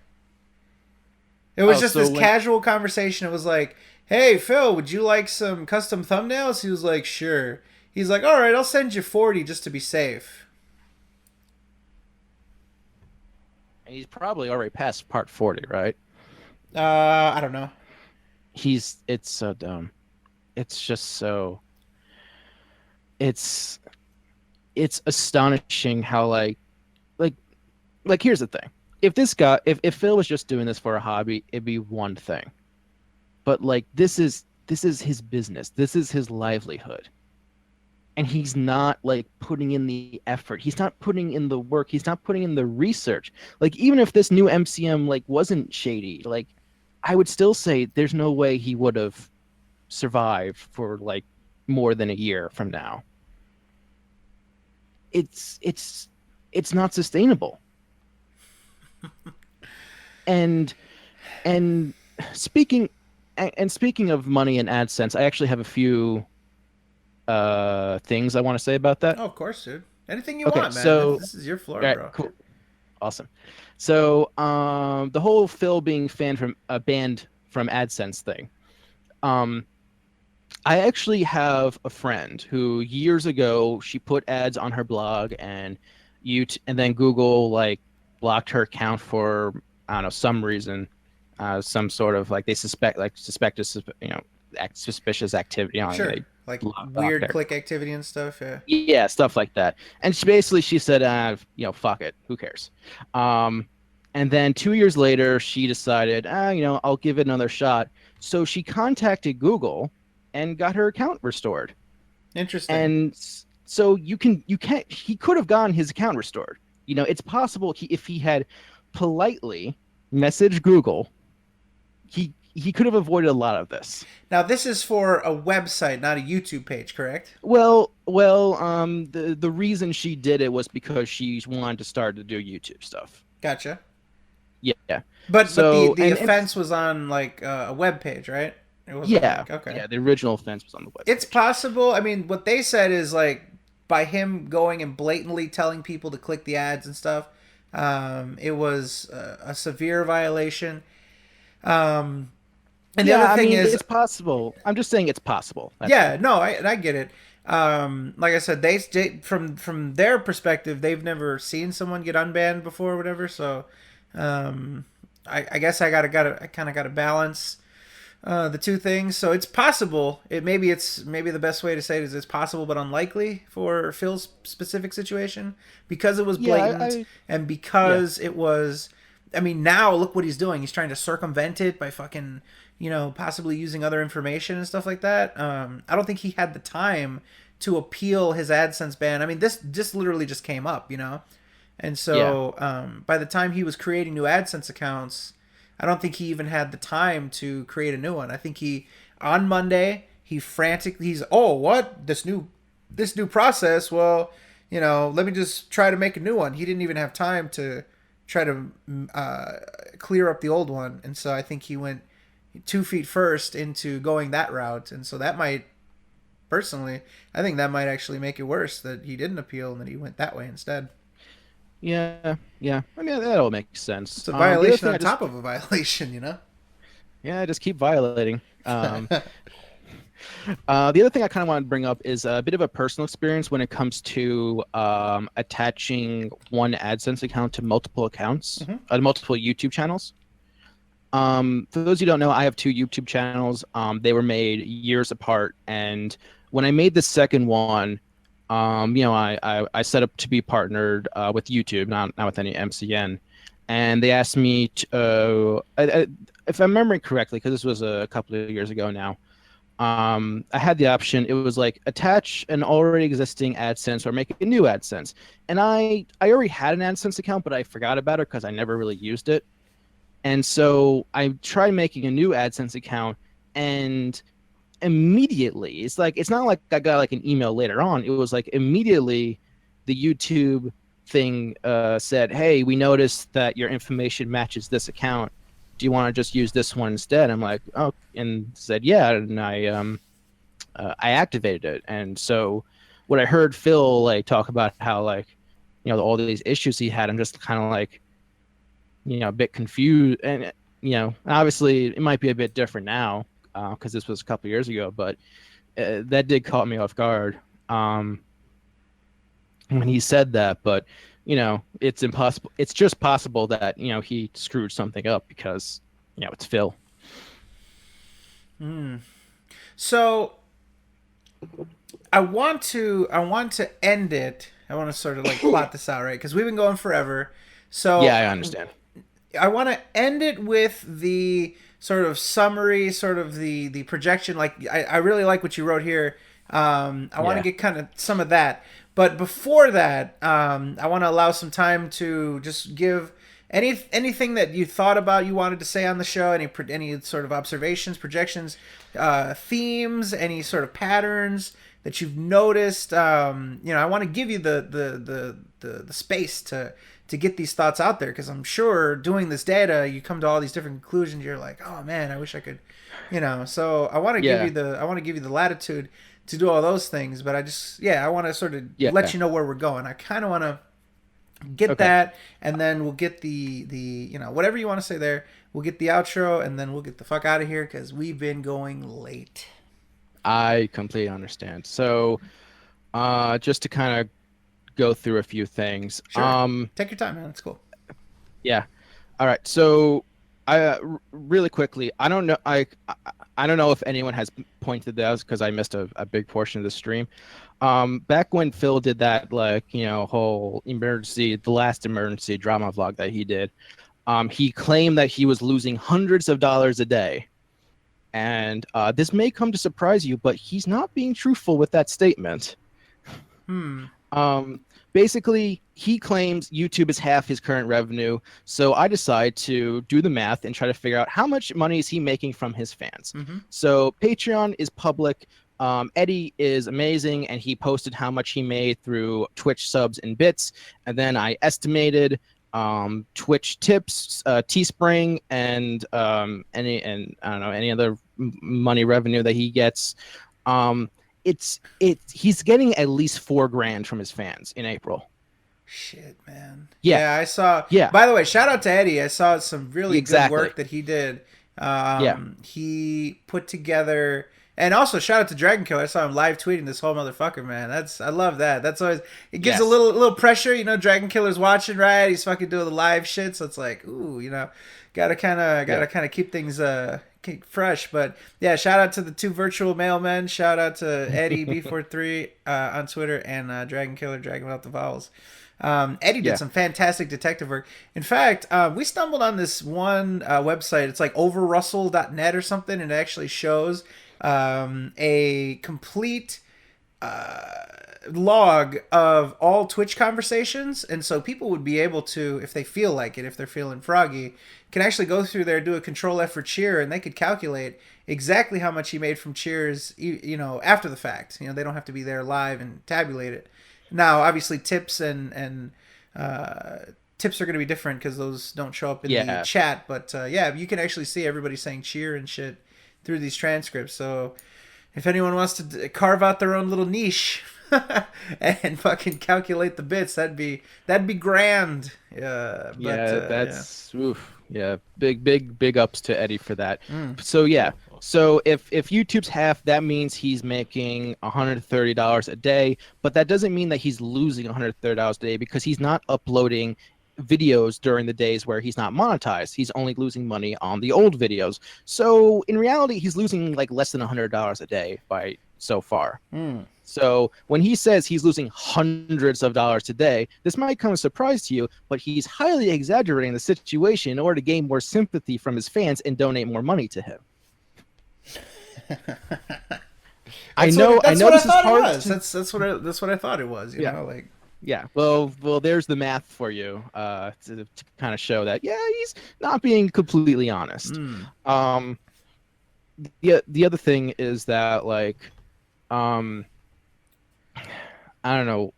Speaker 2: It was just this casual conversation. It was like, hey, Phil, would you like some custom thumbnails? He was like, sure. He's like, all right, I'll send you 40 just to be safe.
Speaker 14: He's probably already past part 40, right?
Speaker 2: I don't know.
Speaker 14: It's so dumb. It's just so... It's astonishing how like here's the thing. If Phil was just doing this for a hobby, it'd be one thing. But like this is his business. This is his livelihood. And he's not like putting in the effort. He's not putting in the work. He's not putting in the research. Like even if this new MCM like wasn't shady, like I would still say there's no way he would have survived for like more than a year from now. It's not sustainable. and speaking of money and AdSense, I actually have a few things I want to say about that.
Speaker 2: Oh, of course, dude. Anything you want, man. So, this is your floor, bro.
Speaker 14: Cool. Awesome. So, the whole Phil being banned from AdSense thing. I actually have a friend who years ago she put ads on her blog and then Google like blocked her account for I don't know some reason, some sort of like they suspected suspicious activity on
Speaker 2: sure.
Speaker 14: it.
Speaker 2: Like weird click activity and stuff.
Speaker 14: Yeah, stuff like that. And she said, fuck it, who cares? And then 2 years later, she decided, I'll give it another shot. So she contacted Google and got her account restored.
Speaker 2: Interesting.
Speaker 14: And so he could have gotten his account restored. It's possible if he had politely messaged Google, he could have avoided a lot of this.
Speaker 2: Now this is for a website, not a YouTube page, correct?
Speaker 14: Well, the reason she did it was because she wanted to start to do YouTube stuff.
Speaker 2: Gotcha.
Speaker 14: Yeah.
Speaker 2: But
Speaker 14: So,
Speaker 2: the
Speaker 14: and
Speaker 2: offense was on like a web page, right? It wasn't
Speaker 14: yeah,
Speaker 2: like, okay.
Speaker 14: yeah, the original offense was on the website.
Speaker 2: It's possible. I mean, what they said is like by him going and blatantly telling people to click the ads and stuff, it was a severe violation. And the other thing is,
Speaker 14: it's possible. I'm just saying it's possible. That's
Speaker 2: yeah, no, I get it. Like I said, they from their perspective, they've never seen someone get unbanned before, or whatever. So, I guess I kind of got to balance the two things. So it's possible. Maybe the best way to say it is it's possible, but unlikely for Phil's specific situation because it was blatant and because it was. I mean, now look what he's doing. He's trying to circumvent it by fucking, possibly using other information and stuff like that. I don't think he had the time to appeal his AdSense ban. I mean, this literally just came up, and so by the time he was creating new AdSense accounts, I don't think he even had the time to create a new one. I think on Monday he's what this new process. Well, let me just try to make a new one. He didn't even have time to try to clear up the old one, and so I think he went 2 feet first into going that route, and so that might, personally, I think that might actually make it worse that he didn't appeal and that he went that way instead.
Speaker 14: Yeah. I mean, that all makes sense.
Speaker 2: It's a violation on top of a violation,
Speaker 14: Yeah, just keep violating. The other thing I kind of want to bring up is a bit of a personal experience when it comes to attaching one AdSense account to multiple accounts, multiple YouTube channels. For those who don't know, I have 2 YouTube channels. They were made years apart, and when I made the second one, I set up to be partnered with YouTube, not with any MCN, and they asked me to, if I'm remembering correctly, because this was a couple of years ago now. I had the option. It was like attach an already existing AdSense or make a new AdSense. And I already had an AdSense account, but I forgot about it because I never really used it. And so I tried making a new AdSense account, and immediately it's not like I got like an email later on. It was like immediately the YouTube thing said, "Hey, we noticed that your information matches this account. Do you want to just use this one instead?" I'm like, "Oh," and said, "Yeah," and I activated it. And so when I heard Phil like talk about how like, all these issues he had, I'm just kind of like, a bit confused. And obviously it might be a bit different now because this was a couple years ago, but that did caught me off guard when he said that. But it's impossible. It's just possible that he screwed something up because it's Phil.
Speaker 2: So I want to end it. I want to sort of like plot this out, right? Because we've been going forever. So
Speaker 14: yeah, I understand.
Speaker 2: I want to end it with the sort of summary, sort of the projection. Like I really like what you wrote here. I want to get kind of some of that. But before that, I want to allow some time to just give anything that you thought about, you wanted to say on the show, any sort of observations, projections, themes, any sort of patterns that you've noticed. I want to give you the space to get these thoughts out there, because I'm sure doing this data, you come to all these different conclusions. You're like, oh man, I wish I could, So I want to give you the latitude to do all those things, but I want to sort of let you know where we're going. I kind of want to get that, and then we'll get the whatever you want to say there. We'll get the outro, and then we'll get the fuck out of here because we've been going late.
Speaker 14: I completely understand. So, just to kind of go through a few things.
Speaker 2: Sure. Take your time, man. It's cool.
Speaker 14: Yeah. All right. So, really quickly, I don't know. I don't know if anyone has pointed this because I missed a big portion of the stream. Back when Phil did that, whole the last emergency drama vlog that he did, he claimed that he was losing hundreds of dollars a day. And this may come to surprise you, but he's not being truthful with that statement. Basically, he claims YouTube is half his current revenue. So I decide to do the math and try to figure out how much money is he making from his fans. So Patreon is public. Eddie is amazing, and he posted how much he made through Twitch subs and bits. And then I estimated Twitch tips, Teespring, and I don't know, any other money revenue that he gets. He's getting at least $4,000 from his fans in April.
Speaker 2: Shit, man.
Speaker 14: Yeah.
Speaker 2: I saw.
Speaker 14: Yeah.
Speaker 2: By the way, shout out to Eddie. I saw some really
Speaker 14: Exactly.
Speaker 2: good work that he did.
Speaker 14: Yeah.
Speaker 2: He put together, and also shout out to Dragon Killer. I saw him live tweeting this whole motherfucker, man. I love that. That's always, it gives a little pressure, you know. Dragon Killer's watching, right? He's fucking doing the live shit, so it's like, ooh, you know, gotta kind of keep things fresh. But yeah, shout out to the 2 virtual mailmen. Shout out to Eddie B43 on Twitter, and Dragon Killer, Dragon without the vowels. Eddie did some fantastic detective work. In fact, we stumbled on this one website. It's like overrussell.net or something, and it actually shows a complete log of all Twitch conversations. And so people would be able to, if they feel like it, if they're feeling froggy, can actually go through there, do a control F for cheer, and they could calculate exactly how much he made from cheers, you know, after the fact. You know, they don't have to be there live and tabulate it. Now, obviously, tips and tips are going to be different because those don't show up in the chat. But yeah, you can actually see everybody saying cheer and shit through these transcripts. So if anyone wants to carve out their own little niche and fucking calculate the bits, that'd be grand.
Speaker 14: Oof. Yeah, big ups to Eddie for that. So yeah. So if YouTube's half, that means he's making $130 a day, but that doesn't mean that he's losing $130 a day because he's not uploading videos during the days where he's not monetized. He's only losing money on the old videos. So in reality, he's losing like less than $100 a day by so far. So when he says he's losing hundreds of dollars a day, this might come as a surprise to you, but he's highly exaggerating the situation in order to gain more sympathy from his fans and donate more money to him. I know this is hard.
Speaker 2: That's what I thought it was. You know, like.
Speaker 14: Yeah, well, there's the math for you to kind of show that he's not being completely honest. The other thing is that like, I don't know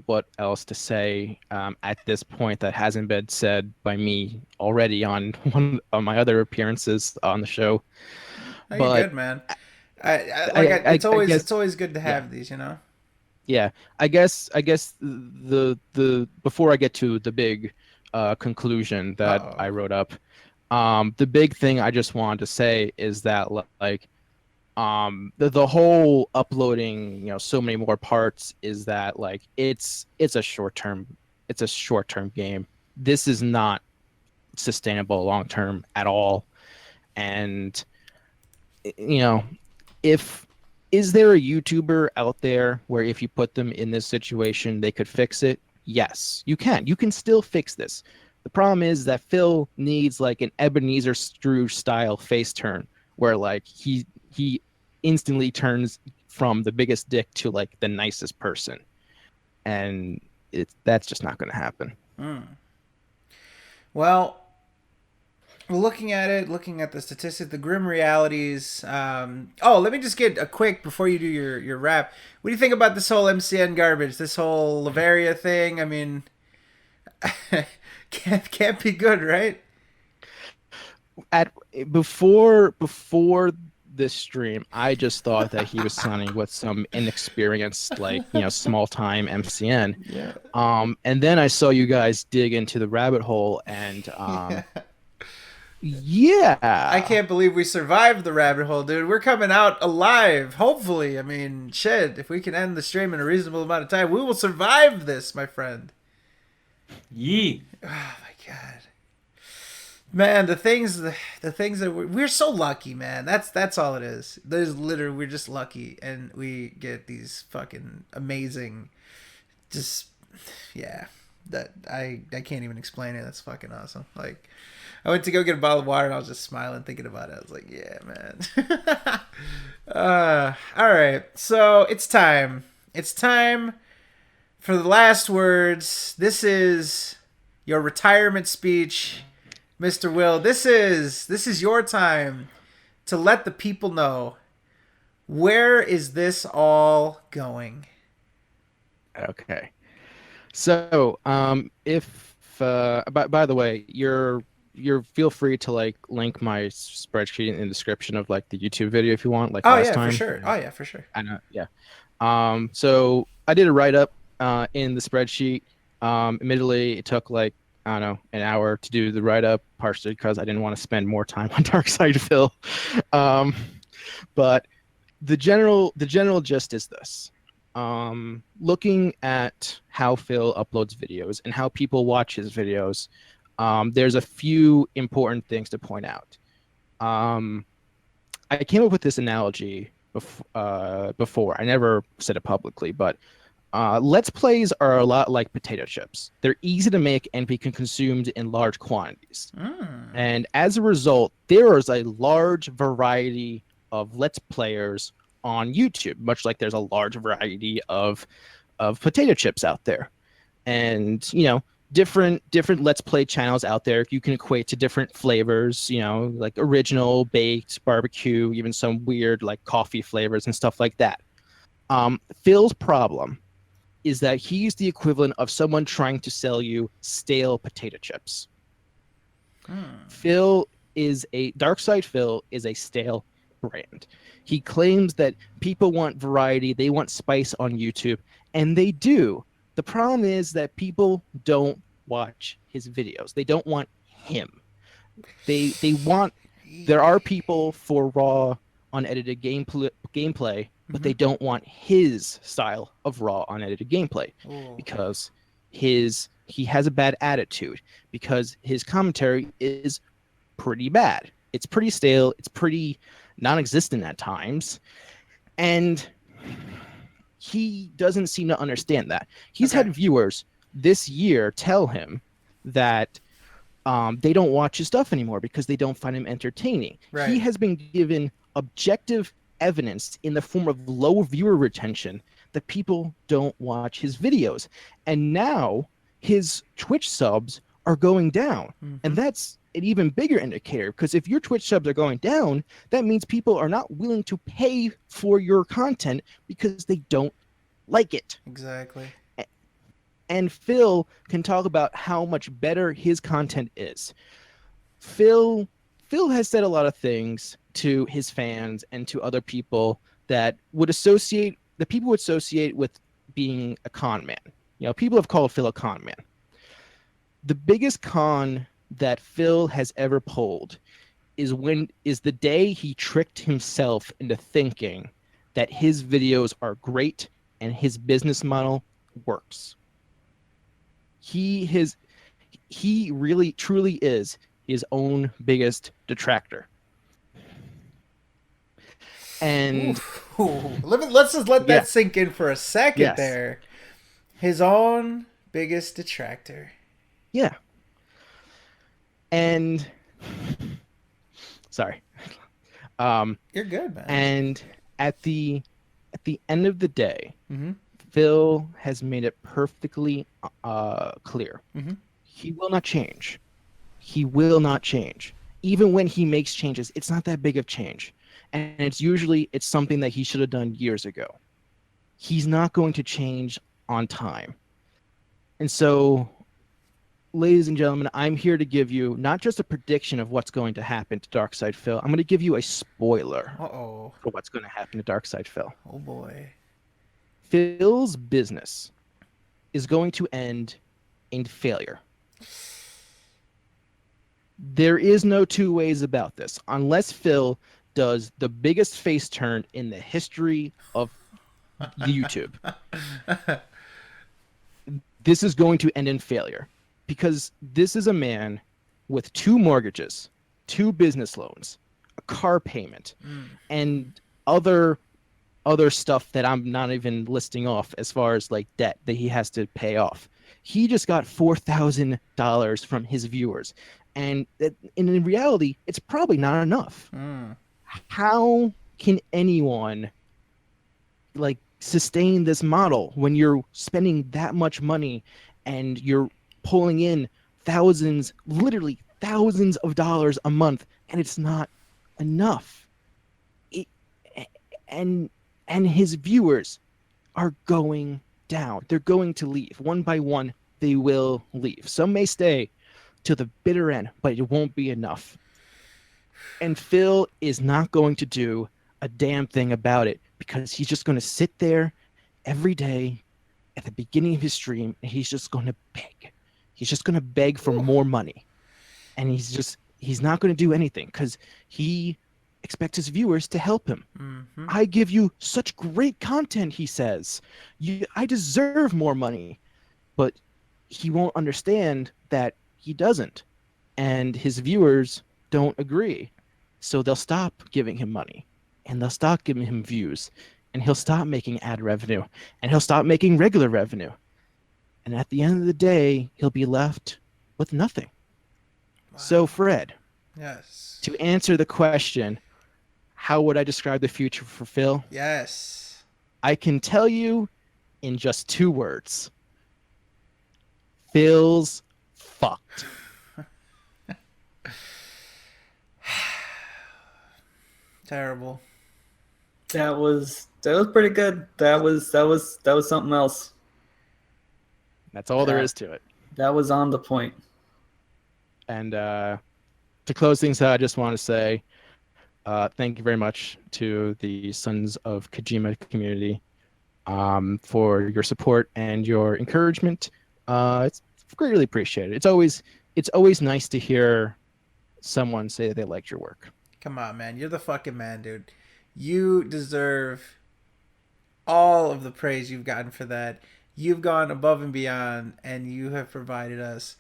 Speaker 14: what else to say at this point that hasn't been said by me already on one of my other appearances on the show.
Speaker 2: You're good, man. It's always good to have these, you know.
Speaker 14: Yeah, I guess the before I get to the big conclusion that I wrote up, the big thing I just wanted to say is that like the whole uploading, you know, so many more parts is that like it's a short-term game. This is not sustainable long term at all. And you know, is there a YouTuber out there where if you put them in this situation, they could fix it? Yes, you can. You can still fix this. The problem is that Phil needs like an Ebenezer Scrooge style face turn where like he instantly turns from the biggest dick to like the nicest person. And that's just not going to happen.
Speaker 2: Well, looking at the statistics, the grim realities. Let me just get a quick before you do your wrap. What do you think about this whole MCN garbage? This whole Lavaria thing? I mean, can't be good, right?
Speaker 14: Before this stream, I just thought that he was signing with some inexperienced, like, you know, small time MCN.
Speaker 2: Yeah.
Speaker 14: And then I saw you guys dig into the rabbit hole and yeah.
Speaker 2: I can't believe we survived the rabbit hole, dude. We're coming out alive, hopefully. I mean, shit, if we can end the stream in a reasonable amount of time, we will survive this, my friend.
Speaker 6: Yee.
Speaker 2: Oh, my God. Man, the things that we're so lucky, man. That's all it is. There's literally, we're just lucky, and we get these fucking amazing, just, yeah. That I can't even explain it. That's fucking awesome. Like, I went to go get a bottle of water and I was just smiling thinking about it. I was like, yeah, man. All right. So it's time. It's time for the last words. This is your retirement speech, Mr. Will. This is your time to let the people know, where is this all going?
Speaker 14: Okay. So, if by the way, you're feel free to like link my spreadsheet in the description of like the YouTube video if you want, like last time.
Speaker 2: For sure. Oh yeah, for sure.
Speaker 14: I know. Yeah. So I did a write up in the spreadsheet. Admittedly, it took like, I don't know, an hour to do the write up, partially because I didn't want to spend more time on Darkside Phil. But the general gist is this. Looking at how Phil uploads videos and how people watch his videos, there's a few important things to point out. I came up with this analogy before. I never said it publicly, but Let's Plays are a lot like potato chips. They're easy to make and be consumed in large quantities. And as a result, there is a large variety of Let's Players on YouTube, much like there's a large variety of potato chips out there. And, you know, different Let's Play channels out there you can equate to different flavors, you know, like original, baked, barbecue, even some weird like coffee flavors and stuff like that. Phil's problem is that he's the equivalent of someone trying to sell you stale potato chips. Darkside Phil is a stale brand. He claims that people want variety, they want spice on YouTube, and they do. The problem is that people don't watch his videos. They don't want him. There are people for raw, unedited gameplay, but they don't want his style of raw, unedited gameplay because he has a bad attitude, because his commentary is pretty bad. It's pretty stale. It's pretty non-existent at times, and he doesn't seem to understand that. He's had viewers this year tell him that they don't watch his stuff anymore because they don't find him entertaining.
Speaker 2: Right.
Speaker 14: He has been given objective evidence in the form of low viewer retention that people don't watch his videos. And now his Twitch subs are going down. And that's an even bigger indicator, because if your Twitch subs are going down, that means people are not willing to pay for your content because they don't like it.
Speaker 2: Exactly.
Speaker 14: And Phil can talk about how much better his content is. Phil has said a lot of things to his fans and to other people that people would associate with being a con man. You know, people have called Phil a con man. The biggest con that Phil has ever pulled is the day he tricked himself into thinking that his videos are great and his business model works. He really truly is his own biggest detractor. And
Speaker 2: let's just let that sink in for a second there. His own biggest detractor.
Speaker 14: Yeah. And sorry.
Speaker 2: You're good, man.
Speaker 14: And at the end of the day, Phil has made it perfectly clear. He will not change. He will not change. Even when he makes changes, it's not that big of change. And it's something that he should have done years ago. He's not going to change on time. And so, ladies and gentlemen, I'm here to give you not just a prediction of what's going to happen to Darkside Phil. I'm going to give you a spoiler for what's going to happen to Darkside Phil.
Speaker 2: Oh boy.
Speaker 14: Phil's business is going to end in failure. There is no two ways about this. Unless Phil does the biggest face turn in the history of YouTube, this is going to end in failure. Because this is a man with 2 mortgages, 2 business loans, a car payment, and other stuff that I'm not even listing off as far as like debt that he has to pay off. He just got $4,000 from his viewers. And in reality, it's probably not enough. How can anyone like sustain this model when you're spending that much money and you're pulling in literally thousands of dollars a month, and it's not enough? And his viewers are going down. They're going to leave one by one. they will leave. Some may stay to the bitter end, but it won't be enough. And Phil is not going to do a damn thing about it, because he's just going to sit there every day at the beginning of his stream, and he's just going to beg. He's just going to beg for more money. And he's not going to do anything because he expects his viewers to help him.
Speaker 2: Mm-hmm.
Speaker 14: I give you such great content, he says. I deserve more money. But he won't understand that he doesn't. And his viewers don't agree. So they'll stop giving him money. And they'll stop giving him views. And he'll stop making ad revenue. And he'll stop making regular revenue. And at the end of the day, he'll be left with nothing. Wow. So, Fred,
Speaker 2: yes,
Speaker 14: to answer the question, how would I describe the future for Phil?
Speaker 2: Yes.
Speaker 14: I can tell you in just 2 words. Phil's fucked.
Speaker 2: Terrible.
Speaker 1: That was pretty good. That was something else.
Speaker 14: That's all there is to it.
Speaker 1: That was on the point.
Speaker 14: And to close things out, I just want to say thank you very much to the Sons of Kojima community for your support and your encouragement. It's greatly appreciated. It's always nice to hear someone say that they liked your work.
Speaker 2: Come on, man. You're the fucking man, dude. You deserve all of the praise you've gotten for that. You've gone above and beyond, and you have provided us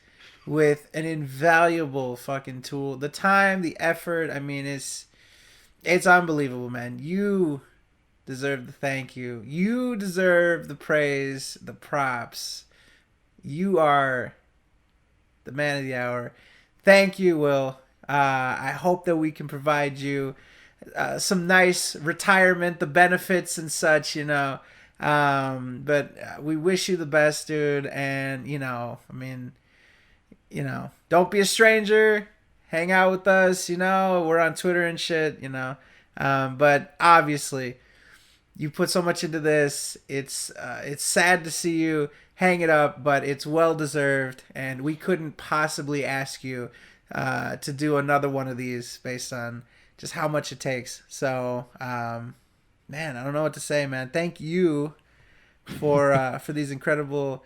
Speaker 2: with an invaluable fucking tool. The time, the effort, I mean, it's unbelievable, man. You deserve the thank you. You deserve the praise, the props. You are the man of the hour. Thank you, Will. I hope that we can provide you some nice retirement, the benefits and such, you know. But we wish you the best, dude. And, you know, I mean, you know, don't be a stranger. Hang out with us, you know. We're on Twitter and shit, you know. But obviously, you put so much into this. It's sad to see you hang it up, but it's well deserved. And we couldn't possibly ask you to do another one of these based on just how much it takes. So, man, I don't know what to say, man. Thank you for these incredible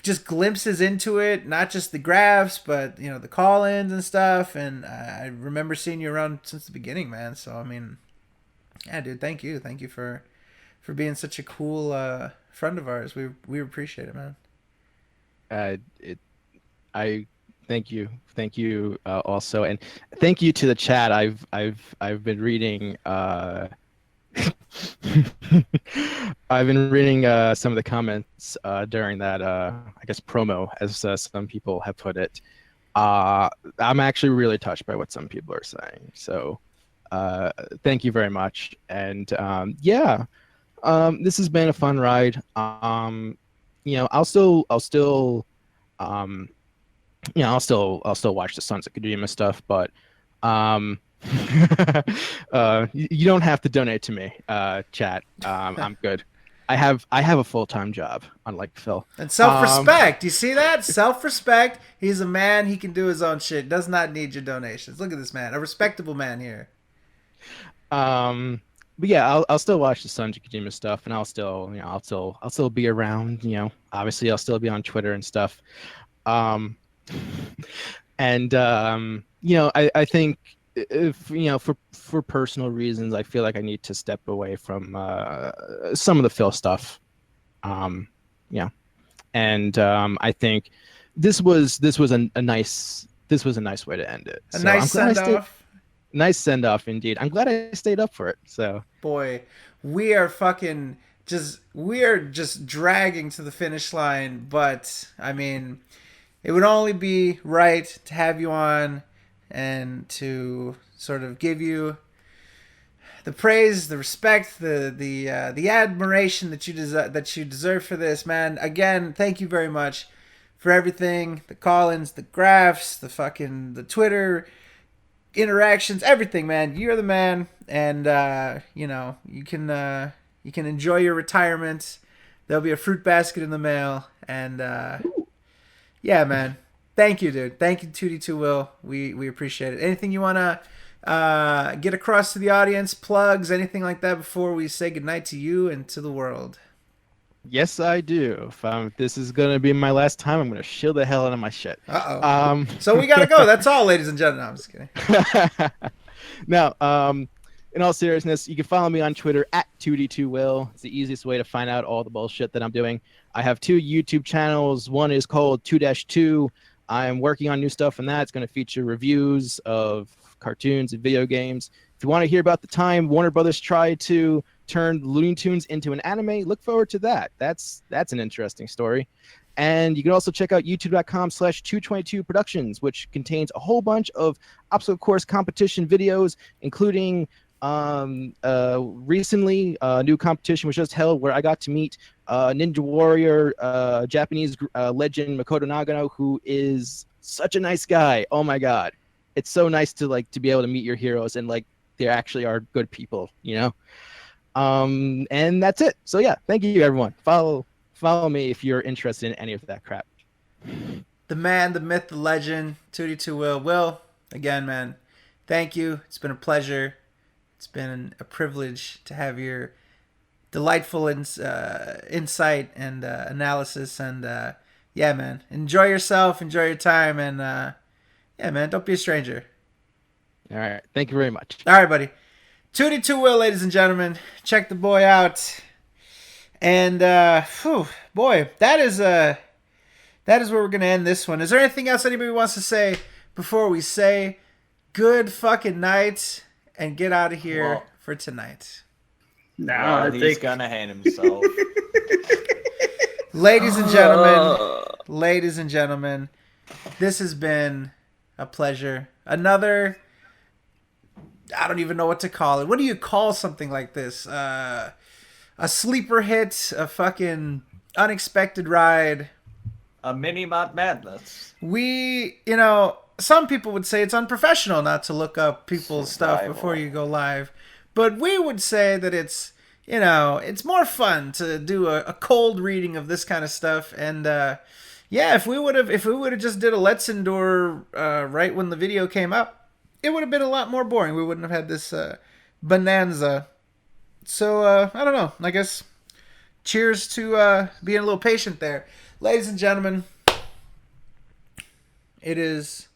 Speaker 2: just glimpses into it, not just the graphs, but, you know, the call-ins and stuff. And I remember seeing you around since the beginning, man. So, I mean, yeah, dude, thank you for being such a cool friend of ours. We appreciate it, man.
Speaker 14: I thank you also, and thank you to the chat. I've been reading I've been reading some of the comments during that I guess promo, as some people have put it. I'm actually really touched by what some people are saying. So thank you very much. And this has been a fun ride. You know, I'll still watch the Sons of Kojima stuff, but you don't have to donate to me, chat. I'm good. I have a full-time job, unlike Phil.
Speaker 2: And self-respect. You see that? Self-respect. He's a man. He can do his own shit. Does not need your donations. Look at this man. A respectable man here.
Speaker 14: But yeah, I'll still watch the Sons of Kojima stuff, and I'll still be around. You know, obviously I'll still be on Twitter and stuff. And you know, I think if, you know, for personal reasons, I feel like I need to step away from some of the Phil stuff. Yeah, and I think this was a nice way to end it.
Speaker 2: Nice send off.
Speaker 14: Nice send off indeed. I'm glad I stayed up for it. So
Speaker 2: boy, we are just dragging to the finish line, but I mean, it would only be right to have you on and to sort of give you the praise, the respect, the admiration that you deserve for this, man. Again, thank you very much for everything, the call-ins, the graphs, the Twitter interactions, everything, man. You're the man, and you know, you can enjoy your retirement There'll be a fruit basket in the mail. And yeah, man. Thank you, dude. Thank you, 2D2 Will. We appreciate it. Anything you want to get across to the audience, plugs, anything like that before we say goodnight to you and to the world?
Speaker 14: Yes, I do. If this is gonna be my last time, I'm gonna shield the hell out of my shit.
Speaker 2: So we gotta go. That's all, ladies and gentlemen. No, I'm just kidding.
Speaker 14: Now, in all seriousness, you can follow me on Twitter at 2D2Will. It's the easiest way to find out all the bullshit that I'm doing. I have 2 YouTube channels. One is called 2-2. I'm working on new stuff on that. It's going to feature reviews of cartoons and video games. If you want to hear about the time Warner Brothers tried to turn Looney Tunes into an anime, look forward to that. That's an interesting story. And you can also check out youtube.com/222 Productions, which contains a whole bunch of obstacle course competition videos, including recently a new competition was just held where I got to meet Ninja Warrior Japanese legend Makoto Nagano, who is such a nice guy. Oh my god, it's so nice to be able to meet your heroes and they actually are good people, you know. And that's it. So yeah, thank you everyone. Follow me if you're interested in any of that crap.
Speaker 2: The man, the myth, the legend, 2D2 Will. Will, again, man, thank you. It's been a pleasure. It's been a privilege to have your delightful insight and analysis. And yeah, man, enjoy yourself, enjoy your time, and yeah, man, don't be a stranger.
Speaker 14: All right, thank you very much.
Speaker 2: All right, buddy. 2D2 Will, ladies and gentlemen, check the boy out. And boy, that is where we're gonna end this one. Is there anything else anybody wants to say before we say good fucking night and get out of here for tonight?
Speaker 1: No,
Speaker 6: I think he's gonna hang himself.
Speaker 2: Ladies and gentlemen, this has been a pleasure. Another, I don't even know what to call it. What do you call something like this? A sleeper hit, a fucking unexpected ride.
Speaker 6: A mini-mod madness.
Speaker 2: Some people would say it's unprofessional not to look up people's stuff before you go live. But we would say that it's more fun to do a cold reading of this kind of stuff. And yeah, if we would have just did a Let's Endure right when the video came up, it would have been a lot more boring. We wouldn't have had this bonanza. So I don't know. I guess cheers to being a little patient there. Ladies and gentlemen, it is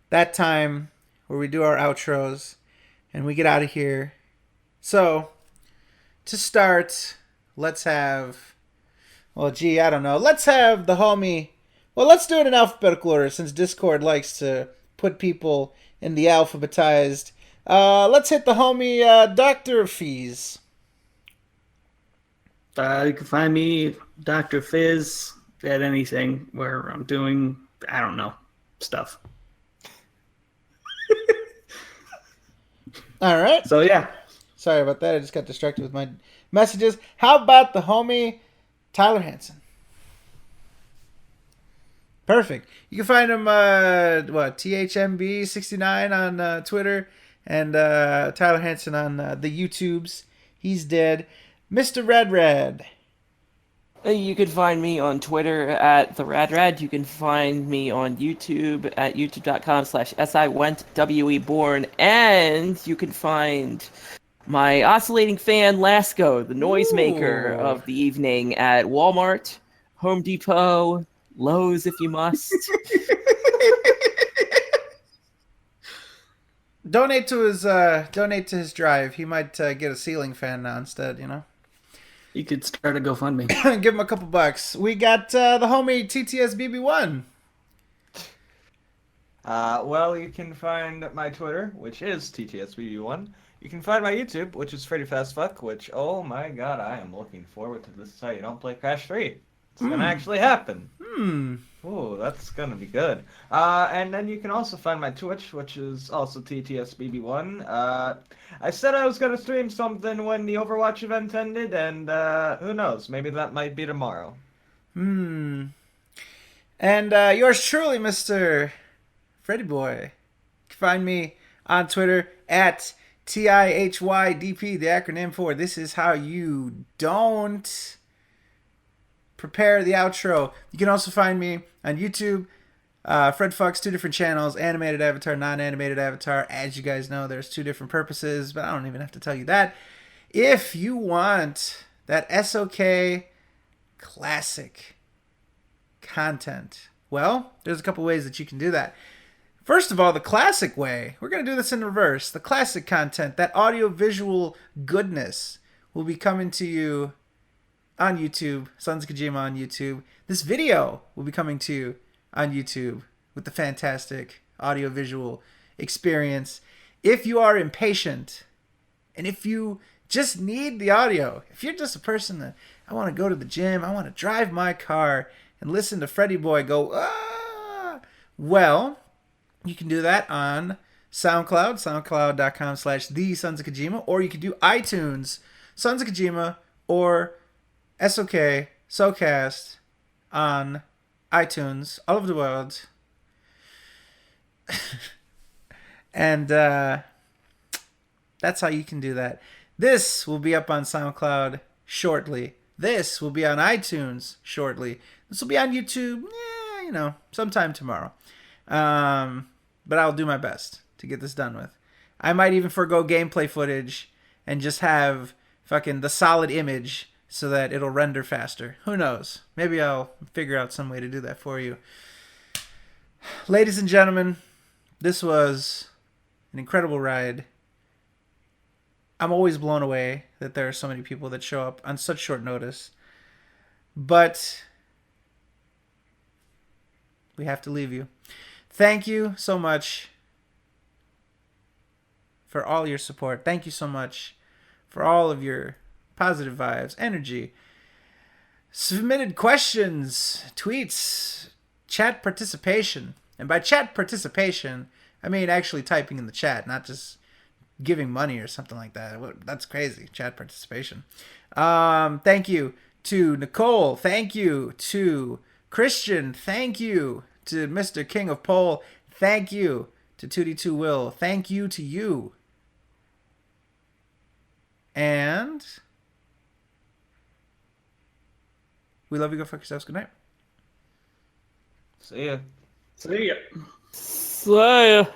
Speaker 2: that time where we do our outros and we get out of here. So, to start, let's have, I don't know. Let's have the homie, let's do it in alphabetical order since Discord likes to put people in the alphabetized. Let's hit the homie, Dr. Fees.
Speaker 1: You can find me, Dr. Fizz, at anything where I'm doing, I don't know, stuff.
Speaker 2: All right.
Speaker 1: So, yeah.
Speaker 2: Sorry about that. I just got distracted with my messages. How about the homie, Tyler Hansen? Perfect. You can find him, THMB69 on Twitter and Tyler Hansen on the YouTubes. He's dead. Mr. Red.
Speaker 5: You can find me on Twitter at TheRadRad. You can find me on YouTube at youtube.com/SIWentWeborn. And you can find my oscillating fan, Lasco, the noisemaker of the evening, at Walmart, Home Depot, Lowe's if you must.
Speaker 2: Donate to his drive. He might get a ceiling fan now instead, you know?
Speaker 1: You could start a GoFundMe.
Speaker 2: Give him a couple bucks. We got the homie TTSBB1.
Speaker 6: Well, you can find my Twitter, which is TTSBB1. You can find my YouTube, which is Freddy Fast Fuck, which, oh my god, I am looking forward to this. How you don't play Crash 3. It's gonna actually happen. Ooh, that's gonna be good. And then you can also find my Twitch, which is also TTSBB1. I said I was gonna stream something when the Overwatch event ended, and who knows? Maybe that might be tomorrow.
Speaker 2: And yours truly, Mr. Freddy Boy. You can find me on Twitter at TIHYDP, the acronym for This Is How You Don't. prepare the outro. You can also find me on YouTube. Fred Fucks, 2 different channels, animated avatar, non-animated avatar. As you guys know, there's 2 different purposes, but I don't even have to tell you that. If you want that SoK classic content, well, there's a couple ways that you can do that. First of all, the classic way, we're going to do this in reverse. The classic content, that audio-visual goodness, will be coming to you on YouTube, Sons of Kojima on YouTube. This video will be coming to you on YouTube with the fantastic audio-visual experience. If you are impatient, and if you just need the audio, if you're just a person that, I want to go to the gym, I want to drive my car and listen to Freddy Boy go, ah, well, you can do that on SoundCloud, soundcloud.com/The Sons of Kojima, or you can do iTunes, Sons of Kojima, or SoKast on iTunes all over the world. And that's how you can do that. This will be up on SoundCloud shortly. This will be on iTunes shortly. This will be on YouTube, sometime tomorrow. But I'll do my best to get this done with. I might even forego gameplay footage and just have fucking the solid image so that it'll render faster. Who knows? Maybe I'll figure out some way to do that for you. Ladies and gentlemen, this was an incredible ride. I'm always blown away that there are so many people that show up on such short notice. But we have to leave you. Thank you so much for all your support. Thank you so much for all of your positive vibes, energy, submitted questions, tweets, chat participation. And by chat participation, I mean actually typing in the chat, not just giving money or something like that. That's crazy. Chat participation. Thank you to Nicole. Thank you to Christian. Thank you to Mr. KingofPol. Thank you to 2D2 Will. Thank you to you. And we love you. Go fuck yourselves. Good night.
Speaker 6: See ya.
Speaker 1: See ya.
Speaker 12: So